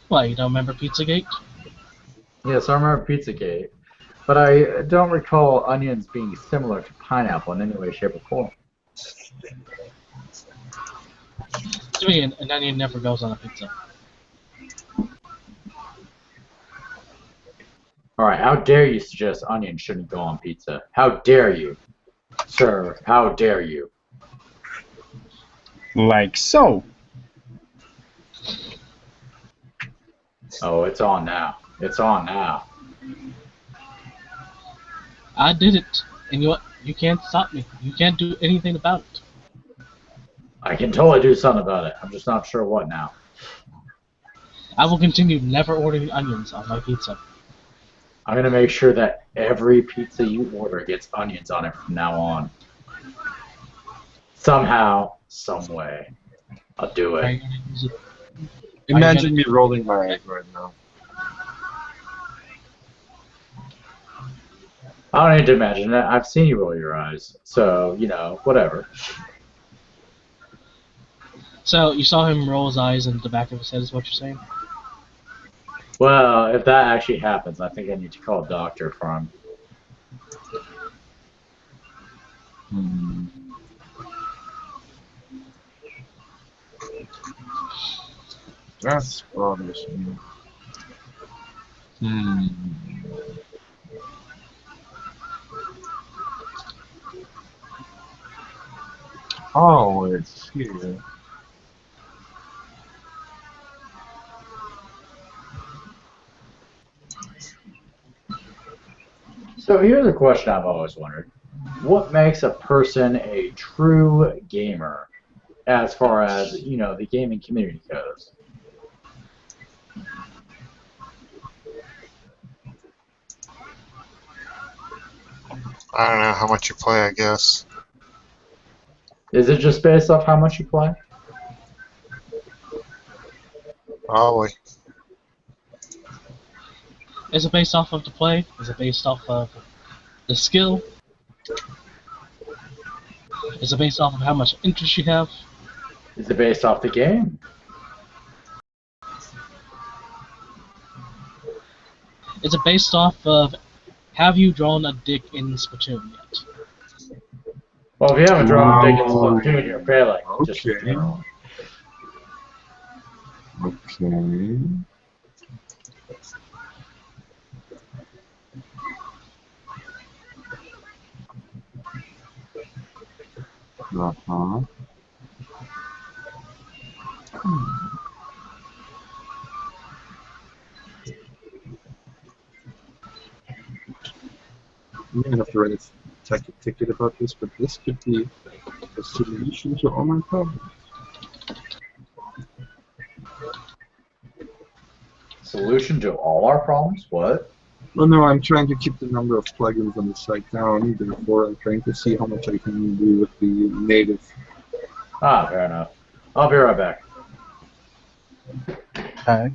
What, you don't remember Pizzagate? Yes, I remember Pizzagate, but I don't recall onions being similar to pineapple in any way, shape, or form. To me, an onion never goes on a pizza. Alright, how dare you suggest onions shouldn't go on pizza? How dare you? Sir, how dare you? Like so. Oh, it's on now. It's on now. I did it, and you can't stop me. You can't do anything about it. I can totally do something about it. I'm just not sure what now. I will continue never ordering onions on my pizza. I'm gonna make sure that every pizza you order gets onions on it from now on. Somehow, some way. I'll do Are you it. gonna use it? Imagine me rolling my eyes right now. I don't need to imagine that. I've seen you roll your eyes. So, you know, whatever. So you saw him roll his eyes into the back of his head, is what you're saying? Well, if that actually happens, I think I need to call a doctor for him. Hmm. That's bothers me. Hmm. Oh, it's here. So here's a question I've always wondered. What makes a person a true gamer as far as, you know, the gaming community goes? I don't know how much you play, I guess. Is it just based off how much you play? Probably. Is it based off of the play? Is it based off of the skill? Is it based off of how much interest you have? Is it based off the game? Is it based off of have you drawn a dick in Splatoon yet? Well, if you haven't drawn a dick in Oh, Splatoon, you're failing. Just in okay. general. Okay. Uh-huh. I'm gonna have to write a ticket about this, but this could be a solution to all my problems. Solution to all our problems? What? Well, no, I'm trying to keep the number of plugins on the site down, therefore I'm trying to see how much I can do with the native. Ah, fair enough. I'll be right back. Okay.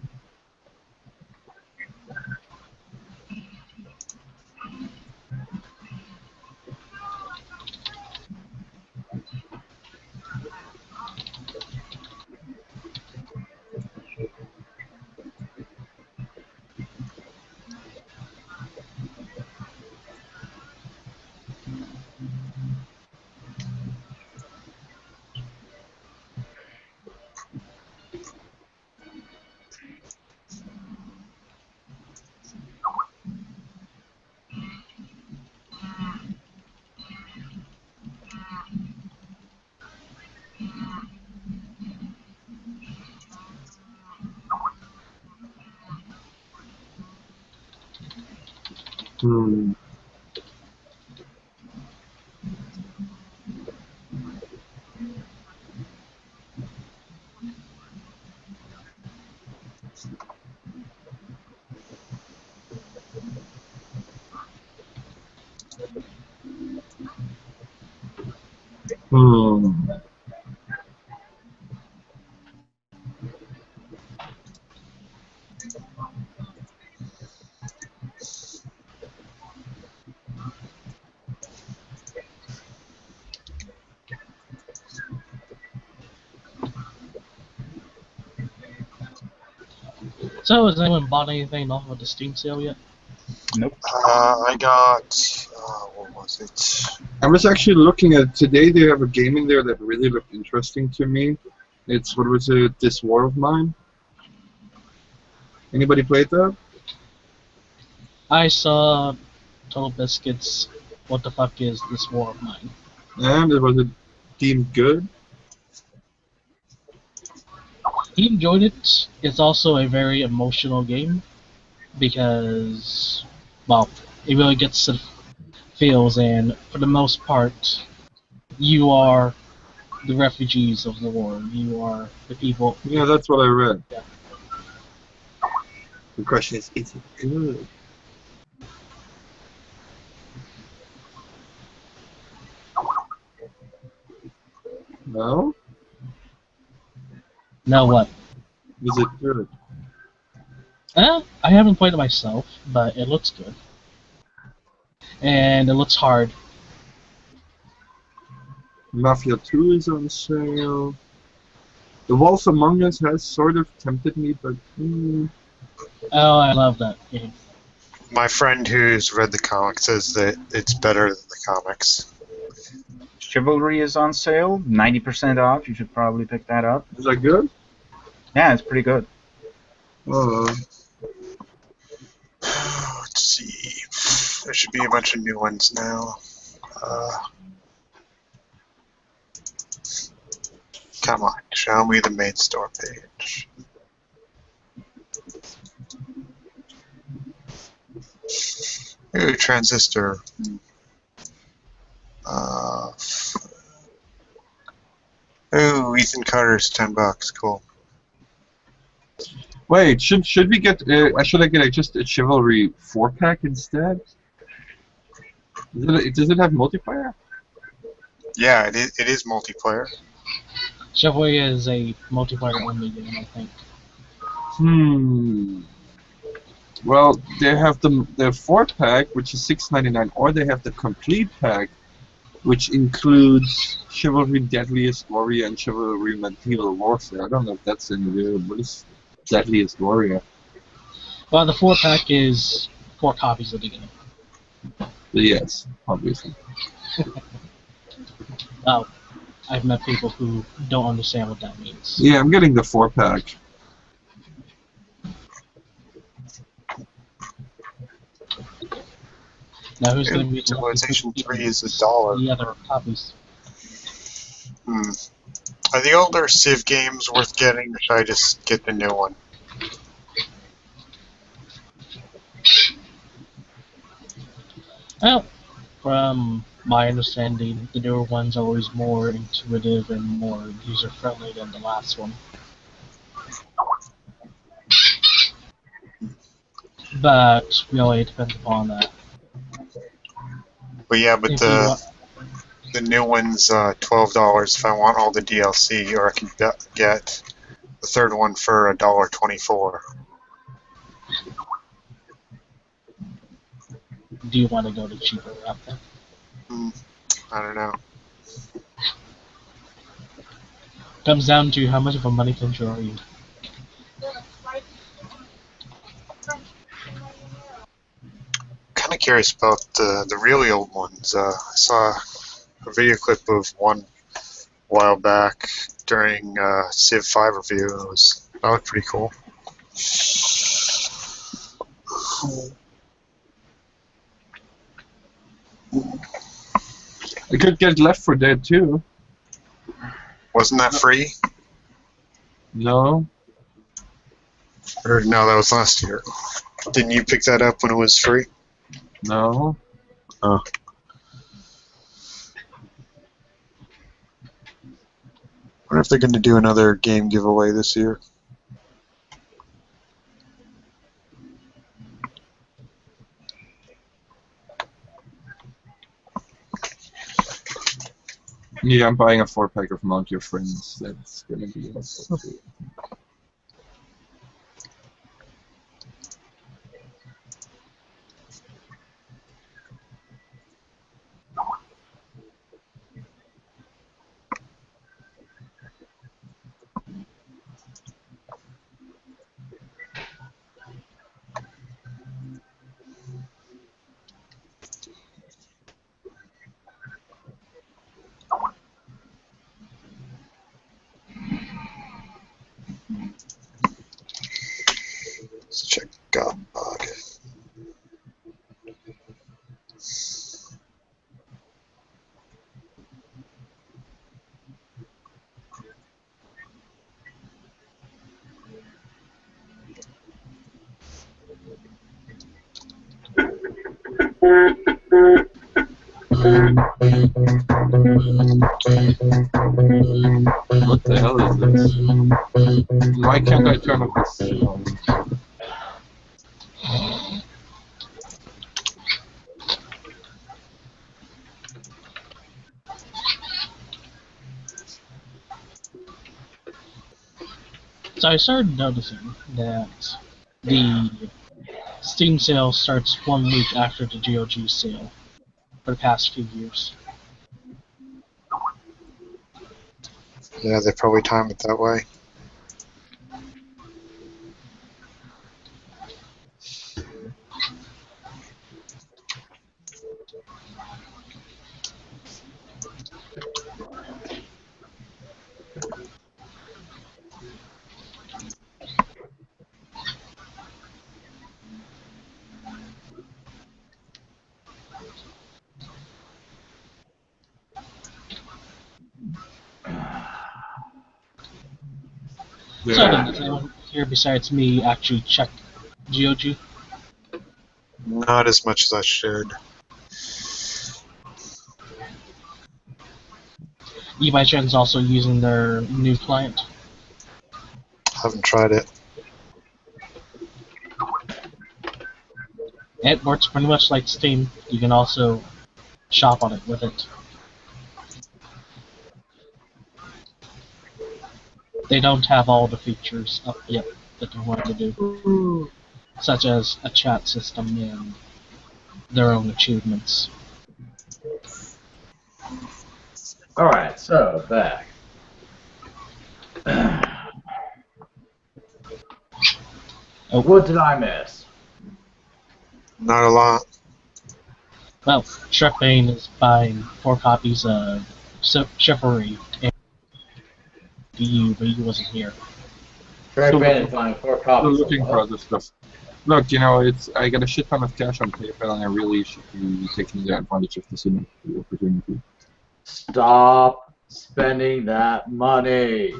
Hmm. Hmm. So, has anyone bought anything off of the Steam sale yet? Nope. I got, what was it? I was actually looking at today. They have a game in there that really looked interesting to me. It's what was it? This War of Mine. Anybody played that? I saw Total Biscuits. What the fuck is this War of Mine? And it was deemed good. He enjoyed it. It's also a very emotional game because, well, it really gets to feels, and for the most part, you are the refugees of the war. You are the people. Yeah, that's what I read. Yeah. The question is it good? No? Now what? Is it good? I haven't played it myself, but it looks good. And it looks hard. Mafia 2 is on sale. The Wolf Among Us has sort of tempted me, but Oh, I love that game. My friend who's read the comic says that it's better than the comics. Chivalry is on sale, 90% off. You should probably pick that up. is that good? Yeah, it's pretty good. Let's see. There should be a bunch of new ones now. Come on, show me the main store page. Ooh, Transistor. Ooh, Ethan Carter's $10. Cool. Wait, should we get? Should I get just a Chivalry 4-pack instead? Does it have multiplayer? Yeah, it is multiplayer. Chivalry is a multiplayer only game, I think. Well, they have the 4-pack, which is $6.99, or they have the complete pack, which includes Chivalry Deadliest Warrior and Chivalry Medieval Warfare. I don't know if that's any good. What is Deadliest Warrior? Well, the 4-pack is 4 copies of the game. Yes, obviously. Oh, I've met people who don't understand what that means. Yeah, I'm getting the 4-pack. Now who's going to be Civilization 3 is $1. the other copies? Are the older Civ games worth getting, or should I just get the new one? Well, from my understanding, the newer one's always more intuitive and more user-friendly than the last one. But really, it depends upon that. But yeah, but If you want, the new one's $12 if I want all the DLC, or I can get the third one for $1.24. do you want to go the cheaper route then? I don't know. Comes down to how much of a money pincher are you. Kind of curious about the really old ones. I saw a video clip of one a while back during Civ 5 review. That looked pretty cool. I could get Left 4 Dead too. Wasn't that free? No. Or no, that was last year. Didn't you pick that up when it was free? No. Oh. Wonder if they're going to do another game giveaway this year. Yeah, I'm buying a 4-pack of Mount Your Friends. That's gonna be awesome. Let's check GOG. What the hell is this? Why can't I turn off this? So I started noticing that the Steam sale starts 1 week after the GOG sale for the past few years. Yeah, they probably time it that way. So then, does anyone here besides me actually check GOG? Not as much as I should. You by chance also using their new client? Haven't tried it. It works pretty much like Steam. You can also shop on it with it. They don't have all the features up yet that they want to do, such as a chat system and their own achievements. Alright, so back. What did I miss? Not a lot. Well, Shrepbane is buying 4 copies of Chivalry and EU, but he wasn't here. Shrepbane is buying 4 Still copies. looking for other stuff. Look, you know, I got a shit ton of cash on PayPal, and I really should be taking advantage of this opportunity. Stop spending that money.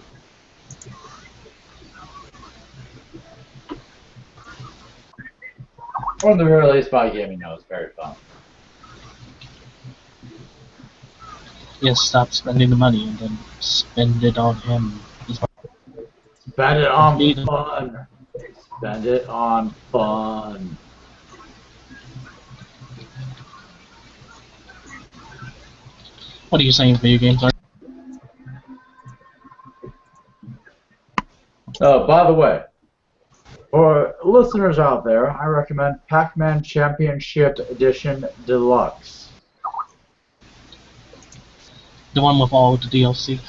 Or at the very least, buy gaming now is very fun. Yes, stop spending the money and then spend it on him. Spend it on fun. Spend it on fun. What are you saying, video games are? Oh, by the way, for listeners out there, I recommend Pac-Man Championship Edition Deluxe. The one with all the DLC?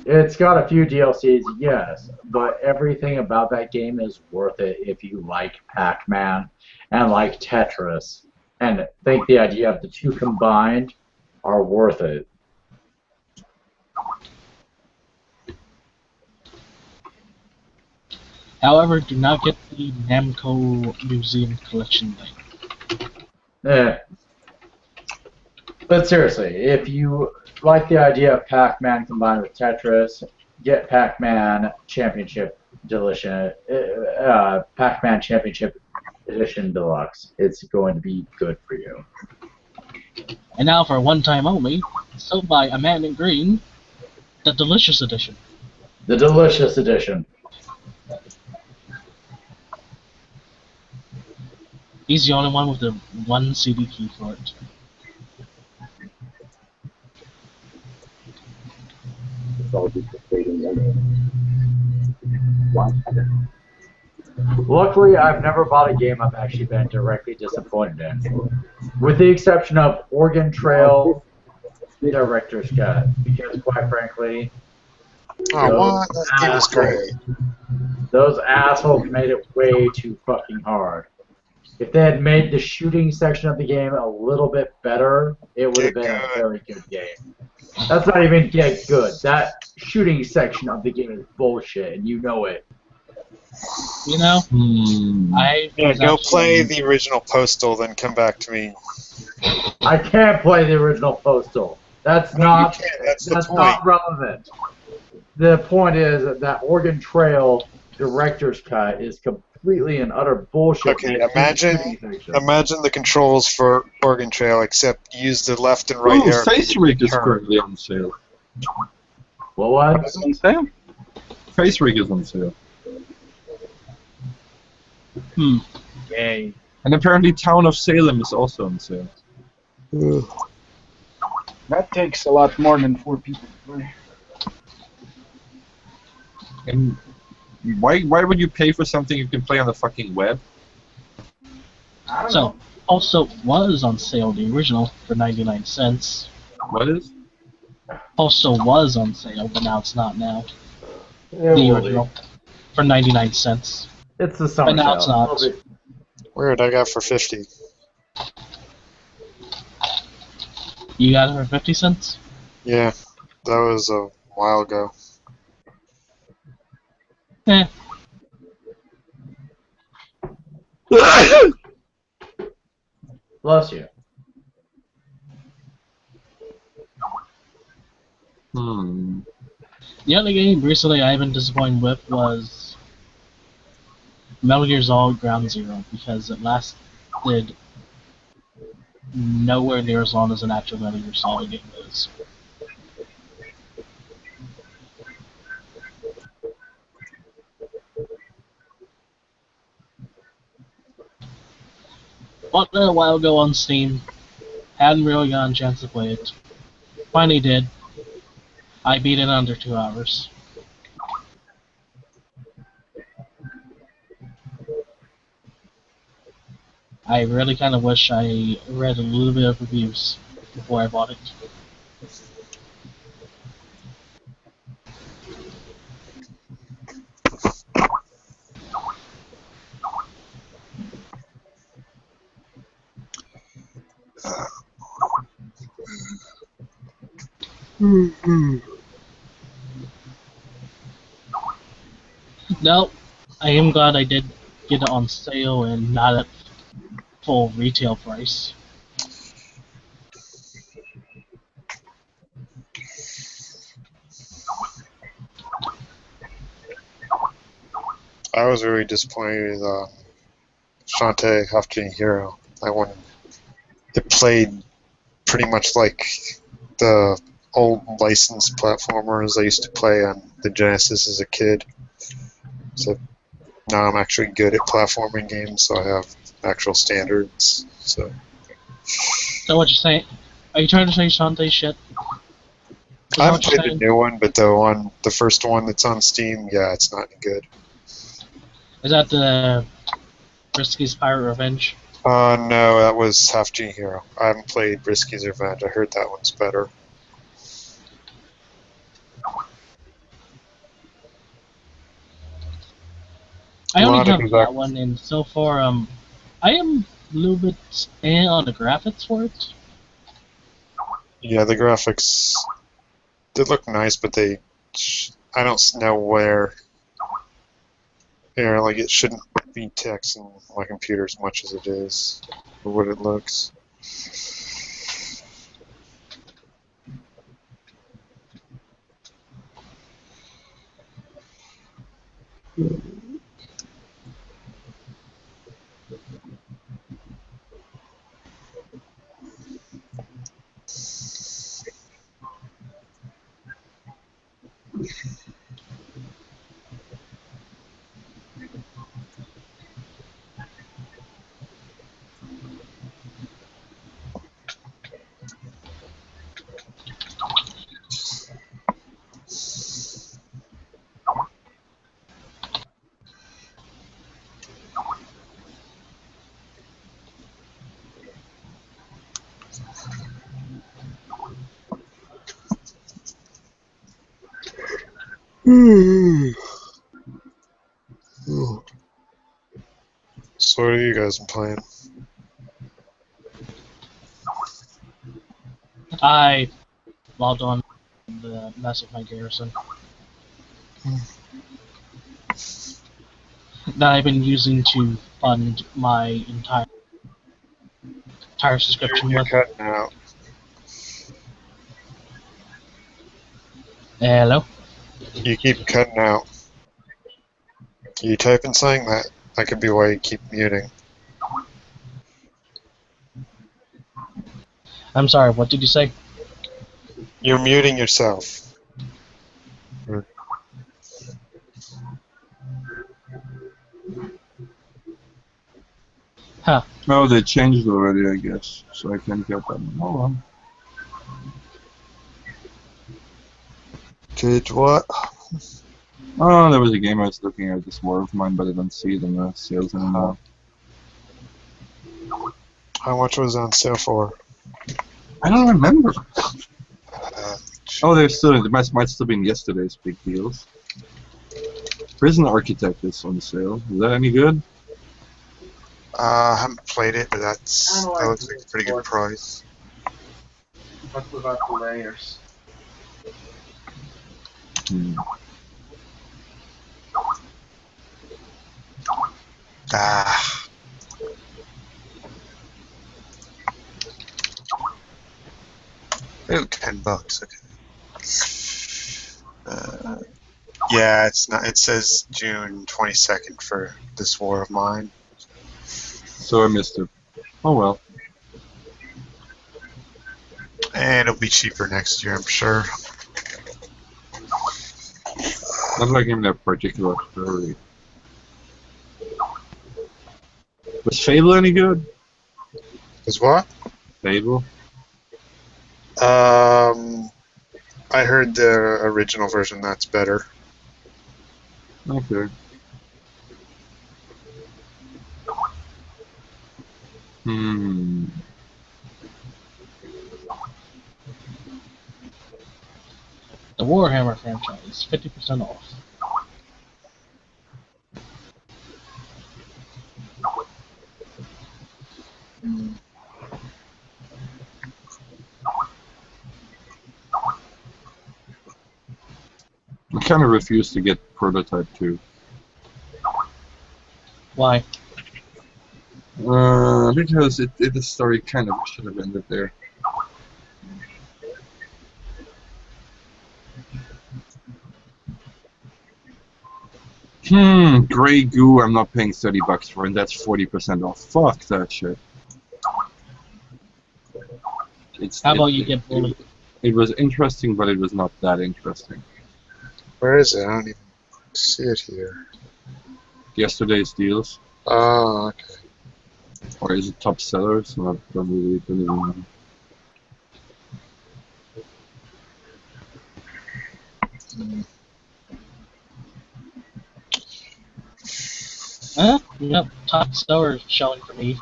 It's got a few DLCs, yes, but everything about that game is worth it if you like Pac-Man and like Tetris, and think the idea of the two combined are worth it. However, do not get the Namco Museum Collection thing. But seriously, if you like the idea of Pac-Man combined with Tetris, get Pac-Man Championship Edition, Pac-Man Championship Edition Deluxe. It's going to be good for you. And now for one time only, sold by Amanda Green, the Delicious Edition. The Delicious Edition. He's the only one with the one CD key for it. Luckily, I've never bought a game I've actually been directly disappointed in, with the exception of Oregon Trail Director's Cut, because quite frankly, Oh, what? That game is great. those assholes made it way too fucking hard. If they had made the shooting section of the game a little bit better, it would have been a very good game. That's not even get good. That shooting section of the game is bullshit, and you know it. You know, Go play the original Postal, then come back to me. I can't play the original Postal. That's not relevant. The point is that Oregon Trail Director's Cut is completely and utter bullshit. Okay, imagine the controls for Oregon Trail, except use the left and right arrow. Face Rig is currently on sale. What? Is it on sale? Face Rig is on sale. Yay. And apparently Town of Salem is also on sale. That takes a lot more than 4 people to play. And why would you pay for something you can play on the fucking web? So, also was on sale, the original, for 99 cents. What is? Also was on sale, but now it's not now. Yeah, The original, for 99 cents. It's the summer But now it's not. Weird, I got for 50. You got it for 50 cents? Yeah, that was a while ago. Eh. Bless you. The other game recently I've been disappointed with was Metal Gear Solid Ground Zero, because it lasted nowhere near as long as an actual Metal Gear Solid game is. Bought it a while ago on Steam, hadn't really gotten a chance to play it. Finally did. I beat it in under 2 hours. I really kind of wish I read a little bit of reviews before I bought it. No, I am glad I did get it on sale and not at full retail price. I was really disappointed with Shantae Half-Genie Hero. That one, it played pretty much like the old licensed platformers I used to play on the Genesis as a kid. So now I'm actually good at platforming games, so I have actual standards. So what you're saying? Are you trying to say Shantae shit? I haven't played the new one, but the first one that's on Steam, yeah, it's not any good. Is that the Brisky's Pirate Revenge? No, that was Half-Genie Hero. I haven't played Brisky's Revenge. I heard that one's better. I only have that one, and so far, I am a little bit on the graphics for it. Yeah, the graphics, they look nice, but I don't know where. Like it shouldn't be taxing my computer as much as it is, or what it looks. So what have you guys been playing? I logged on the mess with my garrison that I've been using to fund my entire subscription You're with. cutting out. Hello? You keep cutting out. You typing something? That could be why you keep muting. I'm sorry, what did you say? You're muting yourself. Huh. No, they changed already, I guess, so I can't get them. Hold on. Did what? Oh, there was a game I was looking at this war of mine, but I don't see it in the sales anymore. How much was it on sale for? I don't remember. Oh, there's still, there might still be in yesterday's big deals. Prison Architect is on sale. Is that any good? I haven't played it, but that looks like a pretty good price. But without the layers. Ah. Ooh, $10. Okay. Yeah, it's not. It says June 22nd for this war of mine. So I missed it. Oh well. And it'll be cheaper next year, I'm sure. Not like in that particular hurry. Was Fable any good? Is what? Fable? I heard the original version that's better. Okay. The Warhammer franchise, 50% off. I kind of refuse to get Prototype 2. Why? Because the story kind of should have ended there. Grey goo. I'm not paying $30 for, and that's 40% off. Fuck that shit. How about you get bullied? It was interesting, but it was not that interesting. Where is it? I don't even see it here. Yesterday's deals, Oh, okay. or is it top sellers? I don't even know. Yep, top seller showing for me.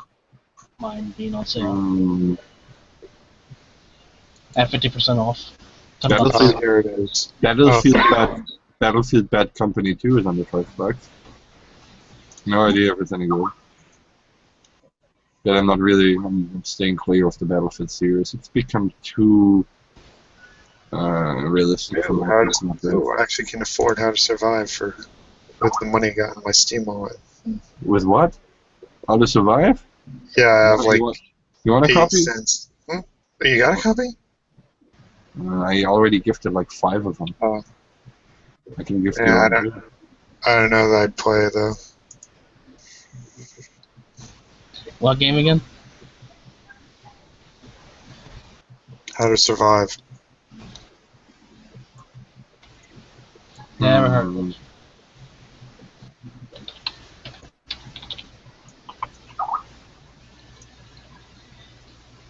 Mine being on sale at 50% off. Battlefield, here it is. Battlefield Bad Company 2 is under $5. No idea if it's any good. But I'm staying clear of the Battlefield series. It's become too realistic for my personal taste. I actually can afford How to Survive with the money I got in my Steam wallet. With what? How to Survive? Yeah, I have like you want a 8 copy? cents. Oh, you got a copy? I already gifted like 5 of them. Oh. I can gift you Yeah, one. I don't know that I'd play it though. What game again? How to Survive. Never heard of it.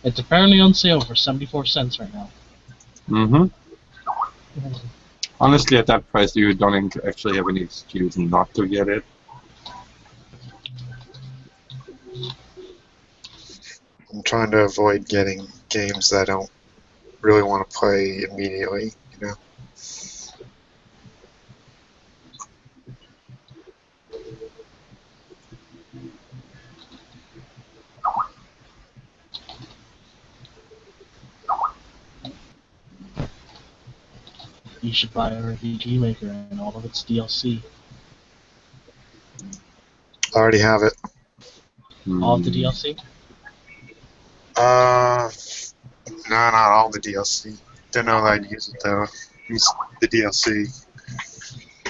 It's apparently on sale for 74 cents right now. Honestly, at that price, you don't actually have any excuse not to get it. I'm trying to avoid getting games that I don't really want to play immediately, you know? You should buy a RPG Maker and all of its DLC. I already have it. All of the DLC? No, not all the DLC. Don't know that I'd use it though. Use the DLC.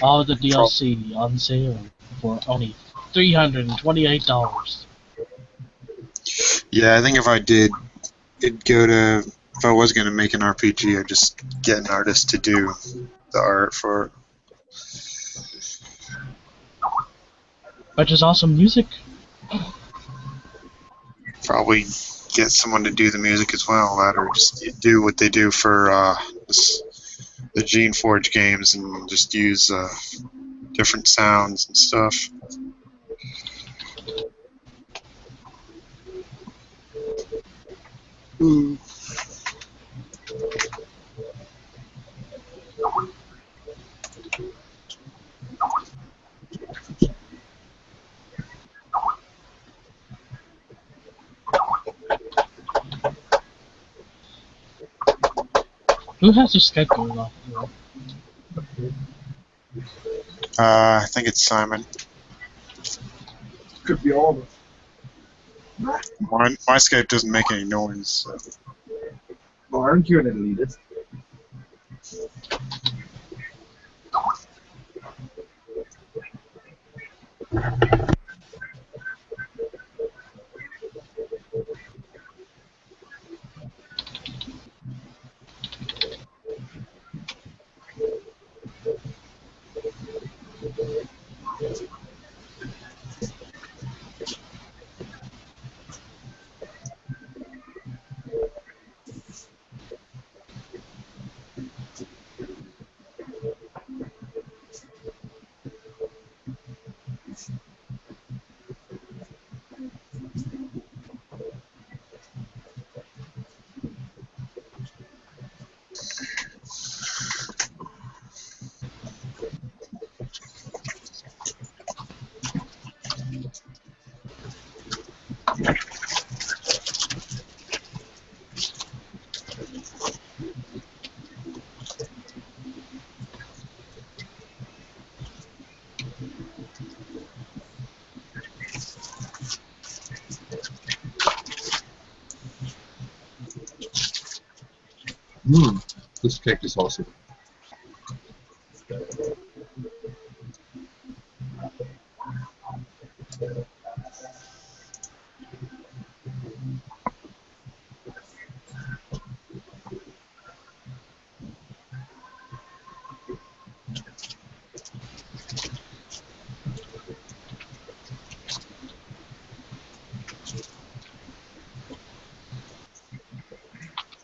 All of the DLC on sale for only $328. Yeah, I think if I did, if I was going to make an RPG, I'd just get an artist to do the art for it. But there's also music. Probably get someone to do the music as well, or just do what they do for the Gene Forge games and just use different sounds and stuff. Who has their Skype going off? I think it's Simon. Could be all of us. My Skype doesn't make any noise. So. Well, aren't you an elitist? This cake is awesome.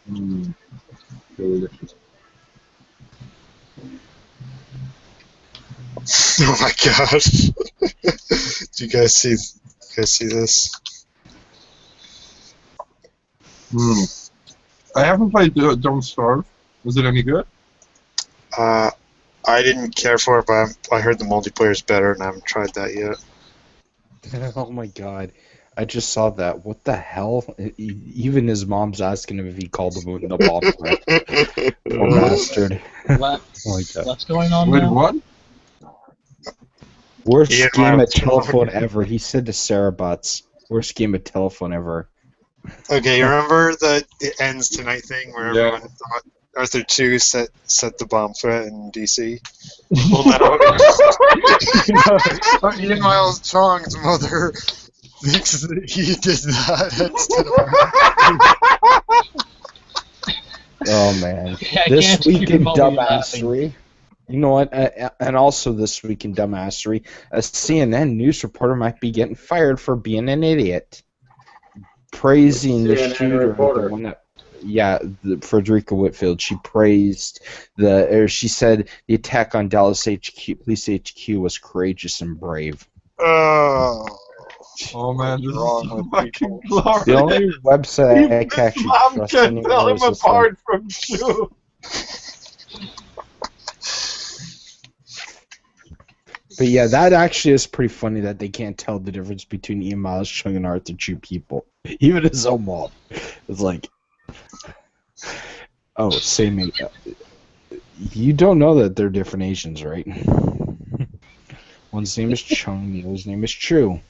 Delicious. Oh my god! Do you guys see? This? I haven't played Don't Starve. Was it any good? I didn't care for it, but I heard the multiplayer is better, and I haven't tried that yet. Oh my god. I just saw that. What the hell? Even his mom's asking him if he called him the bomb threat. Poor bastard. What? Oh my god. What's going on Wait, now? what? Worst Yeah, game my- of telephone ever. He said to Sarah Butts. Worst game of telephone ever. Okay, you remember the "it ends tonight" thing where Yeah. everyone thought Arthur 2 set the bomb threat in DC? Well, now Ian Miles Chong's mother thinks that he did that. Oh man. I This can't week keep in remotely laughing. dumbassery. You know what? And also this week in dumbassery, a CNN news reporter might be getting fired for being an idiot. Praising the CNN shooter, reporter. the one that, Frederica Whitfield. She praised she said the attack on Dallas Police HQ was courageous and brave. Oh. Oh man, this Wrong is so with fucking people. glorious. The only website I can His actually mom trust can tell anymore him is this one. apart from you. But yeah, that actually is pretty funny that they can't tell the difference between Ian Miles Chung and Arthur Chu people. Even his own mom. It's like, oh, same. You don't know that they're different Asians, right? One's name is Chung, the other's name is Chu.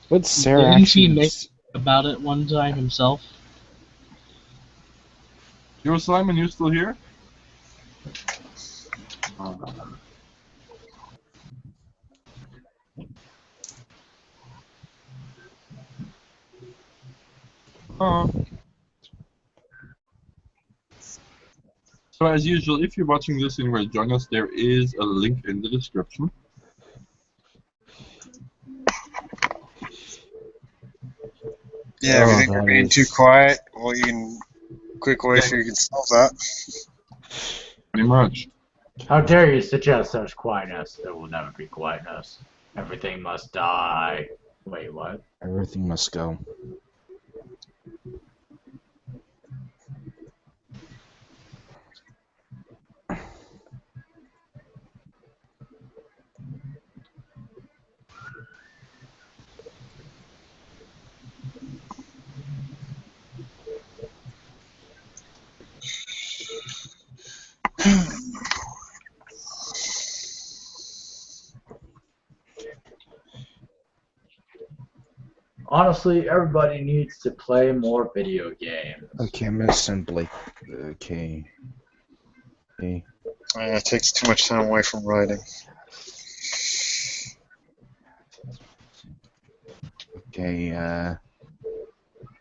What's Sarah Didn't actually? he make about it one time himself? Yo, Simon, you still here? So as usual, if you're watching this and you want to join us, there is a link in the description. Yeah, if you think we're that being is- too quiet, well, you can. Quick way for you can solve that. Pretty much. How dare you suggest such quietness? There will never be quietness. Everything must die. Wait, what? Everything must go. Honestly, everybody needs to play more video games. Okay, I'm gonna send Blake. Okay. Okay. It takes too much time away from writing. Okay.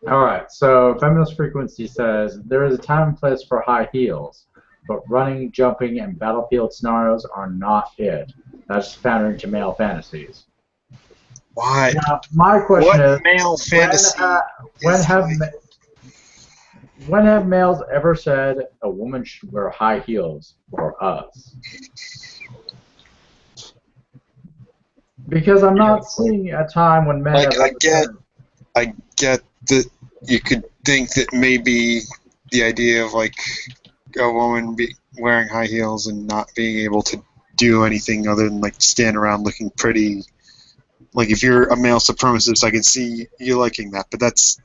Alright, so Feminist Frequency says, there is a time and place for high heels, but running, jumping, and battlefield scenarios are not it. That's pandering to male fantasies. Why? Now, my question What is, male fantasy? when have males ever said a woman should wear high heels for us? Because I'm not seeing a time when men Like, have ever said, I get that you could think that maybe the idea of like a woman wearing high heels and not being able to do anything other than like stand around looking pretty. Like if you're a male supremacist, I can see you liking that, but that's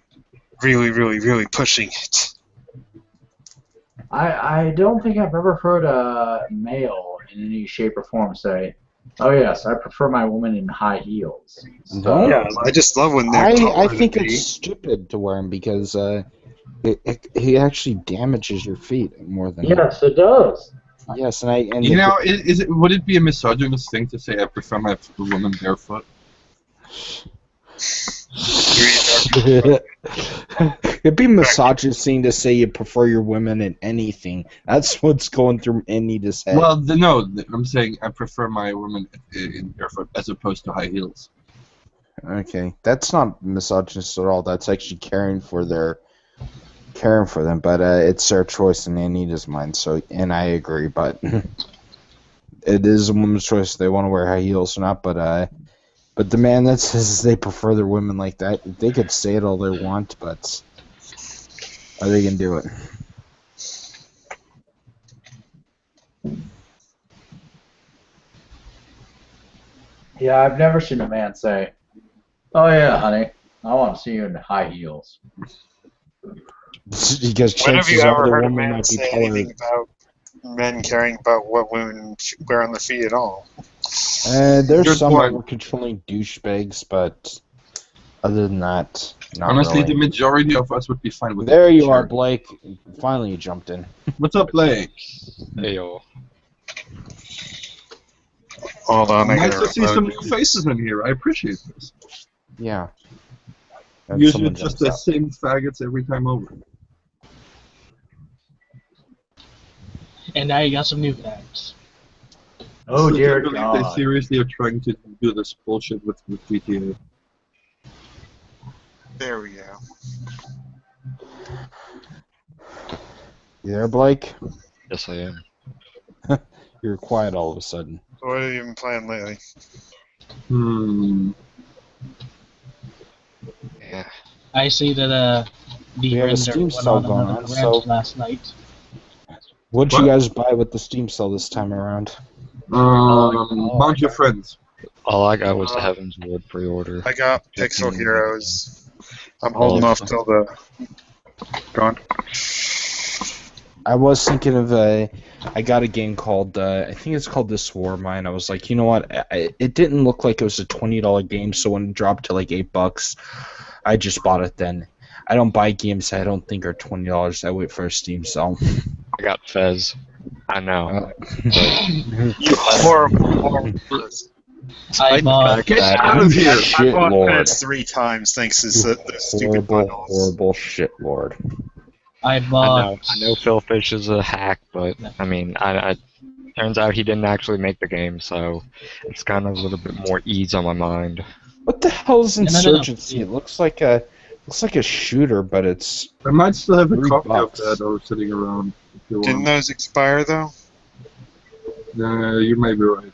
really, really, really pushing it. I don't think I've ever heard a male in any shape or form say, "Oh yes, I prefer my woman in high heels." No? Yeah, I just love when they're I taller think than it's me. stupid to wear them because it actually damages your feet more than Yes, it does. Yes, and You know, would it be a misogynist thing to say I prefer my woman barefoot? It'd be misogynist thing to say you prefer your women in anything. That's what's going through Anita's head. Well, no, I'm saying I prefer my woman in barefoot as opposed to high heels. Okay, that's not misogynist at all. That's actually caring for their caring for them, but it's their choice and Anita's mine. So, and I agree, but it is a woman's choice if they want to wear high heels or not. But the man that says they prefer their women like that, they could say it all they want, but are they gonna do it? Yeah, I've never seen a man say, "Oh yeah, honey, I want to see you in high heels." Because When have you chances are ever the heard a woman man might be say taller. anything about men caring about what women wear on their feet at all? There's Good some point. over-controlling douchebags, but other than that, not Honestly, really. the majority of us would be fine with There it. you are, Sure. Blake. Finally, you jumped in. What's up, Blake? Hey yo. Hold on, I Nice gotta to see reload some new this. faces in here. I appreciate this. Yeah. And Usually someone it's just jumps the out. same faggots every time over. And now you got some new facts. Oh Since dear I believe God! they seriously are trying to do this bullshit with GTA. There we go. You there, Blake? Yes, I am. You're quiet all of a sudden. So what have you been playing lately? Yeah. I see that We the have a render Steam went sale on going another on, rant so last night. what'd What? you guys buy with the Steam sale this time around? Bunch of friends. All I got was the Heaven's Ward pre-order. I got Just Pixel the- Heroes. I'm Oh, holding off okay. till the. Gone. I was thinking of I got a game called I think it's called This War of Mine. I was like, you know what? It didn't look like it was a $20 game, so when it dropped to like $8, I just bought it then. I don't buy games I don't think are $20. I wait for a Steam sale. I got Fez. I know. You horrible person. I bought. Get out of here! I Shit bought lord. Feds 3 times thanks to the stupid Horrible, bundles. horrible shit lord. I I bought. know Phil Fish is a hack, but I mean, I turns out he didn't actually make the game, so it's kind of a little bit more ease on my mind. What the hell is No. Insurgency? It looks like a shooter, but it's I might still have a copy of $3. that or sitting around if you Didn't want. those expire though? You may be right.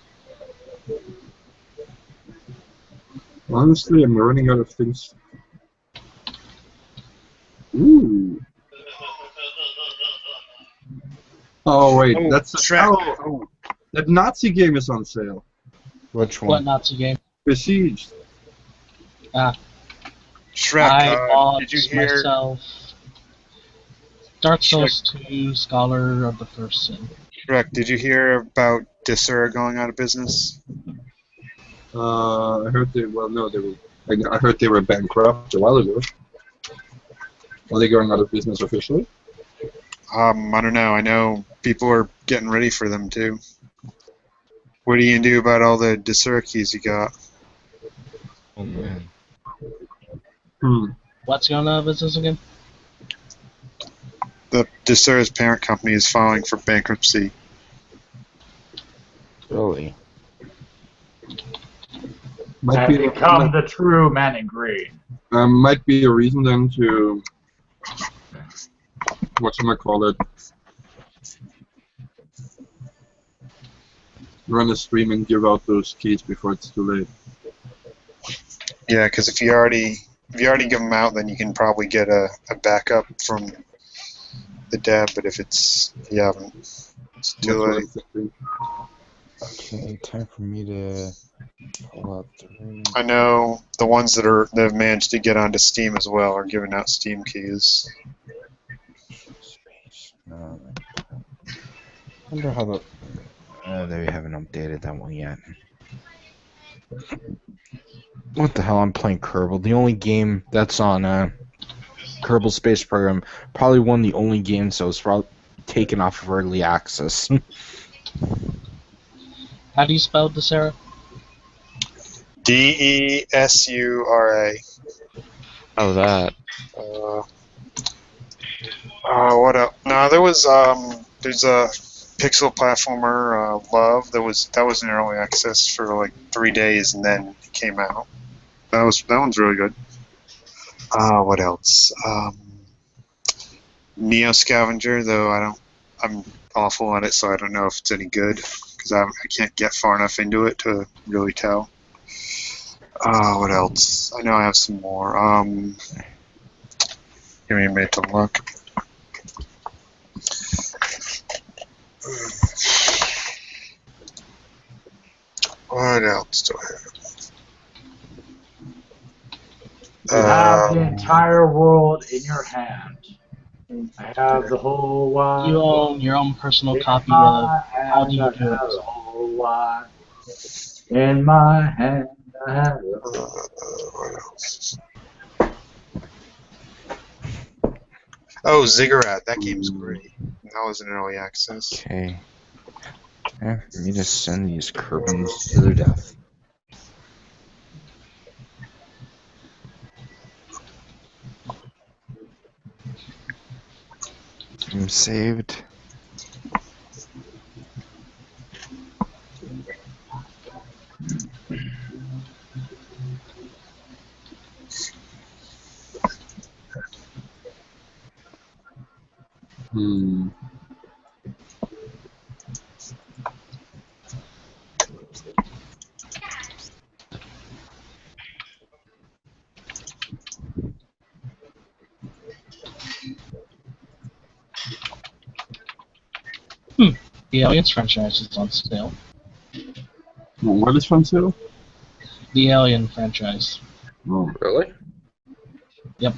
Honestly, I'm running out of things. Ooh. Oh wait, Oh, that's Shrek. oh, that Nazi game is on sale. which What one? Nazi game? Besieged. Shrek, I bought did you hear? myself Dark Souls 2 Scholar of the First Sin. Shrek, did you hear about Desura going out of business? I heard they. Well, no, they were. I heard they were bankrupt a while ago. Are they going out of business officially? I don't know. I know people are getting ready for them too. What are you gonna do about all the Desura keys you got? Oh man. What's going on with this again? The Desura's parent company is filing for bankruptcy. Really? Might And be. become the true man in green. Might be a reason then to. Whatchamacallit? Run a stream and give out those keys before it's too late. Yeah, because if you already give them out, then you can probably get a backup from the dev. But if you haven't, it's too That's what late. I'm thinking. Okay, time for me to pull out the ring. I know the ones that have managed to get onto Steam as well are giving out Steam keys. Space. Wonder how the. They haven't updated that one yet. What the hell? I'm playing Kerbal. The only game that's on Kerbal Space Program. Probably one of the only games that was probably taken off of early access. How do you spell Desura? Desura. Oh, that. What else? No, there's a pixel platformer, Love, that was in early access for like 3 days and then it came out. That one's really good. What else? Neo Scavenger, though I'm awful at it, so I don't know if it's any good because I can't get far enough into it to really tell. What else? I know I have some more. Give me a minute to look. What else do I have? You have the entire world in your hand. I have the whole wide You world own your own personal in copy my of hand. How Do You I Do have It? the whole wide world in my hand. I have the What else? Oh, Ziggurat. That game's great. That was in early access. Okay. Time for me to send these Kerbins to their death. Game saved. Hmm. The Aliens franchise is on sale. What is on sale? The Alien franchise. Oh. Really? Yep.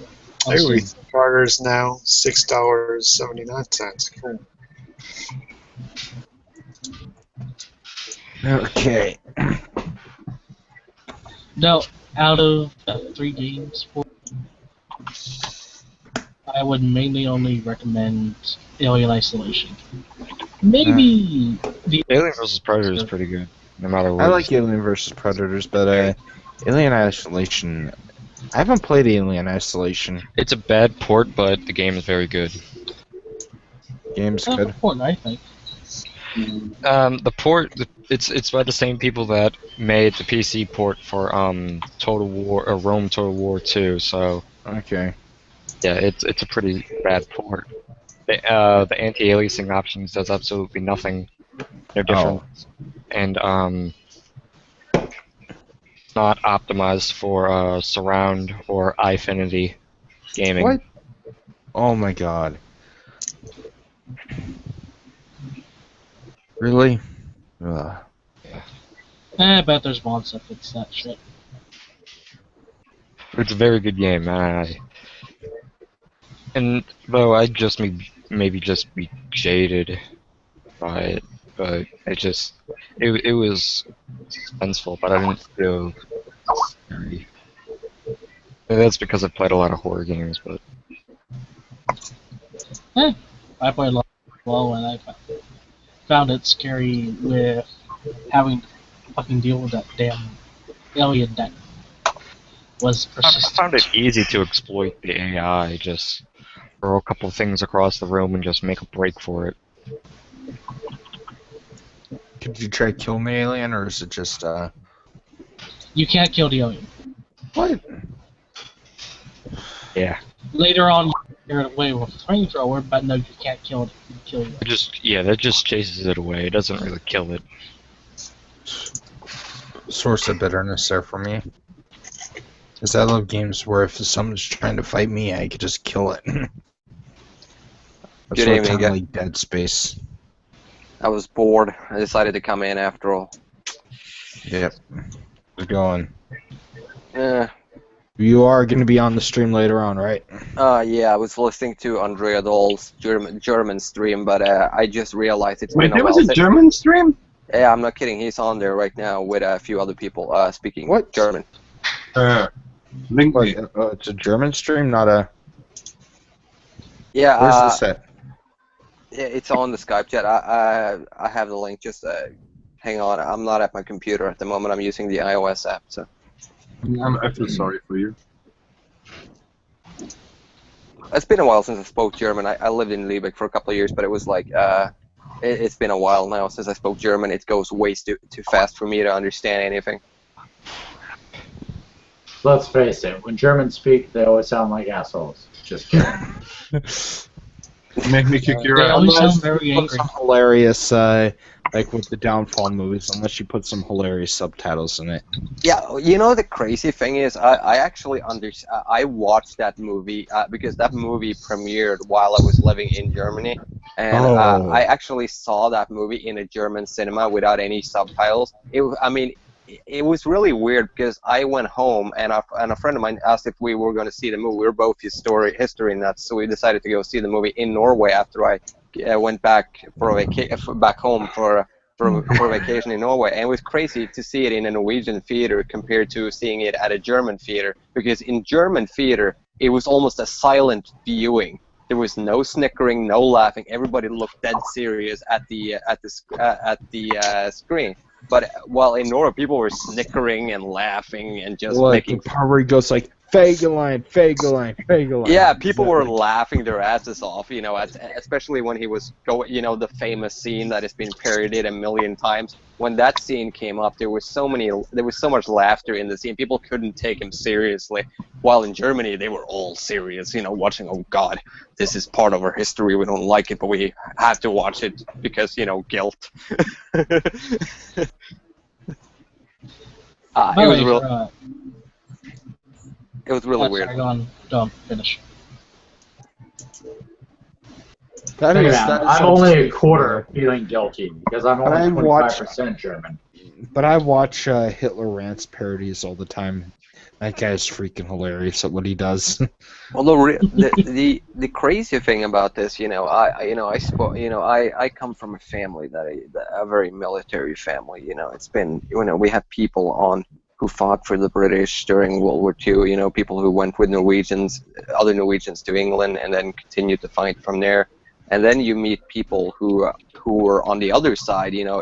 On Hey, Steam. starters now $6.79. Cool. Okay. No, out of 3 games, I would mainly only recommend Alien Isolation. Maybe the Alien vs. Predator is pretty good, no matter what. I like Alien vs. Predators, but Alien Isolation. I haven't played Alien Isolation. It's a bad port, but the game is very good. Game's good. important, I think. The port, it's by the same people that made the PC port for Total War or Rome Total War 2. So Okay. yeah, it's a pretty bad port. The anti-aliasing options does absolutely nothing. No different, and not optimized for surround or Eyefinity gaming. What? Oh my god. Really? Ugh. I bet there's mods that fix that shit. It's a very good game, and though I just maybe just be jaded by it, but it was suspenseful, but I didn't feel scary. Maybe that's because I played a lot of horror games, but I played low and I found it scary with having to fucking deal with that damn alien that was I persistent. found it easy to exploit the AI. Just throw a couple things across the room and just make a break for it. Could you try killing the alien, or is it just You can't kill the alien. What? Yeah. Later on, you're away with a flamethrower, but no, you can't kill it. You kill it. That just chases it away. It doesn't really kill it. source of bitterness there for me? Because I love games where if someone's trying to fight me, I could just kill it. That's Good what evening, kind of like Dead Space. I was bored. I decided to come in after all. Yep. We're going. Yeah. You are going to be on the stream later on, right? Yeah, I was listening to Andrea Dahl's German stream, but I just realized it's Wait, been a there while. was a German stream? Yeah, I'm not kidding. He's on there right now with a few other people speaking German. Link me. It's a German stream, not a... Yeah. Where's this at? Yeah, it's on the Skype chat. I have the link. Just hang on. I'm not at my computer at the moment. I'm using the iOS app. So. I feel sorry for you. It's been a while since I spoke German. I lived in Lübeck for a couple of years, but it was like it's been a while now since I spoke German. It goes way too fast for me to understand anything. Let's face it, when Germans speak, they always sound like assholes. Just kidding. Make me kick your They ass. always sound Unless very you put angry. some hilarious, like with the Downfall movies, unless you put some hilarious subtitles in it. Yeah, you know the crazy thing is, I actually I watched that movie because that movie premiered while I was living in Germany, and I actually saw that movie in a German cinema without any subtitles. I mean, it was really weird because I went home and a friend of mine asked if we were going to see the movie. We were both history nuts, so we decided to go see the movie in Norway after I went back back home for a vacation in Norway, and it was crazy to see it in a Norwegian theater compared to seeing it at a German theater, because in German theater it was almost a silent viewing. There was no snickering, no laughing. Everybody looked dead serious at the screen. But while in Norway people were snickering and laughing and just Like making the part where he goes like Fagerline, Fagerline, Fagerline. yeah, people were laughing their asses off, you know, especially when he was going, you know, the famous scene that has been parodied a million times. When that scene came up, there was so much laughter in the scene. People couldn't take him seriously. While in Germany, they were all serious, you know, watching, oh God, this is part of our history. We don't like it, but we have to watch it because, you know, guilt. It was really weird. Sorry, go on, finish. I'm only a quarter feeling guilty because I'm only 25% German. But I watch Hitler Rants parodies all the time. That guy's freaking hilarious at what he does. Well, the crazy thing about this, you know, I come from a family a very military family. You know, it's been, you know, we have people on who fought for the British during World War II. You know, people who went with other Norwegians to England and then continued to fight from there. And then you meet people who were on the other side. You know,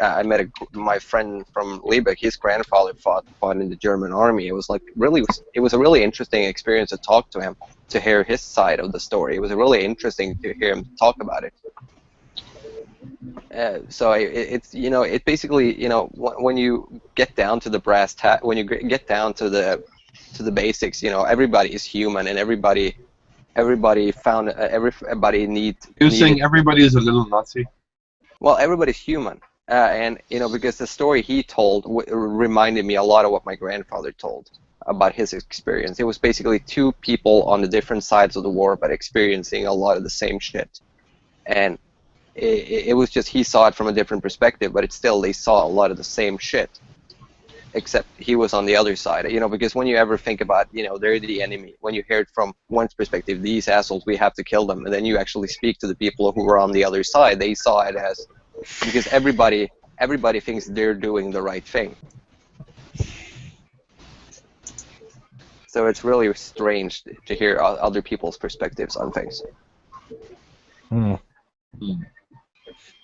I met my friend from Lübeck. His grandfather fought in the German army. It was a really interesting experience to talk to him, to hear his side of the story. It was really interesting to hear him talk about it. So it's, you know, it basically, you know, when you get down to the brass tack, when you get down to the basics, you know, everybody is human, and everybody needs. You're saying everybody is a little Nazi? Well, everybody's human, and you know, because the story he told reminded me a lot of what my grandfather told about his experience. It was basically two people on the different sides of the war, but experiencing a lot of the same shit, and it was just he saw it from a different perspective, but they saw a lot of the same shit. Except he was on the other side, you know, because when you ever think about, you know, they're the enemy, when you hear it from one's perspective, these assholes, we have to kill them, and then you actually speak to the people who were on the other side, they saw it as, because everybody thinks they're doing the right thing. So it's really strange to hear other people's perspectives on things.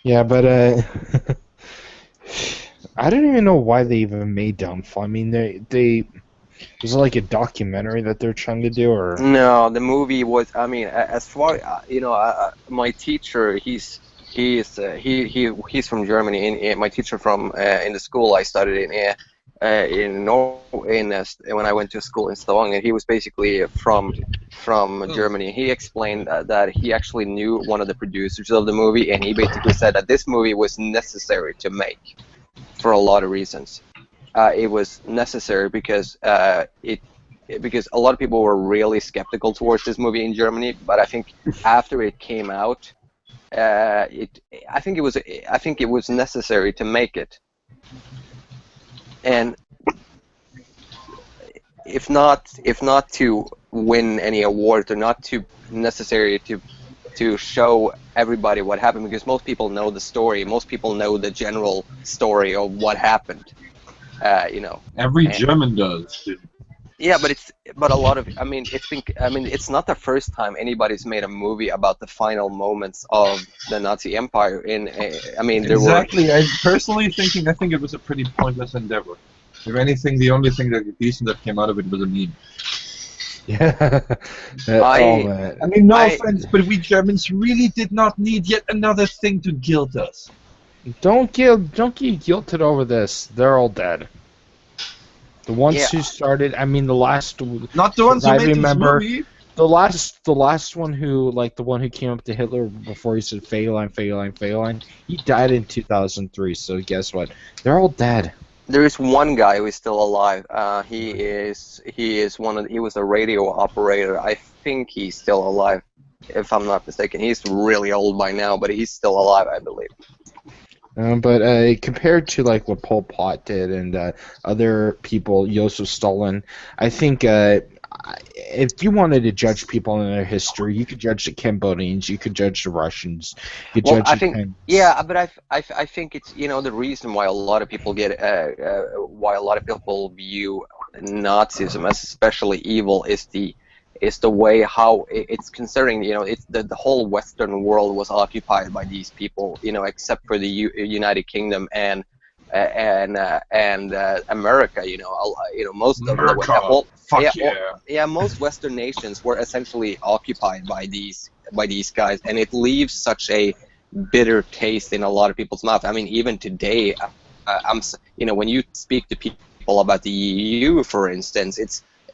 Yeah, but I don't even know why they even made Downfall. I mean, they was it like a documentary that they're trying to do, or no? The movie was. I mean, as far you know, my teacher, he's from Germany. My teacher from in the school I studied in when I went to school in Stavanger, he was basically from Germany. He explained that he actually knew one of the producers of the movie, and he basically said that this movie was necessary to make. For a lot of reasons. It was necessary because because a lot of people were really skeptical towards this movie in Germany, but I think after it came out, I think it was necessary to make it. And if not to win any awards, or not to necessary to show everybody what happened, because most people know the story. Most people know the general story of what happened. You know. Every German does. Yeah, but a lot of, I mean, it's not the first time anybody's made a movie about the final moments of the Nazi Empire. Exactly. I think it was a pretty pointless endeavor. If anything, the only thing decent that came out of it was a meme. Yeah. I mean, no offense, but we Germans really did not need yet another thing to guilt us. Don't get guilted over this. They're all dead. The ones who started, I mean, the last. Not the ones who made this movie. The last one who, like the one who came up to Hitler before he said Fegelein, Fegelein, Fegelein, he died in 2003. So guess what? They're all dead. There is one guy who is still alive. He was a radio operator. I think he's still alive, if I'm not mistaken. He's really old by now, but he's still alive, I believe. But compared to like what Pol Pot did and other people, Joseph Stalin, I think if you wanted to judge people in their history, you could judge the Cambodians, you could judge the Russians, you could judge the Chinese. Yeah, but I think it's the reason why a lot of people view Nazism as especially evil is the way how it's concerning. It's the whole Western world was occupied by these people, except for the United Kingdom and America. Most of most Western nations were essentially occupied by these guys, and it leaves such a bitter taste in a lot of people's mouth. I mean, even today, when you speak to people about the EU, for instance,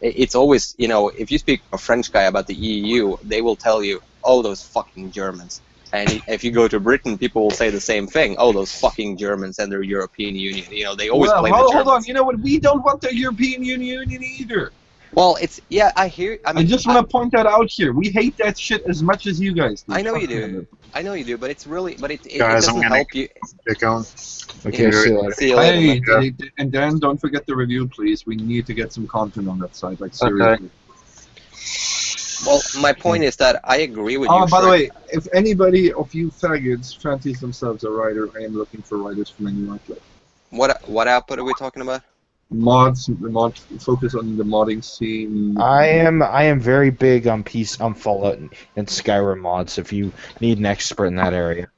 it's always, if you speak to a French guy about the EU, they will tell you, oh, those fucking Germans. And if you go to Britain, people will say the same thing. Oh, those fucking Germans and their European Union. They always blame the Germans. Hold on. You know what? We don't want the European Union either. Well, I hear. I just want to point that out here. We hate that shit as much as you guys do. I know you do. But it's really, it Guys, doesn't help you. Get going. Okay, see you later. See you later. Hey, and Dan, don't forget the review, please. We need to get some content on that site, like seriously. Well, my point is that I agree with you. Oh, by the way, if anybody of you faggots fancies themselves a writer, I am looking for writers for my new outlet. What output are we talking about? Mods, focus on the modding scene. I am very big on Fallout and Skyrim mods. If you need an expert in that area.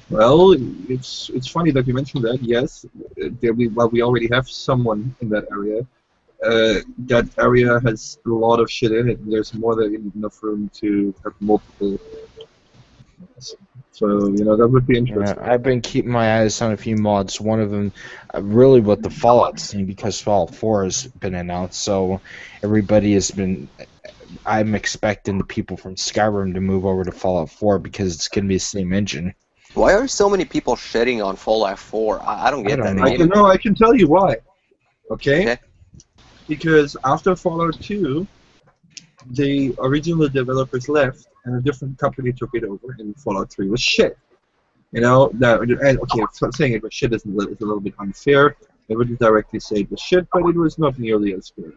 Well, it's funny that you mentioned that. Yes, we already have someone in that area. That area has a lot of shit in it. There's more than enough room to have multiple. So, that would be interesting. Yeah, I've been keeping my eyes on a few mods. One of them, really with the Fallout scene, because Fallout 4 has been announced, so everybody has been... I'm expecting the people from Skyrim to move over to Fallout 4 because it's going to be the same engine. Why are so many people shitting on Fallout 4? I don't get that. I can tell you why. Okay? Because after Fallout 2, the original developers left, and a different company took it over, and Fallout 3 was shit. Saying it was shit is a little bit unfair. I wouldn't directly say it was shit, but it was not nearly as good.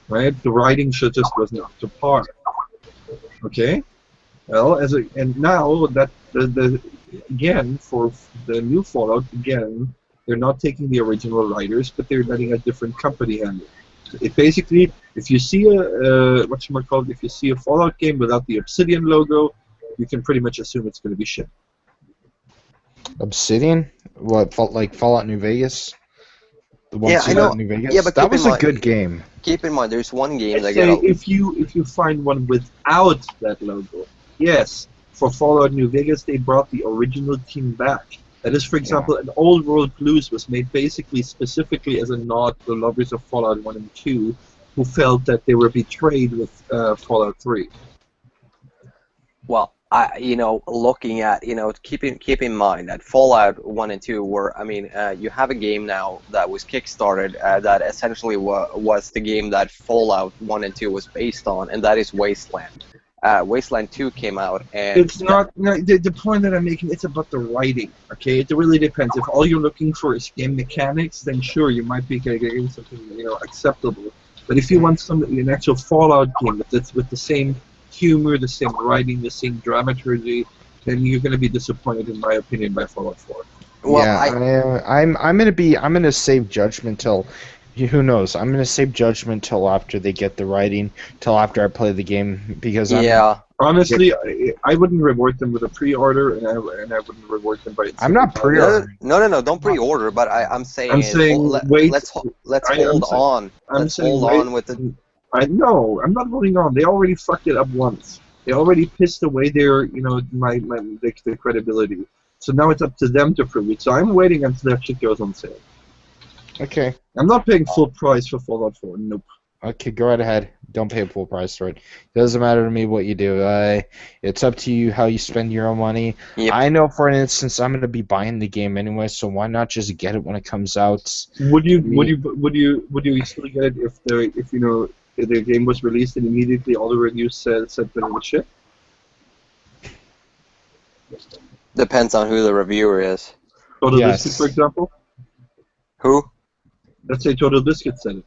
Right? The writing just wasn't up to par. Okay? Well, and now that again for the new Fallout, again, they're not taking the original writers, but they're letting a different company handle it. It basically, if you see if you see a Fallout game without the Obsidian logo, you can pretty much assume it's going to be shit. Obsidian? What, like Fallout New Vegas? The one I know. New Vegas? Yeah, but that was a good game. Keep in mind, there's one game that if you find one without that logo, yes. For Fallout New Vegas, they brought the original team back. That is, for example, an Old World Blues was made basically specifically as a nod to the lovers of Fallout 1 and 2 who felt that they were betrayed with Fallout 3. Well, looking at, keep in mind that Fallout 1 and 2 were, you have a game now that was kickstarted that essentially was the game that Fallout 1 and 2 was based on, and that is Wasteland. Wasteland 2 came out, and it's not. No, the point that I'm making, it's about the writing. Okay, it really depends. If all you're looking for is game mechanics, then sure, you might be getting something acceptable. But if you want an actual Fallout game that's with the same humor, the same writing, the same dramaturgy, then you're going to be disappointed, in my opinion, by Fallout 4. Well, yeah, I'm gonna save judgment till. Who knows? I'm gonna save judgment till after they get the writing, till after I play the game, because honestly, I wouldn't reward them with a pre-order, and I wouldn't reward them by. I'm not pre-ordering. No, don't pre-order. But I'm saying wait. Let's hold on. Let's hold on with the. I'm not holding on. They already fucked it up once. They already pissed away their, the credibility. So now it's up to them to prove it. So I'm waiting until that shit goes on sale. Okay. I'm not paying full price for Fallout 4. Nope. Okay, go right ahead. Don't pay full price for it. Doesn't matter to me what you do. It's up to you how you spend your own money. Yep. I know, for instance, I'm gonna be buying the game anyway, so why not just get it when it comes out? Would you still get it if the game was released and immediately all the reviews said that it was shit? Depends on who the reviewer is. Total Yes. Biscuit, for example. Who? Let's say Total Biscuit said it.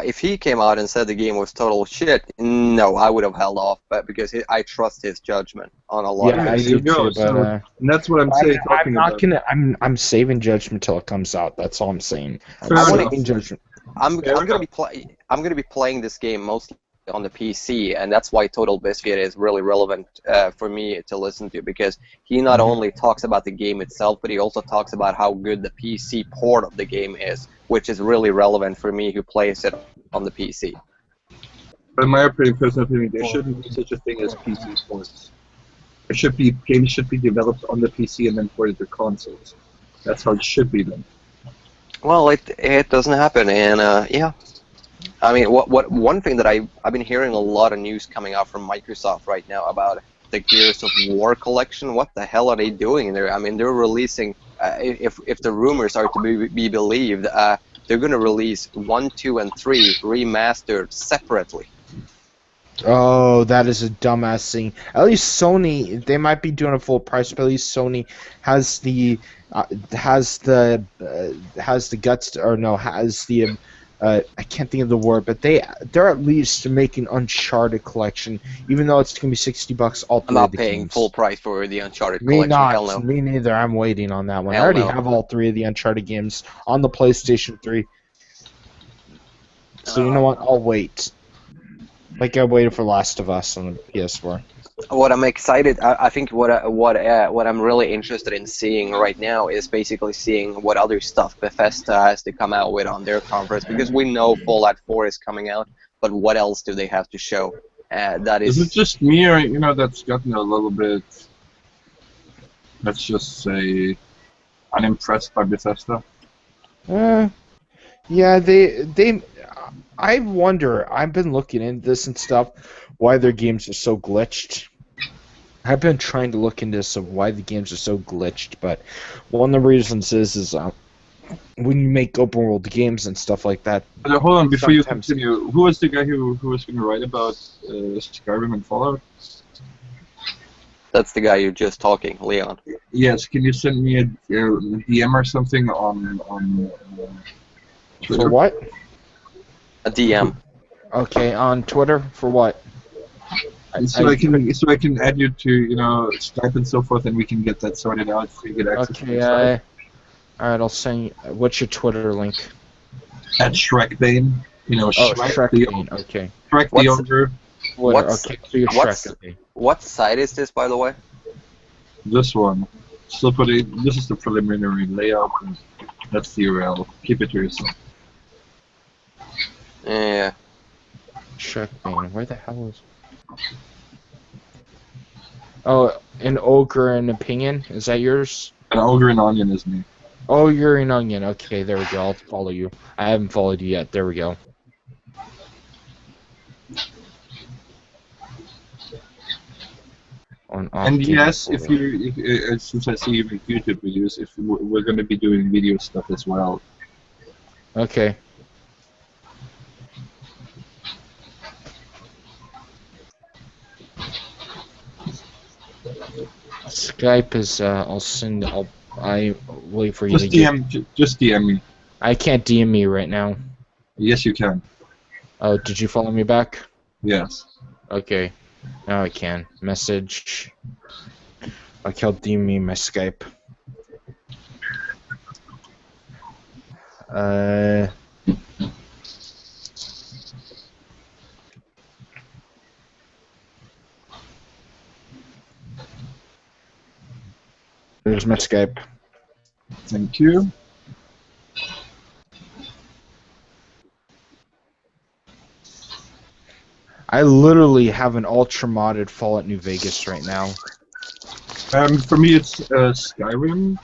If he came out and said the game was total shit, no, I would have held off, but because I trust his judgment on a lot Yeah, of I things. do There you go. too, but And that's what I'm saying. I'm not gonna. I'm saving judgment till it comes out. That's all I'm saying. Fair I'm enough. saving judgment. I'm gonna be playing this game mostly on the PC, and that's why Total Biscuit is really relevant for me to listen to, because he not only talks about the game itself, but he also talks about how good the PC port of the game is, which is really relevant for me who plays it on the PC. But in my personal opinion, there shouldn't be such a thing as PC ports. Games should be developed on the PC and then ported to consoles. That's how it should be done. Well, it doesn't happen, and yeah. I mean, one thing that I've been hearing a lot of news coming out from Microsoft right now about the Gears of War collection. What the hell are they doing there? I mean, they're releasing, if the rumors are to be believed, they're going to release 1, 2, and 3 remastered separately. Oh, that is a dumbass thing. At least Sony, they might be doing a full price, but at least Sony has the guts, or no, has the I can't think of the word, but they're at least making Uncharted collection, even though it's gonna be $60 all three I'm not of the paying games. full price for the Uncharted Me collection. not. Hell no. Me neither. I'm waiting on that one. Hell I already no. have all 3 of the Uncharted games on the PlayStation 3. So you know what? I'll wait. Like I waited for Last of Us on the PS4. What I'm excited, I think what I'm really interested in seeing right now is basically seeing what other stuff Bethesda has to come out with on their conference, because we know Fallout 4 is coming out, but what else do they have to show? That is. Is it just me, or that's gotten a little bit, let's just say, unimpressed by Bethesda? Yeah, they. I wonder. I've been looking into this and stuff. Why their games are so glitched. I've been trying to look into why the games are so glitched, but one of the reasons is when you make open world games and stuff like that. But hold on, before you continue, who was the guy who was going to write about Skyrim and Fallout? That's the guy you're just talking, Leon. Yes, can you send me a DM or something on Twitter? For what? A DM. Okay, on Twitter for what? So I can add you to Skype and so forth, and we can get that sorted out so you get access to the site. Okay, alright, I'll send you. What's your Twitter link? At Shrekbane. Shrekbane, okay. Shrek the Ogre. Okay, so you're Shrek, okay. What site is this, by the way? This one. Still this is the preliminary layout, and that's the URL. Keep it to yourself. Yeah. Shrekbane, where the hell is... Oh, an ogre and opinion? Is that yours? An ogre and onion is me. Oh, you're an onion. Okay, there we go. I'll follow you. I haven't followed you yet. There we go. And yes, if since I see you make YouTube videos, we're going to be doing video stuff as well. Okay. Skype is. I wait for you Just to just DM me. I can't DM me right now. Yes, you can. Oh, did you follow me back? Yes. Okay. Now I can. Message. Okay, I'll DM me my Skype. There's my Skype. Thank you. I literally have an ultra modded Fallout New Vegas right now. For me, it's Skyrim.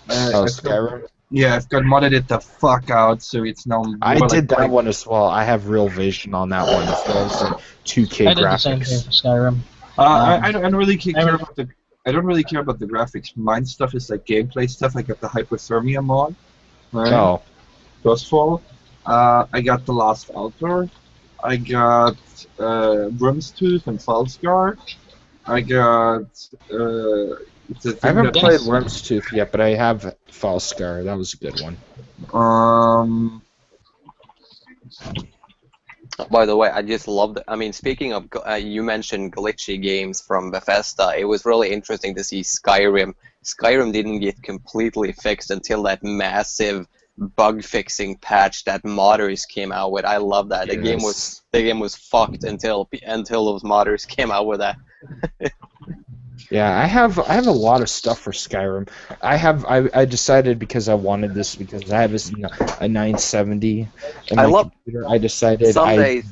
Skyrim? Yeah, I've got modded it the fuck out, so it's now more I like did that one as well. I have real vision on that one as well as the 2K I did the same thing graphics. for Skyrim. I don't really care Every- about the. I don't really care about the graphics. Mine stuff is like gameplay stuff. I got the hypothermia mod, right? Oh, Frostfall. I got the Last Altar. I got Brim's Tooth and Falscar. I got it's a I thing haven't that played Worm's Tooth yet, but I have Falscar. That was a good one. By the way, I just loved. I mean, speaking of, you mentioned glitchy games from Bethesda. It was really interesting to see Skyrim. Skyrim didn't get completely fixed until that massive bug-fixing patch that modders came out with. I love that. The game was fucked until those modders came out with that. Yeah, I have a lot of stuff for Skyrim. I decided because I wanted this because I have a 970 in my computer. I decided some days,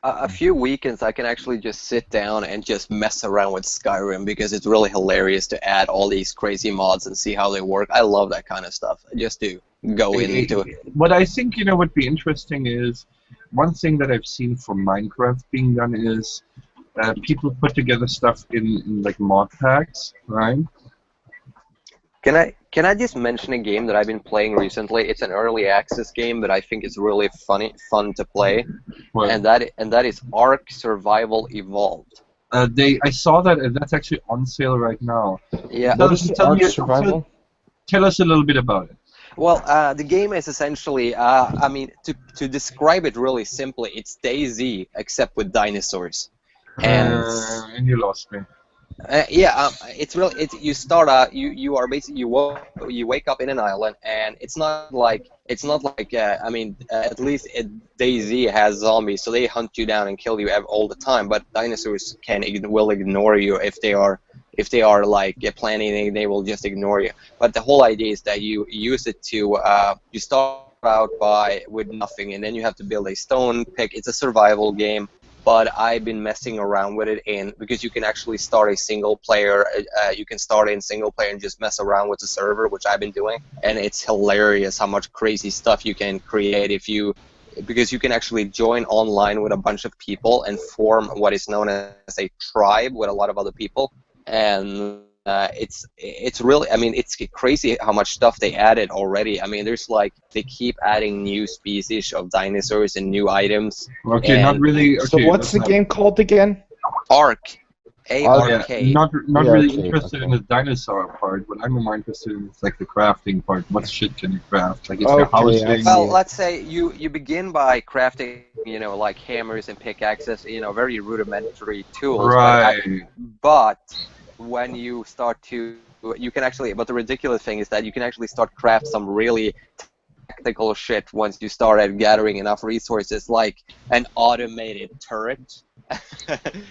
a few weekends, I can actually just sit down and just mess around with Skyrim because it's really hilarious to add all these crazy mods and see how they work. I love that kind of stuff. Just to go into it. What I think would be interesting is one thing that I've seen for Minecraft being done is people put together stuff in like mod packs, right? Can I just mention a game that I've been playing recently? It's an early access game, but I think it's really fun to play, and that is Ark Survival Evolved. I saw that, and that's actually on sale right now. Yeah. What is Ark Survival? Tell us a little bit about it. Well, the game is essentially, I mean, to describe it really simply, it's DayZ except with dinosaurs. And you lost me. It's really you start out you are basically you wake up in an island, and it's not like I mean, at least DayZ has zombies, so they hunt you down and kill you all the time, but dinosaurs will ignore you if they are like planning, they will just ignore you. But the whole idea is that you use it to you start out with nothing, and then you have to build a stone pick. It's a survival game. But I've been messing around with it because you can actually start a single player. You can start in single player and just mess around with the server, which I've been doing, and it's hilarious how much crazy stuff you can create because you can actually join online with a bunch of people and form what is known as a tribe with a lot of other people, and it's really, I mean, it's crazy how much stuff they added already. I mean, there's like, they keep adding new species of dinosaurs and new items. Okay, not really. Okay, so what's the game called again? Ark. A-R-K. Not really interested in the dinosaur part, but I'm more interested in like the crafting part. What shit can you craft? Like, it's your housing. Well, let's say you begin by crafting, like hammers and pickaxes, very rudimentary tools. Right. But when you start to, you can actually, but the ridiculous thing is that you can actually start craft some really tactical shit once you start at gathering enough resources, like an automated turret.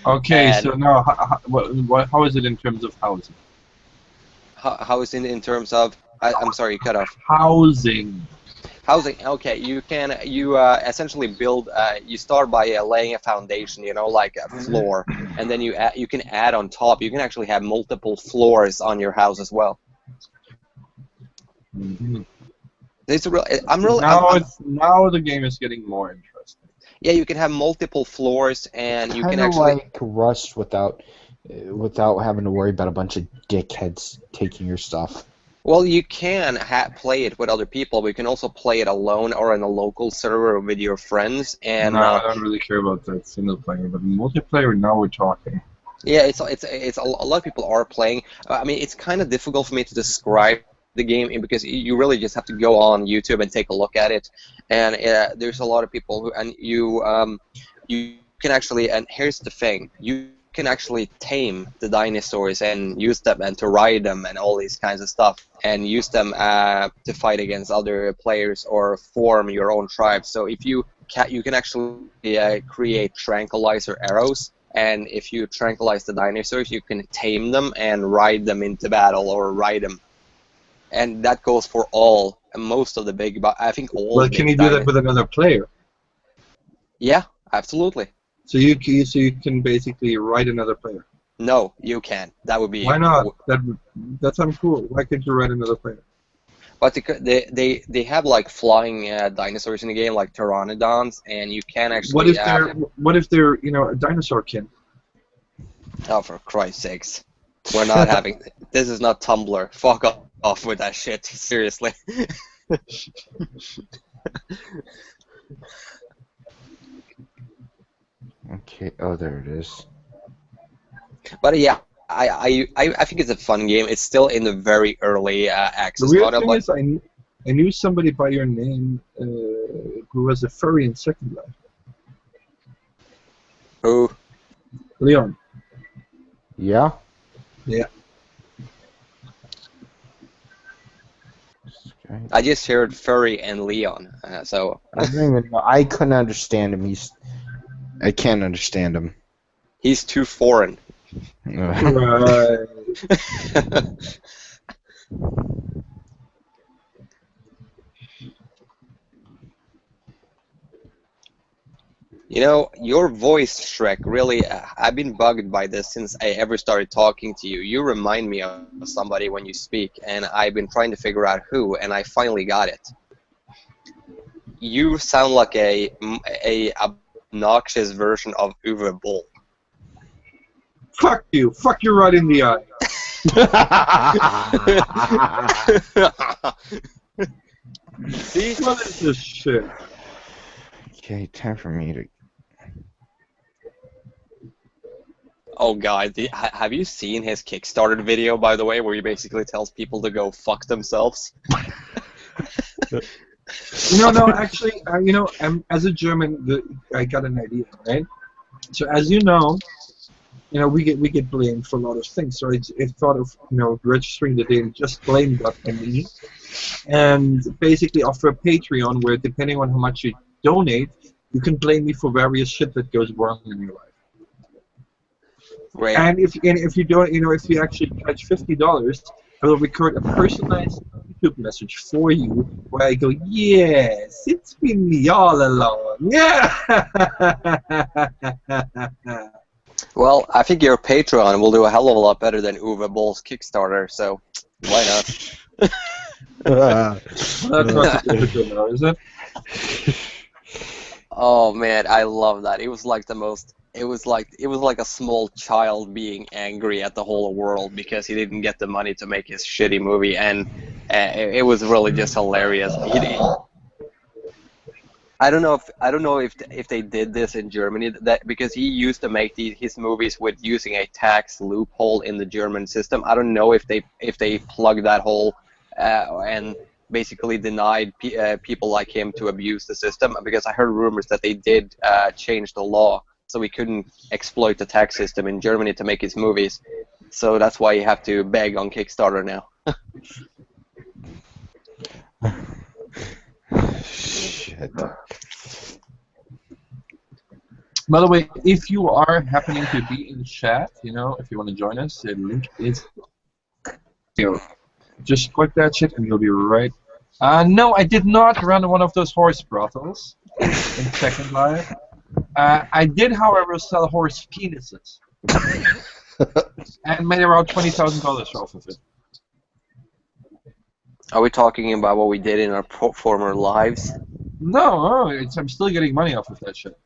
Okay, so now, how is it in terms of housing? How is it in terms of, I'm sorry, you cut off. Housing. Housing. Okay, you essentially build. You start by laying a foundation, like a floor, and then you can add on top. You can actually have multiple floors on your house as well. Mm-hmm. It's real. Now the game is getting more interesting. Yeah, you can have multiple floors, and you can Kinda actually like Rust without having to worry about a bunch of dickheads taking your stuff. Well, you can play it with other people, but you can also play it alone or in a local server with your friends. And no, I don't really care about that single player, but multiplayer, now we're talking. Yeah, it's a lot of people are playing. I mean, it's kind of difficult for me to describe the game because you really just have to go on YouTube and take a look at it. And there's a lot of people who, and you can actually, and here's the thing, you can actually tame the dinosaurs and use them and to ride them and all these kinds of stuff, and use them to fight against other players or form your own tribe. So if you can actually create tranquilizer arrows, and if you tranquilize the dinosaurs, you can tame them and ride them into battle or ride them. And that goes for most of the big, I think all. Well, can you do that with another player? Yeah, absolutely. So you can basically ride another player. No, you can. That would be. Why not? That's uncool. Why can't you ride another player? But they have like flying dinosaurs in the game, like pteranodons, and you can actually. What if they're a dinosaur kin? Oh, for Christ's sakes, we're not having. This is not Tumblr. Fuck off with that shit. Seriously. Okay. Oh, there it is. But yeah, I think it's a fun game. It's still in the very early access The weird model. thing is, I knew somebody by your name who was a furry in Second Life. Who? Leon. Yeah. Yeah. Okay. I just heard furry and Leon, so. I don't even know. I couldn't understand him. I can't understand him. He's too foreign. Right. You know, your voice, Shrek, really, I've been bugged by this since I ever started talking to you. You remind me of somebody when you speak, and I've been trying to figure out who, and I finally got it. You sound like a obnoxious version of Uwe Boll. Fuck you. Fuck you right in the eye. See? What is this shit? Okay, time for me to. Oh god, have you seen his Kickstarter video, by the way, where he basically tells people to go fuck themselves? No, actually, as a German, I got an idea, right? So as you know, we get blamed for a lot of things. So I thought of registering the data, just blame.me, and basically offer a Patreon where, depending on how much you donate, you can blame me for various shit that goes wrong in your life. Right. And if you don't, if you actually pledge $50, I will record a personalized YouTube message for you where I go, yes, it's been me all along. Yeah. Well, I think your Patreon will do a hell of a lot better than Uwe Boll's Kickstarter, so why not? That's not typical now, is it? Oh man, I love that. It was like the most. It was like a small child being angry at the whole world because he didn't get the money to make his shitty movie, and it was really just hilarious. I don't know if they did this in Germany, because he used to make his movies with using a tax loophole in the German system. I don't know if they plugged that hole and basically denied people like him to abuse the system, because I heard rumors that they did change the law so he couldn't exploit the tax system in Germany to make his movies. So that's why you have to beg on Kickstarter now. Shit. By the way, if you are happening to be in chat, if you want to join us, the link is just click that shit and you'll be right. No, I did not run one of those horse brothels in Second Life. I did, however, sell horse penises and made around $20,000 off of it. Are we talking about what we did in our former lives? No, I'm still getting money off of that shit.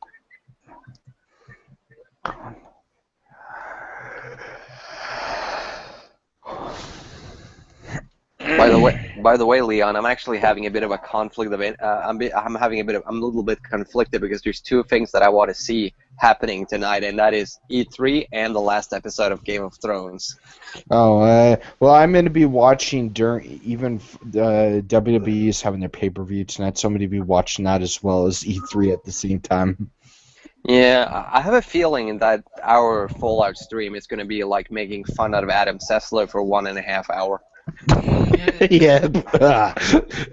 By the way, Leon, I'm actually having a bit of a conflict of I'm a little bit conflicted because there's two things that I want to see happening tonight, and that is E3 and the last episode of Game of Thrones. Oh, well, I'm going to be watching during WWE is having their pay-per-view tonight, so I'm going to be watching that as well as E3 at the same time. Yeah, I have a feeling that our Fallout stream is going to be like making fun out of Adam Sessler for 1.5 hours.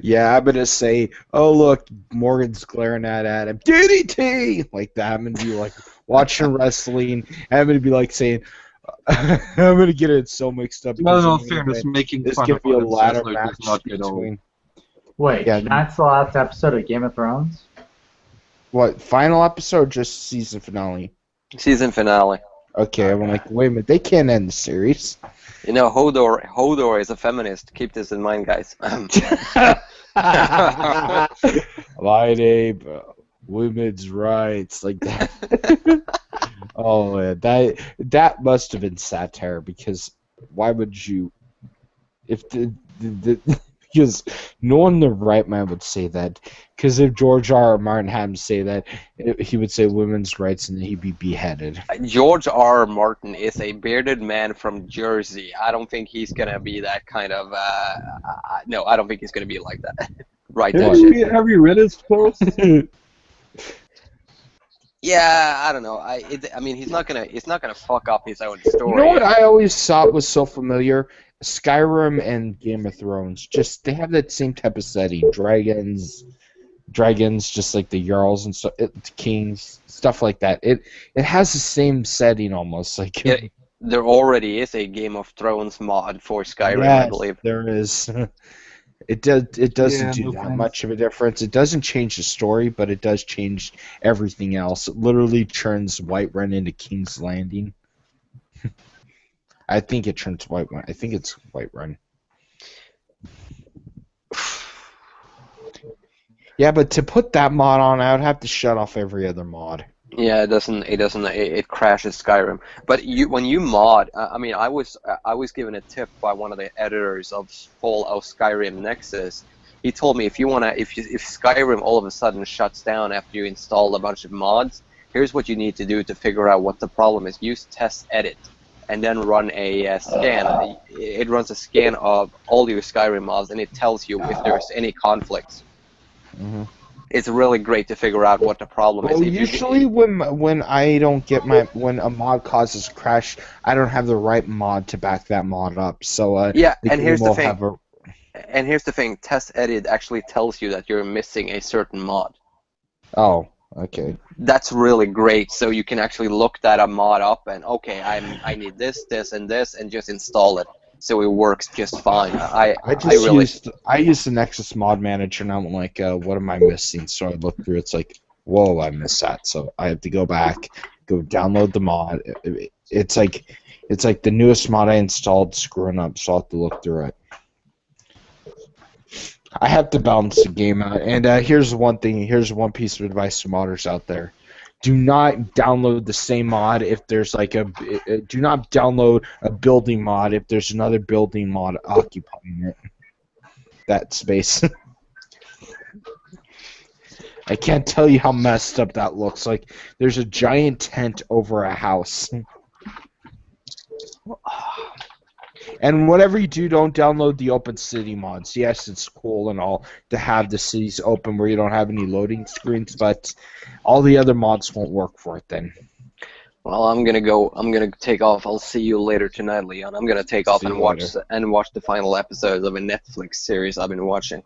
Yeah, I'm gonna say, oh look, Morgan's glaring at Adam, DDT, like that. I'm gonna be like watching wrestling, and I'm gonna be like saying, I'm gonna get it so mixed up. No, in fairness, making this fun could of be a Adam ladder Sessler match does not get old. between. Wait, Yeah. that's the last episode of Game of Thrones? What, final episode or just season finale? Season finale. Okay, I'm like, wait a minute, they can't end the series. You know, Hodor is a feminist. Keep this in mind, guys. My name, women's rights, like that. Oh man, that must have been satire, because why would you? If because no one in the right mind would say that. Because if George R. Martin had him say that, he would say women's rights and he'd be beheaded. George R. Martin is a bearded man from Jersey. I don't think he's gonna be that kind of. No, I don't think he's gonna be like that. Right. That shit. Have you read his post? Yeah, I don't know. I mean, he's not gonna fuck up his own story. You know what I always thought was so familiar? Skyrim and Game of Thrones. Just they have that same type of setting. Dragons, just like the Jarls and stuff, kings, stuff like that. It has the same setting almost. Like there already is a Game of Thrones mod for Skyrim, yes, I believe. There is. It doesn't do that much of a difference. It doesn't change the story, but it does change everything else. It literally turns Whiterun into King's Landing. I think it turns Whiterun. I think it's Whiterun. Yeah, but to put that mod on, I would have to shut off every other mod. Yeah, it doesn't. It crashes Skyrim. But when you mod, I mean, I was given a tip by one of the editors of Fallout Skyrim Nexus. He told me if Skyrim all of a sudden shuts down after you install a bunch of mods, here's what you need to do to figure out what the problem is. Use test edit, and then run a scan. It runs a scan of all your Skyrim mods, and it tells you if there's any conflicts. Mm-hmm. It's really great to figure out what the problem is. Well, usually when I don't get when a mod causes a crash, I don't have the right mod to back that mod up. So yeah, and here's the thing. And here's the thing: test edit actually tells you that you're missing a certain mod. Oh, okay. That's really great. So you can actually look that mod up and okay, I need this, and this, and just install it. So it works just fine. I used the Nexus mod manager, and I'm like, what am I missing? So I look through. It's like, whoa, I missed that. So I have to go back, go download the mod. It's like the newest mod I installed screwing up, so I have to look through it. I have to balance the game out. And here's one thing. Here's one piece of advice to modders out there. Do not download the same mod if there's like do not download a building mod if there's another building mod occupying it. That space. I can't tell you how messed up that looks. Like there's a giant tent over a house. And whatever you do, don't download the open city mods. Yes, it's cool and all to have the cities open where you don't have any loading screens, but all the other mods won't work for it then. Well, I'm gonna take off. I'll see you later tonight, Leon. I'm gonna take off and watch the final episodes of a Netflix series I've been watching.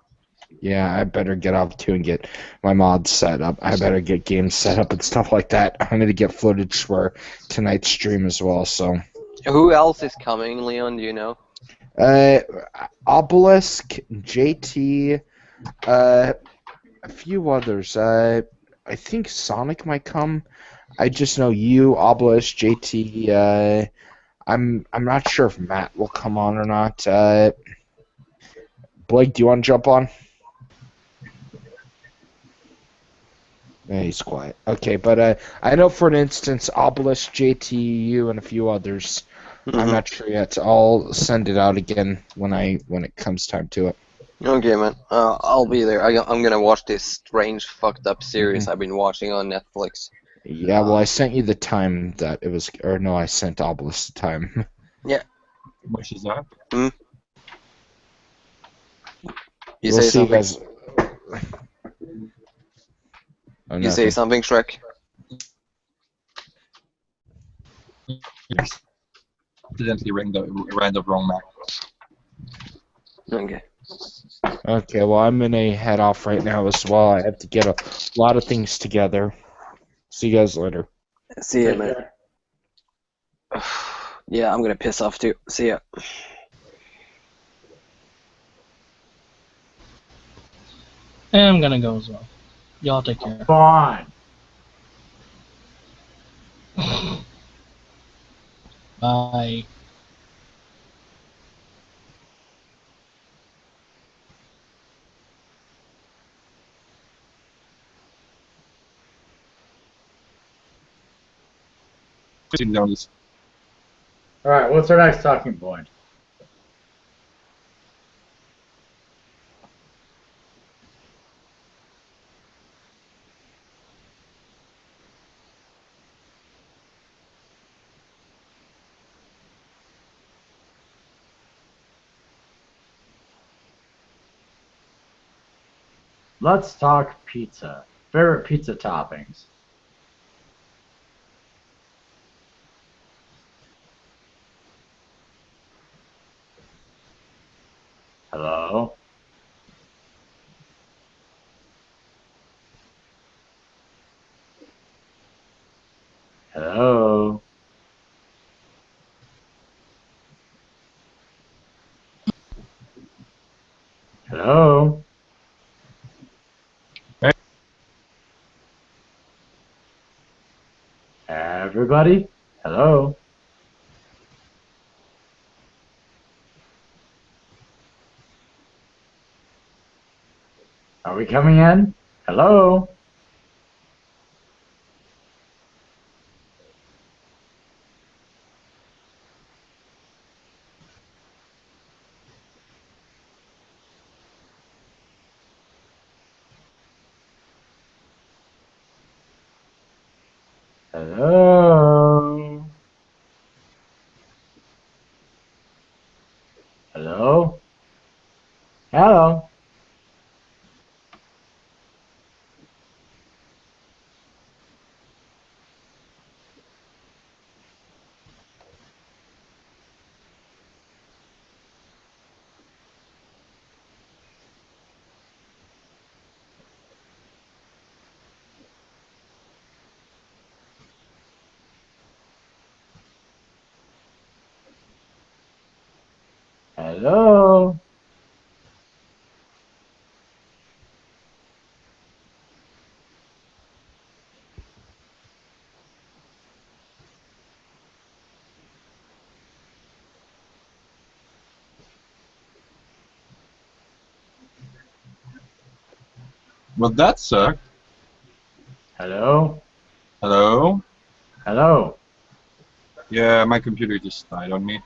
Yeah, I better get off too and get my mods set up. I better get games set up and stuff like that. I'm gonna get footage for tonight's stream as well, so. Who else is coming, Leon? Do you know? Obelisk, JT, a few others. I think Sonic might come. I just know you, Obelisk, JT. I'm not sure if Matt will come on or not. Blake, do you want to jump on? Yeah, he's quiet. Okay, but I know for an instance, Obelisk, JT, you, and a few others. I'm not sure yet. I'll send it out again when it comes time to it. Okay, man. I'll be there. I'm gonna watch this strange, fucked up series I've been watching on Netflix. Yeah, well, I sent you the time that it was, or no, I sent Obelisk the time. Yeah. Which is that? You say something. You say something, Shrek? Yes. Accidentally ran the wrong Mac. Okay. Okay, well, I'm gonna head off right now as well. I have to get a lot of things together. See you guys later. See ya, man. Yeah, I'm gonna piss off too. See ya. And I'm gonna go as well. Y'all take care. Fine. Bye. Down this. All right, what's our next talking point? Let's talk pizza. Favorite pizza toppings. Hello? Hello? Hello? Hey. Everybody? Hello? Are we coming in? Hello? Hello? Hello? Hello? Hello? Well, that sucked. Hello? Hello? Hello? Yeah, my computer just died on me.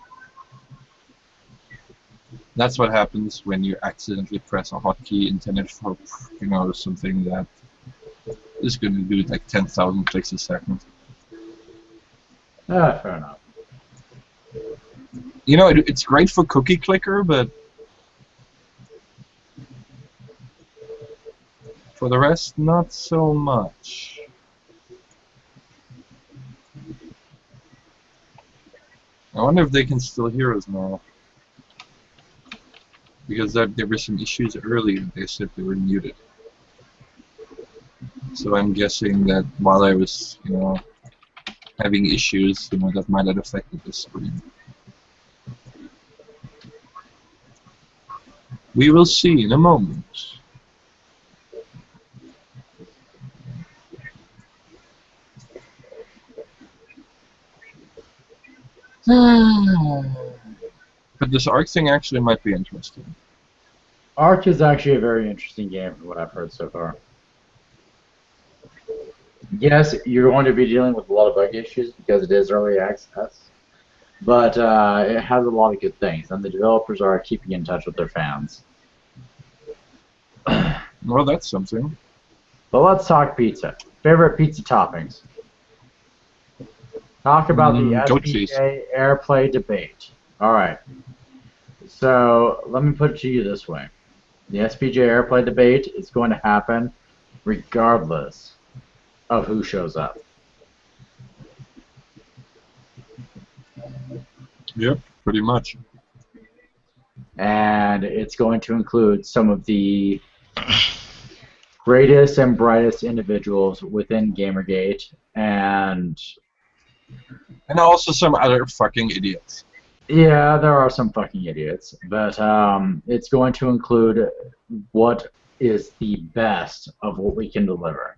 That's what happens when you accidentally press a hotkey intended for, something that is going to do like 10,000 clicks a second. Ah, fair enough. You know, it's great for cookie clicker, but for the rest, not so much. I wonder if they can still hear us now. Because there were some issues earlier. They said they were muted. So I'm guessing that while I was, having issues, that might have affected the screen. We will see in a moment. But this ARC thing actually might be interesting. Ark is actually a very interesting game from what I've heard so far. Yes, you're going to be dealing with a lot of bug issues because it is early access, but it has a lot of good things, and the developers are keeping in touch with their fans. Well, that's something. But let's talk pizza. Favorite pizza toppings? Talk about the SPJ airplay debate. Alright. So, let me put it to you this way. The SPJ airplay debate is going to happen regardless of who shows up. Yep, pretty much. And it's going to include some of the greatest and brightest individuals within Gamergate and also some other fucking idiots. yeah, there are some fucking idiots, but it's going to include what is the best of what we can deliver.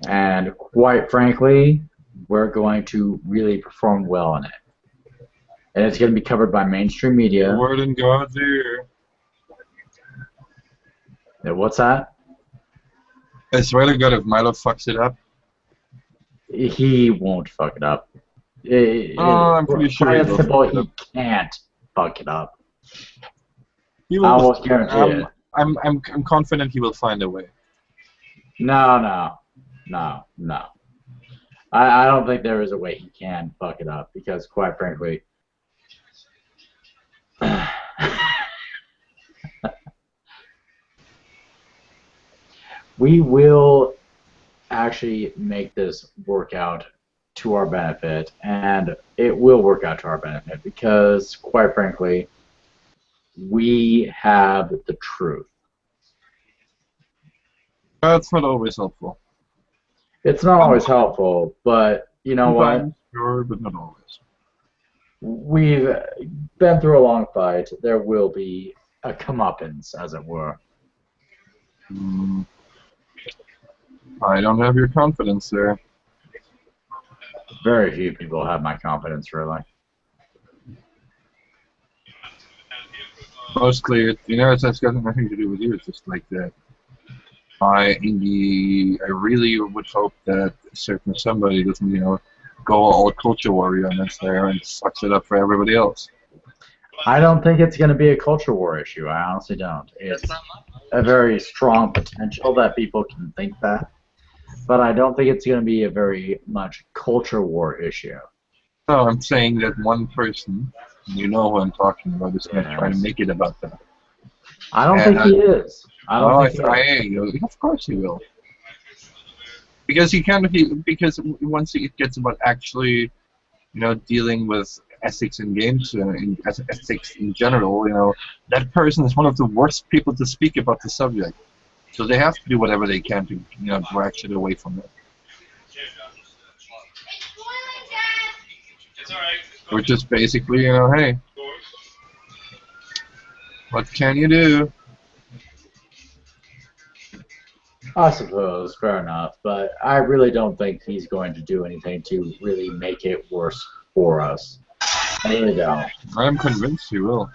And quite frankly, we're going to really perform well in it. and it's going to be covered by mainstream media. Word in God's ear. What's that? I swear to God, if Milo fucks it up. He won't fuck it up. I'm pretty sure plain he and will simple, fuck it up. he can't fuck it up. He I will, almost guarantee it. I'm confident he will find a way. No. I don't think there is a way he can fuck it up because, quite frankly, we will actually make this work out to our benefit, and it will work out to our benefit because, quite frankly, we have the truth. That's not always helpful. It's not always helpful, but you know what? Sure, but not always. We've been through a long fight. There will be a comeuppance, as it were. I don't have your confidence there. Very few people have my confidence, really. Mostly, it's got nothing to do with you. It's just like that. I really would hope that a certain somebody doesn't, go all culture warrior on us there and sucks it up for everybody else. I don't think it's going to be a culture war issue. I honestly don't. It's a very strong potential that people can think that, but I don't think it's going to be a very much culture war issue. No, I'm saying that one person, you know who I'm talking about, is going to try to make it about that. I don't think he is. Of course he will. Because because once it gets about actually, dealing with ethics in games, ethics in general, that person is one of the worst people to speak about the subject. So they have to do whatever they can to, drag shit away from it. Which is basically, hey, what can you do? I suppose, fair enough, but I really don't think he's going to do anything to really make it worse for us. I really don't. I'm convinced he will.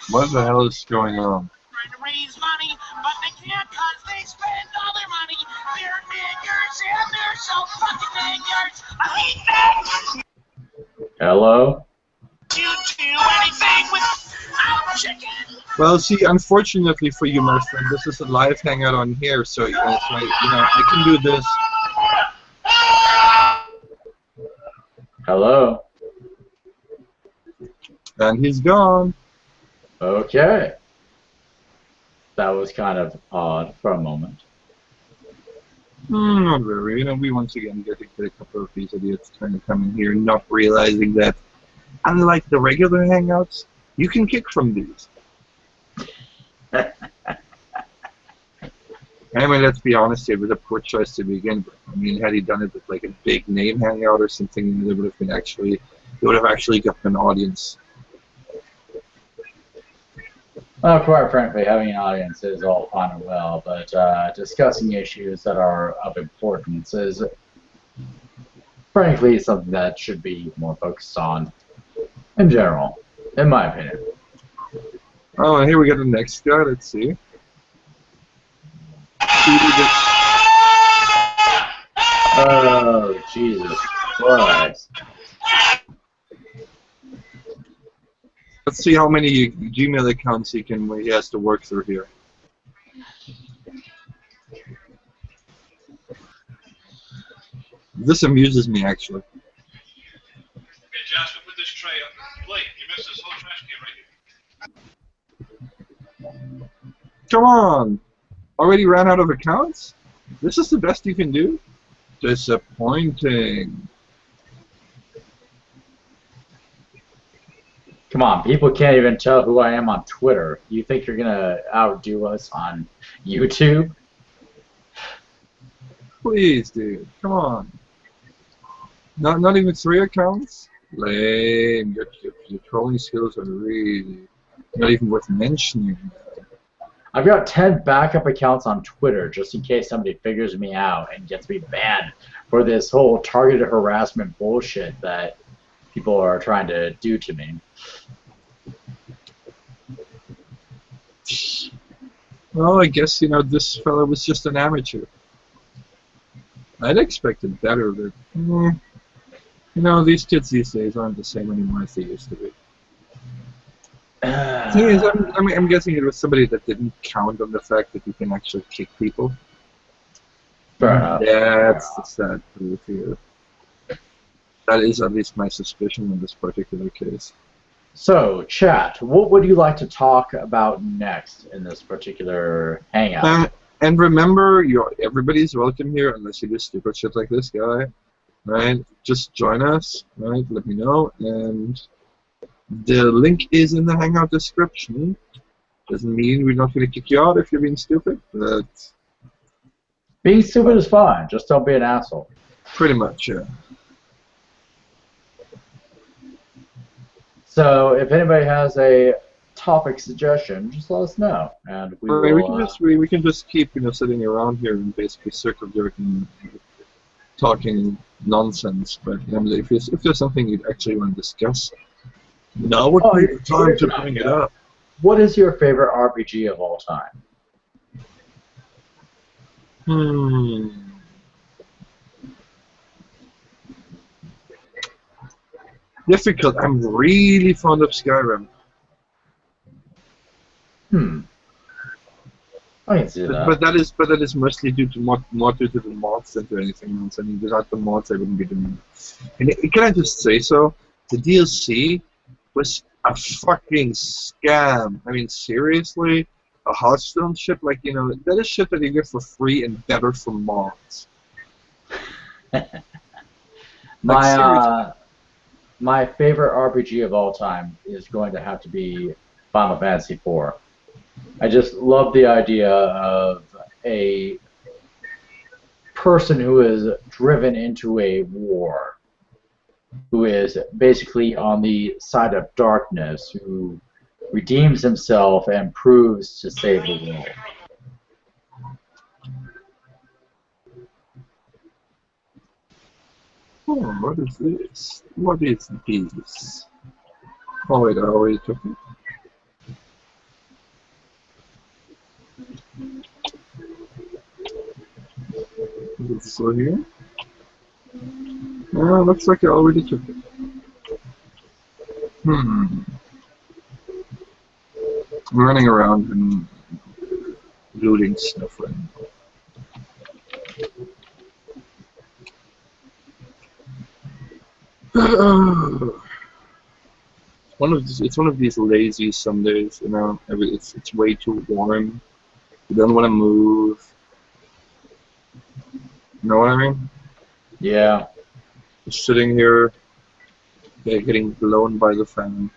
What the hell is going on? Raise money, but they can't cause they spend all their money. They're niggers and they're so fucking niggers. I hate them. Hello? You do anything without chicken? Well, see, unfortunately for you, my friend, this is a live hangout on here, so I can do this. Hello? And he's gone. Okay. That was kind of odd for a moment. Not very. We once again get a couple of these idiots trying to come in here, not realizing that, unlike the regular hangouts, you can kick from these. I mean, let's be honest here, it was a poor choice to begin with. I mean, had he done it with like a big name hangout or something, it would have actually gotten an audience. Well, quite frankly, having an audience is all fine and well, but discussing issues that are of importance is, frankly, something that should be more focused on in general, in my opinion. Oh, and here we got the next guy. Let's see. Oh, Jesus Christ. Let's see how many Gmail accounts he has to work through here. This amuses me, actually. Hey, Jasper, put this tray up. Blake, you missed this whole trash can right here. Come on! Already ran out of accounts? This is the best you can do? Disappointing. Come on, people can't even tell who I am on Twitter. You think you're gonna outdo us on YouTube? Please, dude. Come on. Not even 3 accounts? Lame. Your trolling skills are really not even worth mentioning. I've got 10 backup accounts on Twitter just in case somebody figures me out and gets me banned for this whole targeted harassment bullshit that people are trying to do to me. Well, I guess, this fellow was just an amateur. I'd expected better, but, these kids these days aren't the same anymore as they used to be. Thing is, I'm guessing it was somebody that didn't count on the fact that you can actually kick people. Fair enough. That's the sad truth here. That is at least my suspicion in this particular case. So, chat, what would you like to talk about next in this particular hangout? And remember, everybody's welcome here unless you do stupid shit like this guy. Right? Just join us. Right? Let me know. And the link is in the hangout description. Doesn't mean we're not going to kick you out if you're being stupid, but being stupid is fine. Just don't be an asshole. Pretty much, yeah. So if anybody has a topic suggestion, just let us know, and we will. We can just keep sitting around here and basically circle jerk and talking nonsense. But if there's something you'd actually want to discuss, now would be the time to bring it up. What is your favorite RPG of all time? Difficult. I'm really fond of Skyrim. I can see that. But that is mostly due to more due to the mods than to anything else. I mean, without the mods, I wouldn't be doing it. And can I just say so? The DLC was a fucking scam. I mean, seriously, a Hearthstone ship, that is shit that you get for free and better from mods. My favorite RPG of all time is going to have to be Final Fantasy IV. I just love the idea of a person who is driven into a war, who is basically on the side of darkness, who redeems himself and proves to save the world. Oh, what is this? What is this? Oh wait, I already took it. Is it still here? Looks like I already took it. I'm running around and looting stuff right now. It's one of these lazy Sundays, It's way too warm. You don't want to move. You know what I mean? Yeah. Just sitting here, getting blown by the fan.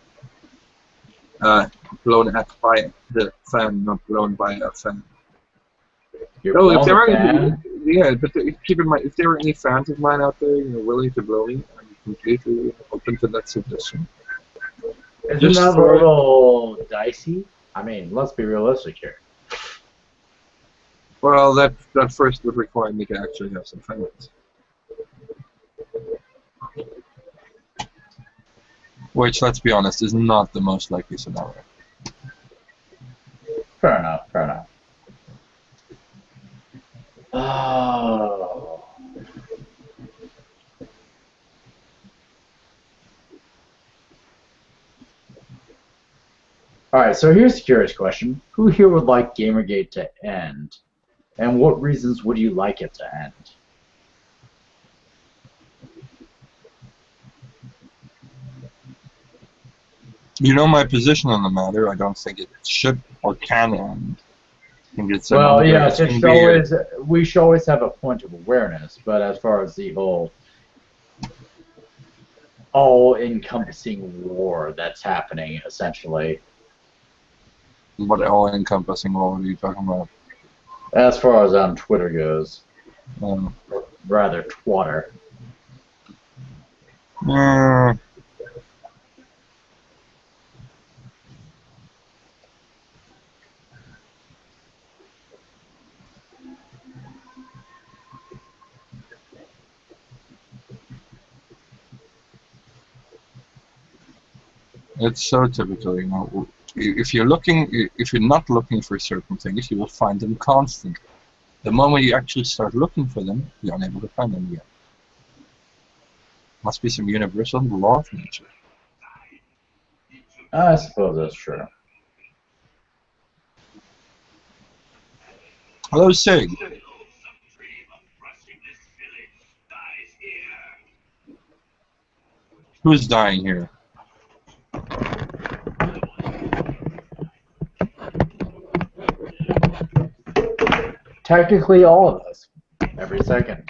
Blown at by the fan, not blown by a fan. If there are any, yeah, but keep in mind, if there are any fans of mine out there, willing to blow me, I'm completely open to that suggestion. Isn't that a little dicey? I mean, let's be realistic here. Well, that first would require me to actually have some fans. Which, let's be honest, is not the most likely scenario. Fair enough, fair enough. Oh. Alright, so here's a curious question. Who here would like Gamergate to end? And what reasons would you like it to end? You know my position on the matter. I don't think it should or can end. I think it's well, yes, we should always have a point of awareness, but as far as the whole all-encompassing war that's happening, essentially. What all-encompassing war are you talking about? As far as on Twitter goes. Rather, twatter. It's so typical, you know. If you're not looking for certain things, you will find them constantly. The moment you actually start looking for them, you're unable to find them again. Must be some universal law of nature. I suppose that's true. Hello, Sig. Who's dying here? Technically, all of us. Every second.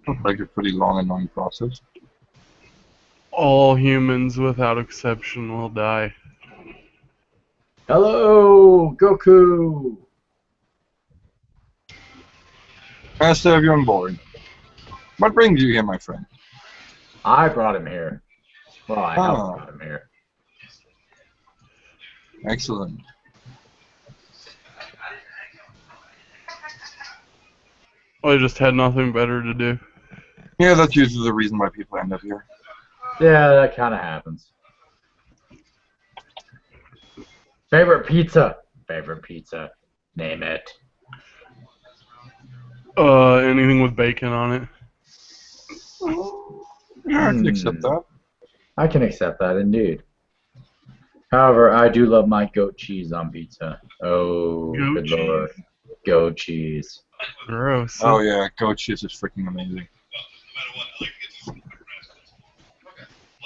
Looks like a pretty long and annoying process. All humans, without exception, will die. Hello, Goku! Nice to have you on board. What brings you here, my friend? I brought him here. Well, I helped brought him here. Excellent. I just had nothing better to do. Yeah, that's usually the reason why people end up here. Yeah, that kind of happens. Favorite pizza? Favorite pizza. Name it. Anything with bacon on it. Yeah, I can accept that. I can accept that, indeed. However, I do love my goat cheese on pizza. Oh, Goat good cheese? lord. Goat cheese. Gross. Oh yeah, goat cheese is freaking amazing.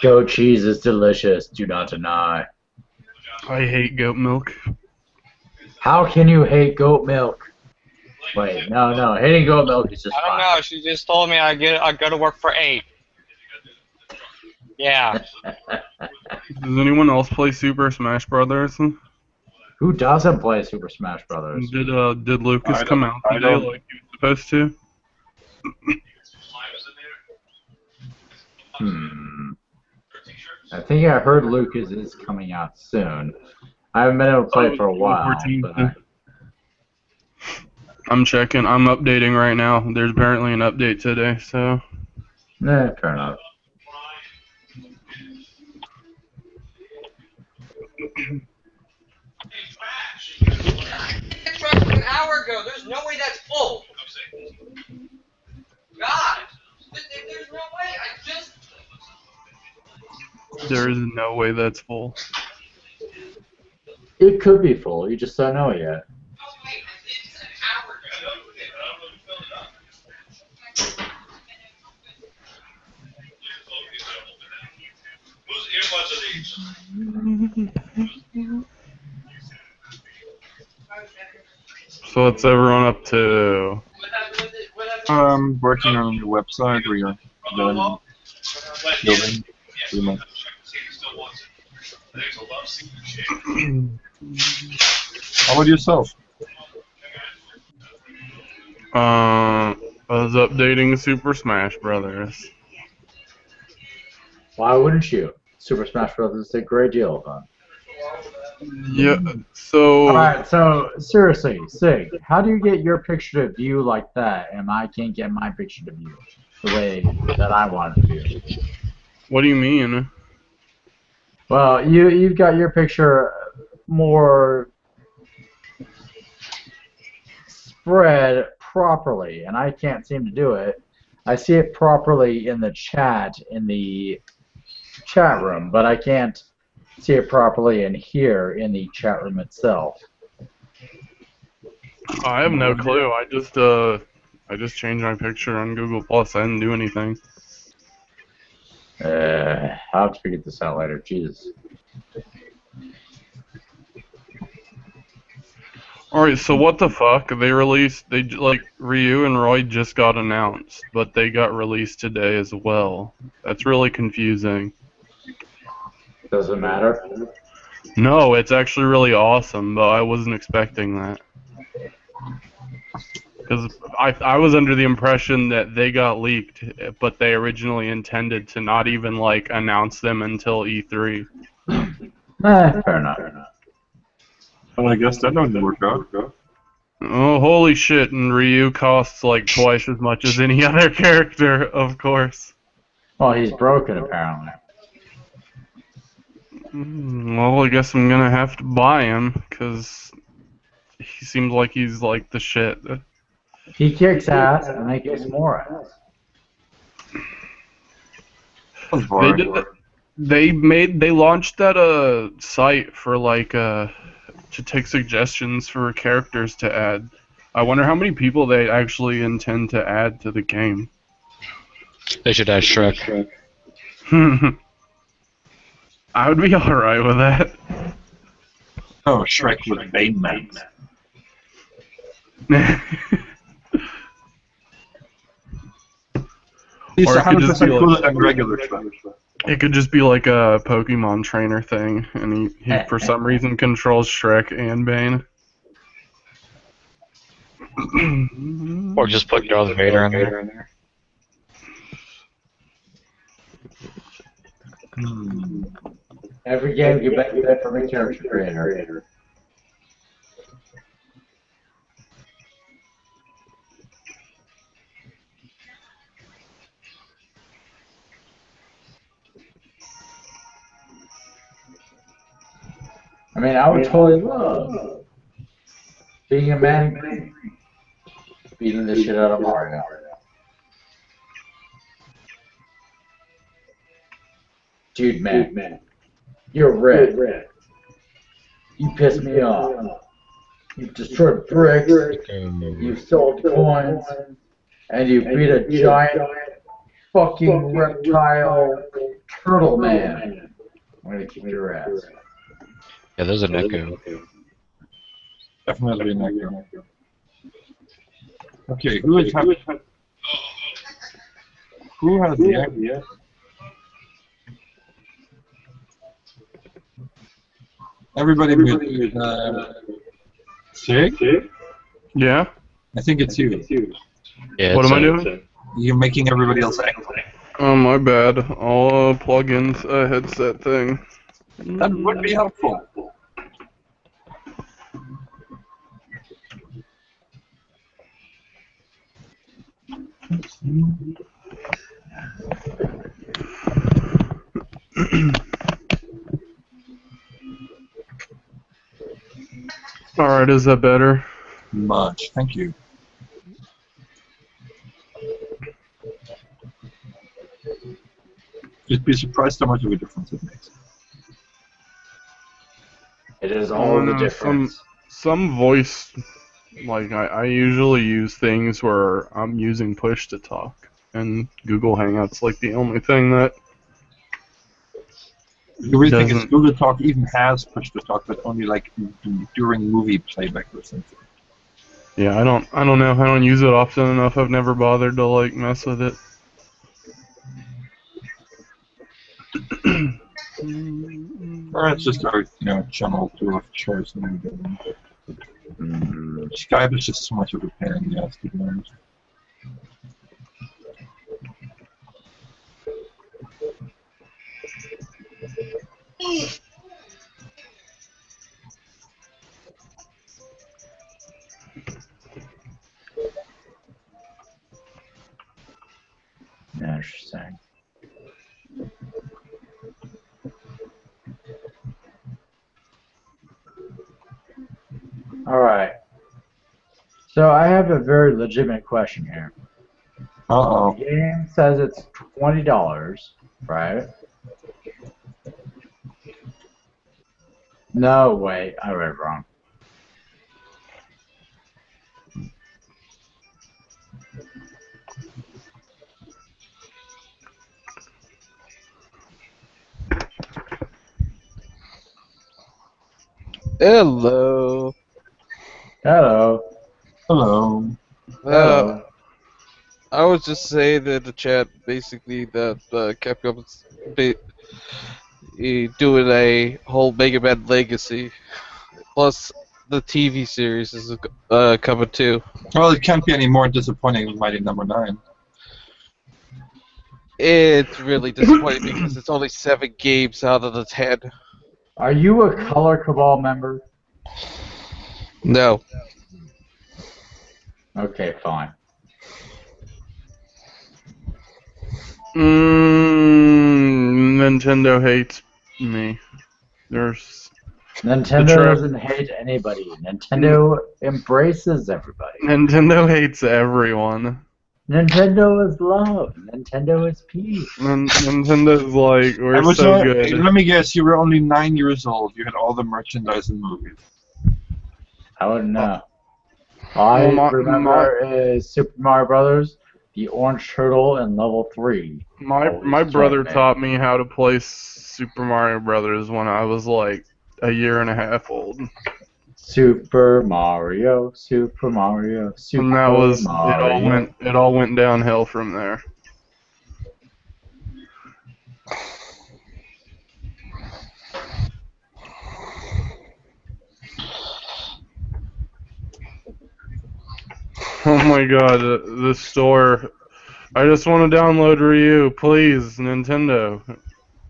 Goat cheese is delicious, do not deny. I hate goat milk. How can you hate goat milk? Wait, no, hating goat milk is just I don't know. She just told me I go to work for 8. Yeah. Does anyone else play Super Smash Brothers? Who doesn't play Super Smash Brothers? Did Lucas come out today like he was supposed to? I think I heard Lucas is coming out soon. I haven't been able to play it for a while. But I'm checking. I'm updating right now. There's apparently an update today, so. Fair enough. An hour ago. There's no way that's full. God. There's no way. I just. There is no way that's full. It could be full, you just don't know it yet. So what's everyone up to? Working on your website where you're building pretty much. How about yourself? I was updating Super Smash Brothers. Why wouldn't you? Super Smash Bros. Is a great deal of fun. Yeah, so... Alright, so, seriously, Sig, how do you get your picture to view like that, and I can't get my picture to view the way that I want it to view? What do you mean? Well, you've got your picture more spread properly, and I can't seem to do it. I see it properly in the chat room, but I can't see it properly in here in the chat room itself. I have no clue. I just changed my picture on Google Plus. I didn't do anything. I'll have to figure this out later. Jesus. Alright, so what the fuck? Ryu and Roy just got announced, but they got released today as well. That's really confusing. Doesn't matter? No, it's actually really awesome, but I wasn't expecting that. Because I was under the impression that they got leaked, but they originally intended to not even, announce them until E3. Fair enough. Well, I guess that doesn't work out. Oh, holy shit, and Ryu costs, twice as much as any other character, of course. Well, he's broken, apparently. Well, I guess I'm gonna have to buy him, because he seems like he's like the shit. He kicks ass, and they kick more ass. They did that. They launched that site for like to take suggestions for characters to add. I wonder how many people they actually intend to add to the game. They should add Shrek. I would be alright with that. Oh, Shrek with Bane Man. He's Or it could 100% just be like- cooler than regular Shrek. It could just be like a Pokemon trainer thing, and he for some reason controls Shrek and Bane. Or just put Darth Vader in there. Every game you benefit from a character creator. I mean, I would totally love being a man beating the shit out of Mario. Dude, man, you're red. You piss me off. You've destroyed bricks. You've sold coins. And you beat a giant fucking reptile turtle man. I'm gonna kick your ass. Yeah, there's an echo. Definitely an echo. Okay, who has the idea? Everybody mute. Sig? Yeah? I think it's you. Yeah, What am I doing? You're making everybody else angry. Oh, my bad. I'll plug in a headset thing. That would be helpful. Alright, is that better? Much. Thank you. You'd be surprised how much of a difference it makes. It is all the difference. Some voice, like I usually use things where I'm using push to talk, and Google Hangouts like the only thing that. The weird thing is Google Talk even has push to talk, but only like during movie playback or something. Yeah, I don't know. I don't use it often enough. I've never bothered to like mess with it. Or it's just our channel tool of choice. Skype is just so much of a pain in the ass to be honest. Interesting. All right. So I have a very legitimate question here. Uh-oh. The game says it's $20, right? No, wait, I read it wrong. Hello. Hello. Hello. I was just saying in the chat basically that Capcom's doing a whole Mega Man Legacy, plus the TV series is coming too. Well, it can't be any more disappointing than Mighty Number 9. It's really disappointing because it's only 7 games out of the 10. Are you a Color Cabal member? No. Okay, fine. Nintendo hates me. There's Nintendo trap. doesn't hate anybody. Nintendo embraces everybody. Nintendo hates everyone. Nintendo is love. Nintendo is peace. Nintendo's like, we're And so good. let me guess, you were only 9 years old. You had all the merchandise and movies. I wouldn't know. All I remember is Super Mario Brothers, the Orange Turtle, and Level 3. My brother taught me how to play Super Mario Brothers when I was like a year and a half old. Super Mario, Super Mario, Super And that was Mario. it all went downhill from there. Oh my god, the store. I just want to download Ryu, please, Nintendo.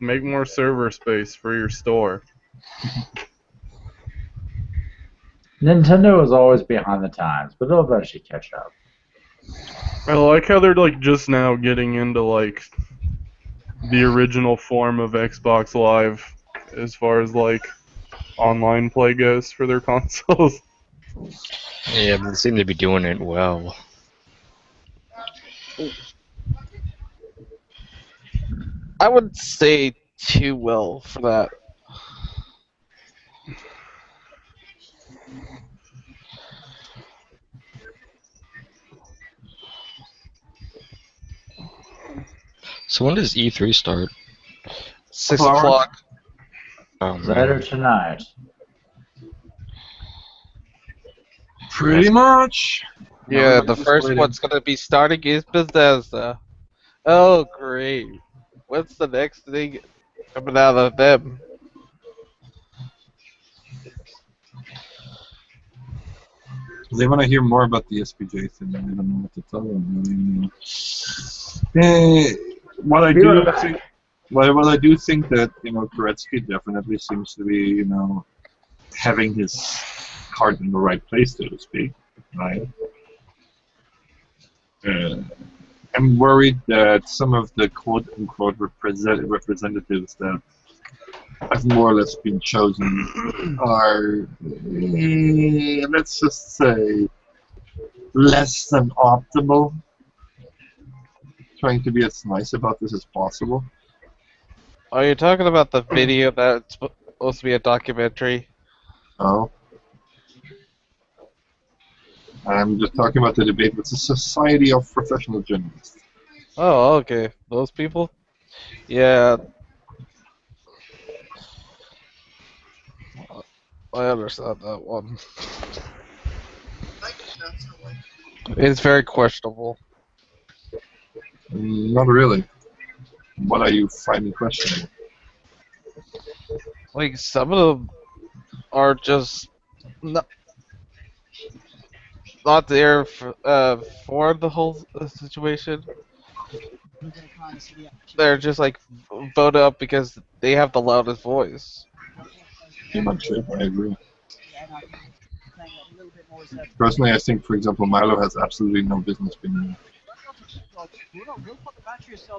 Make more server space for your store. Nintendo is always behind the times, but they'll eventually catch up. I like how they're like just now getting into like the original form of Xbox Live as far as like online play goes for their consoles. Yeah, they seem to be doing it well. I would say too well for that. So when does E3 start? 6 o'clock. Oh, Later tonight. Pretty much. Yeah, the first one's gonna be starting is Bethesda. Oh, great. What's the next thing coming out of them? They want to hear more about the SPJ thing. I don't know what to tell them. What I do think that Koretsky definitely seems to be having his heart in the right place, so to speak. Right. I'm worried that some of the quote-unquote representatives that have more or less been chosen are, let's just say, less than optimal. Trying to be as nice about this as possible. Are you talking about the video that's supposed to be a documentary? Oh. I'm just talking about the debate with the Society of Professional Journalists. Oh, okay. Those people? Yeah. I understand that one. It's very questionable. Not really. What are you finding questionable? Like, some of them are just not there for the whole situation. They're just like voted up because they have the loudest voice. Pretty much it, I agree. Personally, I think, for example, Milo has absolutely no business being here.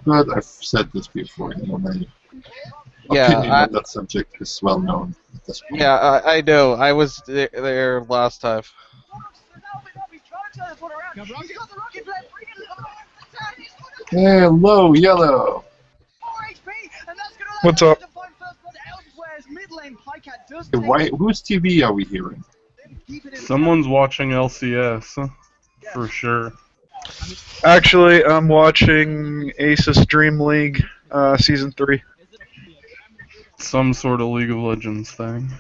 But I've said this before, my opinion on that subject is well known at this point. Yeah, I know. I was there last time. Hello, Yellow. What's up? Whose TV are we hearing? Someone's watching LCS, for sure. Actually, I'm watching Asus Dream League Season 3. Some sort of League of Legends thing.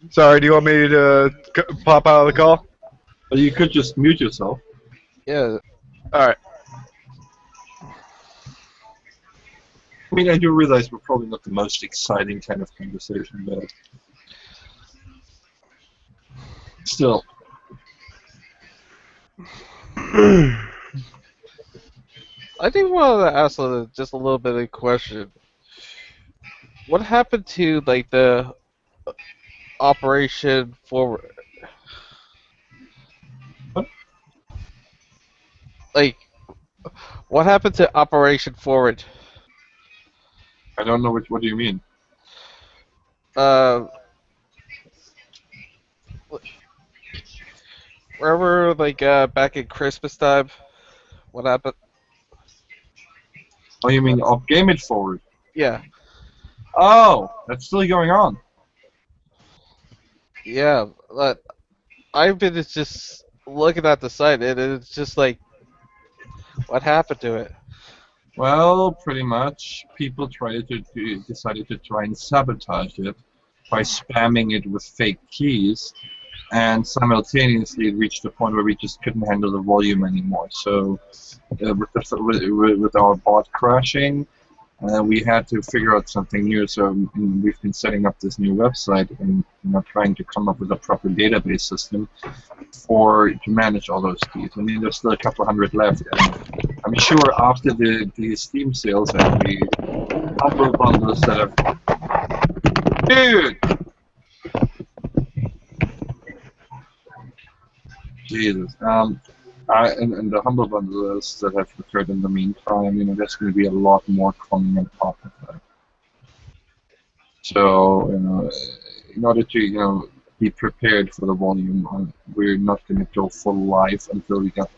Sorry, do you want me to pop out of the call? Well, you could just mute yourself. Yeah. Alright. I mean, I do realize we're probably not the most exciting kind of conversation, but still. I do want to ask just a little bit of a question. What happened to like the Operation Forward? What? Like, what happened to Operation Forward? I don't know what do you mean? uh, remember like back at Christmas time, what happened? Oh, you mean Game It Forward? Yeah, Oh, that's still going on. yeah. But I've been just looking at the site, and it's just like, what happened to it? Well, pretty much. People decided to try and sabotage it by spamming it with fake keys, and simultaneously it reached a point where we just couldn't handle the volume anymore. So, with our bot crashing, we had to figure out something new. So we've been setting up this new website and trying to come up with a proper database system to manage all those keys. I mean, there's still a couple hundred left, and I'm sure after the Steam sales and the humble bundles that have, dude, Jesus, and the humble bundles that have occurred in the meantime, there's going to be a lot more coming on top of that. So, in order to, be prepared for the volume, we're not going to go full live until we got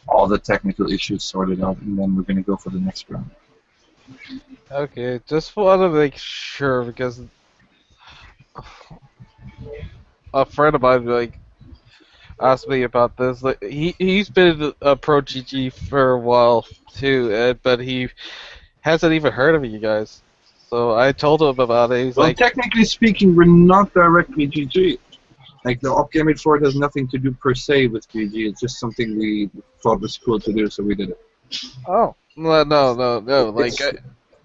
all the technical issues sorted out, and then we're going to go for the next round. Okay, just want to make sure because a friend of mine asked me about this. Like he's been a pro GG for a while too, but he hasn't even heard of you guys. So I told him about it. He's Well, like, technically speaking, we're not directly GG. Like, the Game It Forward has nothing to do per se with GG. It's just something we thought was cool to do, so we did it. oh no. Like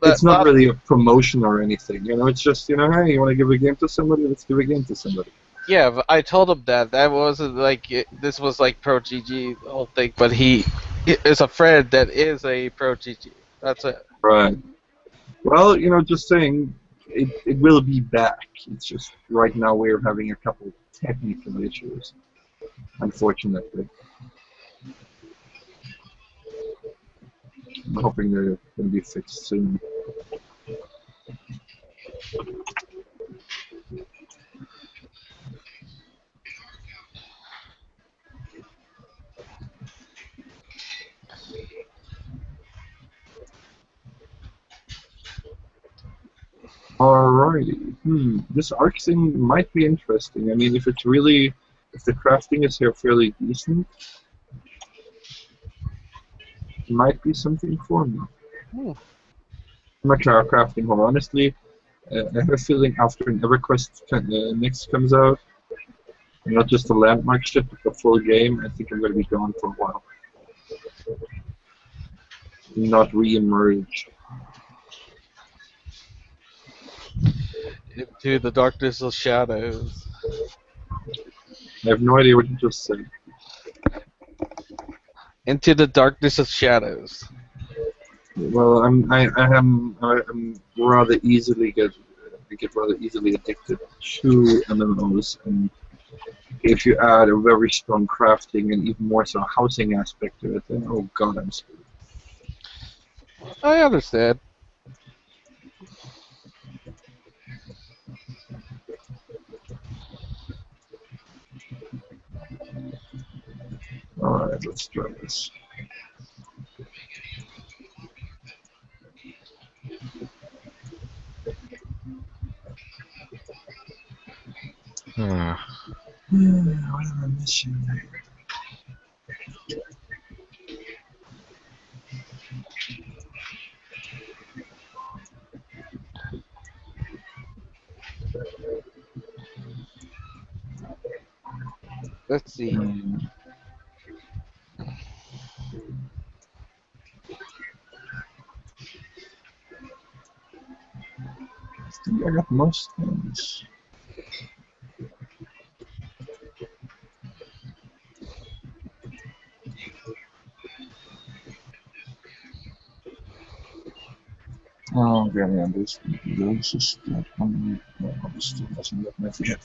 It's not really a promotion or anything. It's just, hey, you want to give a game to somebody? Let's give a game to somebody. yeah, but I told him that wasn't like this was like pro GG the whole thing, but he is a friend that is a pro GG. That's it. Right. Well, just saying, it will be back. It's just right now we're having a couple technical issues, unfortunately. I'm hoping they're going to be fixed soon. Alrighty. This arc thing might be interesting. I mean, if the crafting is here fairly decent, it might be something for me. I'm not crafting home, honestly. I have a feeling after an EverQuest next comes out, not just the landmark ship, but the full game, I think I'm going to be gone for a while. Not re-emerge. Into the darkness of shadows. I have no idea what you just said. Into the darkness of shadows. Well, I'm rather easily get rather easily addicted to MMOs, and if you add a very strong crafting and even more so housing aspect to it, then oh god, I'm screwed. I understand. Alright, let's try this. What am I missing there? Let's see. I think I got most things. Oh, yeah, this is that one. No, this still doesn't let me forget.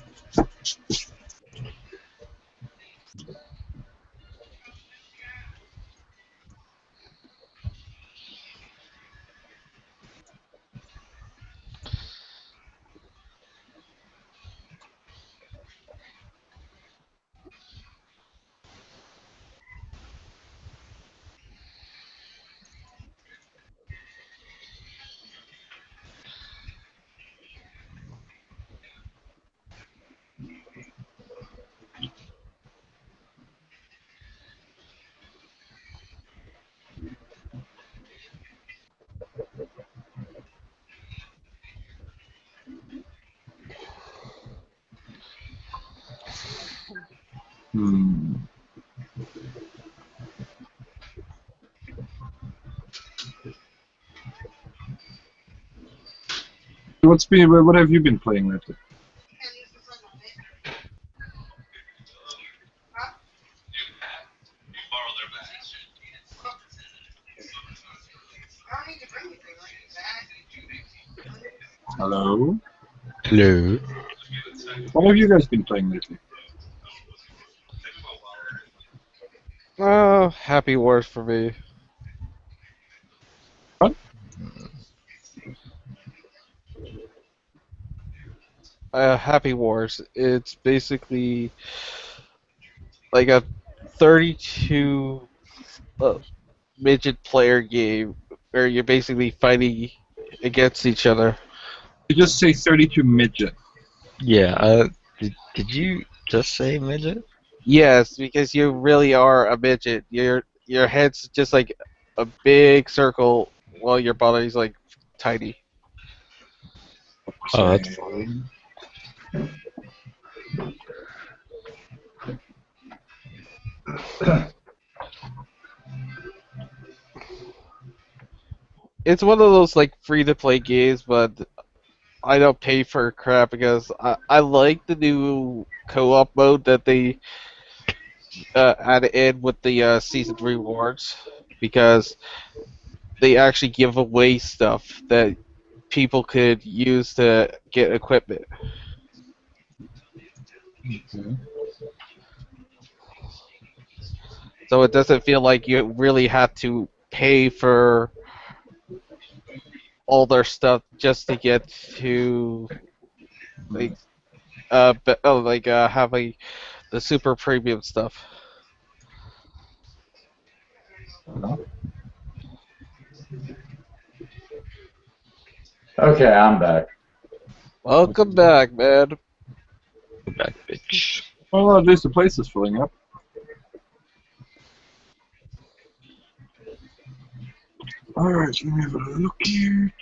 What have you been playing lately? Hello? Hello. What have you guys been playing lately? Happy Wars for me. What? Happy Wars. It's basically like a 32 midget player game where you're basically fighting against each other. You just say 32 midget. Yeah, did you just say midget? Yes, because you really are a midget. Your head's just like a big circle while your body's like tiny. Oh, that's fun. It's one of those like free to play games, but I don't pay for crap because I like the new co-op mode that they added in with the season rewards because they actually give away stuff that people could use to get equipment. So it doesn't feel like you really have to pay for all their stuff just to get to like having the super premium stuff. Okay, I'm back. Welcome back, man. Welcome back, bitch. Well, at least the place is filling up. Alright, let me have a look here.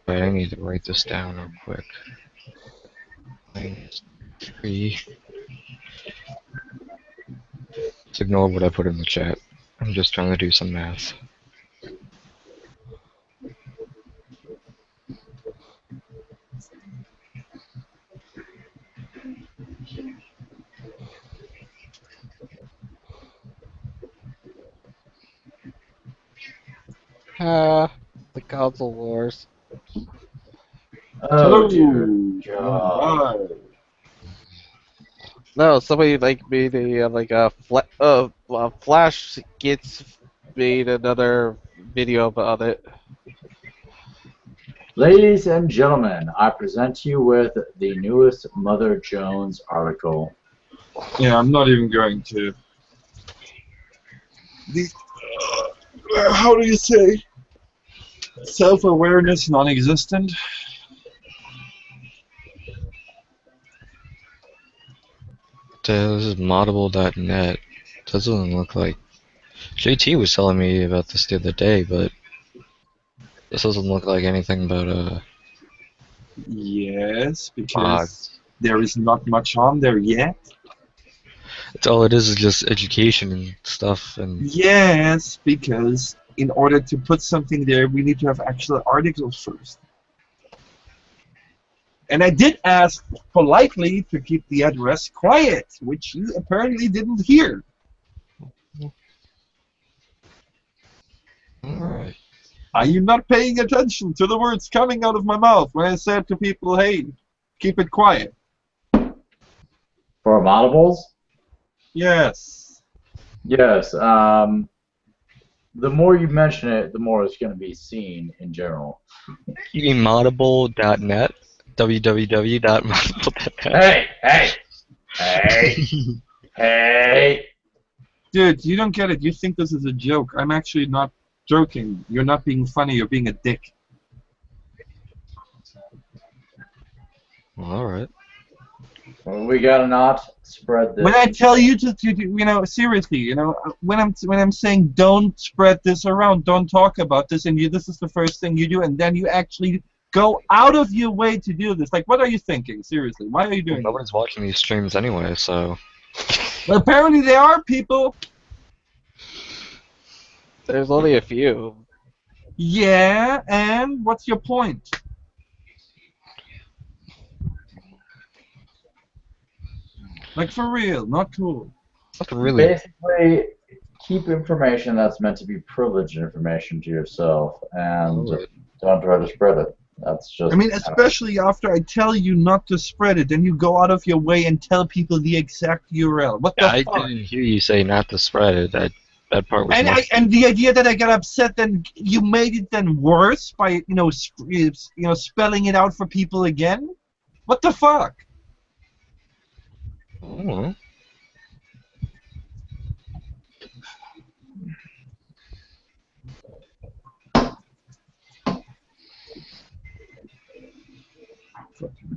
Wait, I need to write this down real quick. -3. Just ignore what I put in the chat. I'm just trying to do some math. The console wars. Oh dear God. God. No, somebody like made a Flash gets made another video about it. Ladies and gentlemen, I present you with the newest Mother Jones article. Yeah, I'm not even going to. How do you say? Self-awareness non-existent? This is moddable.net. Doesn't look like... JT was telling me about this the other day, but this doesn't look like anything but Yes, because mods. there is not much on there yet. It's all it is just education and stuff. And Yes, because in order to put something there, we need to have actual articles first. And I did ask politely to keep the address quiet, which you apparently didn't hear. Alright. Are you not paying attention to the words coming out of my mouth when I said to people, hey, keep it quiet? For moddables? Yes. Yes. The more you mention it, the more it's going to be seen in general. You mean moddable.net? www.moddable.net. Hey! Hey! Dude, you don't get it. You think this is a joke. I'm actually not joking. You're not being funny. You're being a dick. Alright. What we got or not? spread this. When I tell you to seriously, when I'm saying don't spread this around, don't talk about this, and this is the first thing you do, and then you actually go out of your way to do this. Like, what are you thinking? Seriously, why are you doing Nobody's watching these streams anyway, so. Well, apparently there are people. There's only a few. Yeah, and what's your point? Like, for real, not cool. Really? Basically, keep information that's meant to be privileged information to yourself, and don't try to spread it. That's just. I mean, especially after I tell you not to spread it, then you go out of your way and tell people the exact URL. What the I fuck? didn't hear you say not to spread it. That part was. And the idea that I got upset, then you made it then worse by spelling it out for people again. What the fuck? Oh.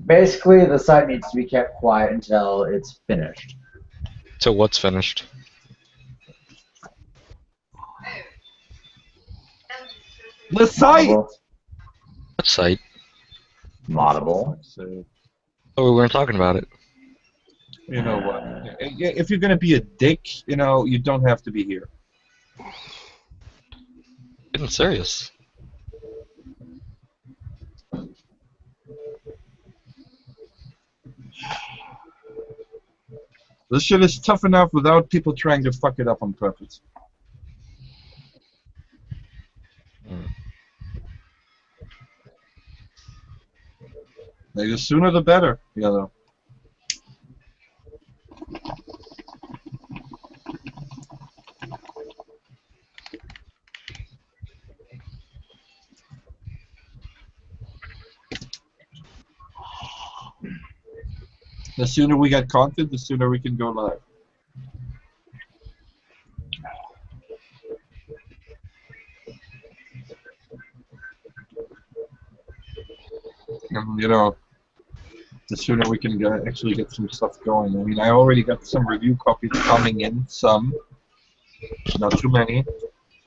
Basically, the site needs to be kept quiet until it's finished. So what's finished? The site! What site? Moddable. Oh, we weren't talking about it. You know what? If you're gonna be a dick, you don't have to be here. Getting serious. This shit is tough enough without people trying to fuck it up on purpose. Like, the sooner the better, The sooner we get content, the sooner we can go live. And, the sooner we can actually get some stuff going. I mean, I already got some review copies coming in, some. Not too many.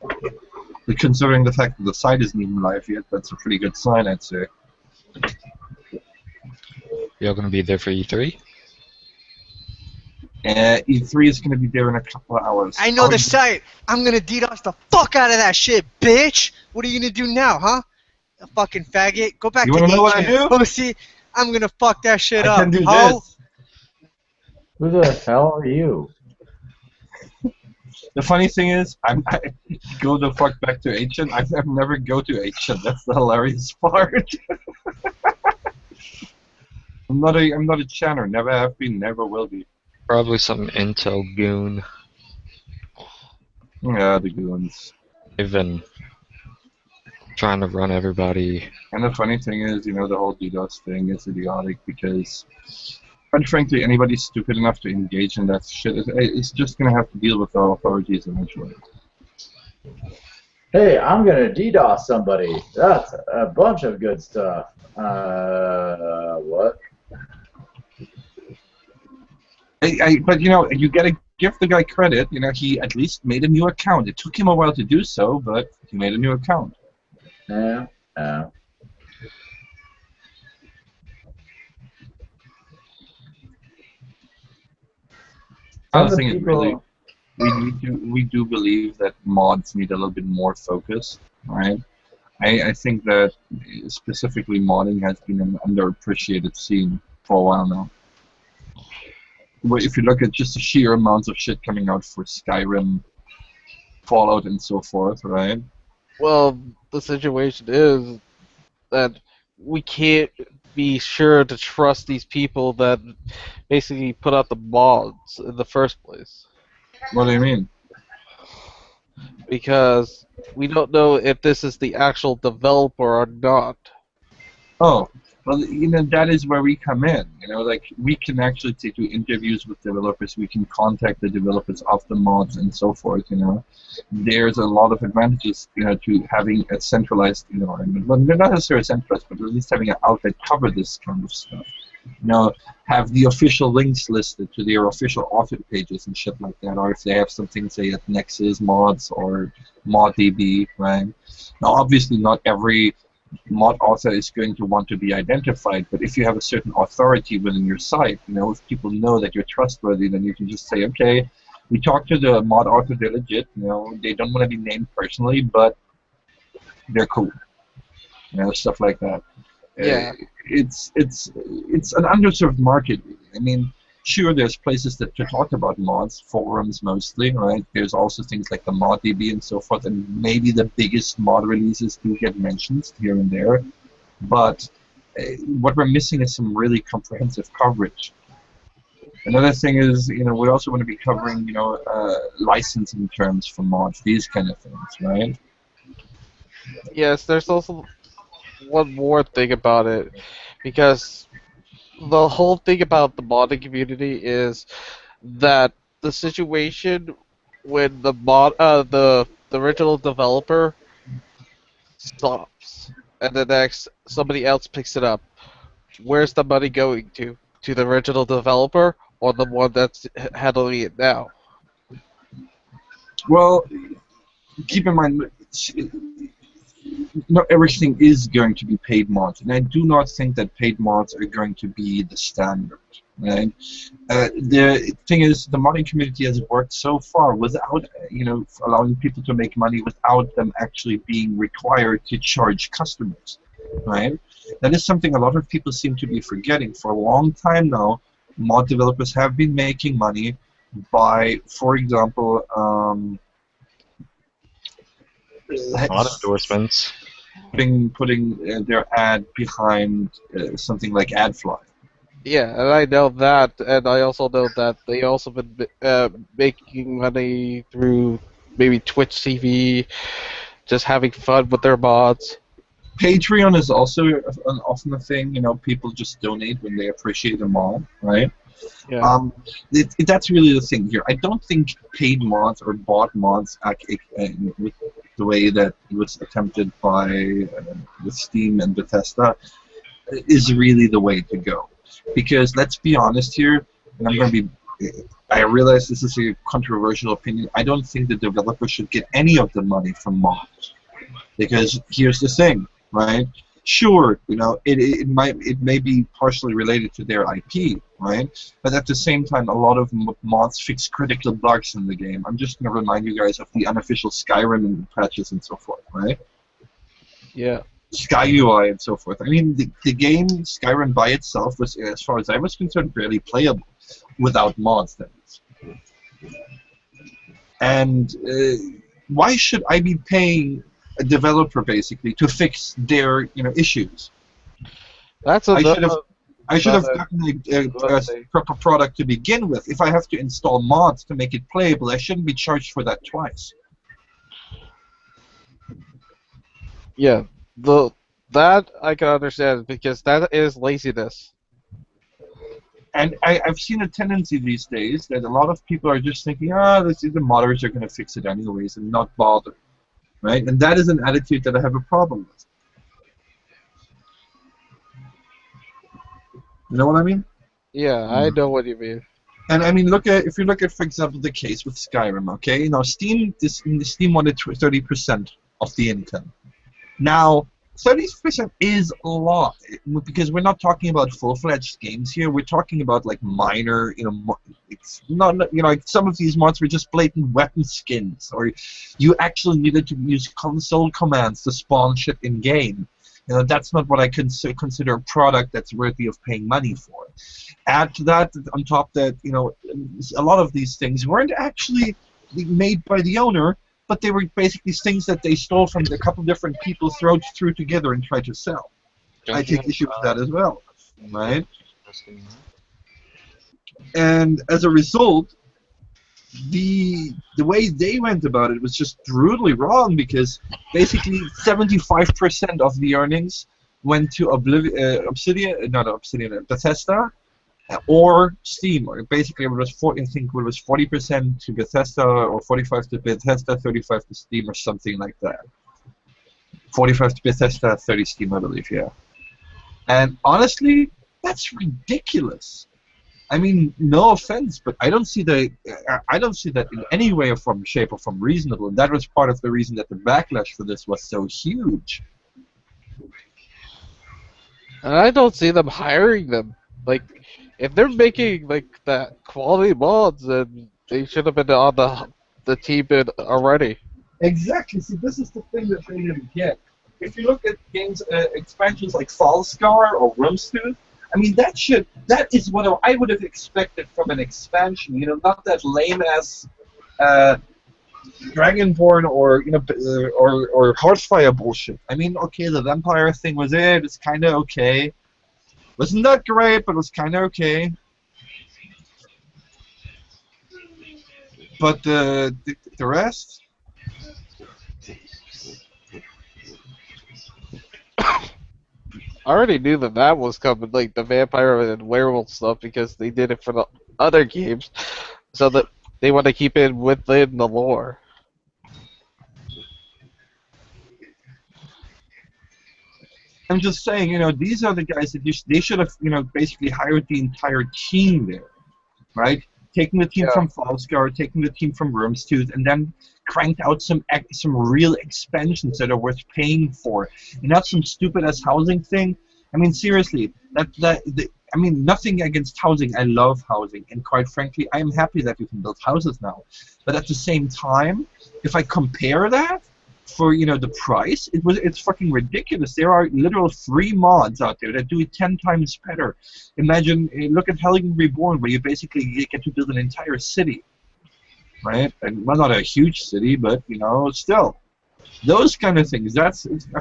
But considering the fact that the site isn't even live yet, that's a pretty good sign, I'd say. You're gonna be there for E3? E3 is gonna be there in a couple of hours. I know the site. I'm gonna DDoS the fuck out of that shit, bitch. What are you gonna do now, huh? A fucking faggot. Go back You to wanna know what I do? Pussy. I'm gonna fuck that shit up. I can do ho. this. Who the hell are you? The funny thing is, I go the fuck back to ancient. I never go to ancient. That's the hilarious part. I'm not a channer. Never have been. Never will be. Probably some Intel goon. Yeah, the goons. They've been trying to run everybody. And the funny thing is, the whole DDoS thing is idiotic because, quite frankly, anybody stupid enough to engage in that shit is just gonna have to deal with the authorities eventually. Hey, I'm gonna DDoS somebody. That's a bunch of good stuff. What? But you gotta give the guy credit. He at least made a new account. It took him a while to do so, but he made a new account. Yeah. Other thing is really, we do believe that mods need a little bit more focus, right? I think that specifically modding has been an underappreciated scene for a while now. But if you look at just the sheer amounts of shit coming out for Skyrim, Fallout, and so forth, right? Well, the situation is that we can't be sure to trust these people that basically put out the mods in the first place. What do you mean? Because we don't know if this is the actual developer or not. Oh, well, that is where we come in. Like, we can actually do interviews with developers. We can contact the developers of the mods and so forth. There's a lot of advantages, to having a centralized environment. Well, they're not necessarily centralized, but at least having an outlet cover this kind of stuff. have the official links listed to their official author pages and shit like that, or if they have something, say, at Nexus Mods or ModDB, right? Now, obviously, not every mod author is going to want to be identified, but if you have a certain authority within your site, if people know that you're trustworthy, then you can just say, okay, we talked to the mod author, they're legit, they don't want to be named personally, but they're cool, stuff like that. Yeah. It's an underserved market. I mean, sure, there's places to talk about mods, forums mostly, right? There's also things like the ModDB and so forth, and maybe the biggest mod releases do get mentioned here and there. But what we're missing is some really comprehensive coverage. Another thing is, we also want to be covering, licensing terms for mods, these kind of things, right? Yes, there's also one more thing about it, because the whole thing about the modding community is that the situation when the original developer stops and the next somebody else picks it up, where's the money going to? To the original developer or the one that's handling it now? Well, keep in mind, not everything is going to be paid mods, and I do not think that paid mods are going to be the standard. Right? The thing is, the modding community has worked so far without, allowing people to make money without them actually being required to charge customers. Right? That is something a lot of people seem to be forgetting. For a long time now, mod developers have been making money by, for example, Mod endorsements. putting their ad behind something like AdFly. Yeah, and I know that, and I also know that they also been making money through maybe Twitch TV, just having fun with their mods. Patreon is also often a thing. People just donate when they appreciate a mod, right? Yeah. That's really the thing here. I don't think paid mods or bought mods, with the way that it was attempted by with Steam and Bethesda, is really the way to go. Because let's be honest here, and I realize this is a controversial opinion. I don't think the developer should get any of the money from mods. Because here's the thing, right? Sure, it may be partially related to their IP, right? But at the same time, a lot of mods fix critical bugs in the game. I'm just going to remind you guys of the unofficial Skyrim and patches and so forth, right? Yeah. Sky UI and so forth. I mean, the game Skyrim by itself was, as far as I was concerned, barely playable without mods. That is. And why should I be paying a developer basically to fix their issues? That's I should have gotten a proper product to begin with. If I have to install mods to make it playable, I shouldn't be charged for that twice. Yeah. That I can understand, because that is laziness. And I've seen a tendency these days that a lot of people are just thinking, the modders are going to fix it anyways and not bother. Right? And that is an attitude that I have a problem with. You know what I mean? Yeah, I know what you mean. And I mean, if you look at, for example, the case with Skyrim, okay? Now, Steam wanted 30% of the income. Now, 30% is a lot, because we're not talking about full-fledged games here. We're talking about like minor, it's not, like some of these mods were just blatant weapon skins, or you actually needed to use console commands to spawn shit in game. That's not what I consider a product that's worthy of paying money for. Add to that, on top that, a lot of these things weren't actually made by the owner, but they were basically things that they stole from a couple different people, threw together and tried to sell. I take issue with that as well, right? And as a result, the way they went about it was just brutally wrong, because basically 75% of the earnings went to Bethesda or Steam. Or basically, it was 40% to Bethesda, or 45 to Bethesda, 35 to Steam, or something like that. 45 to Bethesda, 30 Steam, I believe, yeah. And honestly, That's ridiculous. I mean, no offense, but I don't see that in any way or form, shape, or form reasonable. And that was part of the reason that the backlash for this was so huge. And I don't see them hiring them. Like, if they're making like that quality mods, then they should have been on the team already. Exactly. See, this is the thing that they didn't get. If you look at games, expansions like Falscar or Rumstooth, I mean, that is what I would have expected from an expansion. You know, not that lame ass Dragonborn or or Hearthfire bullshit. I mean, okay, the vampire thing was it. It's kind of okay. Wasn't that great, but it was kind of okay. But the rest. I already knew that was coming, like the vampire and werewolf stuff, because they did it for the other games, so that they want to keep it within the lore. I'm just saying, you know, these are the guys that they should have, you know, basically hired the entire team there, right? Taking the team from Falscar, taking the team from Wormstooth, and then cranked out some real expansions that are worth paying for, and not some stupid ass housing thing. I mean, seriously, I mean, nothing against housing. I love housing, and quite frankly, I am happy that you can build houses now. But at the same time, if I compare that for, you know, the price, it's fucking ridiculous. There are literal free mods out there that do it 10 times better. Imagine, look at Helgen Reborn, where you basically get to build an entire city, right? And well, not a huge city, but you know, still, those kind of things. I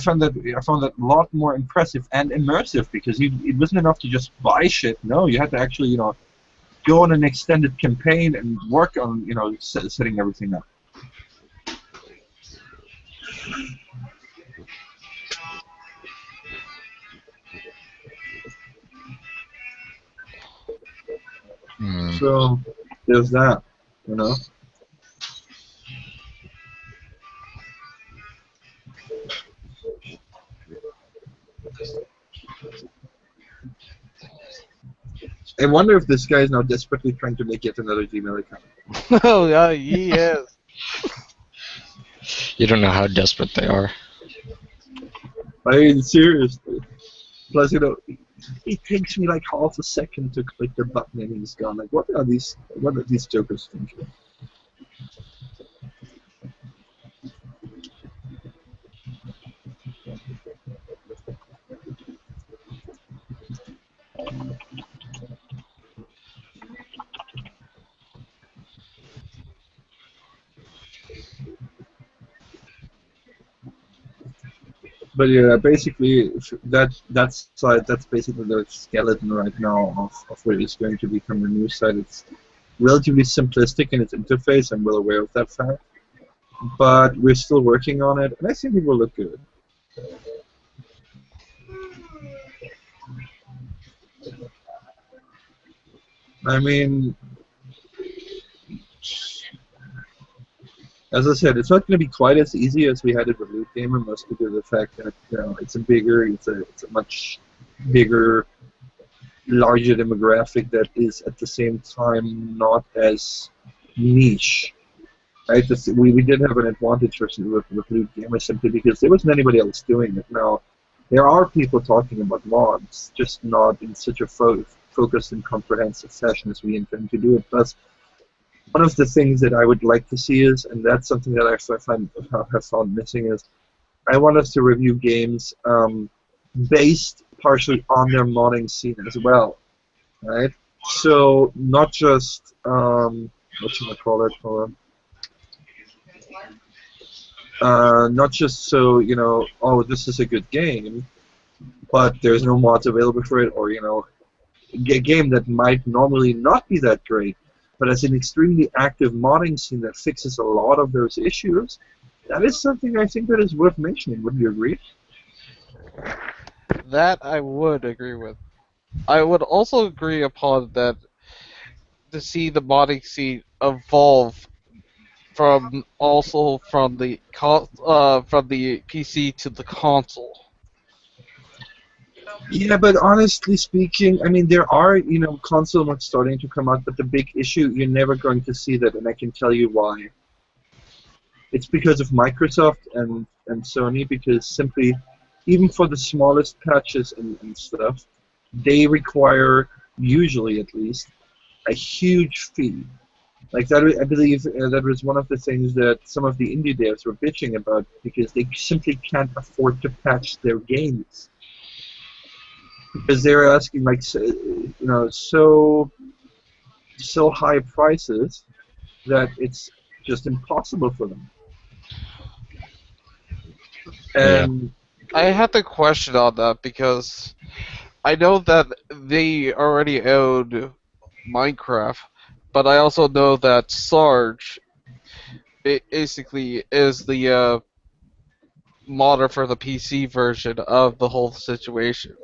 found that a lot more impressive and immersive, because it wasn't enough to just buy shit. No, you had to actually, you know, go on an extended campaign and work on, you know, setting everything up. So there's that, you know. I wonder if this guy is now desperately trying to make yet another Gmail account. Oh yeah, he is. You don't know how desperate they are. I mean, seriously. Plus, you know, it takes me like half a second to click the button and he's gone. Like, what are these jokers thinking? But yeah, basically that's basically the skeleton right now of what is going to become the new site. It's relatively simplistic in its interface. I'm well aware of that fact, but we're still working on it, and I think it will look good. I mean, as I said, it's not going to be quite as easy as we had it with Loot Gamer, mostly due to the fact that, you know, it's a much bigger, larger demographic that is at the same time not as niche. Right? We did have an advantage with Loot Gamer simply because there wasn't anybody else doing it. Now, there are people talking about mods, just not in such a focused and comprehensive fashion as we intend to do it. Plus, one of the things that I would like to see is, and that's something that I have found missing, is I want us to review games based partially on their modding scene as well, right? So not just what should I call it? Not just so, you know, oh, this is a good game, but there's no mods available for it, or, you know, a game that might normally not be that great, but as an extremely active modding scene that fixes a lot of those issues. That is something I think that is worth mentioning. Wouldn't you agree? That I would agree with. I would also agree upon that to see the modding scene evolve from the PC to the console. Yeah, but honestly speaking, I mean, there are, console mods starting to come out, but the big issue, you're never going to see that, and I can tell you why. It's because of Microsoft and Sony, because simply, even for the smallest patches and stuff, they require, usually at least, a huge fee. Like that, I believe that was one of the things that some of the indie devs were bitching about because they simply can't afford to patch their games because they're asking like so high prices that it's just impossible for them. And I had the question on that because I know that they already own Minecraft, but I also know that Sarge basically is the modder for the PC version of the whole situation.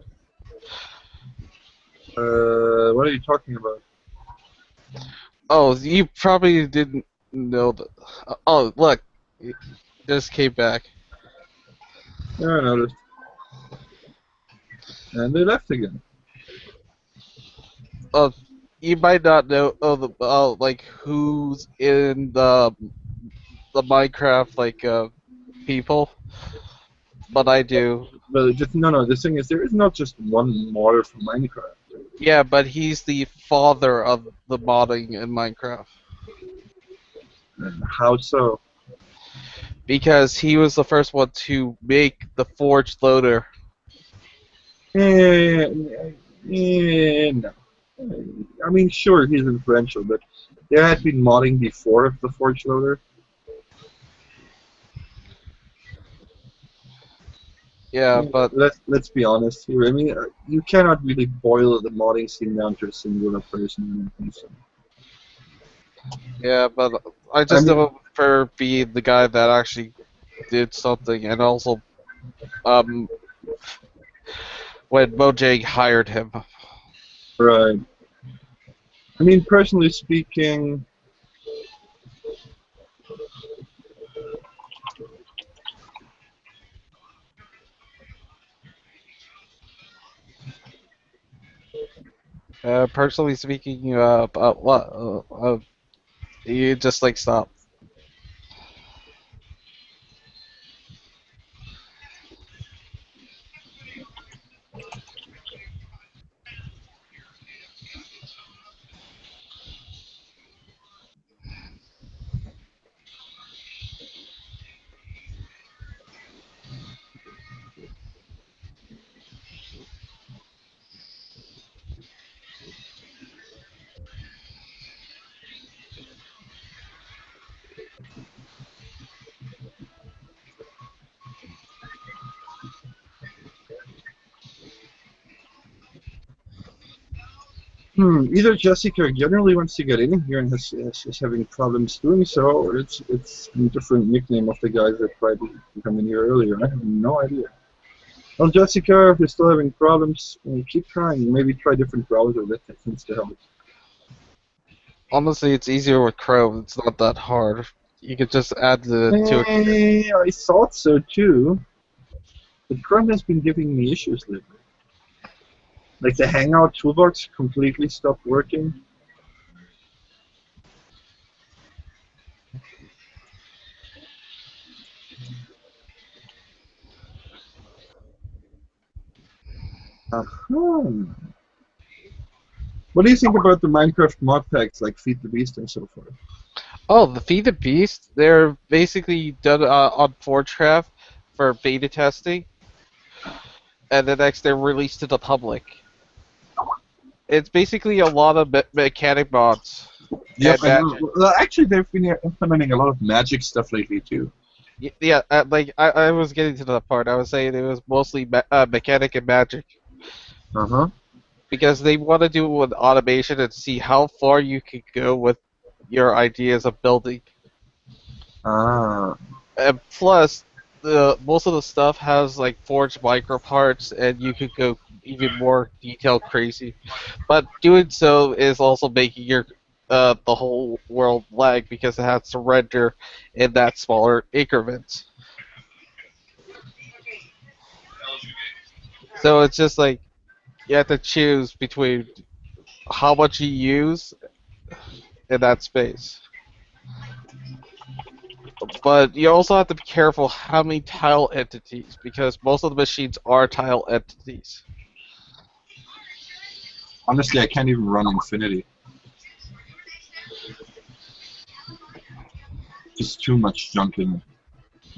what are you talking about? Oh, you probably didn't know that. Oh, look, it just came back. Yeah, I noticed. And they left again. Oh, you might not know. Like who's in the Minecraft people, but I do. But just no. The thing is, there is not just one modder for Minecraft. Yeah, but he's the father of the modding in Minecraft. How so? Because he was the first one to make the forged loader. No. I mean, sure, he's influential, but there had been modding before the Forge Loader. Yeah, but let's be honest here. I mean, you cannot really boil the modding scene down to a singular person. yeah, but I just don't prefer being the guy that actually did something, and also when Mojang hired him. Right. I mean, personally speaking, Personally speaking, what? You just stop. either Jessica generally wants to get in here and is having problems doing so, or it's a different nickname of the guys that tried to come in here earlier. I have no idea. Well, Jessica, if you're still having problems, keep trying. Maybe try different browser. That tends to help. Honestly, it's easier with Chrome. It's not that hard. You could just add the I thought so too. But Chrome has been giving me issues lately. Like the Hangout toolbox completely stopped working. What do you think about the Minecraft mod packs like Feed the Beast and so forth? Oh, the Feed the Beast, they're basically done on Forgecraft for beta testing, and then next they're released to the public. It's basically a lot of mechanic mods. Yep, and I know. magic. Well, actually, they've been implementing a lot of magic stuff lately too. Yeah, I was getting to that part. I was saying it was mostly mechanic and magic. Uh-huh. Because they want to do with automation and see how far you can go with your ideas of building. Ah. And plus, most of the stuff has forged micro parts, and you could go even more detail crazy. But doing so is also making your the whole world lag because it has to render in that smaller increments. So it's just like you have to choose between how much you use in that space. But you also have to be careful how many tile entities, because most of the machines are tile entities. Honestly, I can't even run Infinity. Just too much junk in it.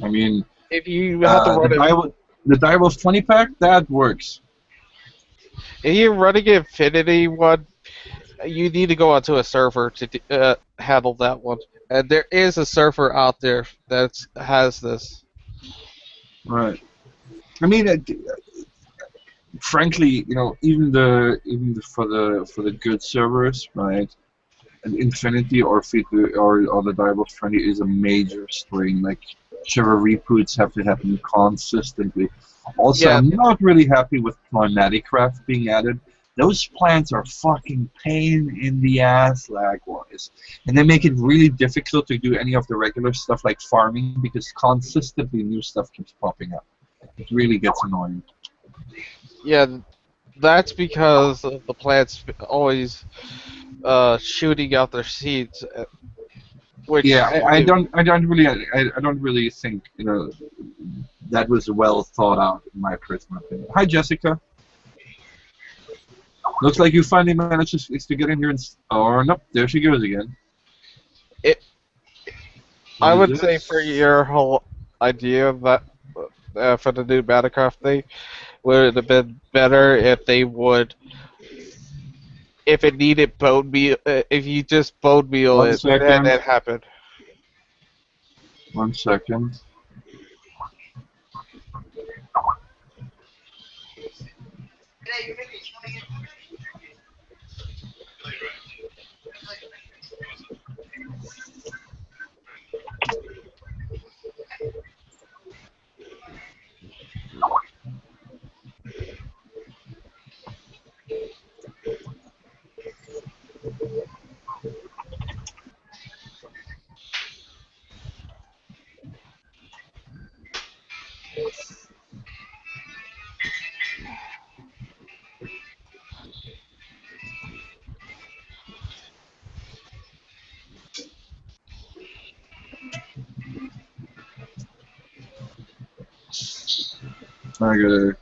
I mean, If you have to run the Direwolf 20 pack, that works. if you're running Infinity one, you need to go onto a server to handle that one. And there is a server out there that has this. Right. I mean, frankly, you know, for the good servers, right? And Infinity or the Direwolf 20 is a major strain. Like, server reboots have to happen consistently. Also, Yeah. I'm not really happy with Climaticraft being added. Those plants are fucking pain in the ass lag-wise. And they make it really difficult to do any of the regular stuff like farming because consistently new stuff keeps popping up. It really gets annoying. Yeah, that's because the plants always shooting out their seeds. Which Yeah, I don't really think, you know, that was well thought out in my personal opinion. Hi, Jessica. Looks like you finally managed to get in here and. Oh no, there she goes again. I What is would say this? for your whole idea that for the new Batacraft thing, would it have been better if they would, if it needed bone meal, if you just bone meal 1 it, then second. it happened. 1 second. I gotta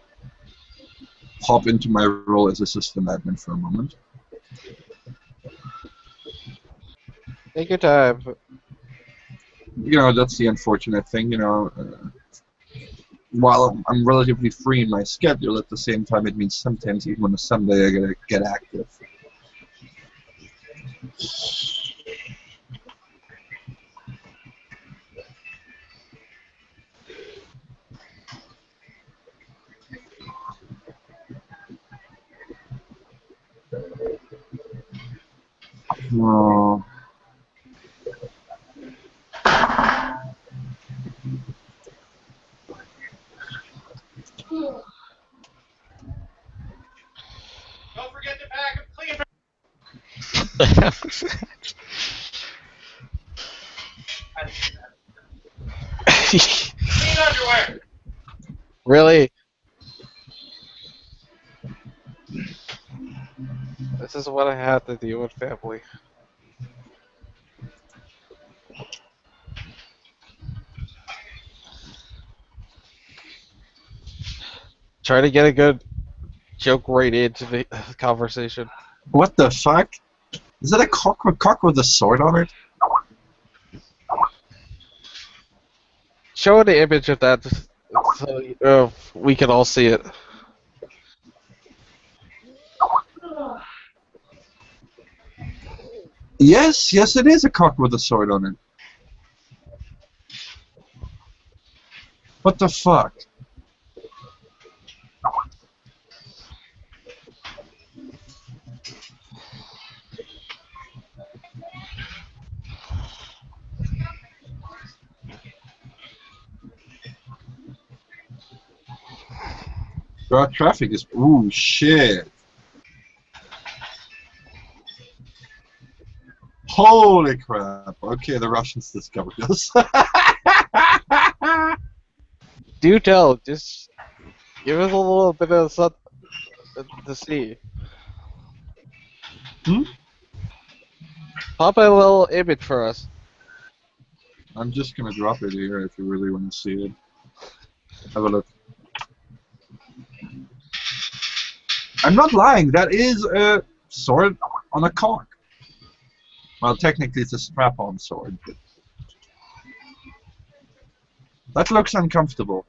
hop into my role as a system admin for a moment. Take your time. You know, that's the unfortunate thing, you know. While I'm relatively free in my schedule, at the same time, it means sometimes even on a Sunday I gotta get active. Oh. Don't forget to pack a clean. Clean underwear. Really? This is what I have to deal with, family. Try to get a good joke right into the conversation. What the fuck? Is that a cock with a sword on it? Show the image of that so we can all see it. Yes, yes, it is a cock with a sword on it. What the fuck? Our traffic is. Ooh, shit. Holy crap. Okay, the Russians discovered us. Do tell, just Give us a little bit of something to see. Pop a little image for us. I'm just gonna drop it here if you really want to see it. Have a look. I'm not lying. That is a sword on a cock. Well, technically it's a strap-on sword, but that looks uncomfortable.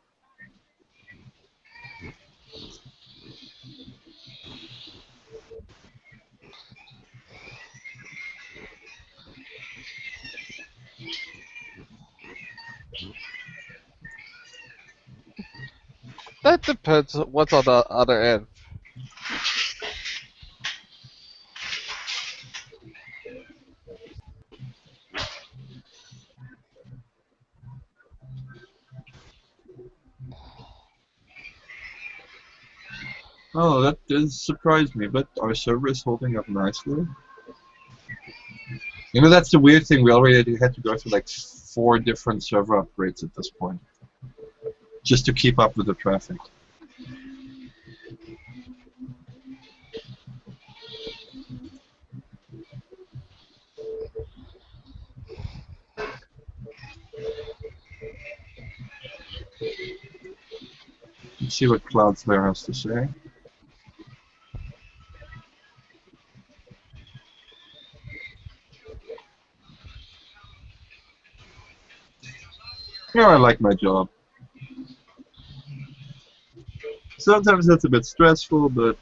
That depends what's on the other end. Oh, that does surprise me, but our server is holding up nicely. You know, that's the weird thing. We already had to go through like 4 different server upgrades at this point, just to keep up with the traffic. Let's see what Cloudflare has to say. Yeah, I like my job. Sometimes it's a bit stressful, but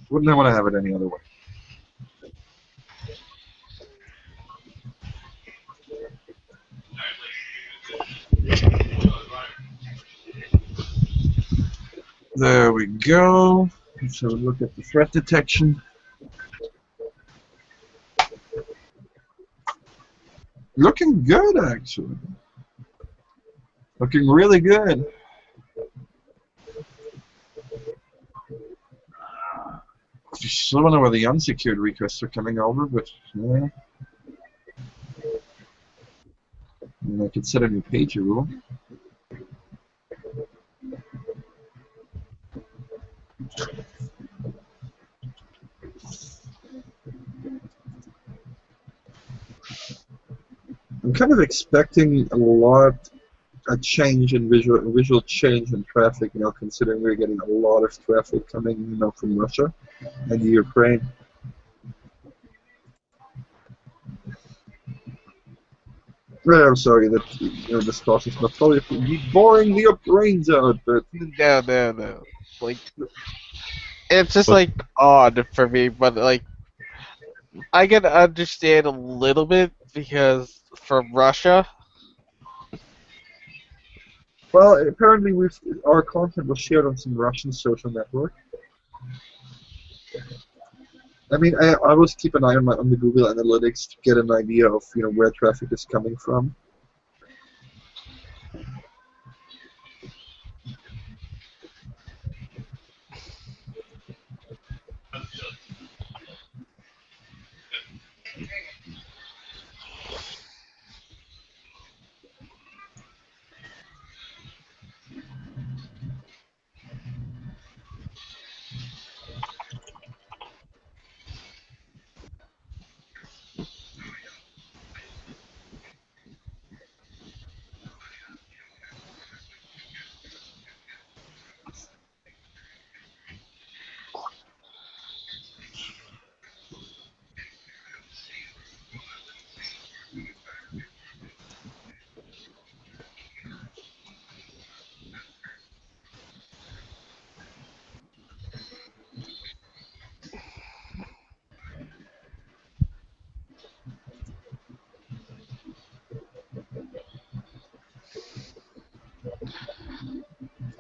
wouldn't I want to have it any other way? There we go. Let's have a look at the threat detection. Looking good, actually. Looking really good. I still don't know where the unsecured requests are coming over, but yeah. And I could set a new page rule. I'm kind of expecting a change in visual change in traffic, you know, considering we're getting a lot of traffic coming, you know, from Russia and the Ukraine. Well, I'm sorry that, you know, this process must probably be boring your brains out, but No. Like, it's just like odd for me, but like, I can understand a little bit because from Russia. Well, apparently our content was shared on some Russian social network. I mean, I always keep an eye on the Google Analytics to get an idea of, you know, where traffic is coming from.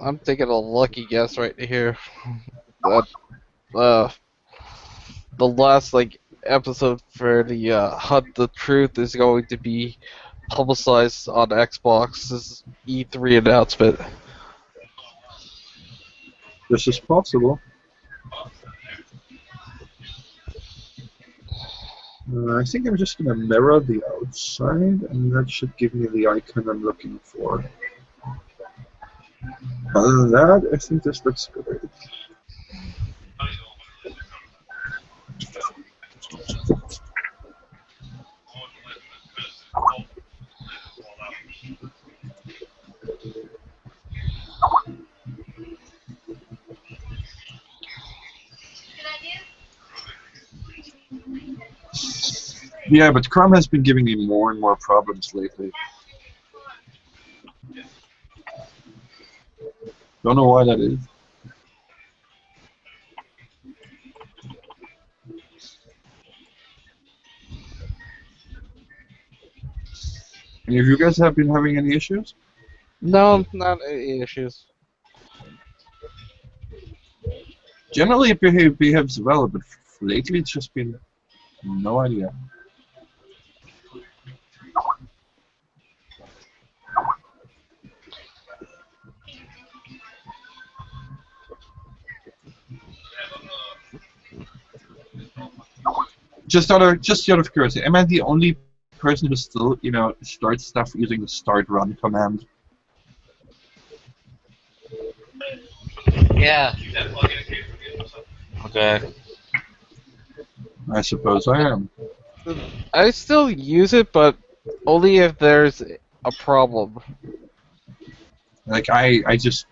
I'm taking a lucky guess right here. That the last like episode for the Hunt the Truth is going to be publicized on Xbox's E3 announcement. This is possible. I think I'm just going to mirror the outside, and that should give me the icon I'm looking for. Other than that, I think this looks good. Yeah, but Chrome has been giving me more and more problems lately. Don't know why that is. Any of you guys have been having any issues? No, not any issues. Generally, it behaves well, but lately it's just been no idea. Just out of curiosity, am I the only person who still, starts stuff using the start run command? Yeah. Okay. I suppose I am. I still use it, but only if there's a problem. Like I just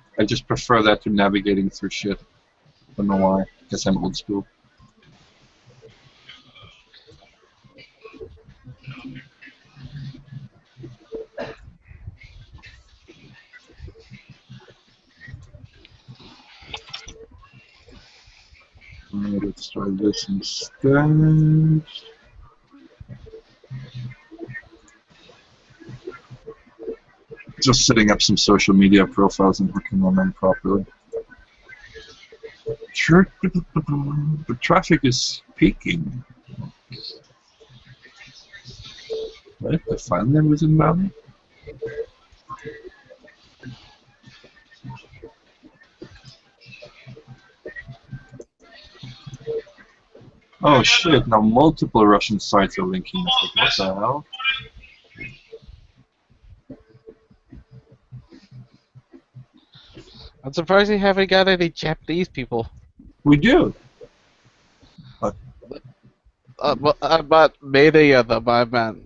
prefer that to navigating through shit. Don't know why. Guess I'm old school. Let's try this instead. Just setting up some social media profiles and hooking on them properly. Sure, the traffic is peaking. What? The file name was invalid? Oh shit, now multiple Russian sites are linking us. Like, what the hell? I'm surprised you haven't got any Japanese people. We do. But many of them, I meant.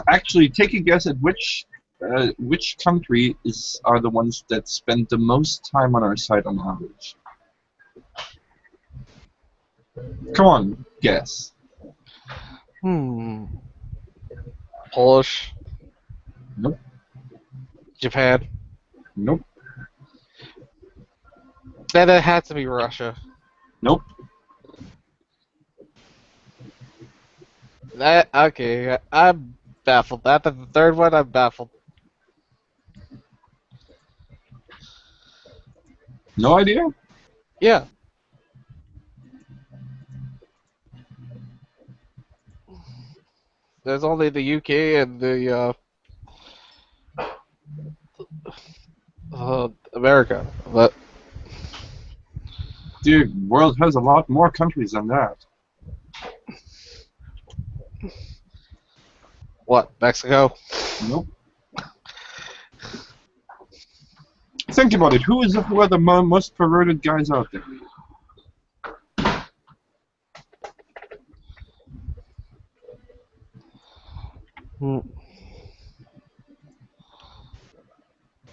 Actually, take a guess at which country are the ones that spend the most time on our site on average. Come on, guess. Polish. Nope. Japan. Nope. Then it had to be Russia. Nope. Okay, I'm baffled. After the third one, I'm baffled. No idea? Yeah. There's only the UK and the America, but Dude, world has a lot more countries than that. what? Mexico? Nope. Think about it. Who are the most perverted guys out there?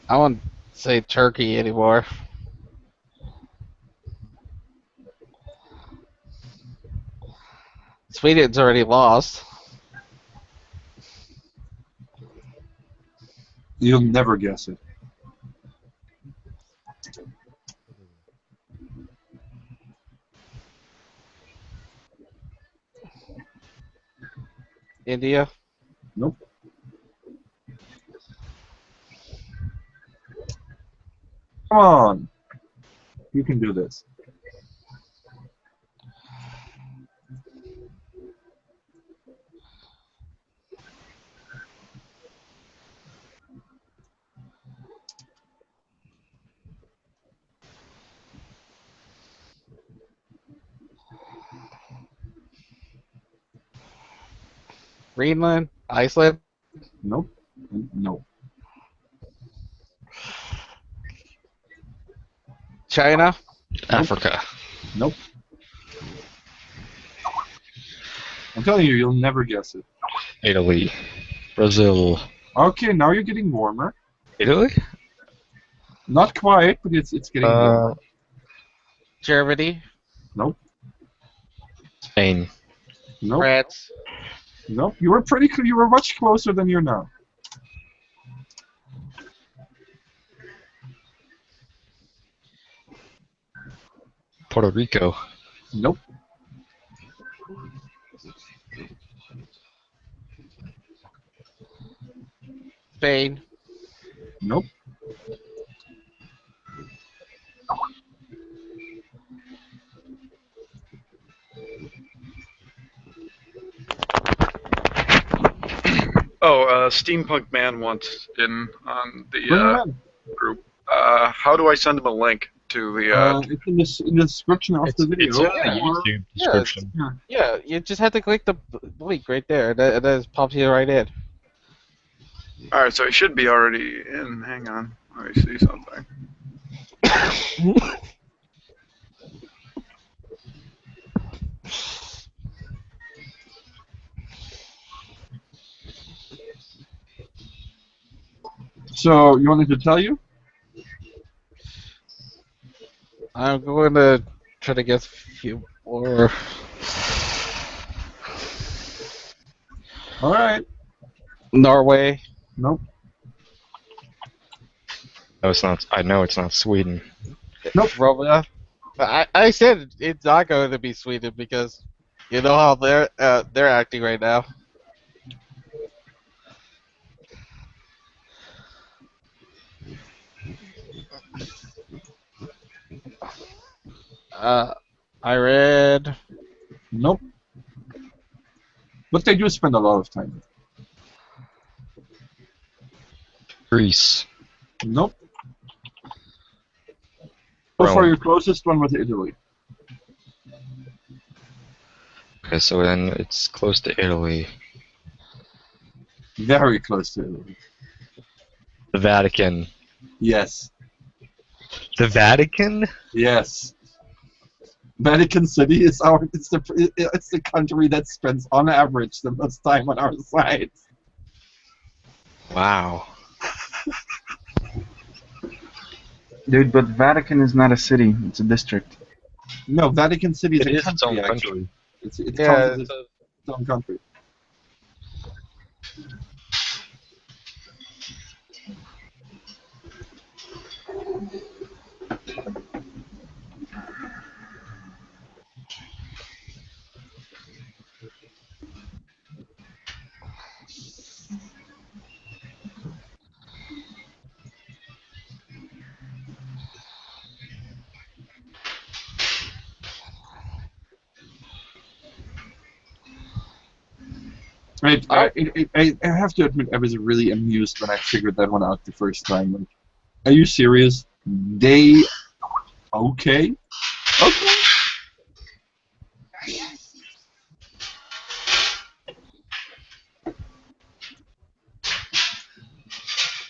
I won't say Turkey anymore. Sweden's already lost. You'll never guess it. India? Nope. Come on. You can do this. Greenland, Iceland. Nope. No. China. Africa. Nope. I'm telling you, you'll never guess it. Italy. Brazil. Okay, now you're getting warmer. Italy? Not quite, but it's getting warmer. Germany. Nope. Spain. Nope. France. Nope. You were pretty. You were much closer than you're now. Puerto Rico. Nope. Spain. Nope. Oh, Steampunk Man wants in on the Bring him in. group. How do I send him a link to the? It's in the description of the video. It's in the YouTube description. Yeah, you just have to click the link right there, and that just pops you right in. All right, so he should be already in. Hang on, let me see something. So you wanted to tell you? I'm going to try to guess a few more. All right. Norway. Nope. No, it's not. I know it's not Sweden. Nope. Romania. I said it's not going to be Sweden because you know how they're acting right now. Iran. Nope. But they do spend a lot of time. Greece. Nope. So far, your closest one was Italy. Okay, so then it's close to Italy. Very close to Italy. The Vatican. Yes. The Vatican? Yes. Vatican City is it's the country that spends on average the most time on our site. Wow. Dude, but Vatican is not a city; it's a district. No, Vatican City is It a is its own country. country. It Yeah, counts as its own country. I have to admit, I was really amused when I figured that one out the first time. Like, are you serious? Okay. Okay.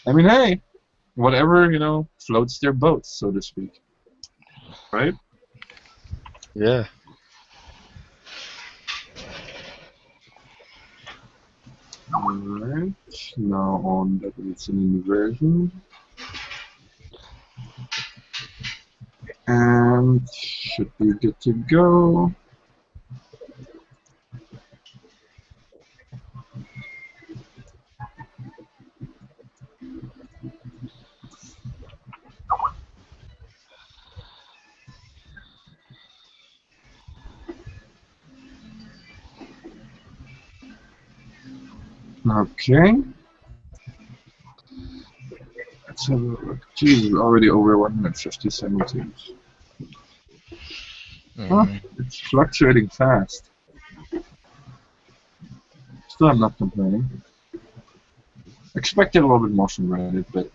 I mean, hey, whatever, floats their boats, so to speak. Right? Yeah. Alright, now on that it's an inversion. And should be good to go. Okay. Let's have a look. Jesus, already over 150 simultaneous. Huh, it's fluctuating fast. Still, I'm not complaining. Expected a little bit more from Reddit, but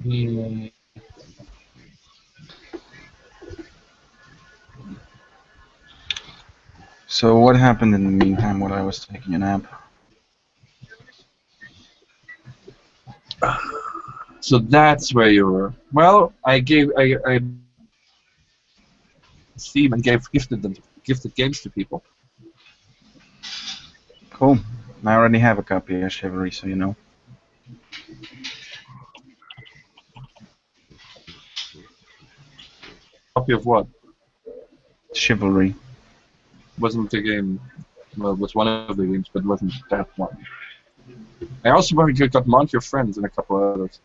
So what happened in the meantime while I was taking a nap? So that's where you were. Well, I Steam and gifted games to people. Cool. I already have a copy of Chivalry, so you know. Copy of what? Chivalry. Wasn't the game. Well, it was one of the games, but it wasn't that one. I also got Mount Your Friends and a couple of others.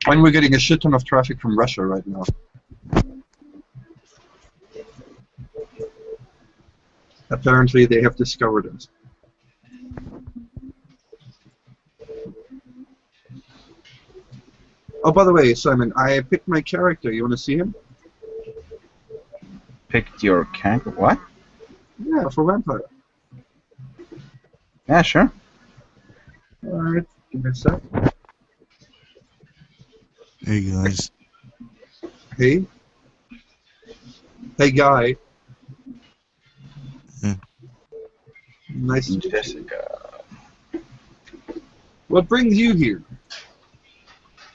And we're getting a shit ton of traffic from Russia right now. Apparently, they have discovered us. Oh, by the way, Simon, I picked my character. You want to see him? Picked your character? What? Yeah, for Vampire. Yeah, sure. Alright, give me a sec. Hey, guys. Hey. Hey, guy. Nice to meet you. What brings you here?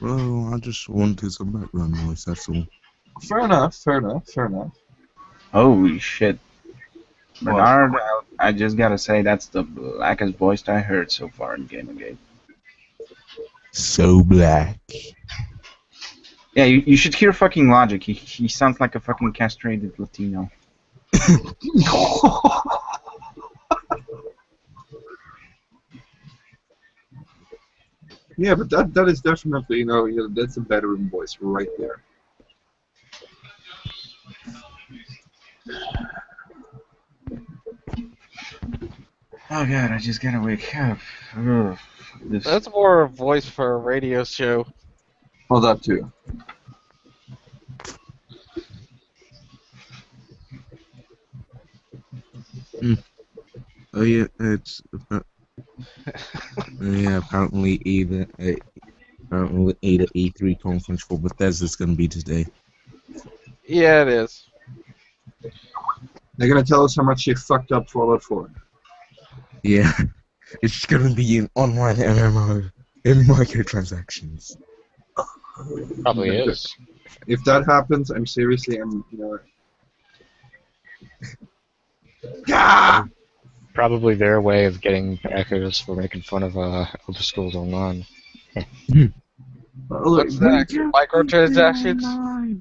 Well, I just wanted some background noise, that's all. Fair enough, fair enough, fair enough. Holy shit. Bernard, I just gotta say, that's the blackest voice I heard so far in Gamergate. So black. Yeah, you should hear fucking Logic. He sounds like a fucking castrated Latino. Yeah, but that is definitely, that's a bedroom voice right there. Oh god, I just gotta wake up. Ugh, That's more a voice for a radio show. Well, that too. Oh yeah, it's yeah. Apparently, either E3 conference for Bethesda's gonna be today. Yeah, it is. They're gonna tell us how much they fucked up Fallout 4. Yeah, it's gonna be an online MMO and microtransactions. Probably is. If that happens, I'm Yeah! Probably their way of getting backers for making fun of Elder Scrolls Online. What's that? Microtransactions?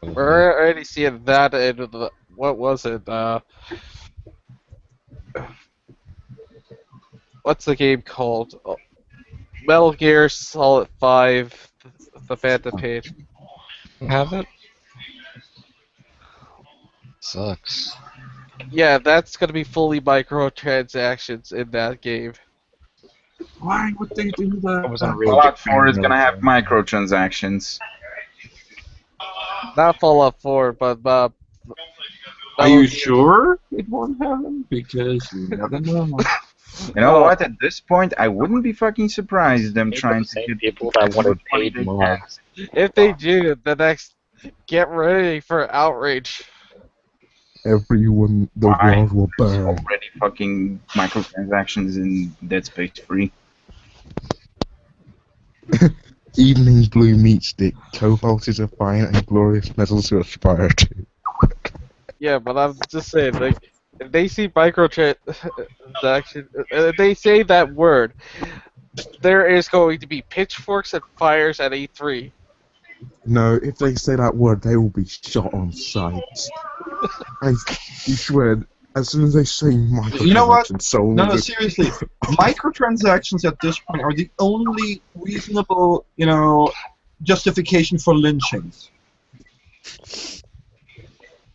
We're already seeing that in the, what was it? What's the game called? Oh, Metal Gear Solid 5, the Phantom Page. Have it? Sucks. Yeah, that's gonna be fully microtransactions in that game. Why would they do that? Fallout 4 is gonna have microtransactions. Not Fallout 4, but Are you sure it won't happen? Because you never know. You know what? At this point, I wouldn't be fucking surprised them trying to get people that wanted paid mods. If they do, the next, get ready for outrage. Everyone, the world will burn. Already fucking microtransactions in Dead Space 3. Evening blue meat stick, cobalt is a fine and glorious metal to aspire to. Yeah, but I'm just saying, like, if they see microtransactions, if they say that word, there is going to be pitchforks and fires at E3. No, if they say that word, they will be shot on sight. I swear, as soon as they say microtransactions, You know what? someone No, will just- seriously. Microtransactions at this point are the only reasonable, justification for lynchings.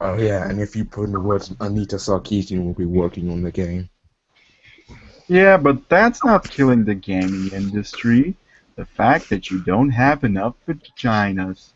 Oh yeah, and if you put in the words, Anita Sarkeesian will be working on the game. Yeah, but that's not killing the gaming industry. The fact that you don't have enough vaginas.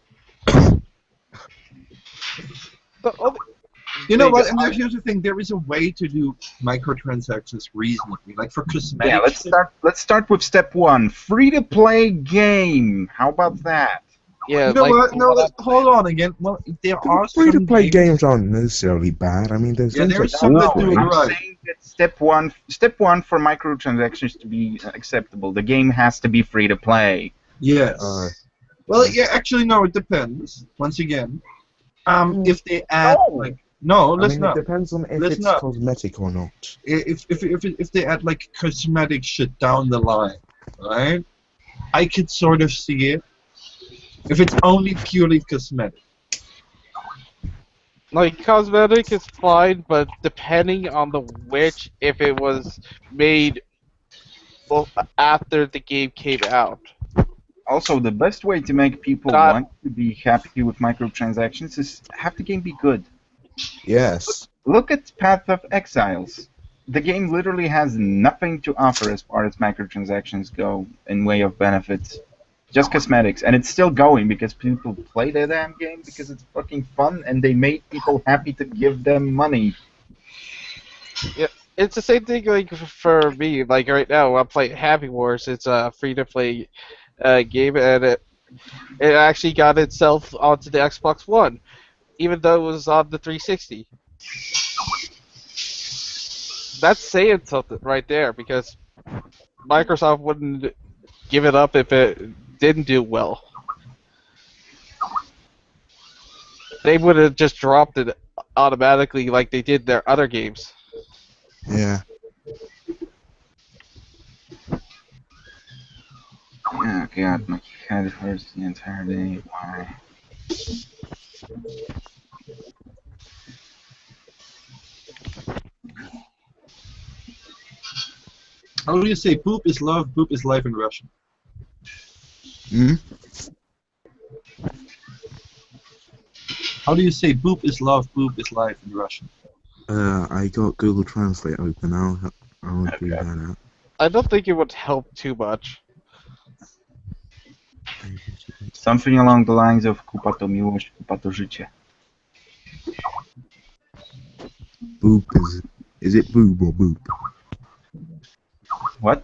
You know what? And here's the thing: there is a way to do microtransactions reasonably, like for cosmetics. Yeah, let's start with step one. Free-to-play game. How about that? Yeah, You know what? No, hold on again. Well, there are some Free-to-play games. games aren't necessarily bad. I mean, there's Yeah, games there like is some that do it Fortnite. right. Saying at step one for microtransactions to be acceptable. The game has to be free to play. Yes. Well, yeah, actually, no, it depends. Once again, if they add like listen it up. depends on if Listen it's up. cosmetic or not. If they add like cosmetic shit down the line, right? I could sort of see it. If it's only purely cosmetic. Like, cosmetic is fine, but depending on the Witch, if it was made after the game came out. Also, the best way to make people want to be happy with microtransactions is have the game be good. Yes. Look at Path of Exiles. The game literally has nothing to offer as far as microtransactions go in way of benefits. Just cosmetics, and it's still going because people play the damn game because it's fucking fun, and they made people happy to give them money. Yeah, it's the same thing like for me. Like right now, I'm playing Happy Wars. It's a free-to-play game, and it actually got itself onto the Xbox One, even though it was on the 360. That's saying something right there, because Microsoft wouldn't give it up if it didn't do well. They would have just dropped it automatically like they did their other games. Yeah. Oh god, my head hurts the entire day. Why? How do you say poop is love, poop is life in Russian? Hmm? How do you say boop is love, boop is life in Russian? I got Google Translate open. I'll do that out. I don't think it would help too much. Something along the lines of kupa to miłość, kupa to życie. Boop is it boob or boop? What?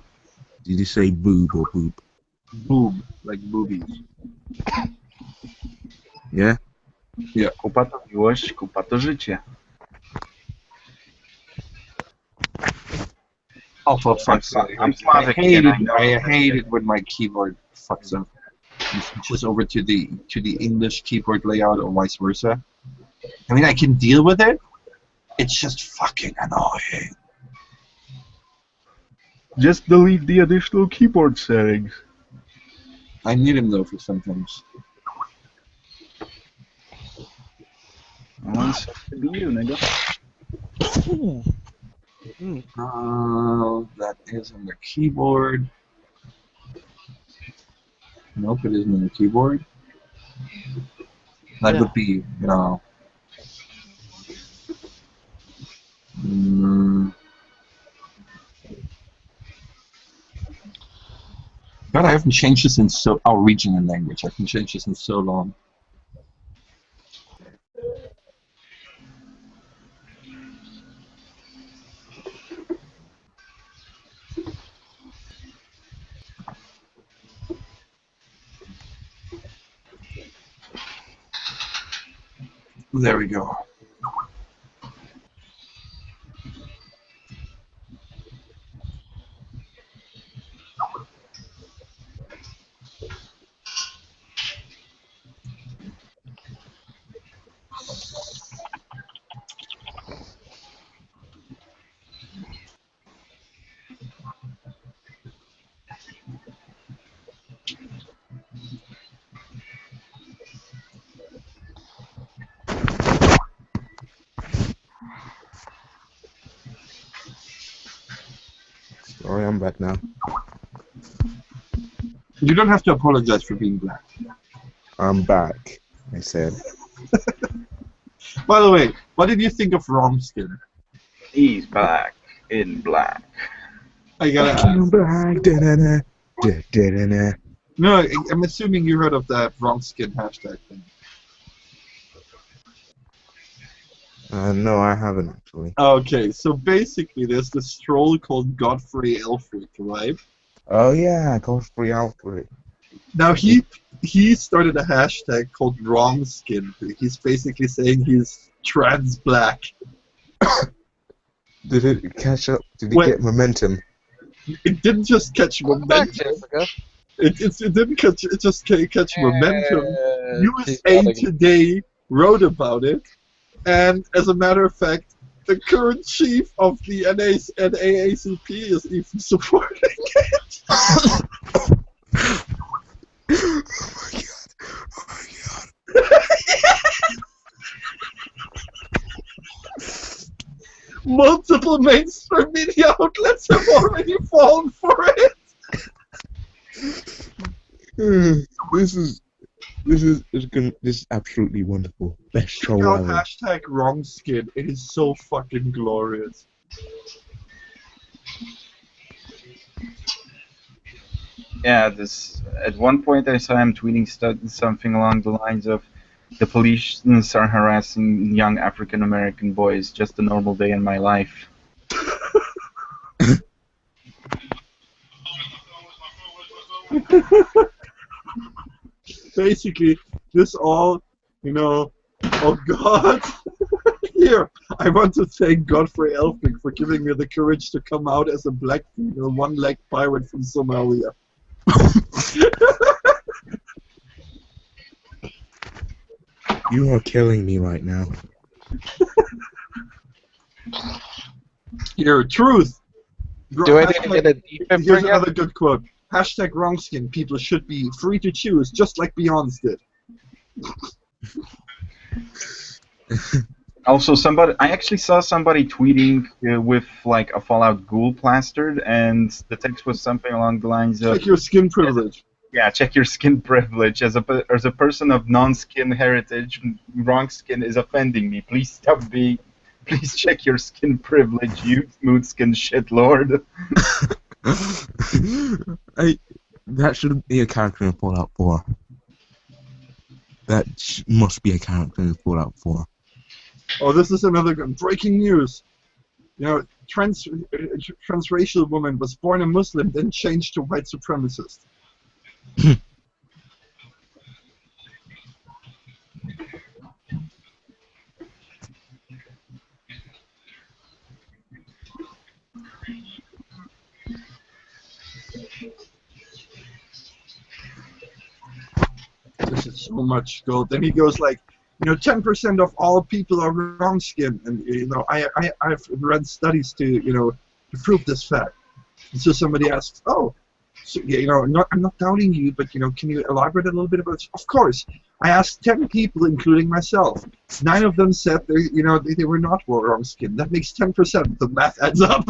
Did you say boob or boop? Boob, like boobies. Yeah? Yeah. Kupa to miłość, kupa to życie. Oh, for fuck's sake. I'm Slavic. I hate it when my keyboard fucks up. You switches over to the English keyboard layout or vice versa. I mean, I can deal with it. It's just fucking annoying. Just delete the additional keyboard settings. I need him though for sometimes. Well, it's to be you, nigga. That is on the keyboard. Nope, it isn't on the keyboard. That would be, no. God, I haven't changed this in our region and language. I haven't changed this in so long. There we go. Sorry, I'm back now. You don't have to apologize for being black. I'm back, I said. By the way, what did you think of Romskin? He's back in black. I gotta ask. Black, da-da-da, da-da-da-da. No, I'm assuming you heard of that Romskin hashtag thing. No, I haven't actually. Okay, so basically there's this troll called Godfrey Elfric, right? Oh yeah, Godfrey Alfred. Now he started a hashtag called Romskin. He's basically saying he's trans black. Did it catch up? Did it Wait. get momentum? It didn't just catch momentum. It didn't catch. It just catch momentum. USA Today wrote about it, and as a matter of fact, the current chief of the NAACP is even supporting it. Multiple mainstream media outlets have already fallen for it. This is absolutely wonderful. Best show Check out ever. hashtag wrong skin. It is so fucking glorious. Yeah, this. At one point, I saw him tweeting something along the lines of, "The police are harassing young African American boys. Just a normal day in my life." Basically, this all, oh God. Here, I want to thank Godfrey Elphick for giving me the courage to come out as a black female one-leg pirate from Somalia. You are killing me right now. Here, truth. Do I need to get a defense Here's ring another good quote. Hashtag wrong skin. People should be free to choose, just like Beyonce did. Also, I actually saw somebody tweeting with like a Fallout Ghoul plastered, and the text was something along the lines of, Check your skin privilege. Yeah, check your skin privilege. As a person of non-skin heritage, wrong skin is offending me. Please stop being. Please check your skin privilege, you smooth skin shitlord. That shouldn't be a character in Fallout 4. That must be a character in Fallout 4. Oh, this is another good breaking news. Transracial woman was born a Muslim, then changed to white supremacist. This is so much gold. Then he goes like, 10% of all people are wrong skin, and I've read studies to prove this fact. And so somebody asks, oh, so, I'm not doubting you, but can you elaborate a little bit about? Of course, I asked 10 people, including myself. 9 of them said they were not wrong skin. That makes 10%. The math adds up.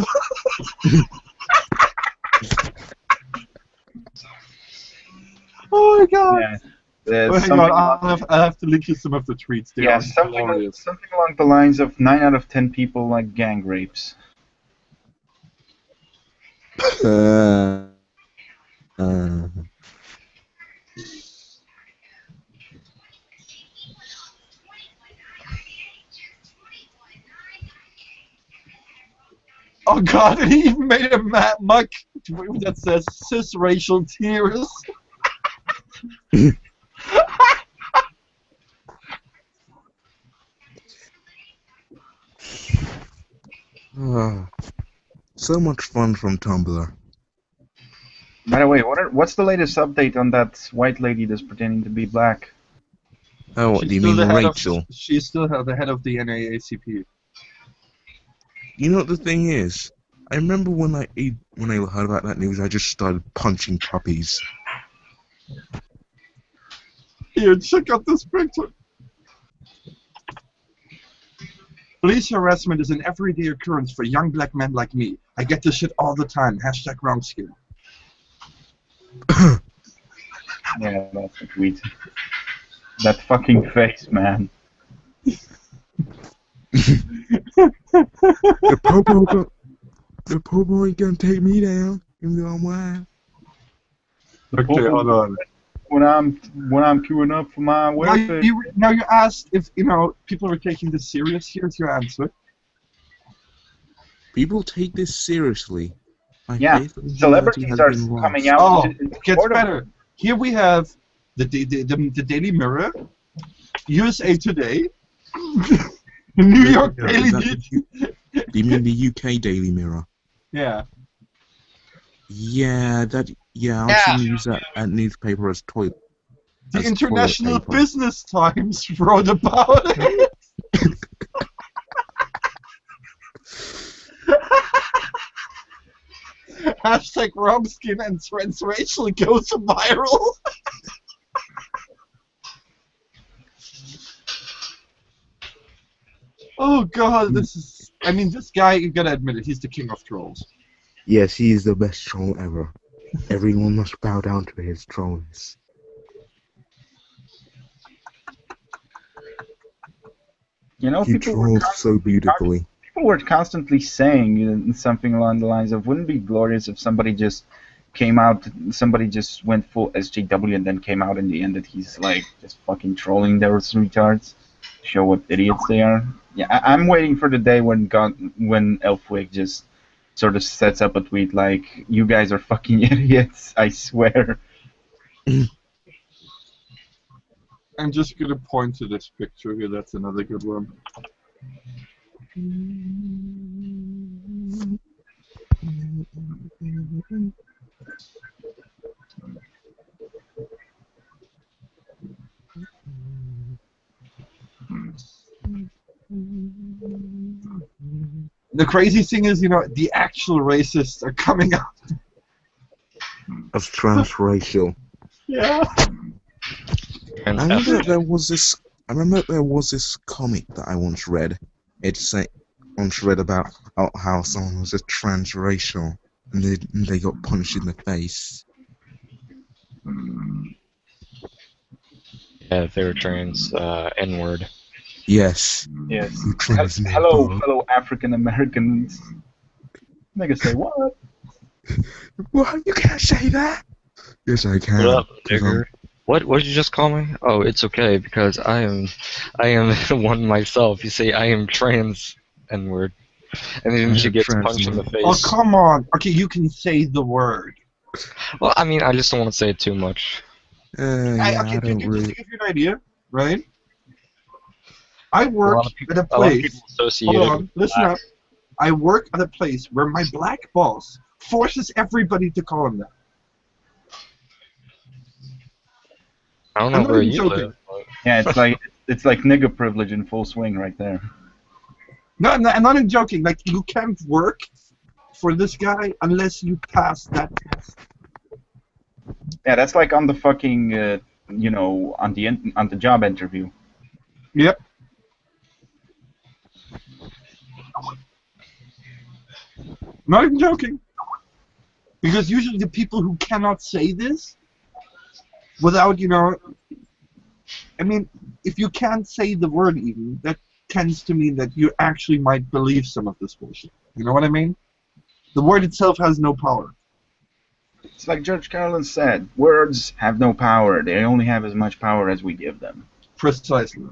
Oh my God. Yeah. Hang on, I'll have to link you some of the tweets. They are glorious. Something along the lines of 9 out of 10 people like gang rapes. Oh God, and he even made a muck that says cisracial tears. So much fun from Tumblr. By the way, what's the latest update on that white lady that's pretending to be black? Oh, what do you mean Rachel? She's still the head of the NAACP. You know what the thing is? I remember when I heard about that news, I just started punching puppies. Here, check out this picture. Police harassment is an everyday occurrence for young black men like me. I get this shit all the time. Hashtag wrong skin. Yeah, that's a tweet. That fucking face, man. The popo ain't gonna take me down. You know why? Okay, hold on. When I'm queuing up for my welfare. Now you asked if people are taking this serious. Here's your answer. People take this seriously. Yeah, celebrities are coming out. Oh, it gets better. Here we have the Daily Mirror, USA Today, New York Daily News, Do you mean the UK Daily Mirror? Yeah. Yeah, I actually use that newspaper as toilet. The as International toilet paper. Business Times wrote about it. Hashtag Robskin and transracial goes viral. Oh god, this is... I mean, this guy, you gotta admit it, he's the king of trolls. Yes, he is the best troll ever. Everyone must bow down to his trolls. You know, He trolls so beautifully. people were constantly saying something along the lines of, "Wouldn't it be glorious if somebody just went full SJW and then came out in the end that he's like just fucking trolling those retards, show what idiots they are." Yeah, I'm waiting for the day when Elfwig just sort of sets up a tweet like, "You guys are fucking idiots, I swear." I'm just gonna point to this picture here, that's another good one. The crazy thing is, you know, the actual racists are coming out. As transracial. Yeah. I remember there was this comic that I once read. Once read about how someone was a transracial and they got punched in the face. Yeah, they were trans N-word. Yes. Yes. You trans Hello, African Americans. Nigga say what? What? You can't say that. Yes, I can. What up, nigger? What did you just call me? Oh, it's okay because I am one myself. You say I am trans N-word, and then she gets punched in the face. Oh, come on. Okay, you can say the word. Well, I mean, I just don't want to say it too much. Okay, just to give you an idea, right? I work at a place. Hold on, listen up. I work at a place where my black boss forces everybody to call him that. I don't know where you live. Yeah, it's like nigger privilege in full swing right there. No, I'm not even joking. Like, you can't work for this guy unless you pass that test. Yeah, that's like on the fucking, you know, on the job interview. Yep. Not even joking. Because usually the people who cannot say this without, you know, I mean, if you can't say the word even, that tends to mean that you actually might believe some of this bullshit. You know what I mean? The word itself has no power. It's like George Carlin said, words have no power. They only have as much power as we give them. Precisely.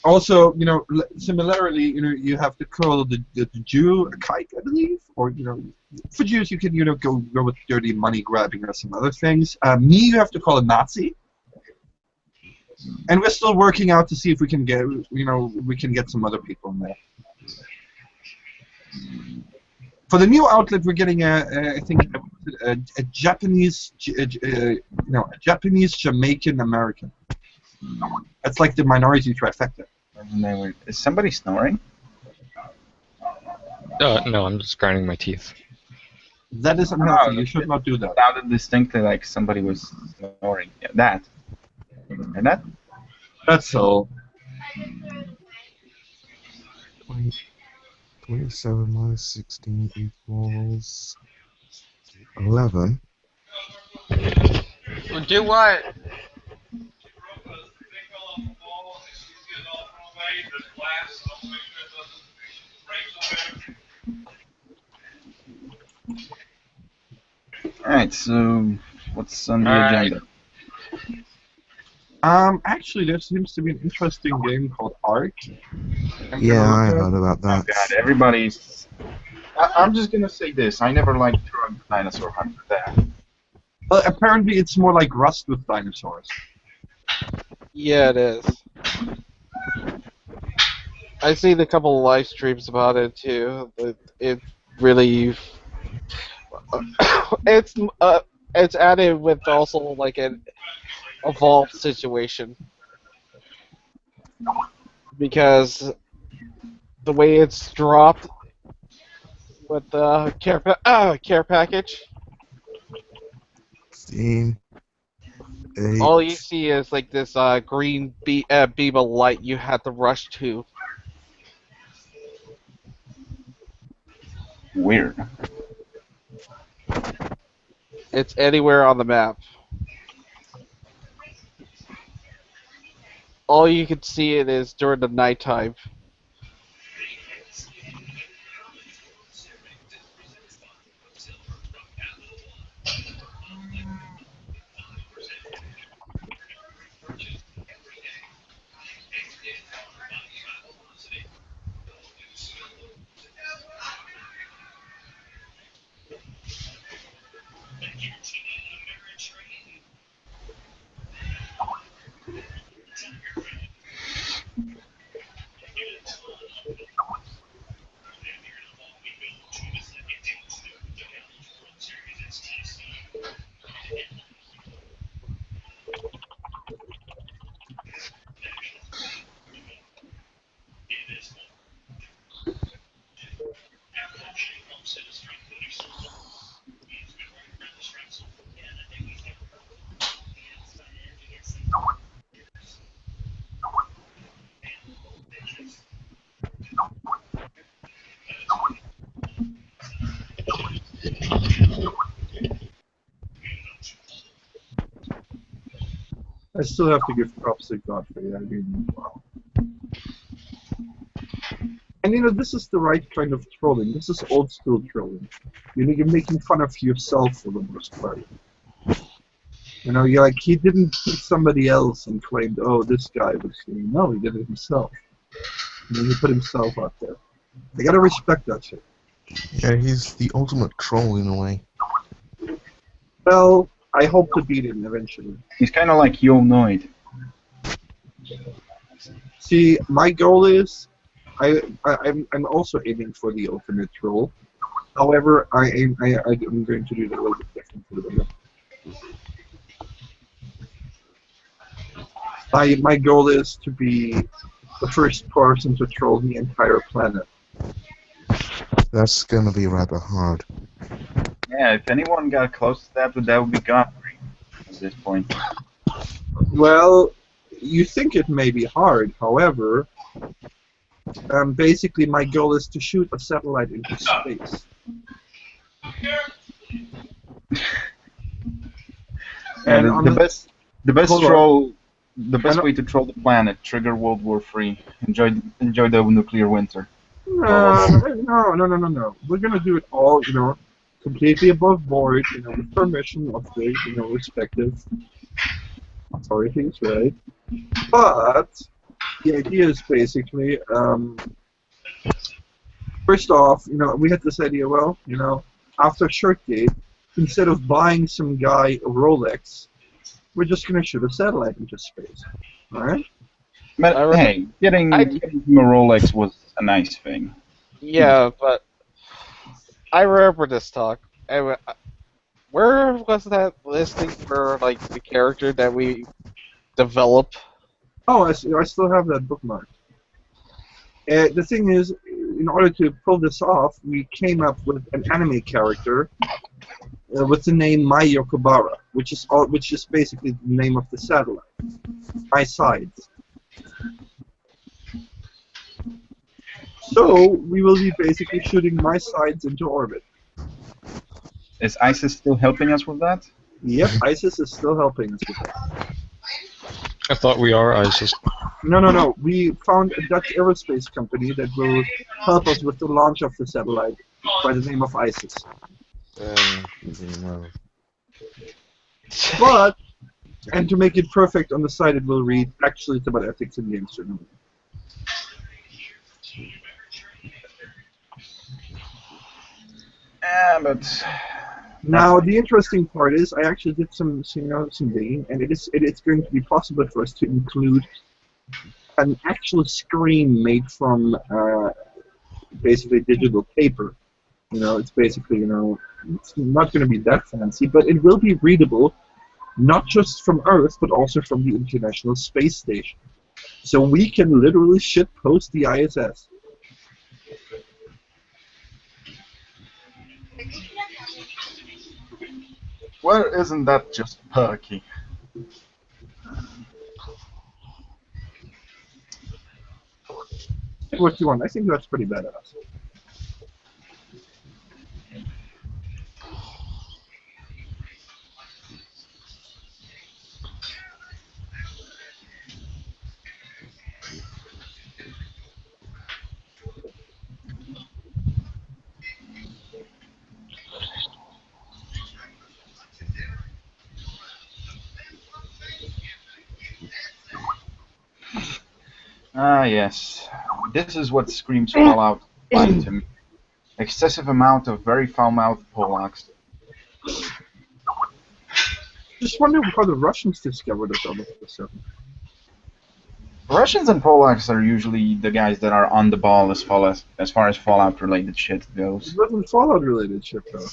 Also, you know, similarly, you know, you have to call the Jew a kike, I believe, or, you know, for Jews you can, you know, go with dirty money grabbing or some other things. Me, you have to call a Nazi, and we're still working out to see if we can get, you know, we can get some other people in there. For the new outlet, we're getting I think a Japanese, no, a Japanese Jamaican American. That's like the minority trifecta. Is somebody snoring? No, I'm just grinding my teeth. That is unhealthy. You should not do that. It sounded distinctly like somebody was snoring. Yeah, that. And that? That's all. 27 minus 16 equals 11. Do what? Alright, so what's on the agenda? Actually, there seems to be an interesting game called Ark. Yeah, I heard about that. Oh god, everybody's... I'm just gonna say this, I never liked Drug Dinosaur Hunter there. Well, apparently it's more like Rust with dinosaurs. Yeah, it is. I seen a couple of live streams about it too. It really it's it's added with also like an evolved situation because the way it's dropped with the care package, Steam. all you see is like this green beam of light you have to rush to. Weird. It's anywhere on the map. All you can see it is during the nighttime. I still have to give props to Godfrey. I mean, wow. And you know, this is the right kind of trolling. This is old school trolling. You know, you're making fun of yourself for the most part. You know, you're like, he didn't pick somebody else and claimed, oh, this guy was doing. No, he did it himself. And then he put himself out there. I gotta respect that shit. Yeah, he's the ultimate troll in a way. Well, I hope to beat him eventually. He's kind of like You'll Know It. See, my goal is, I'm also aiming for the ultimate troll. However, I'm going to do it a little bit differently. My goal is to be the first person to troll the entire planet. That's gonna be rather hard. Yeah, if anyone got close to that would be Godfrey at this point. Well, you think it may be hard, however, basically my goal is to shoot a satellite into space. And the best troll, the I best don't- way to troll the planet, trigger World War III. Enjoy the nuclear winter. No. We're gonna do it all, you know, completely above board, you know, with permission of the, you know, respective authorities, right? But the idea is basically, first off, you know, we had this idea. Well, you know, after Shirtgate, instead of buying some guy a Rolex, we're just gonna shoot a satellite into space, all right? But hey, getting him a Rolex was a nice thing. Yeah, but I remember this talk. Where was that listing for like the character that we developed? Oh, I still have that bookmark. The thing is, in order to pull this off, we came up with an anime character with the name Mai Yokobara, which is basically the name of the satellite. My sides. So we will be basically shooting my sides into orbit. Is ISIS still helping us with that? Yep, ISIS is still helping us with that. I thought we are ISIS. No. We found a Dutch aerospace company that will help us with the launch of the satellite by the name of ISIS. But, and to make it perfect on the side, it will read, actually it's about ethics in games journalism. Yeah, but now the interesting part is I actually did some digging, and it's going to be possible for us to include an actual screen made from basically digital paper. It's basically, it's not going to be that fancy, but it will be readable, not just from Earth, but also from the International Space Station. So we can literally shitpost the ISS. Well, isn't that just perky? What you want? I think that's pretty badass. Ah, yes. This is what screams Fallout like to me. Excessive amount of very foul-mouthed Polacks. Just wonder how the Russians discovered us all of a sudden. Russians and Polacks are usually the guys that are on the ball as far as Fallout-related shit goes. It wasn't Fallout-related shit, though.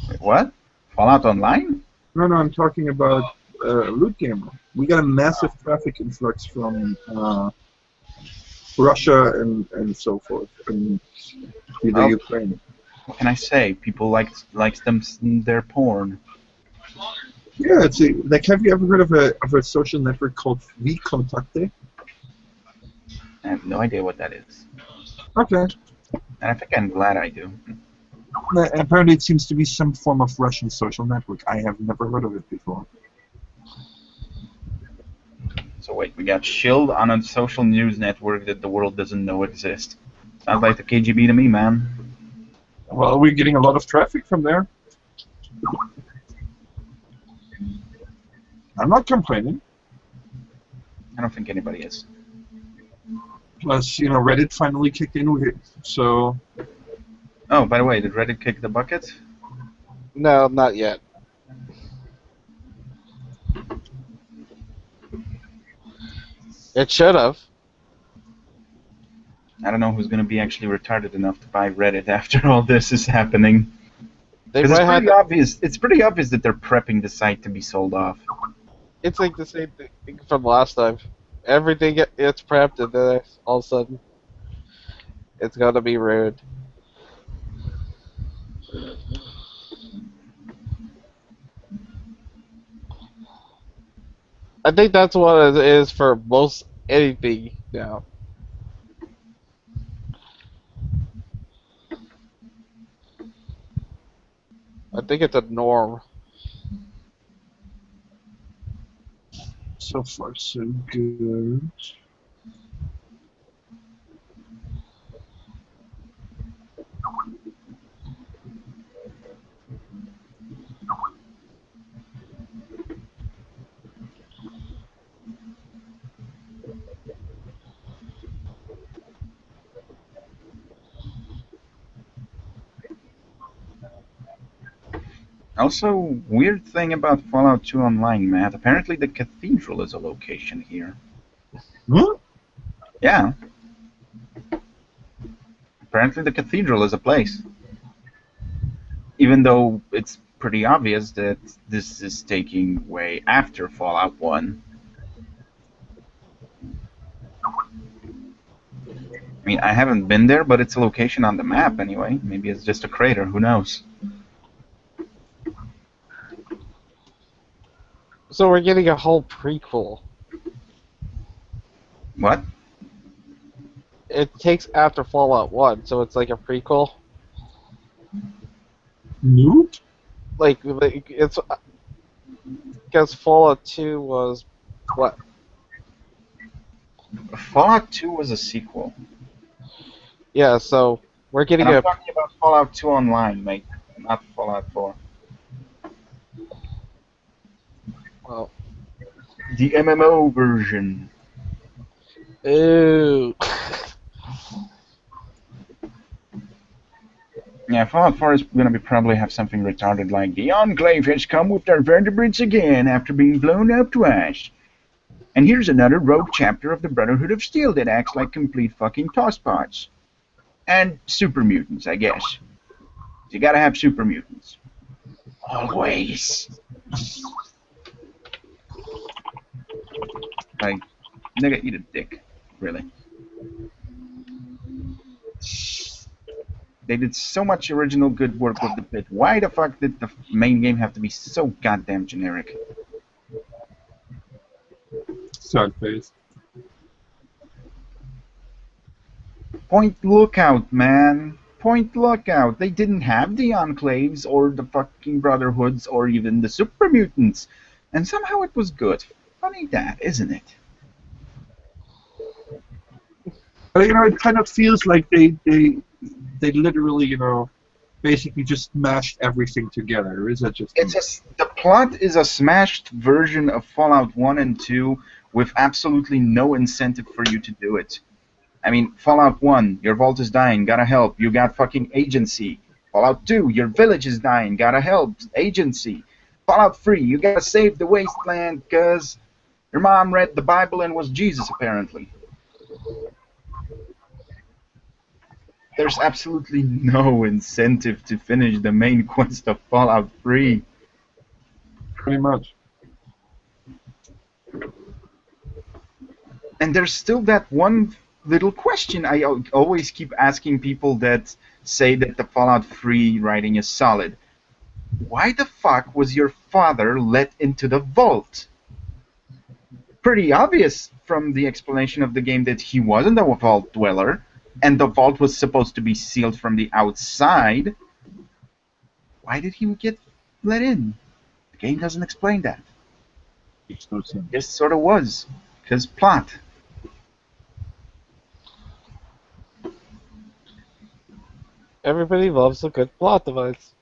Wait, what? Fallout Online? No, I'm talking about Loot Gamer. We got a massive traffic influx from Russia and so forth, and the Ukraine. What can I say? People like them their porn. Yeah, like, have you ever heard of a social network called VKontakte? I have no idea what that is. Okay. And I think I'm glad I do. Apparently it seems to be some form of Russian social network. I have never heard of it before. So wait, we got Shield on a social news network that the world doesn't know exists. Sounds like the KGB to me, man. Well, we're getting a lot of traffic from there. I'm not complaining. I don't think anybody is. Plus, Reddit finally kicked in with it, so... Oh, by the way, did Reddit kick the bucket? No, not yet. It should have. I don't know who's going to be actually retarded enough to buy Reddit after all this is happening. They might have obvious. It's pretty obvious that they're prepping the site to be sold off. It's like the same thing from last time. Everything gets prepped, and then all of a sudden, it's gonna be ruined. I think that's what it is for most anything now. I think it's a norm. So far, so good. Also, weird thing about Fallout 2 Online, Matt. Apparently the cathedral is a location here. What? Yeah. Apparently the cathedral is a place. Even though it's pretty obvious that this is taking way after Fallout 1. I mean, I haven't been there, but it's a location on the map anyway. Maybe it's just a crater, who knows? So we're getting a whole prequel. What? It takes after Fallout 1, so it's like a prequel. Nope. Like it's because Fallout 2 was what? Fallout 2 was a sequel. Yeah, so we're getting And I'm a. talking about Fallout 2 Online, mate, not Fallout 4. Well, the MMO version. Ooh. Yeah, Fallout 4 is going to probably have something retarded like, the Enclave has come with their vertebrates again after being blown up twice. And here's another rogue chapter of the Brotherhood of Steel that acts like complete fucking tosspots. And super mutants, I guess. You gotta have super mutants. Always. Like, nigga, eat a dick. Really. They did so much original good work with the pit. Why the fuck did the main game have to be so goddamn generic? Sad face. Point Lookout, man. Point Lookout. They didn't have the Enclaves or the fucking Brotherhoods or even the Super Mutants. And somehow it was good. Funny that, isn't it? But, it kind of feels like they literally, basically just mashed everything together. Or is that just... The plot is a smashed version of Fallout 1 and 2 with absolutely no incentive for you to do it. I mean, Fallout 1, your vault is dying, gotta help, you got fucking agency. Fallout 2, your village is dying, gotta help, agency. Fallout 3, you gotta save the wasteland because your mom read the Bible and was Jesus, apparently. There's absolutely no incentive to finish the main quest of Fallout 3. Pretty much. And there's still that one little question I always keep asking people that say that the Fallout 3 writing is solid. Why the fuck was your father let into the vault? Pretty obvious from the explanation of the game that he wasn't a vault dweller, and the vault was supposed to be sealed from the outside. Why did he get let in? The game doesn't explain that. Makes no sense. It sort of was, because plot. Everybody loves a good plot device.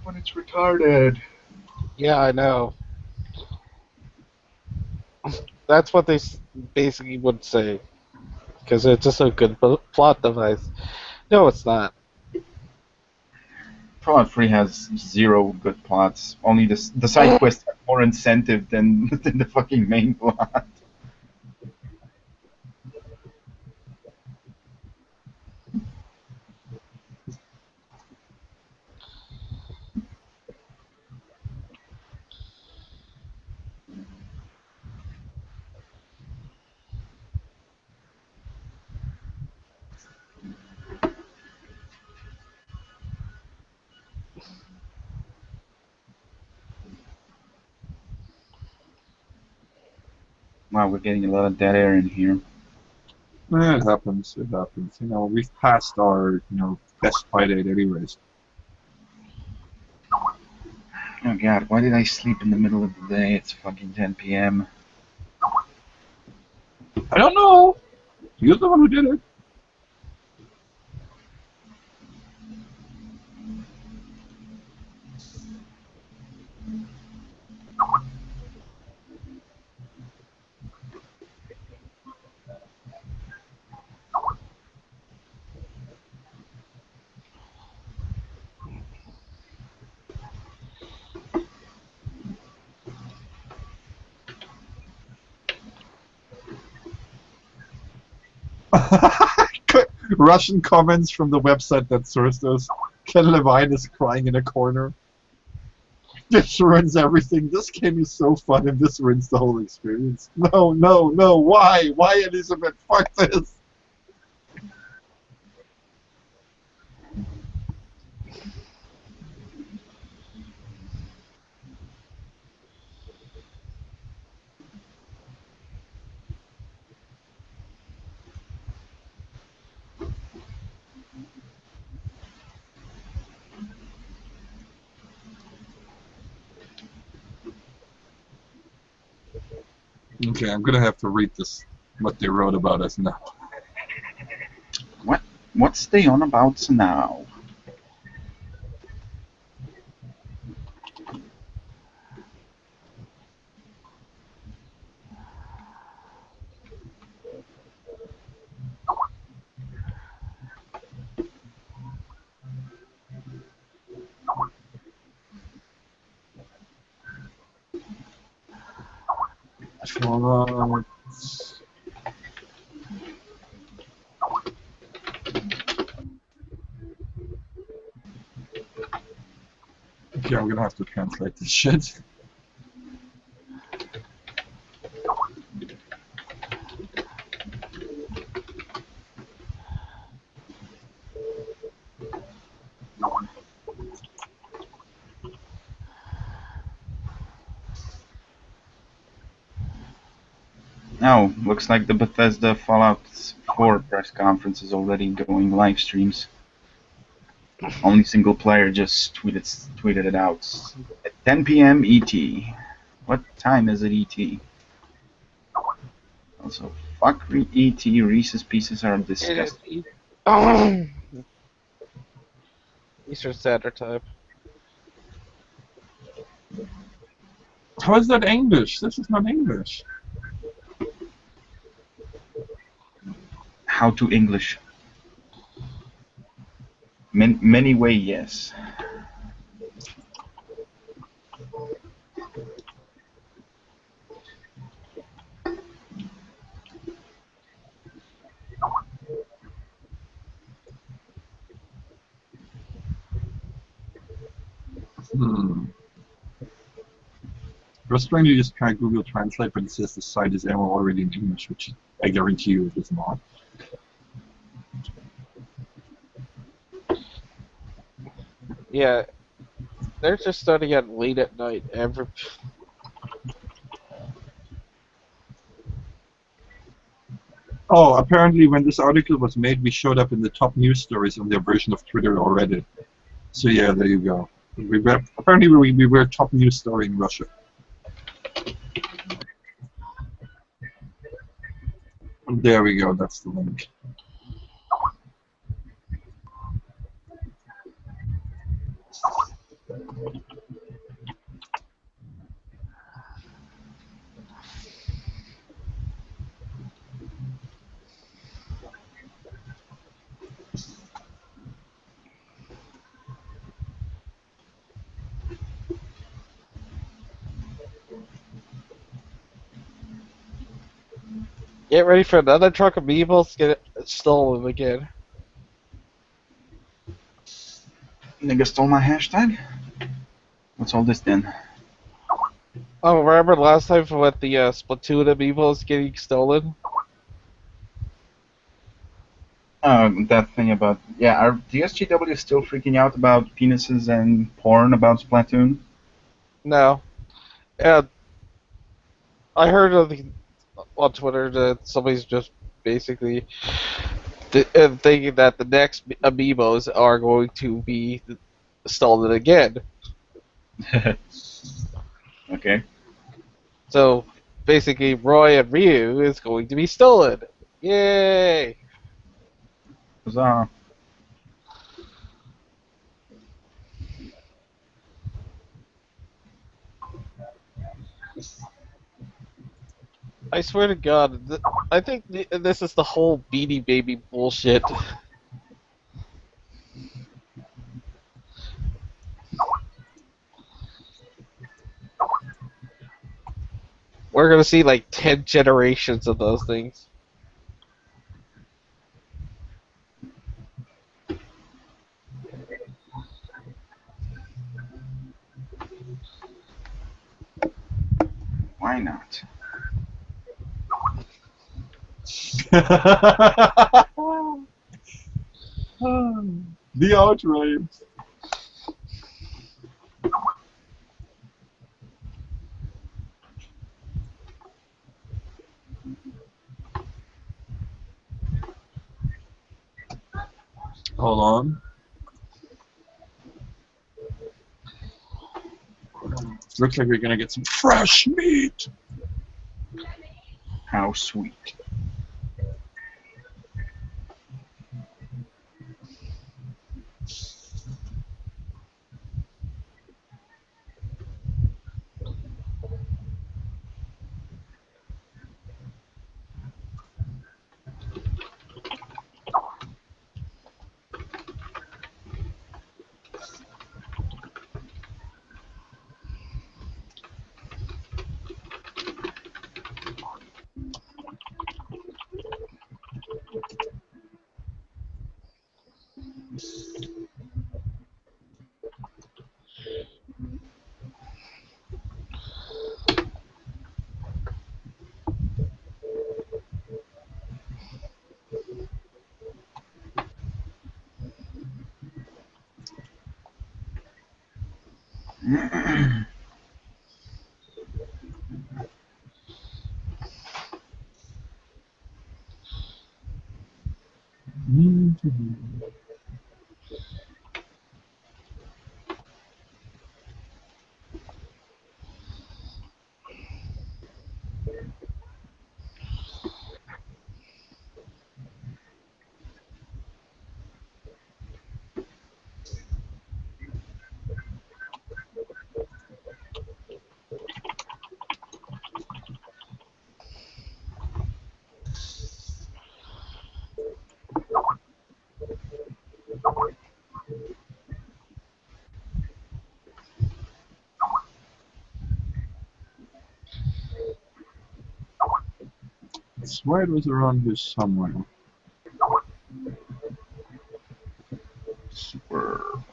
When it's retarded. Yeah, I know. That's what they basically would say. Because it's just a good plot device. No, it's not. Fallout 3 has zero good plots. Only the side quests have more incentive than the fucking main plot. Wow, we're getting a lot of dead air in here. It happens. It happens. We've passed our, best fight date anyways. Oh god, why did I sleep in the middle of the day? It's fucking 10 p.m. I don't know. You're the one who did it. Russian comments from the website that sourced us. Ken Levine is crying in a corner. This ruins everything. This game is so fun and this ruins the whole experience. No, no, no. Why? Why, Elizabeth? Fuck this. Okay, I'm gonna have to read this, what they wrote about us now. What's they on about now? Fallout. Okay, I'm gonna have to translate this shit. Oh, looks like the Bethesda Fallout 4 press conference is already going live streams. Only single player just tweeted it out at 10 p.m. ET. What time is it ET? Also, fuck ET. Reese's Pieces are disgusting. Eastern Standard Time. How is that English? This is not English. How to English? Many way, yes. I was trying to just try Google Translate, but it says the site is already in English, which I guarantee you it is not. Yeah, they're just starting at late at night. Oh, apparently when this article was made, we showed up in the top news stories on their version of Twitter already. So yeah, there you go. Apparently we were a top news story in Russia. There we go, that's the link. Get ready for another truck of meeples get it stolen again. Nigga stole my hashtag? What's all this then? Oh, remember last time with the Splatoon of meeples getting stolen? That thing about... Yeah, are the SGW still freaking out about penises and porn about Splatoon? No. I heard on Twitter that somebody's just basically thinking that the next amiibos are going to be stolen again. Okay. So basically, Roy and Ryu is going to be stolen. Yay! Huzzah. I swear to God, I think this is the whole Beanie Baby bullshit. We're gonna see like 10 generations of those things. Why not? The outrage. Hold on. Looks like we're gonna get some fresh meat. How sweet. I swear it was around here somewhere. Swerve.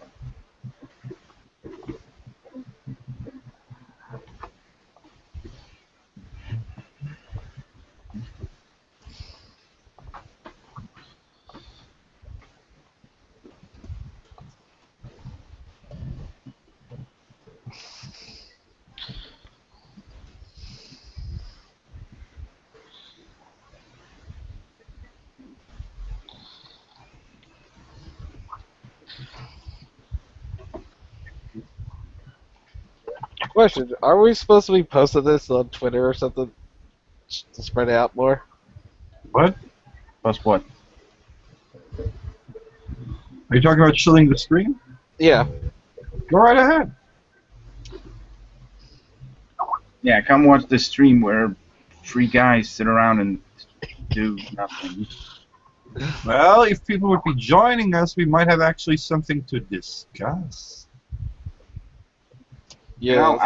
Question: are we supposed to be posting this on Twitter or something to spread it out more? What? Plus what? Are you talking about shilling the stream? Yeah. Go right ahead. Yeah, come watch the stream where three guys sit around and do nothing. Well, if people would be joining us, we might have actually something to discuss. You know,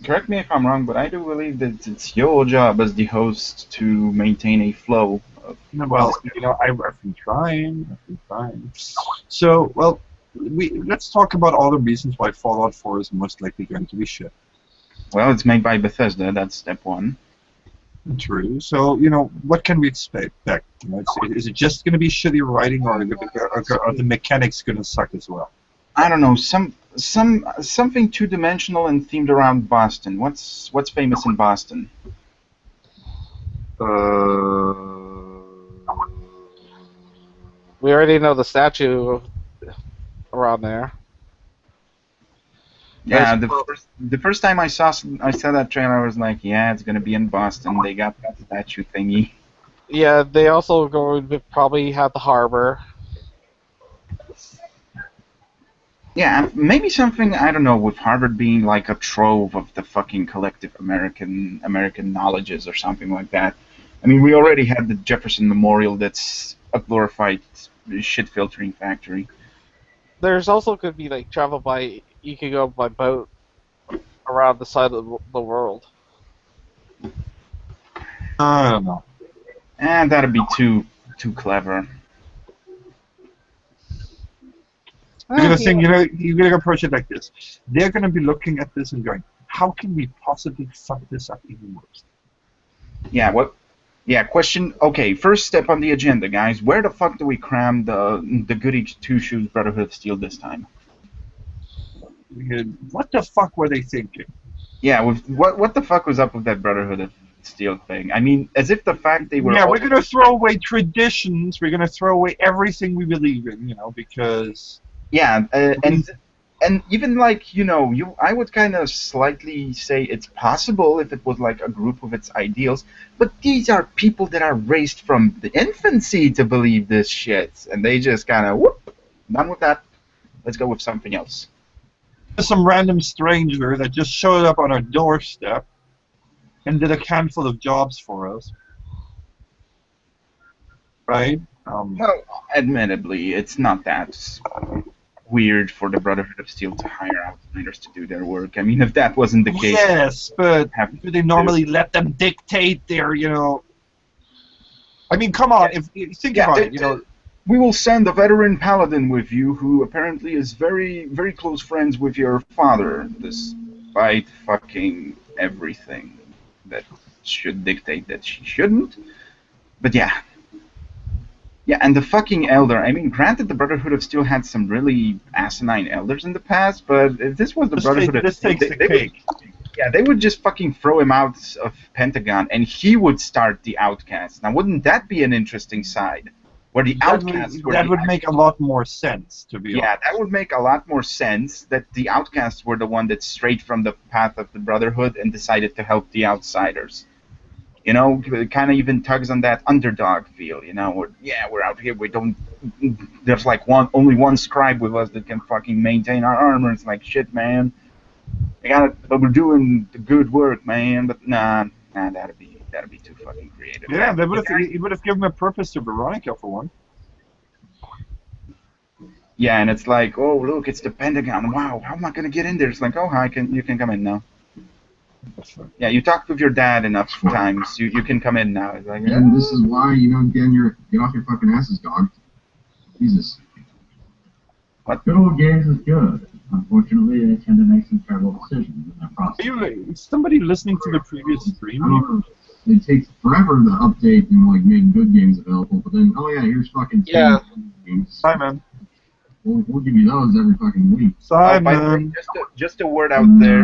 correct me if I'm wrong, but I do believe that it's your job as the host to maintain a flow. Well, you know, I've been trying. So, well, let's talk about all the reasons why Fallout 4 is most likely going to be shit. Well, it's made by Bethesda. That's step one. True. So, you know, what can we expect? You know, is it just going to be shitty writing, or are the mechanics going to suck as well? I don't know. Something two-dimensional and themed around Boston. What's famous in Boston? We already know the statue around there. Yeah, the first time I saw that trailer, I was like, yeah, it's gonna be in Boston. They got that statue thingy. Yeah, they also going to probably have the harbor. Yeah, maybe something, I don't know, with Harvard being like a trove of the fucking collective American knowledges or something like that. I mean, we already had the Jefferson Memorial that's a glorified shit filtering factory. There's also could be like travel by. You could go by boat around the side of the world. I don't know. And that'd be too clever. You're gonna think, you know, you're gonna approach it like this. They're gonna be looking at this and going, "How can we possibly fuck this up even worse?" Yeah, what? Yeah, question. Okay, first step on the agenda, guys. Where the fuck do we cram the goody two shoes Brotherhood of Steel this time? What the fuck were they thinking? Yeah, what the fuck was up with that Brotherhood of Steel thing? I mean, as if the fact they were. Yeah, we're gonna throw away traditions. We're gonna throw away everything we believe in, you know, because. Yeah, and even like, you know, I would kind of slightly say it's possible if it was like a group of its ideals, but these are people that are raised from the infancy to believe this shit, and they just kind of whoop, done with that. Let's go with something else. Some random stranger that just showed up on our doorstep and did a handful of jobs for us, right? Well, admittedly, it's not that weird for the Brotherhood of Steel to hire outsiders to do their work. I mean, if that wasn't the case... Yes, but do they normally let them dictate their, you know... I mean, come on, if think about it, you know... We will send a veteran paladin with you who apparently is very, very close friends with your father, despite fucking everything that should dictate that she shouldn't. But yeah. Yeah, and the fucking elder. I mean, granted, the Brotherhood have still had some really asinine elders in the past, but if this was the Brotherhood of This Steel, takes the they would, cake. yeah, they would just fucking throw him out of Pentagon, and he would start the Outcast. Now, wouldn't that be an interesting side, where the Outcasts were That the would make a lot more sense, to be yeah, honest. that would make a lot more sense. That the Outcasts were the one that strayed from the path of the Brotherhood and decided to help the outsiders. You know, it kind of even tugs on that underdog feel. You know, where yeah, we're out here. We don't. There's like only one scribe with us that can fucking maintain our armor. It's like shit, man. But we're doing the good work, man. But nah, that'd be too fucking creative. Yeah, they would have given a purpose to Veronica for one. Yeah, and it's like, oh look, it's the Pentagon. Wow, how am I gonna get in there? It's like, oh hi, you can come in now. Yeah, you talked with your dad enough times. You can come in now. It's like, And this is why, you know, get off your fucking asses, dog. Jesus. What? Good old games is good. Unfortunately, they tend to make some terrible decisions in that process. Is somebody listening to the previous stream? It takes forever to update and like make good games available, but then oh yeah, here's fucking games. Simon. We'll give you those every fucking week. Simon. Just a word out there.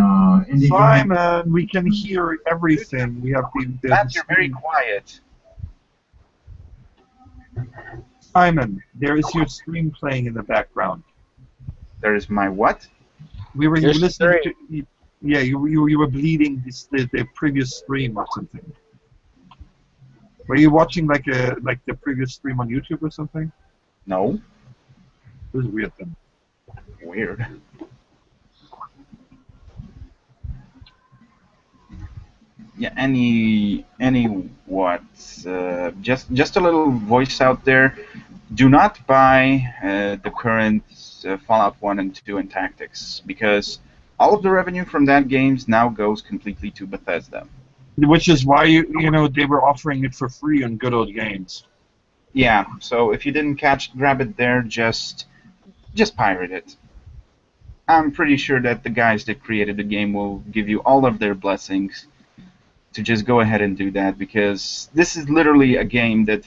Simon, we can hear everything. We have the Matt, you're very quiet. Simon, there is your stream playing in the background. There is my what? We were Your listening stream. to. Yeah, you were bleeding the previous stream or something. Were you watching like the previous stream on YouTube or something? No. It was weird then. Weird. Yeah. Any what? Just a little voice out there. Do not buy the current Fallout 1 and 2 and Tactics, because all of the revenue from that games now goes completely to Bethesda. Which is why you know they were offering it for free on Good Old Games. Yeah. So if you didn't grab it there, just pirate it. I'm pretty sure that the guys that created the game will give you all of their blessings to just go ahead and do that, because this is literally a game that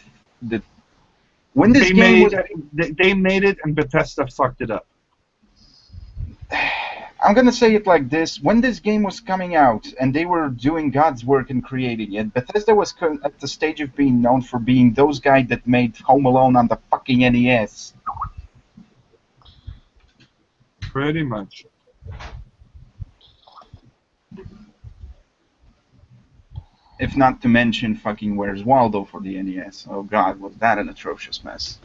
when this they made it and Bethesda fucked it up. I'm gonna say it like this: when this game was coming out and they were doing God's work in creating it, Bethesda was at the stage of being known for being those guys that made Home Alone on the fucking NES. Pretty much. If not to mention fucking Where's Waldo for the NES. Oh god, was that an atrocious mess.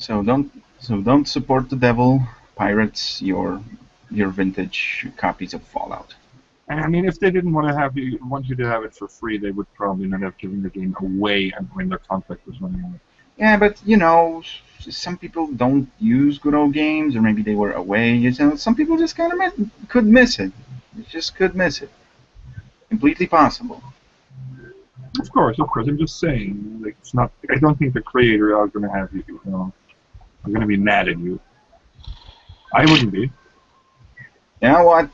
So don't support the devil. Pirate your vintage copies of Fallout. And I mean, if they didn't want you to have it for free, they would probably not have given the game away and when their contract was running out. Yeah, but you know, some people don't use good old games, or maybe they were away. You know, some people just kind of could miss it. Just could miss it. Completely possible. Of course. I'm just saying, like, it's not. I don't think the creator are going to have you. You know, I'm going to be mad at you. I wouldn't be. You know what?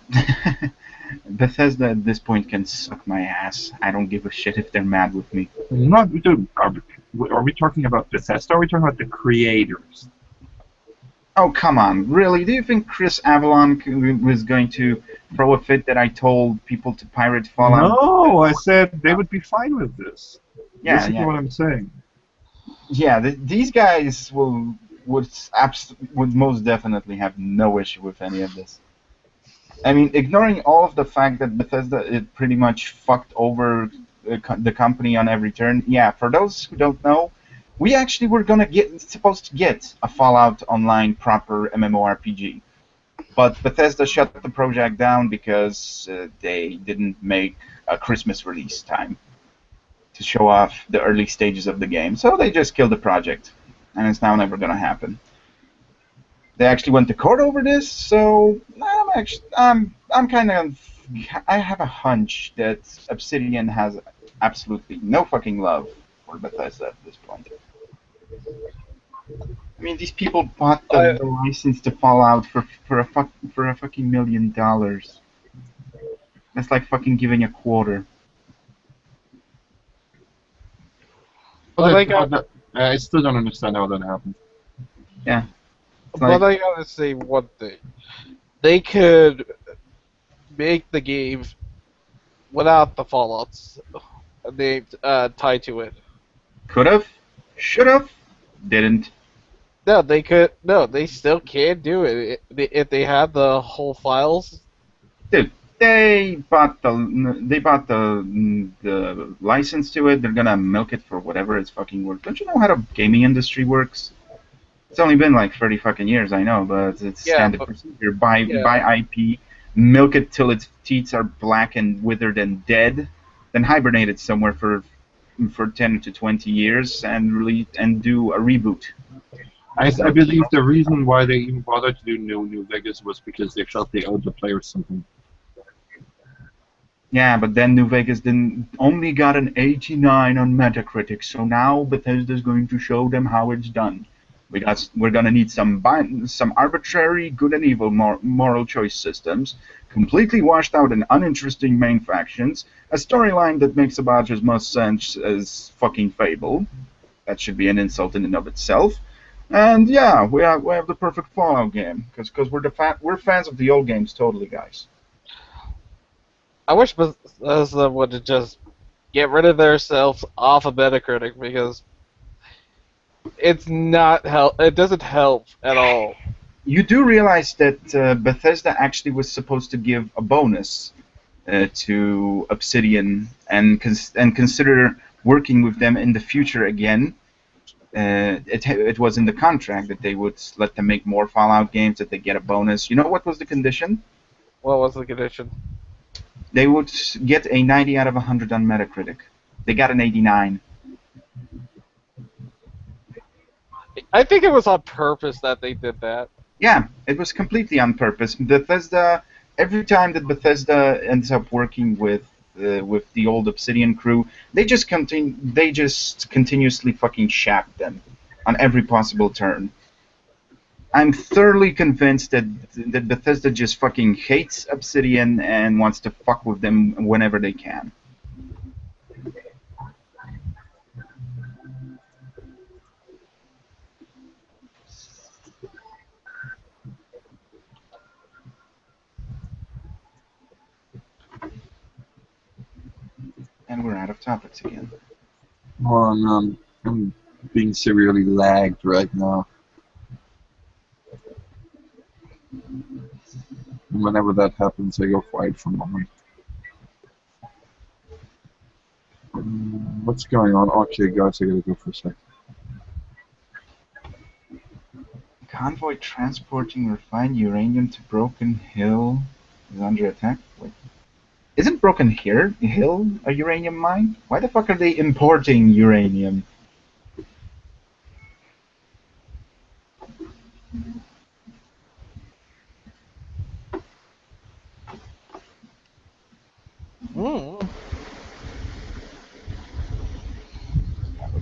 Bethesda at this point can suck my ass. I don't give a shit if they're mad with me. Not, dude, are we talking about Bethesda or are we talking about the creators? Oh, come on. Really? Do you think Chris Avalon was going to throw a fit that I told people to pirate Fallout? No, I said they would be fine with this. Yeah, Listen to what I'm saying. Yeah, these guys would most definitely have no issue with any of this. I mean, ignoring all of the fact that Bethesda it pretty much fucked over the company on every turn. Yeah, for those who don't know, we actually were supposed to get a Fallout Online proper MMORPG, but Bethesda shut the project down because they didn't make a Christmas release time to show off the early stages of the game. So they just killed the project, and it's now never gonna happen. They actually went to court over this, so I'm kind of, I have a hunch that Obsidian has absolutely no fucking love for Bethesda at this point. I mean, these people bought the license to Fallout for a fucking $1 million. That's like fucking giving a quarter. I still don't understand how that happened. Yeah. But I gotta say one thing. They could make the game without the Fallouts named tied to it. Could have, should have, didn't. No, they could. No, they still can do it if they have the whole files. Dude, they bought the license to it. They're gonna milk it for whatever it's fucking worth. Don't you know how the gaming industry works? It's only been like 30 fucking years, I know, but it's standard procedure. Buy IP, milk it till its teeth are black and withered and dead, then hibernate it somewhere for 10 to 20 years and do a reboot. I believe the reason why they even bothered to do New Vegas was because they felt they owed the players something. Yeah, but then New Vegas only got an 89 on Metacritic, so now Bethesda's going to show them how it's done. We're gonna need some arbitrary good and evil moral choice systems, completely washed out and uninteresting main factions, a storyline that makes about as much sense as fucking Fable. That should be an insult in and of itself. And yeah, we have the perfect Fallout game because we're fans of the old games, totally, guys. I wish Bethesda would just get rid of themselves off of Metacritic because it's not help. It doesn't help at all. You do realize that Bethesda actually was supposed to give a bonus to Obsidian and consider working with them in the future again. It was in the contract that they would let them make more Fallout games, that they get a bonus. You know what was the condition? What was the condition? They would get a 90 out of 100 on Metacritic. They got an 89. I think it was on purpose that they did that. Yeah, it was completely on purpose. Bethesda, every time that Bethesda ends up working with the old Obsidian crew, they just continuously fucking shaft them on every possible turn. I'm thoroughly convinced that Bethesda just fucking hates Obsidian and wants to fuck with them whenever they can. And we're out of topics again. Oh no, I'm being severely lagged right now. Whenever that happens, I go quiet for a moment. What's going on? Okay, guys, I gotta go for a sec. Convoy transporting refined uranium to Broken Hill is under attack. Wait. Isn't Broken Hill a uranium mine? Why the fuck are they importing uranium? We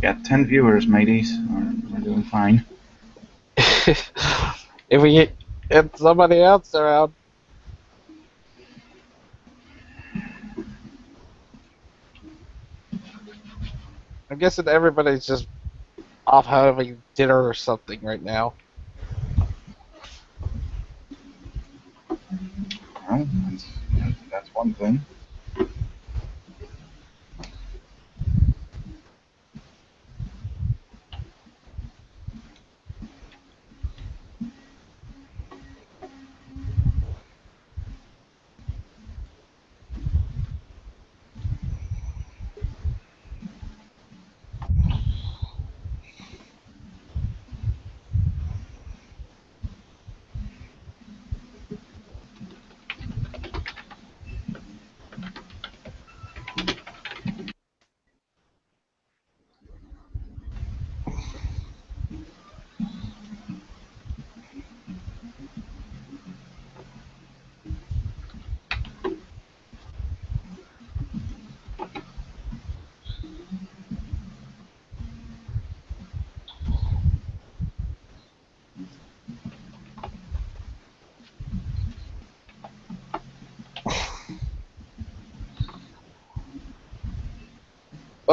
got 10 viewers, mateys. We're doing fine. If we get somebody else around. I'm guessing everybody's just off having dinner or something right now. Well, that's one thing.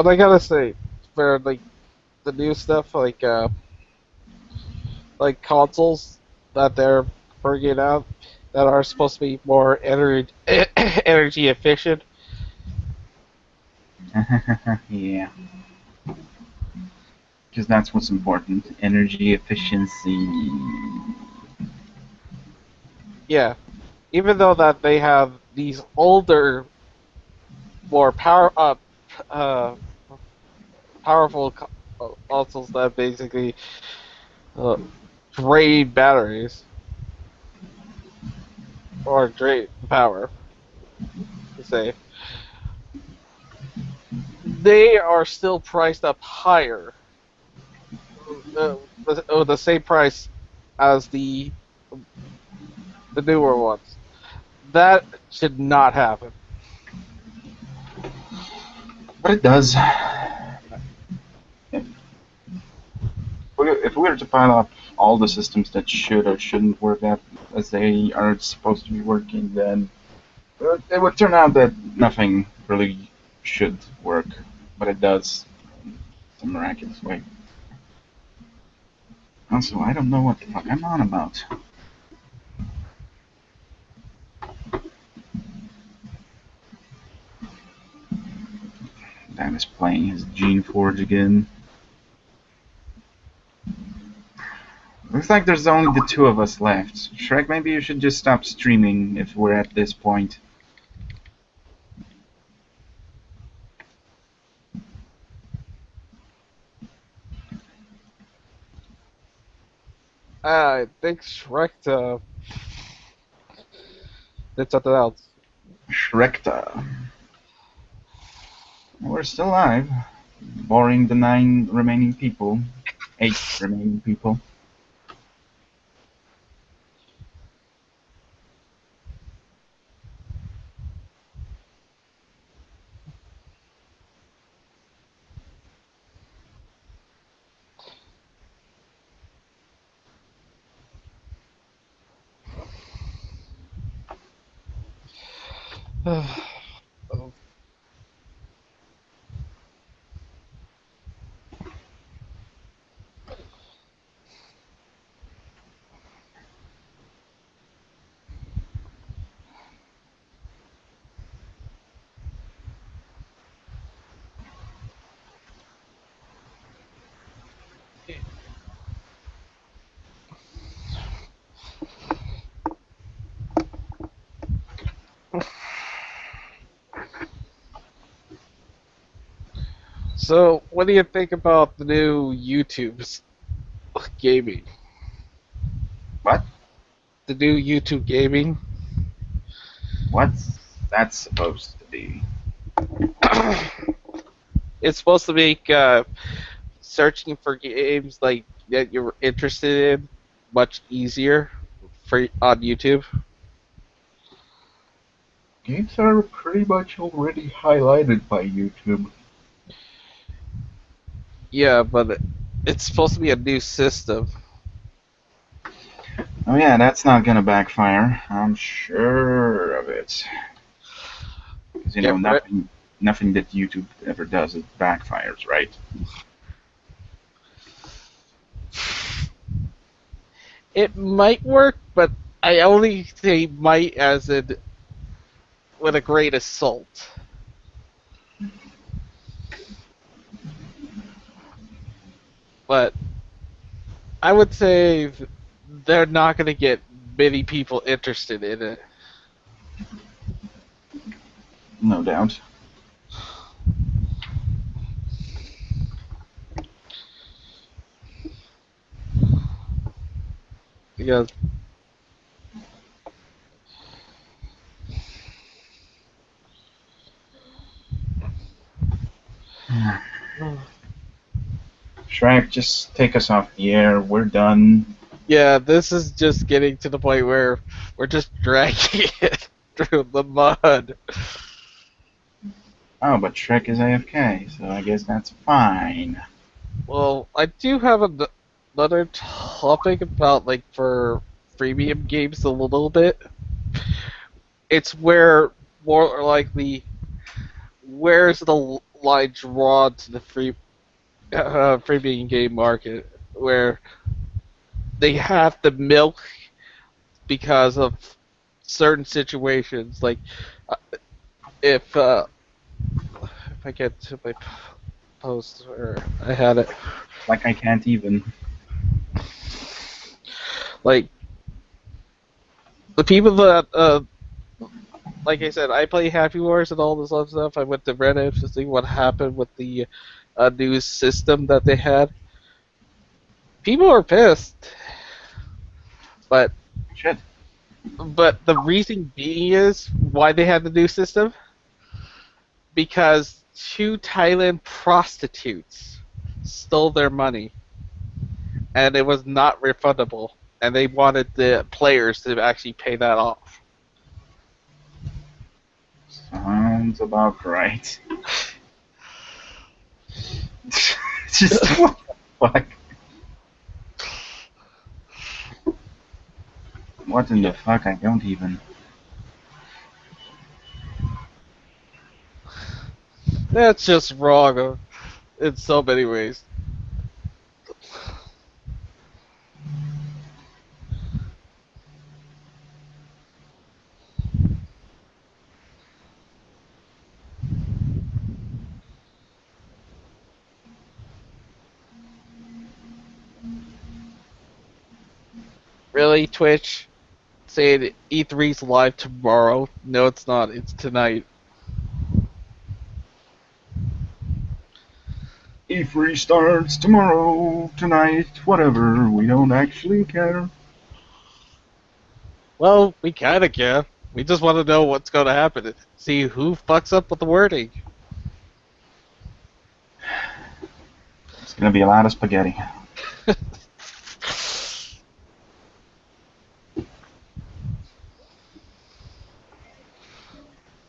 But I gotta say, for like the new stuff, like consoles that they're bringing out that are supposed to be more energy efficient. Yeah. Because that's what's important. Energy efficiency. Yeah, even though that they have these older, more uh, powerful consoles that basically uh, drain batteries or drain power, to say, they are still priced up higher, the same price as the newer ones. That should not happen. But it does. If we were to pile up all the systems that should or shouldn't work out as they are supposed to be working, then it would turn out that nothing really should work. But it does in some miraculous way. Also, I don't know what the fuck I'm on about. Dan is playing his Gene Forge again. Looks like there's only the two of us left. Shrek, maybe you should just stop streaming if we're at this point. I think Shrek did something else. Shrekta. We're still alive. Barring the 9 remaining people. 8 remaining people. So, what do you think about the new YouTube's gaming? What? The new YouTube gaming? What's that supposed to be? It's supposed to make searching for games like that you're interested in much easier on YouTube. Games are pretty much already highlighted by YouTube. Yeah, but it's supposed to be a new system. Oh yeah, that's not gonna backfire. I'm sure of it. Because you know, nothing that YouTube ever does it backfires, right? It might work, but I only say might as in with a great assault. But I would say they're not going to get many people interested in it. No doubt. Because Shrek, just take us off the air. We're done. yeah, this is just getting to the point where we're just dragging it through the mud. Oh, but Shrek is AFK, so I guess that's fine. Well, I do have another topic about like for freemium games a little bit. It's where more likely where's the line drawn to the freemium game market, where they have to milk because of certain situations. Like if I get to my post where I had it, Like I can't even. like the people that like I said, I play Happy Wars and all this other stuff. I went to Reddit to see what happened with the new system that they had. People are pissed, but Shit. but the reason being is why they had the new system, because 2 Thailand prostitutes stole their money, and it was not refundable, and they wanted the players to actually pay that off. Sounds about right. Just what the fuck? What in the fuck? I don't even. That's just wrong in so many ways. Really, Twitch? Saying E3's live tomorrow? No, it's not. It's tonight. E3 starts tomorrow, tonight, whatever. We don't actually care. Well, we kinda care. We just want to know what's going to happen. See who fucks up with the wording. It's gonna be a lot of spaghetti.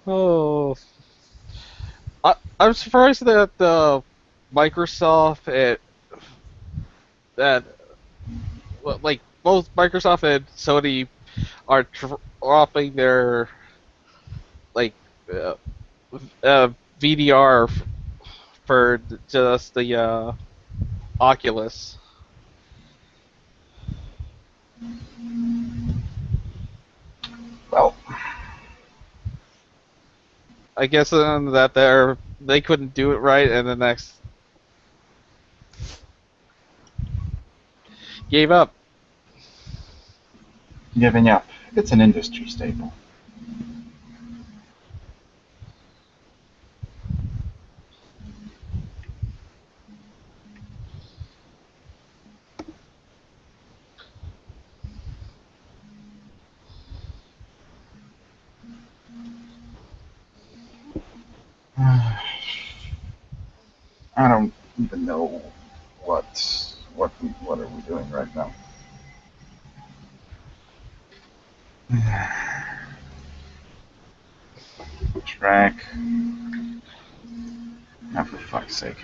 Oh, I'm surprised that Microsoft that like both Microsoft and Sony are dropping their like uh, VDR for just the Oculus. Well, I guess that they couldn't do it right, and the next gave up. giving up. It's an industry staple. I don't even know what are we doing right now. Track. Oh, for fuck's sake.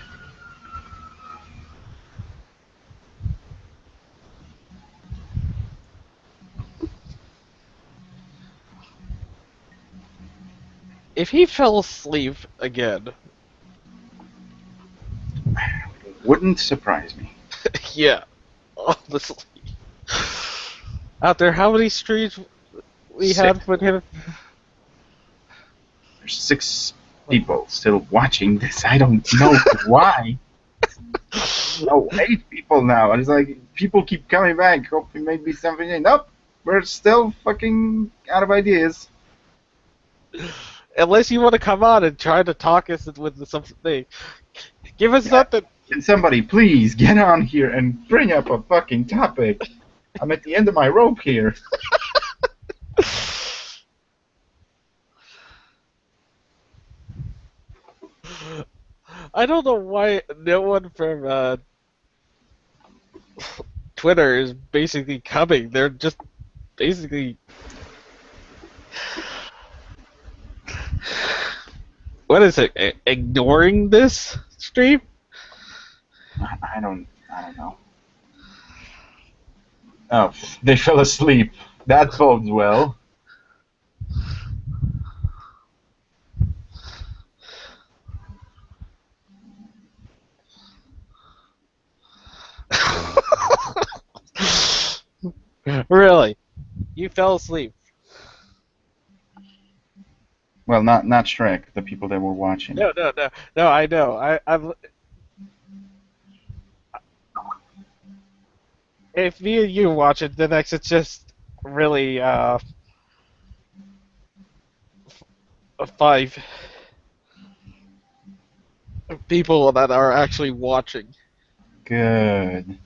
If he fell asleep again, Wouldn't surprise me. yeah, honestly. Out there, how many streams we had with him? There's 6 people still watching this. I don't know why. Oh, 8 people now. And it's like, people keep coming back, hoping maybe something. Nope, we're still fucking out of ideas. Unless you want to come on and try to talk us with something. Give us something. Can somebody please get on here and bring up a fucking topic? I'm at the end of my rope here. I don't know why no one from Twitter is basically coming. They're just basically... What is it? Ignoring this stream? I don't know. Oh, they fell asleep. That bodes well. Really? You fell asleep. Well, not Shrek. The people that were watching. No. I know. I'm. If me and you watch it, then it's just really 5 people that are actually watching. Good.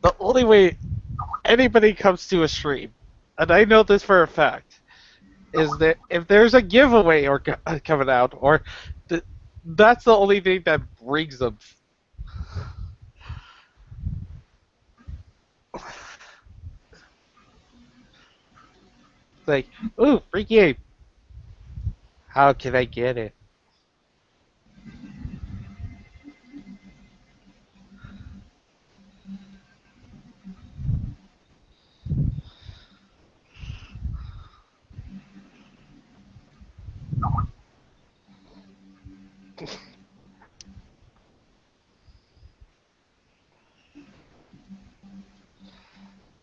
The only way anybody comes to a stream, and I know this for a fact, is that if there's a giveaway or coming out, or that's the only thing that brings them. It's like, ooh, free game. How can I get it?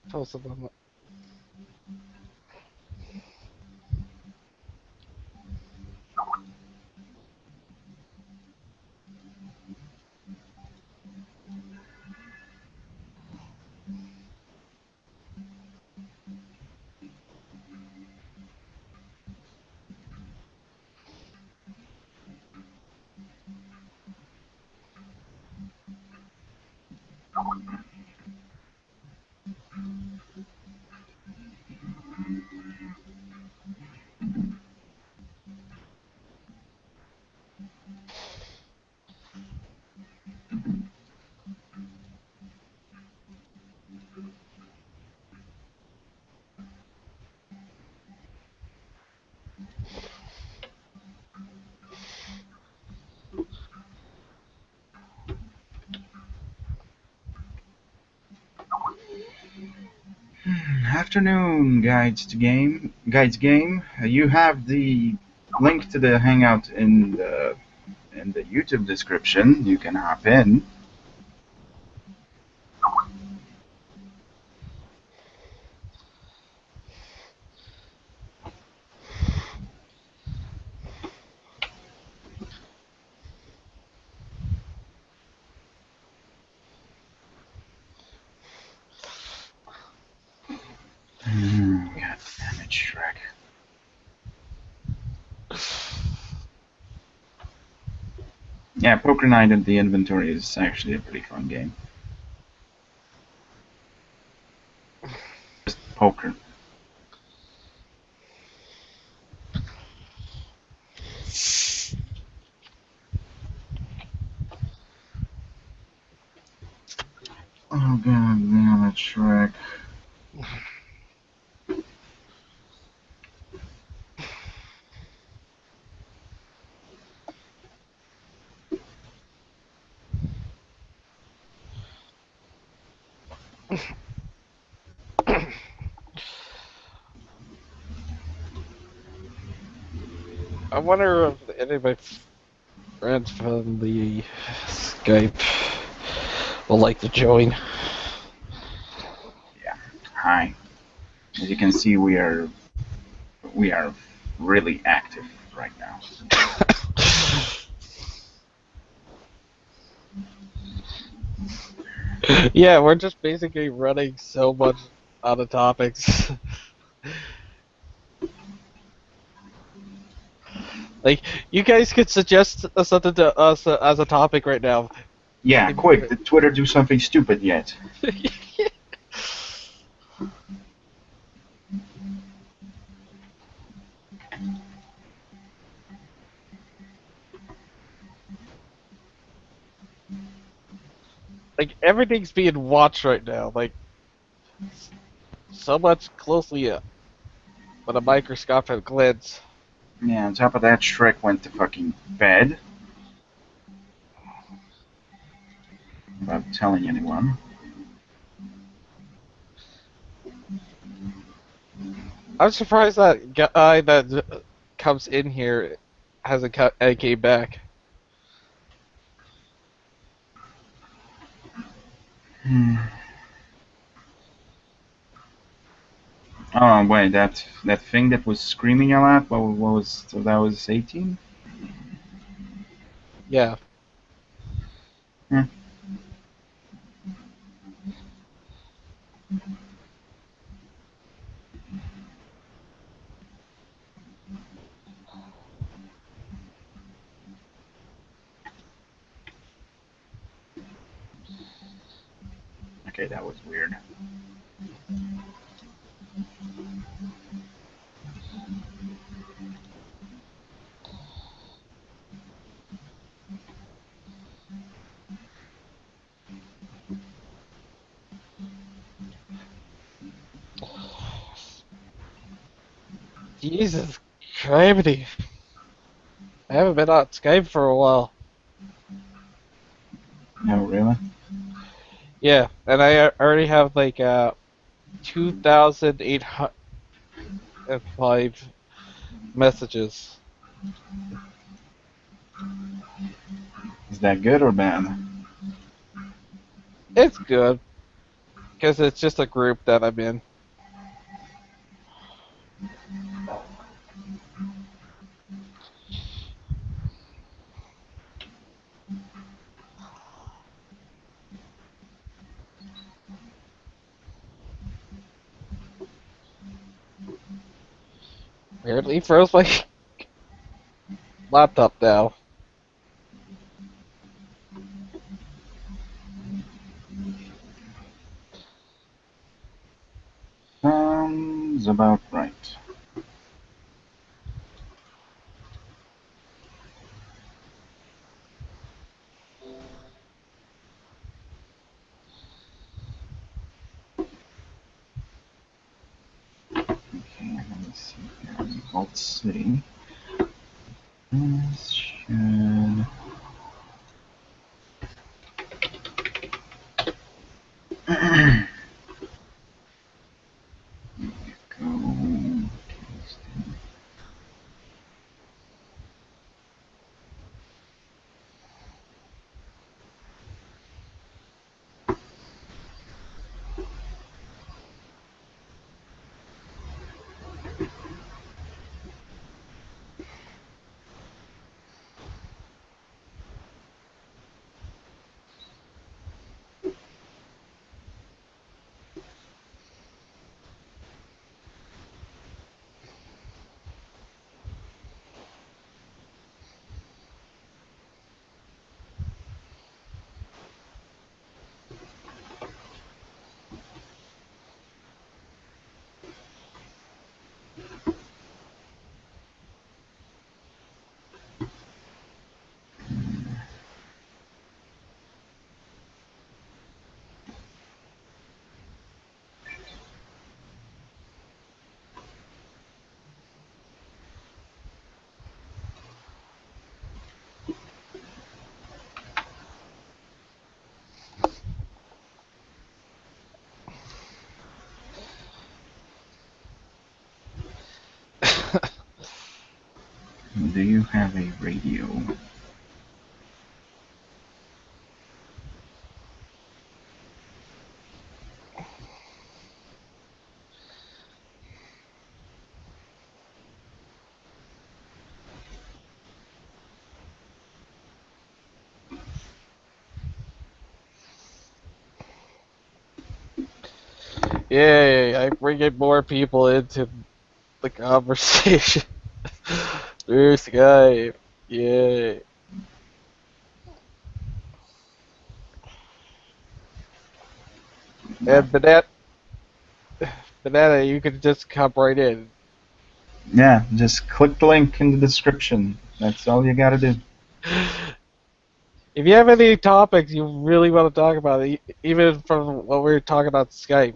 Post them. Afternoon, Guides game. You have the link to the Hangout in the YouTube description. You can hop in. God damn it, Shrek. Yeah, Poker Night at the Inventory is actually a pretty fun game. Just poker. Oh god damn it, Shrek. I wonder if any of my friends from the Skype will like to join. Yeah. Hi. As you can see, we are really active right now. Yeah, we're just basically running so much out of topics. Like, you guys could suggest something to us as a topic right now. Yeah, quick, did Twitter do something stupid yet? Like, everything's being watched right now. Like, so much closely with a microscopic glance. Yeah, on top of that, Shrek went to fucking bed. Without telling anyone. I'm surprised that guy that comes in here hasn't came back. Oh wait, that thing that was screaming a lot. What was so that was 18? Yeah. Hmm. Okay, that was weird. Jesus gravity. I haven't been on Skype for a while. Oh really? Yeah, and I already have like 2,805 messages. Is that good or bad? It's good because it's just a group that I'm in. Weirdly froze my laptop now. Sounds about right. Okay, let me see here. Vault City. This should. Go. Do you have a radio? Yay, I bring in more people into the conversation. Through Skype. Yay. And Banana, you can just come right in. Yeah, just click the link in the description. That's all you gotta do. If you have any topics you really want to talk about, even from what we were talking about Skype.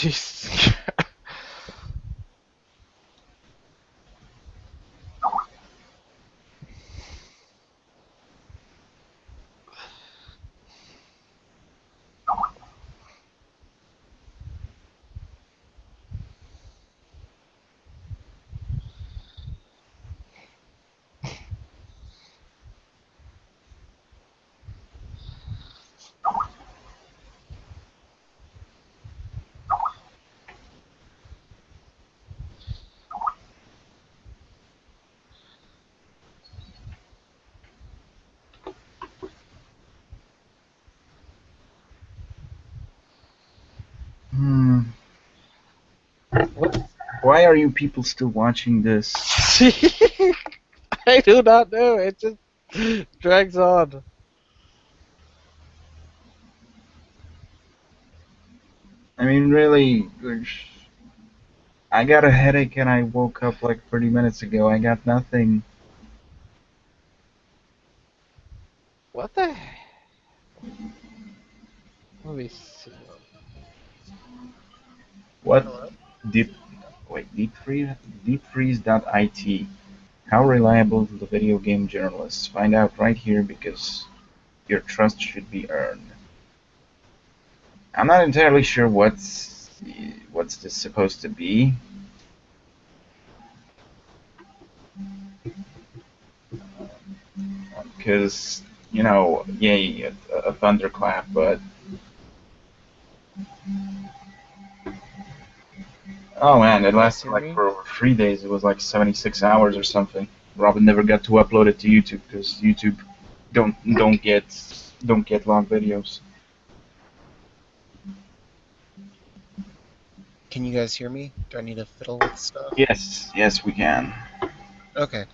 Jeez. Hmm. Why are you people still watching this? I do not know. It just drags on. I mean, really, I got a headache and I woke up like 30 minutes ago. I got nothing. What the? Let me see. What? Deep. Wait, deepfreeze.it. How reliable is the video game journalists? Find out right here because your trust should be earned. I'm not entirely sure what's this supposed to be. Because, you know, yay, a thunderclap, but... Oh man, it lasted like for over 3 days. It was like 76 hours or something. Robin never got to upload it to YouTube because YouTube don't get long videos. Can you guys hear me? Do I need to fiddle with stuff? Yes, we can. Okay.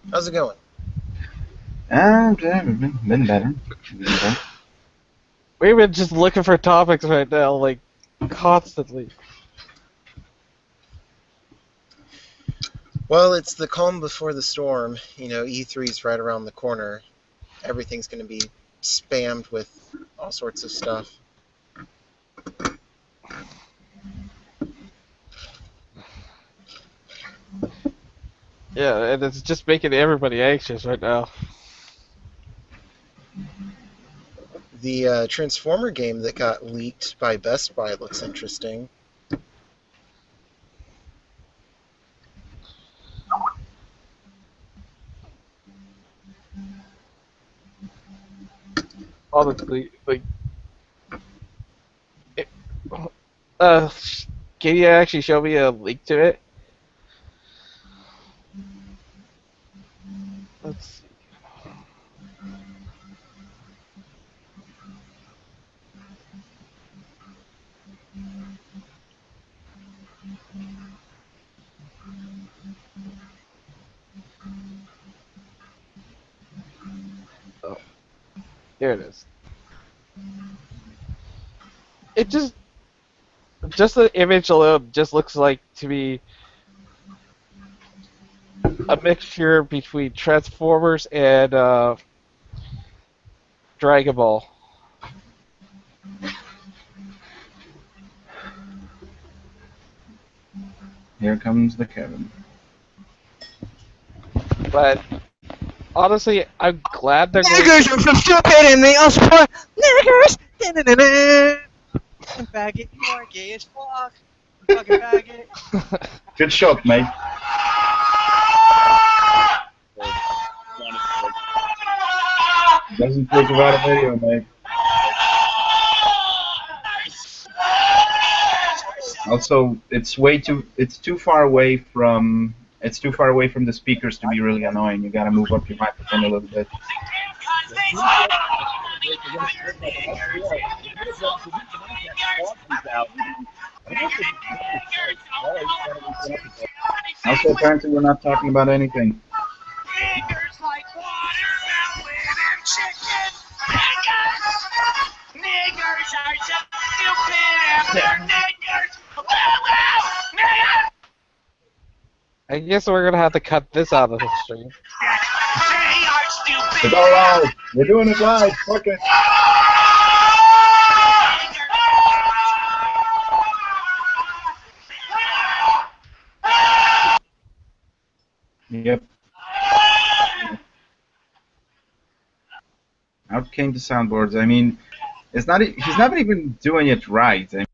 How's it going? Been better. We've been just looking for topics right now, like, constantly. Well, it's the calm before the storm. You know, E3's right around the corner. Everything's going to be spammed with all sorts of stuff. Yeah, and it's just making everybody anxious right now. The Transformer game that got leaked by Best Buy looks interesting. Honestly, like, can you actually show me a link to it? Let's see. Oh, here it is. It just the image alone just looks like to me a mixture between Transformers and Dragon Ball. Here comes the Kevin. But honestly, I'm glad they're Niggers are so stupid and they all support niggers! Da-da-da-da. Faggot, you are gay as fuck. Fucking faggot. Good shot, mate. Doesn't take about a video, mate. Also, it's too far away from the speakers to be really annoying. You gotta move up your microphone a little bit. Also, apparently we're not talking about anything. Niggers like watermelon and chicken. Niggers are so stupid and they're niggers. Niggers! I guess we're gonna have to cut this out of the stream. They are stupid. It's all live. We're doing it live. Fuck it. came to soundboards. I mean, it's not. He's not even doing it right. I mean,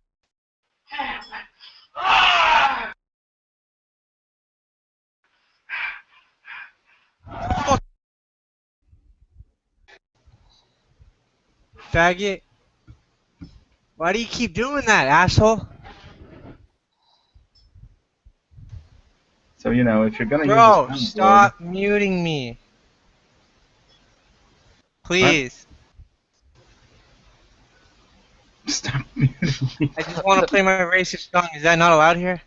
Faggot. Why do you keep doing that, asshole? so you know, if you're gonna Bro, use a soundboard, stop muting me. Please. Stop muting me. I just want to play my racist song. Is that not allowed here?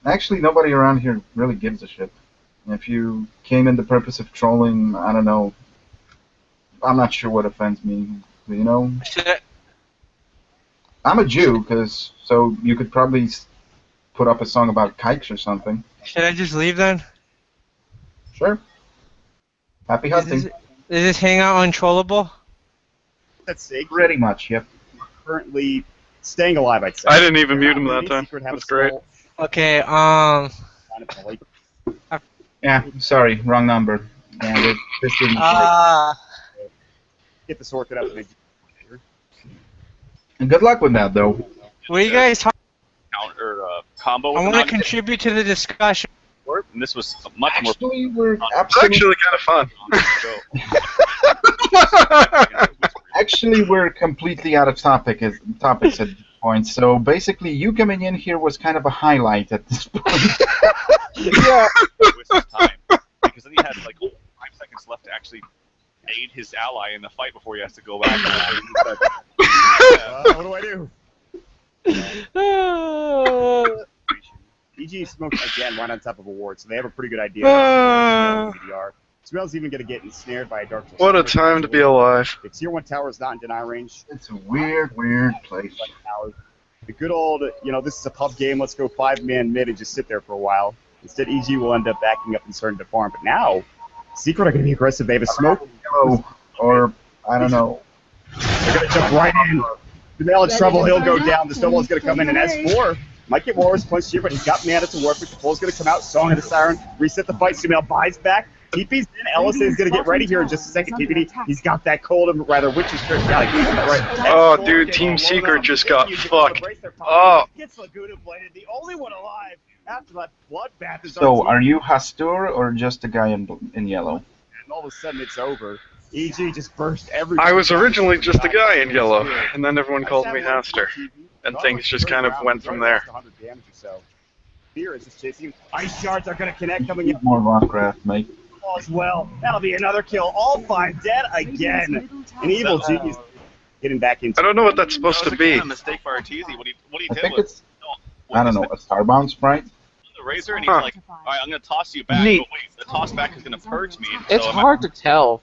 Actually, nobody around here really gives a shit. If you came in the purpose of trolling, I don't know. I'm not sure what offends me. You know, I'm a Jew, so you could probably put up a song about kikes or something. Should I just leave then? Sure. Happy hunting. Is this hangout untrollable? That's sake. Pretty much, yep. Currently staying alive, I'd say. I didn't even mute him that time. That's great. Okay, Yeah, sorry, wrong number. Yeah, this didn't. Get this sorted out. And good luck with that, though. What are you guys talking Counter combo. I want to contribute to the discussion. And this was much more. Actually, we're actually kind of fun. Actually, we're completely out of topics at this point. So basically, you coming in here was kind of a highlight at this point. Yeah. Waste his time because then he had like 5 seconds left to actually aid his ally in the fight before he has to go back. What do I do? EG smoked again right on top of a ward, so they have a pretty good idea. Smel's even going to get ensnared by a Dark Souls. What a time to be alive. The tier 1 tower is not in deny range. It's a weird, weird place. The good old, this is a pub game, let's go 5-man mid and just sit there for a while. Instead, EG will end up backing up and starting to farm. But now, Secret are going to be aggressive. They have a smoke. Or, I don't know. They're going to jump right in. The nail in trouble, he'll go down. The snowball's going to come in, and S4 might get Warriors punched here, but he's got mana to work with. The pull's going to come out. Song of the Siren. Reset the fight. Sumail buys back. TP's in. LSA is going to get ready here in just a second. TPD, he's got that cold, and rather Witch's Church. Oh, dude, Team Secret just got fucked. Oh. Gets Laguna bladed, the only one alive after that bloodbath is So, are you Hastur or just a guy in yellow? And all of a sudden, it's over. EG just burst everything. I was originally just a guy in yellow, and then everyone called me Haster, and things just kind of went from there. Fear is just chasing him. Ice shards are going to connect coming in. More Rockcraft, mate. As well. That'll be another kill. All 5 dead again. An evil genius getting back into. I don't know what that's supposed to be. A mistake for Arteezy. What he I did think was it's, I don't know, a Starbound sprite? the razor, and he's like, "All right, I'm going to toss you back." Neat. But wait, the toss back is going to purge me. It's so hard to tell.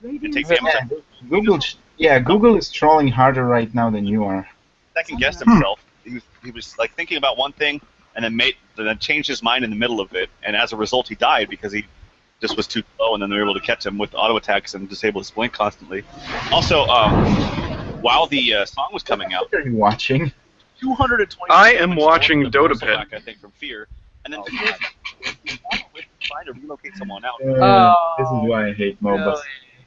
It takes damage. Google is trolling harder right now than you are. Second guessed himself. He was like thinking about one thing, and then changed his mind in the middle of it, and as a result, he died because he just was too slow, and then they were able to catch him with auto attacks and disable his blink constantly. Also, while the song was coming out, what are you watching? 220. I am watching Dota Pit. I think from Fear, and then trying to relocate someone out. This is why I hate MOBA.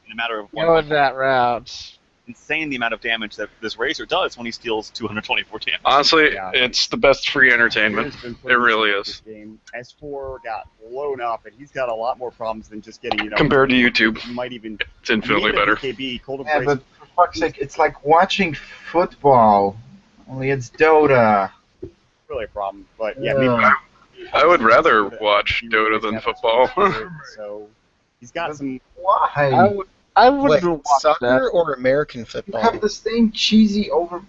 In a matter of one. Going that route. Insane the amount of damage that this Razor does when he steals 224 damage. Honestly, it's the best free entertainment. It really is. S4 got blown up, and he's got a lot more problems than just getting, Compared to YouTube, he might even, it's infinitely better. BKB, Cold Yeah, Embrace. but for fuck's sake, it's like watching football. Only it's Dota. Really a problem, but yeah, maybe. I would rather watch Dota than football. So he's got some. Why? I wouldn't Wait, watch soccer that. or American You football? have the same cheesy, over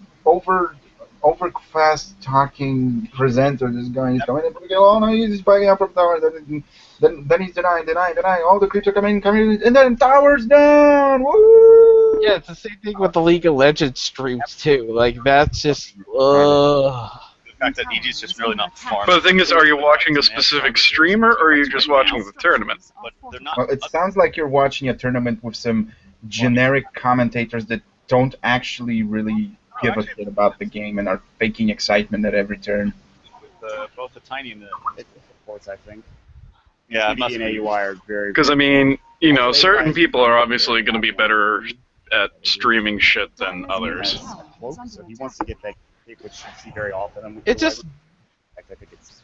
fast talking presenter. This guy is going to go, oh no, he's backing up from tower. Then he's denying. All the creeps are coming, and then towers down. Woo! Yeah, it's the same thing with the League of Legends streams too. Like that's just. The fact that EG's just really not farming. But the thing is, are you watching a specific streamer, or are you just watching the tournament? But they're not. Well, it sounds like you're watching a tournament with some generic commentators that don't actually really give a shit about the game and are faking excitement at every turn. With both the Tiny and the. Reports, I think. Yeah, it TD must and be. AUI are very. Because I mean, You know, certain people are obviously going to be better at streaming shit than others. So he wants to get that kick, which you see very often. It just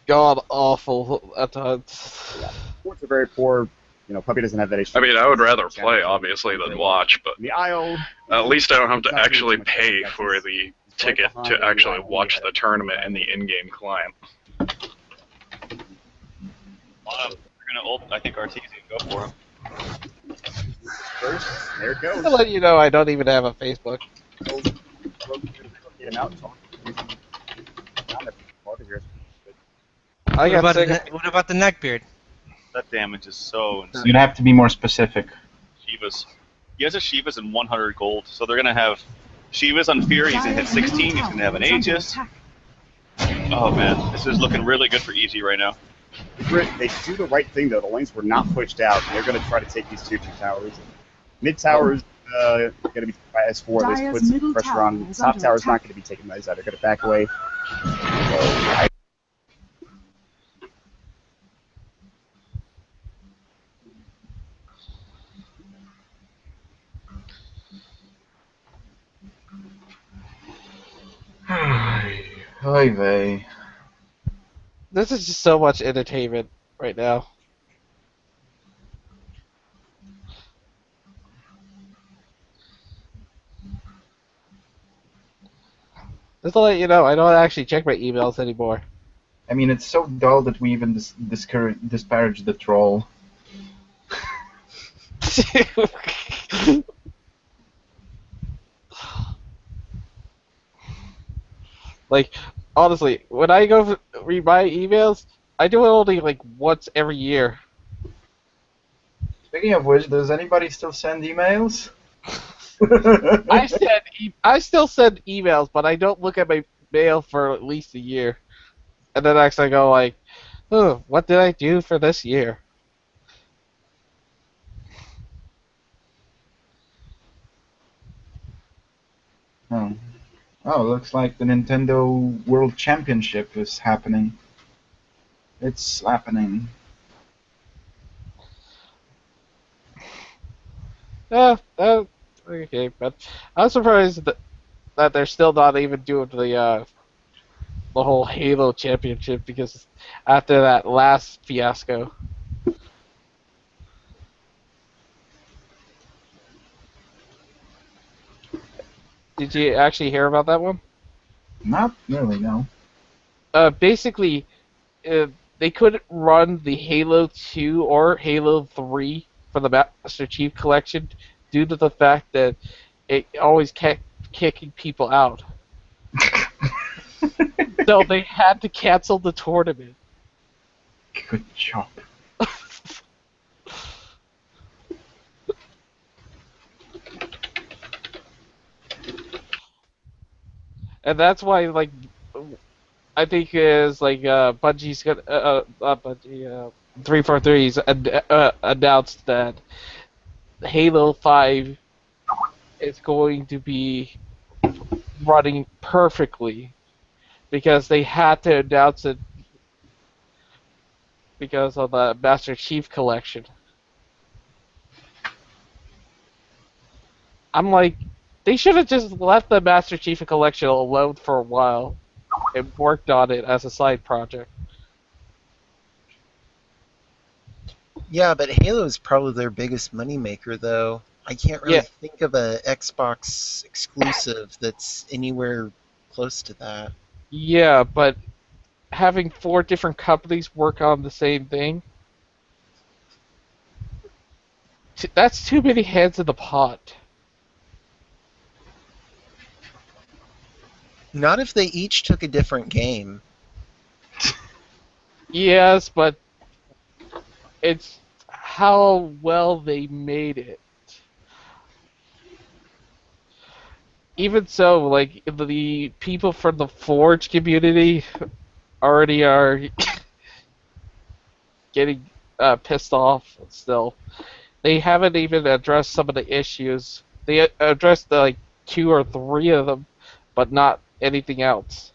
god awful at times. Yeah, sports are very poor. You know, puppy doesn't have that issue. I mean, I would rather play, obviously, than watch, but The IO. at least I don't have to actually pay for the ticket to actually watch the tournament in the in-game client. They're gonna ult. I think Arteezy go for him. First, there it goes. To let you know, I don't even have a Facebook. Get him out. I got sick. What about the neckbeard? That damage is so insane. You'd have to be more specific. Shivas. He has a Shivas and 100 gold, so they're gonna have Shivas on Fear. He's gonna hit 16. He's gonna have an Aegis. Oh man, this is looking really good for Easy right now. They do the right thing though. The lanes were not pushed out. And they're going to try to take these tier 2 towers. Mid towers going to be by S4. This puts some pressure on. Top tower's not going to be taken by Zed. They're going to back away. Oy vey. This is just so much entertainment right now. Just to let you know, I don't actually check my emails anymore. I mean, it's so dull that we even disparage the troll. Like, honestly, when I go read my emails, I do it only like once every year. Speaking of which, does anybody still send emails? I still send emails, but I don't look at my mail for at least a year. And then actually I go like, oh, what did I do for this year? Oh. Oh, looks like the Nintendo World Championship is happening. It's happening. Okay, but I'm surprised that they're still not even doing the whole Halo Championship, because after that last fiasco. Did you actually hear about that one? Not really, no. Basically, they couldn't run the Halo 2 or Halo 3 for the Master Chief Collection due to the fact that it always kept kicking people out. So they had to cancel the tournament. Good job. And that's why, like, I think is like Bungie's gonna Bungie 343's announced that Halo 5 is going to be running perfectly because they had to announce it because of the Master Chief Collection. I'm like, they should have just left the Master Chief Collection alone for a while and worked on it as a side project. Yeah, but Halo is probably their biggest moneymaker, though. I can't really think of a Xbox exclusive that's anywhere close to that. Yeah, but having 4 different companies work on the same thing, that's too many hands in the pot. Not if they each took a different game. Yes, but it's how well they made it. Even so, like, the people from the Forge community already are getting pissed off still. They haven't even addressed some of the issues. They addressed like 2 or 3 of them, but not anything else.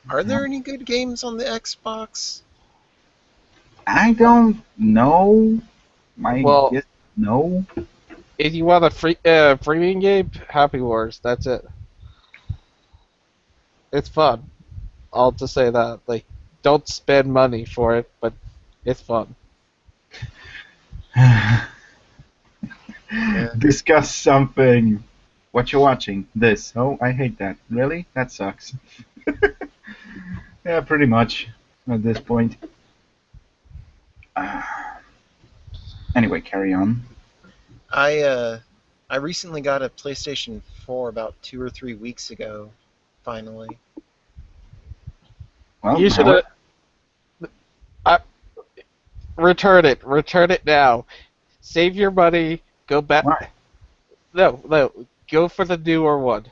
Are there any good games on the Xbox? I don't know. My Well, guess no. if you want a freemium game, Happy Wars. That's it. It's fun. I'll just say that. Like, don't spend money for it, but it's fun. Discuss something. What you watching? This. Oh, I hate that. Really? That sucks. Yeah, pretty much at this point. Anyway, carry on. I recently got a PlayStation 4 about 2 or 3 weeks ago. Finally. Well, You should have. Return it. Return it now. Save your money. Go back. Why? No. Go for the newer one.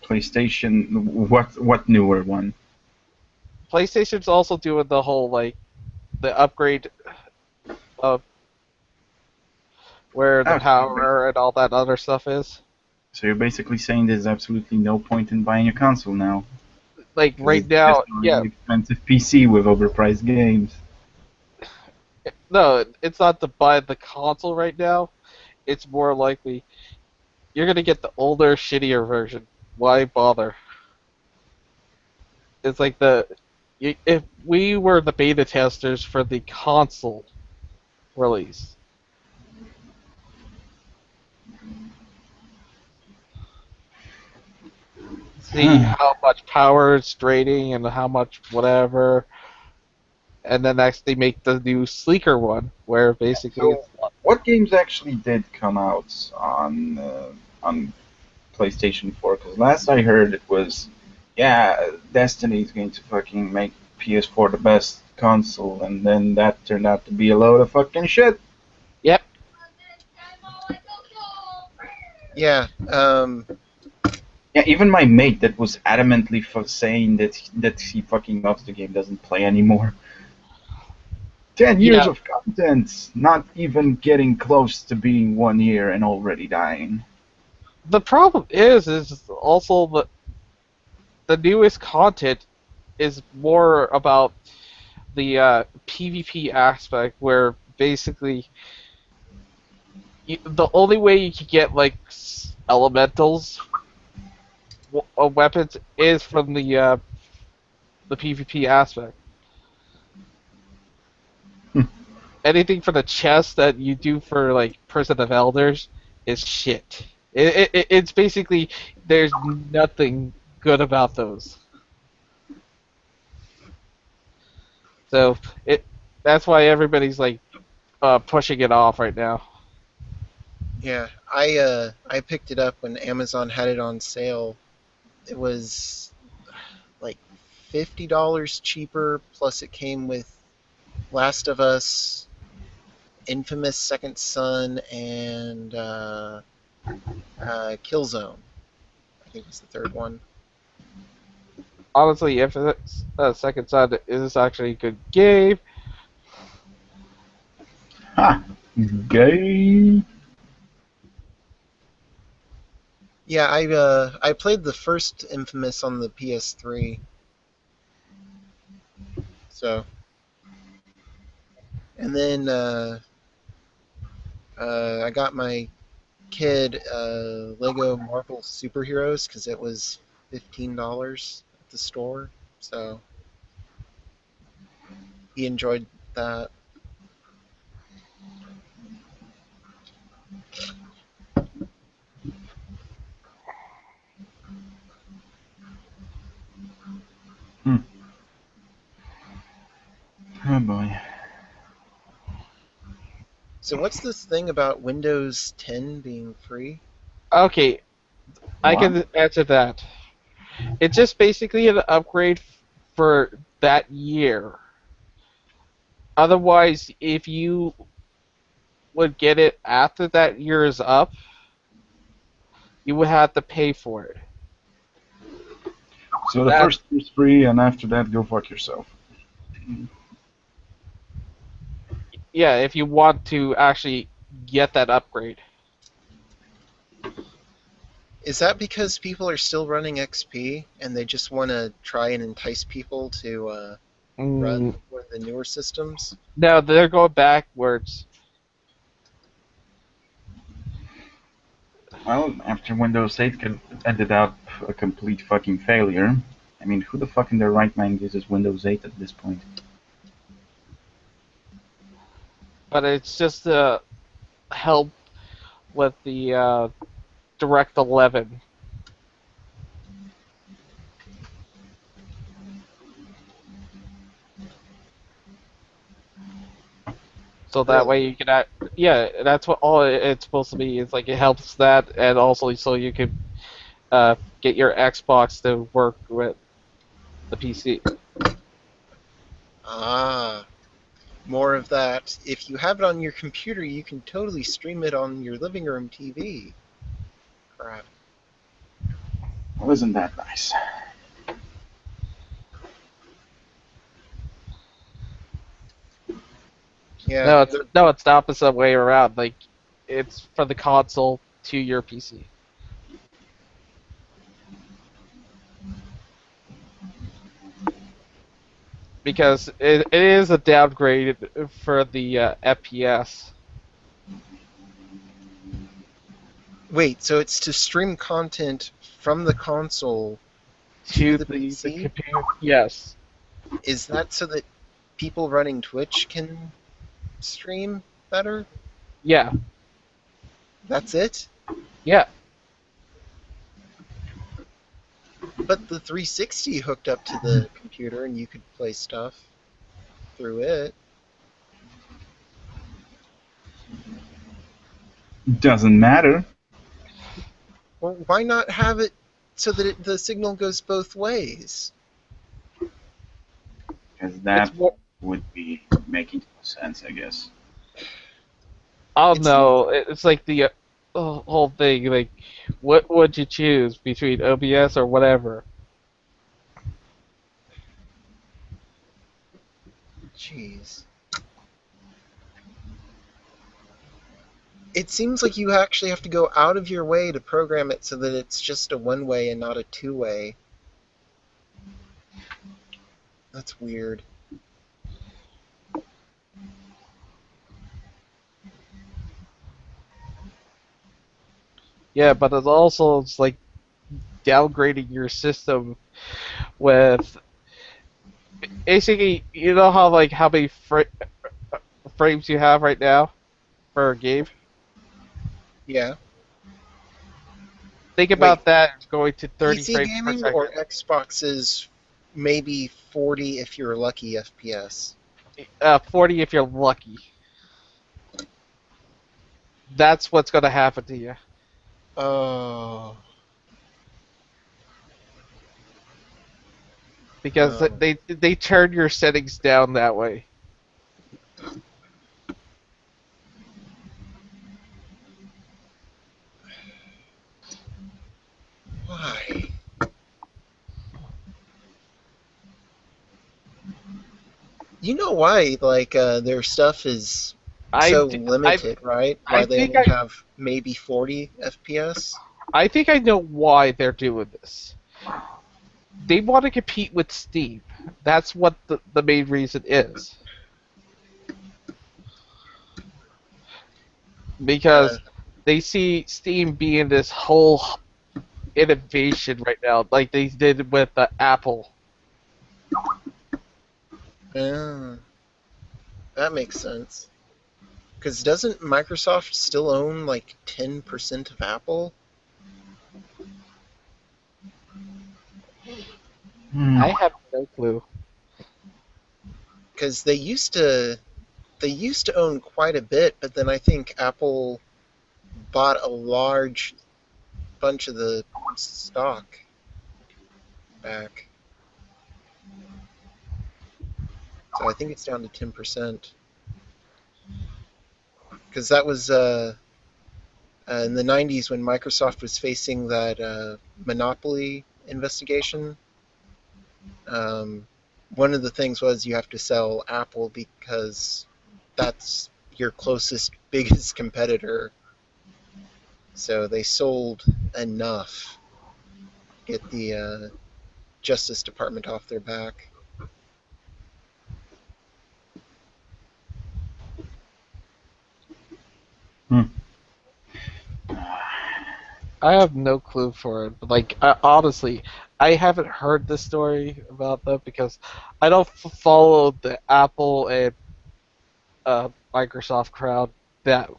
PlayStation. What newer one? PlayStation's also doing the whole the upgrade of where the power and all that other stuff is. So you're basically saying there's absolutely no point in buying a console now. Like right It's now, just an expensive PC with overpriced games. No, it's not to buy the console right now. It's more likely you're gonna get the older, shittier version. Why bother? It's like if we were the beta testers for the console release. See how much power it's draining and how much whatever, and then actually make the new sleeker one where basically So, what games actually did come out on PlayStation 4? Because last I heard it was, yeah, Destiny's going to fucking make PS4 the best console, and then that turned out to be a load of fucking shit. Yep. Yeah. Yeah, even my mate that was adamantly saying that he fucking loves the game doesn't play anymore. 10 years of content, not even getting close to being 1 year and already dying. The problem is also the newest content is more about the PvP aspect, where basically the only way you can get like elementals weapons is from the PvP aspect. Anything for the chest that you do for like Prison of Elders is shit. It's basically there's nothing good about those. So that's why everybody's like pushing it off right now. Yeah, I picked it up when Amazon had it on sale. It was like $50 cheaper, plus it came with Last of Us, Infamous Second Son, and Killzone. I think was the third one. Honestly, if Second Son is actually a good game. Ha! Gay. Yeah, I played the first Infamous on the PS3. So, and then I got my kid Lego Marvel Superheroes because it was $15 at the store. So he enjoyed that. Oh boy. So what's this thing about Windows 10 being free? Okay, I can answer that. It's just basically an upgrade for that year. Otherwise, if you would get it after that year is up, you would have to pay for it. So the first year's free, and after that, go fuck yourself. Yeah, if you want to actually get that upgrade. Is that because people are still running XP and they just want to try and entice people to run one of the newer systems? No, they're going backwards. Well, after Windows 8 ended up a complete fucking failure, I mean, who the fuck in their right mind uses Windows 8 at this point? But it's just to help with the Direct 11. So that way you can yeah, that's what all it's supposed to be. It's like it helps that, and also so you can get your Xbox to work with the PC. Ah, more of that. If you have it on your computer, you can totally stream it on your living room TV. Crap. Well, isn't that nice? Yeah. No, it's the opposite way around. Like, it's from the console to your PC. Because it is a downgrade for the FPS. Wait, so it's to stream content from the console to the PC? computer. Yes. Is that so that people running Twitch can stream better? Yeah. That's it? Yeah. But the 360 hooked up to the computer and you could play stuff through it. Doesn't matter. Well, why not have it so that the signal goes both ways? Because that would be making sense, I guess. Oh no, it's like the whole thing. Like, what would you choose between OBS or whatever? Jeez. It seems like you actually have to go out of your way to program it so that it's just a one-way and not a two-way. That's weird. Yeah, but it's like downgrading your system with basically, you know how many frames you have right now for a game? Yeah. Think about that going to 30 PC frames gaming per or second. Xbox's maybe 40 if you're lucky FPS? 40 if you're lucky. That's what's going to happen to you. Oh. Because they turn your settings down that way. Why? You know why, like, their stuff is so limited, right? Why they only have maybe 40 FPS? I think I know why they're doing this. They want to compete with Steam. That's what the main reason is. Because they see Steam being this whole innovation right now, like they did with Apple. Yeah. That makes sense. Because doesn't Microsoft still own like 10% of Apple? I have no clue. Because they used to own quite a bit, but then I think Apple bought a large bunch of the stock back. So I think it's down to 10%. Because that was in the 90s when Microsoft was facing that monopoly investigation. One of the things was you have to sell Apple because that's your closest, biggest competitor. So they sold enough to get the Justice Department off their back. I have no clue for it. But like, honestly, I haven't heard this story about that because I don't follow the Apple and Microsoft crowd that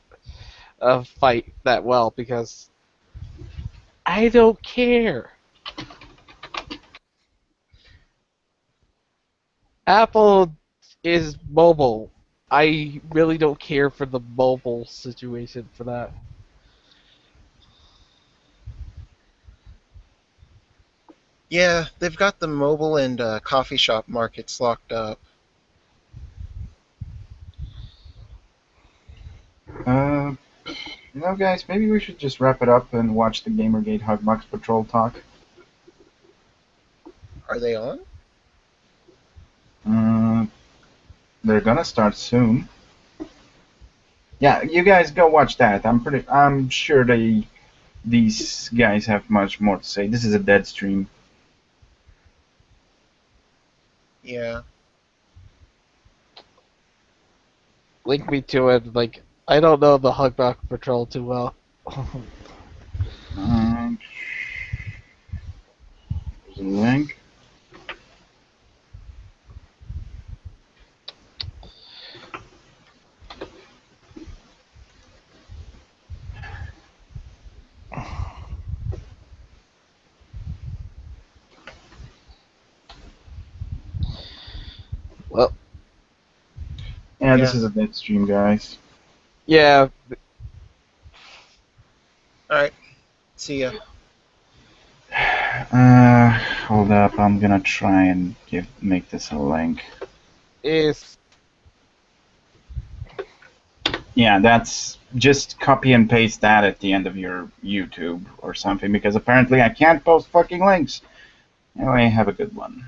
fight that well because I don't care. Apple is mobile. I really don't care for the mobile situation for that. Yeah, they've got the mobile and coffee shop markets locked up. You know, guys, maybe we should just wrap it up and watch the Gamergate Hugbox Patrol talk. Are they on? They're gonna start soon. Yeah, you guys go watch that. I'm sure these guys have much more to say. This is a dead stream. Yeah. Link me to it. Like, I don't know the Hugbox Patrol too well. There's a link. Well. Yeah, this is a dead stream, guys. Yeah. Alright. See ya. Hold up. I'm gonna try and make this a link. Yeah, that's just copy and paste that at the end of your YouTube or something because apparently I can't post fucking links. Anyway, have a good one.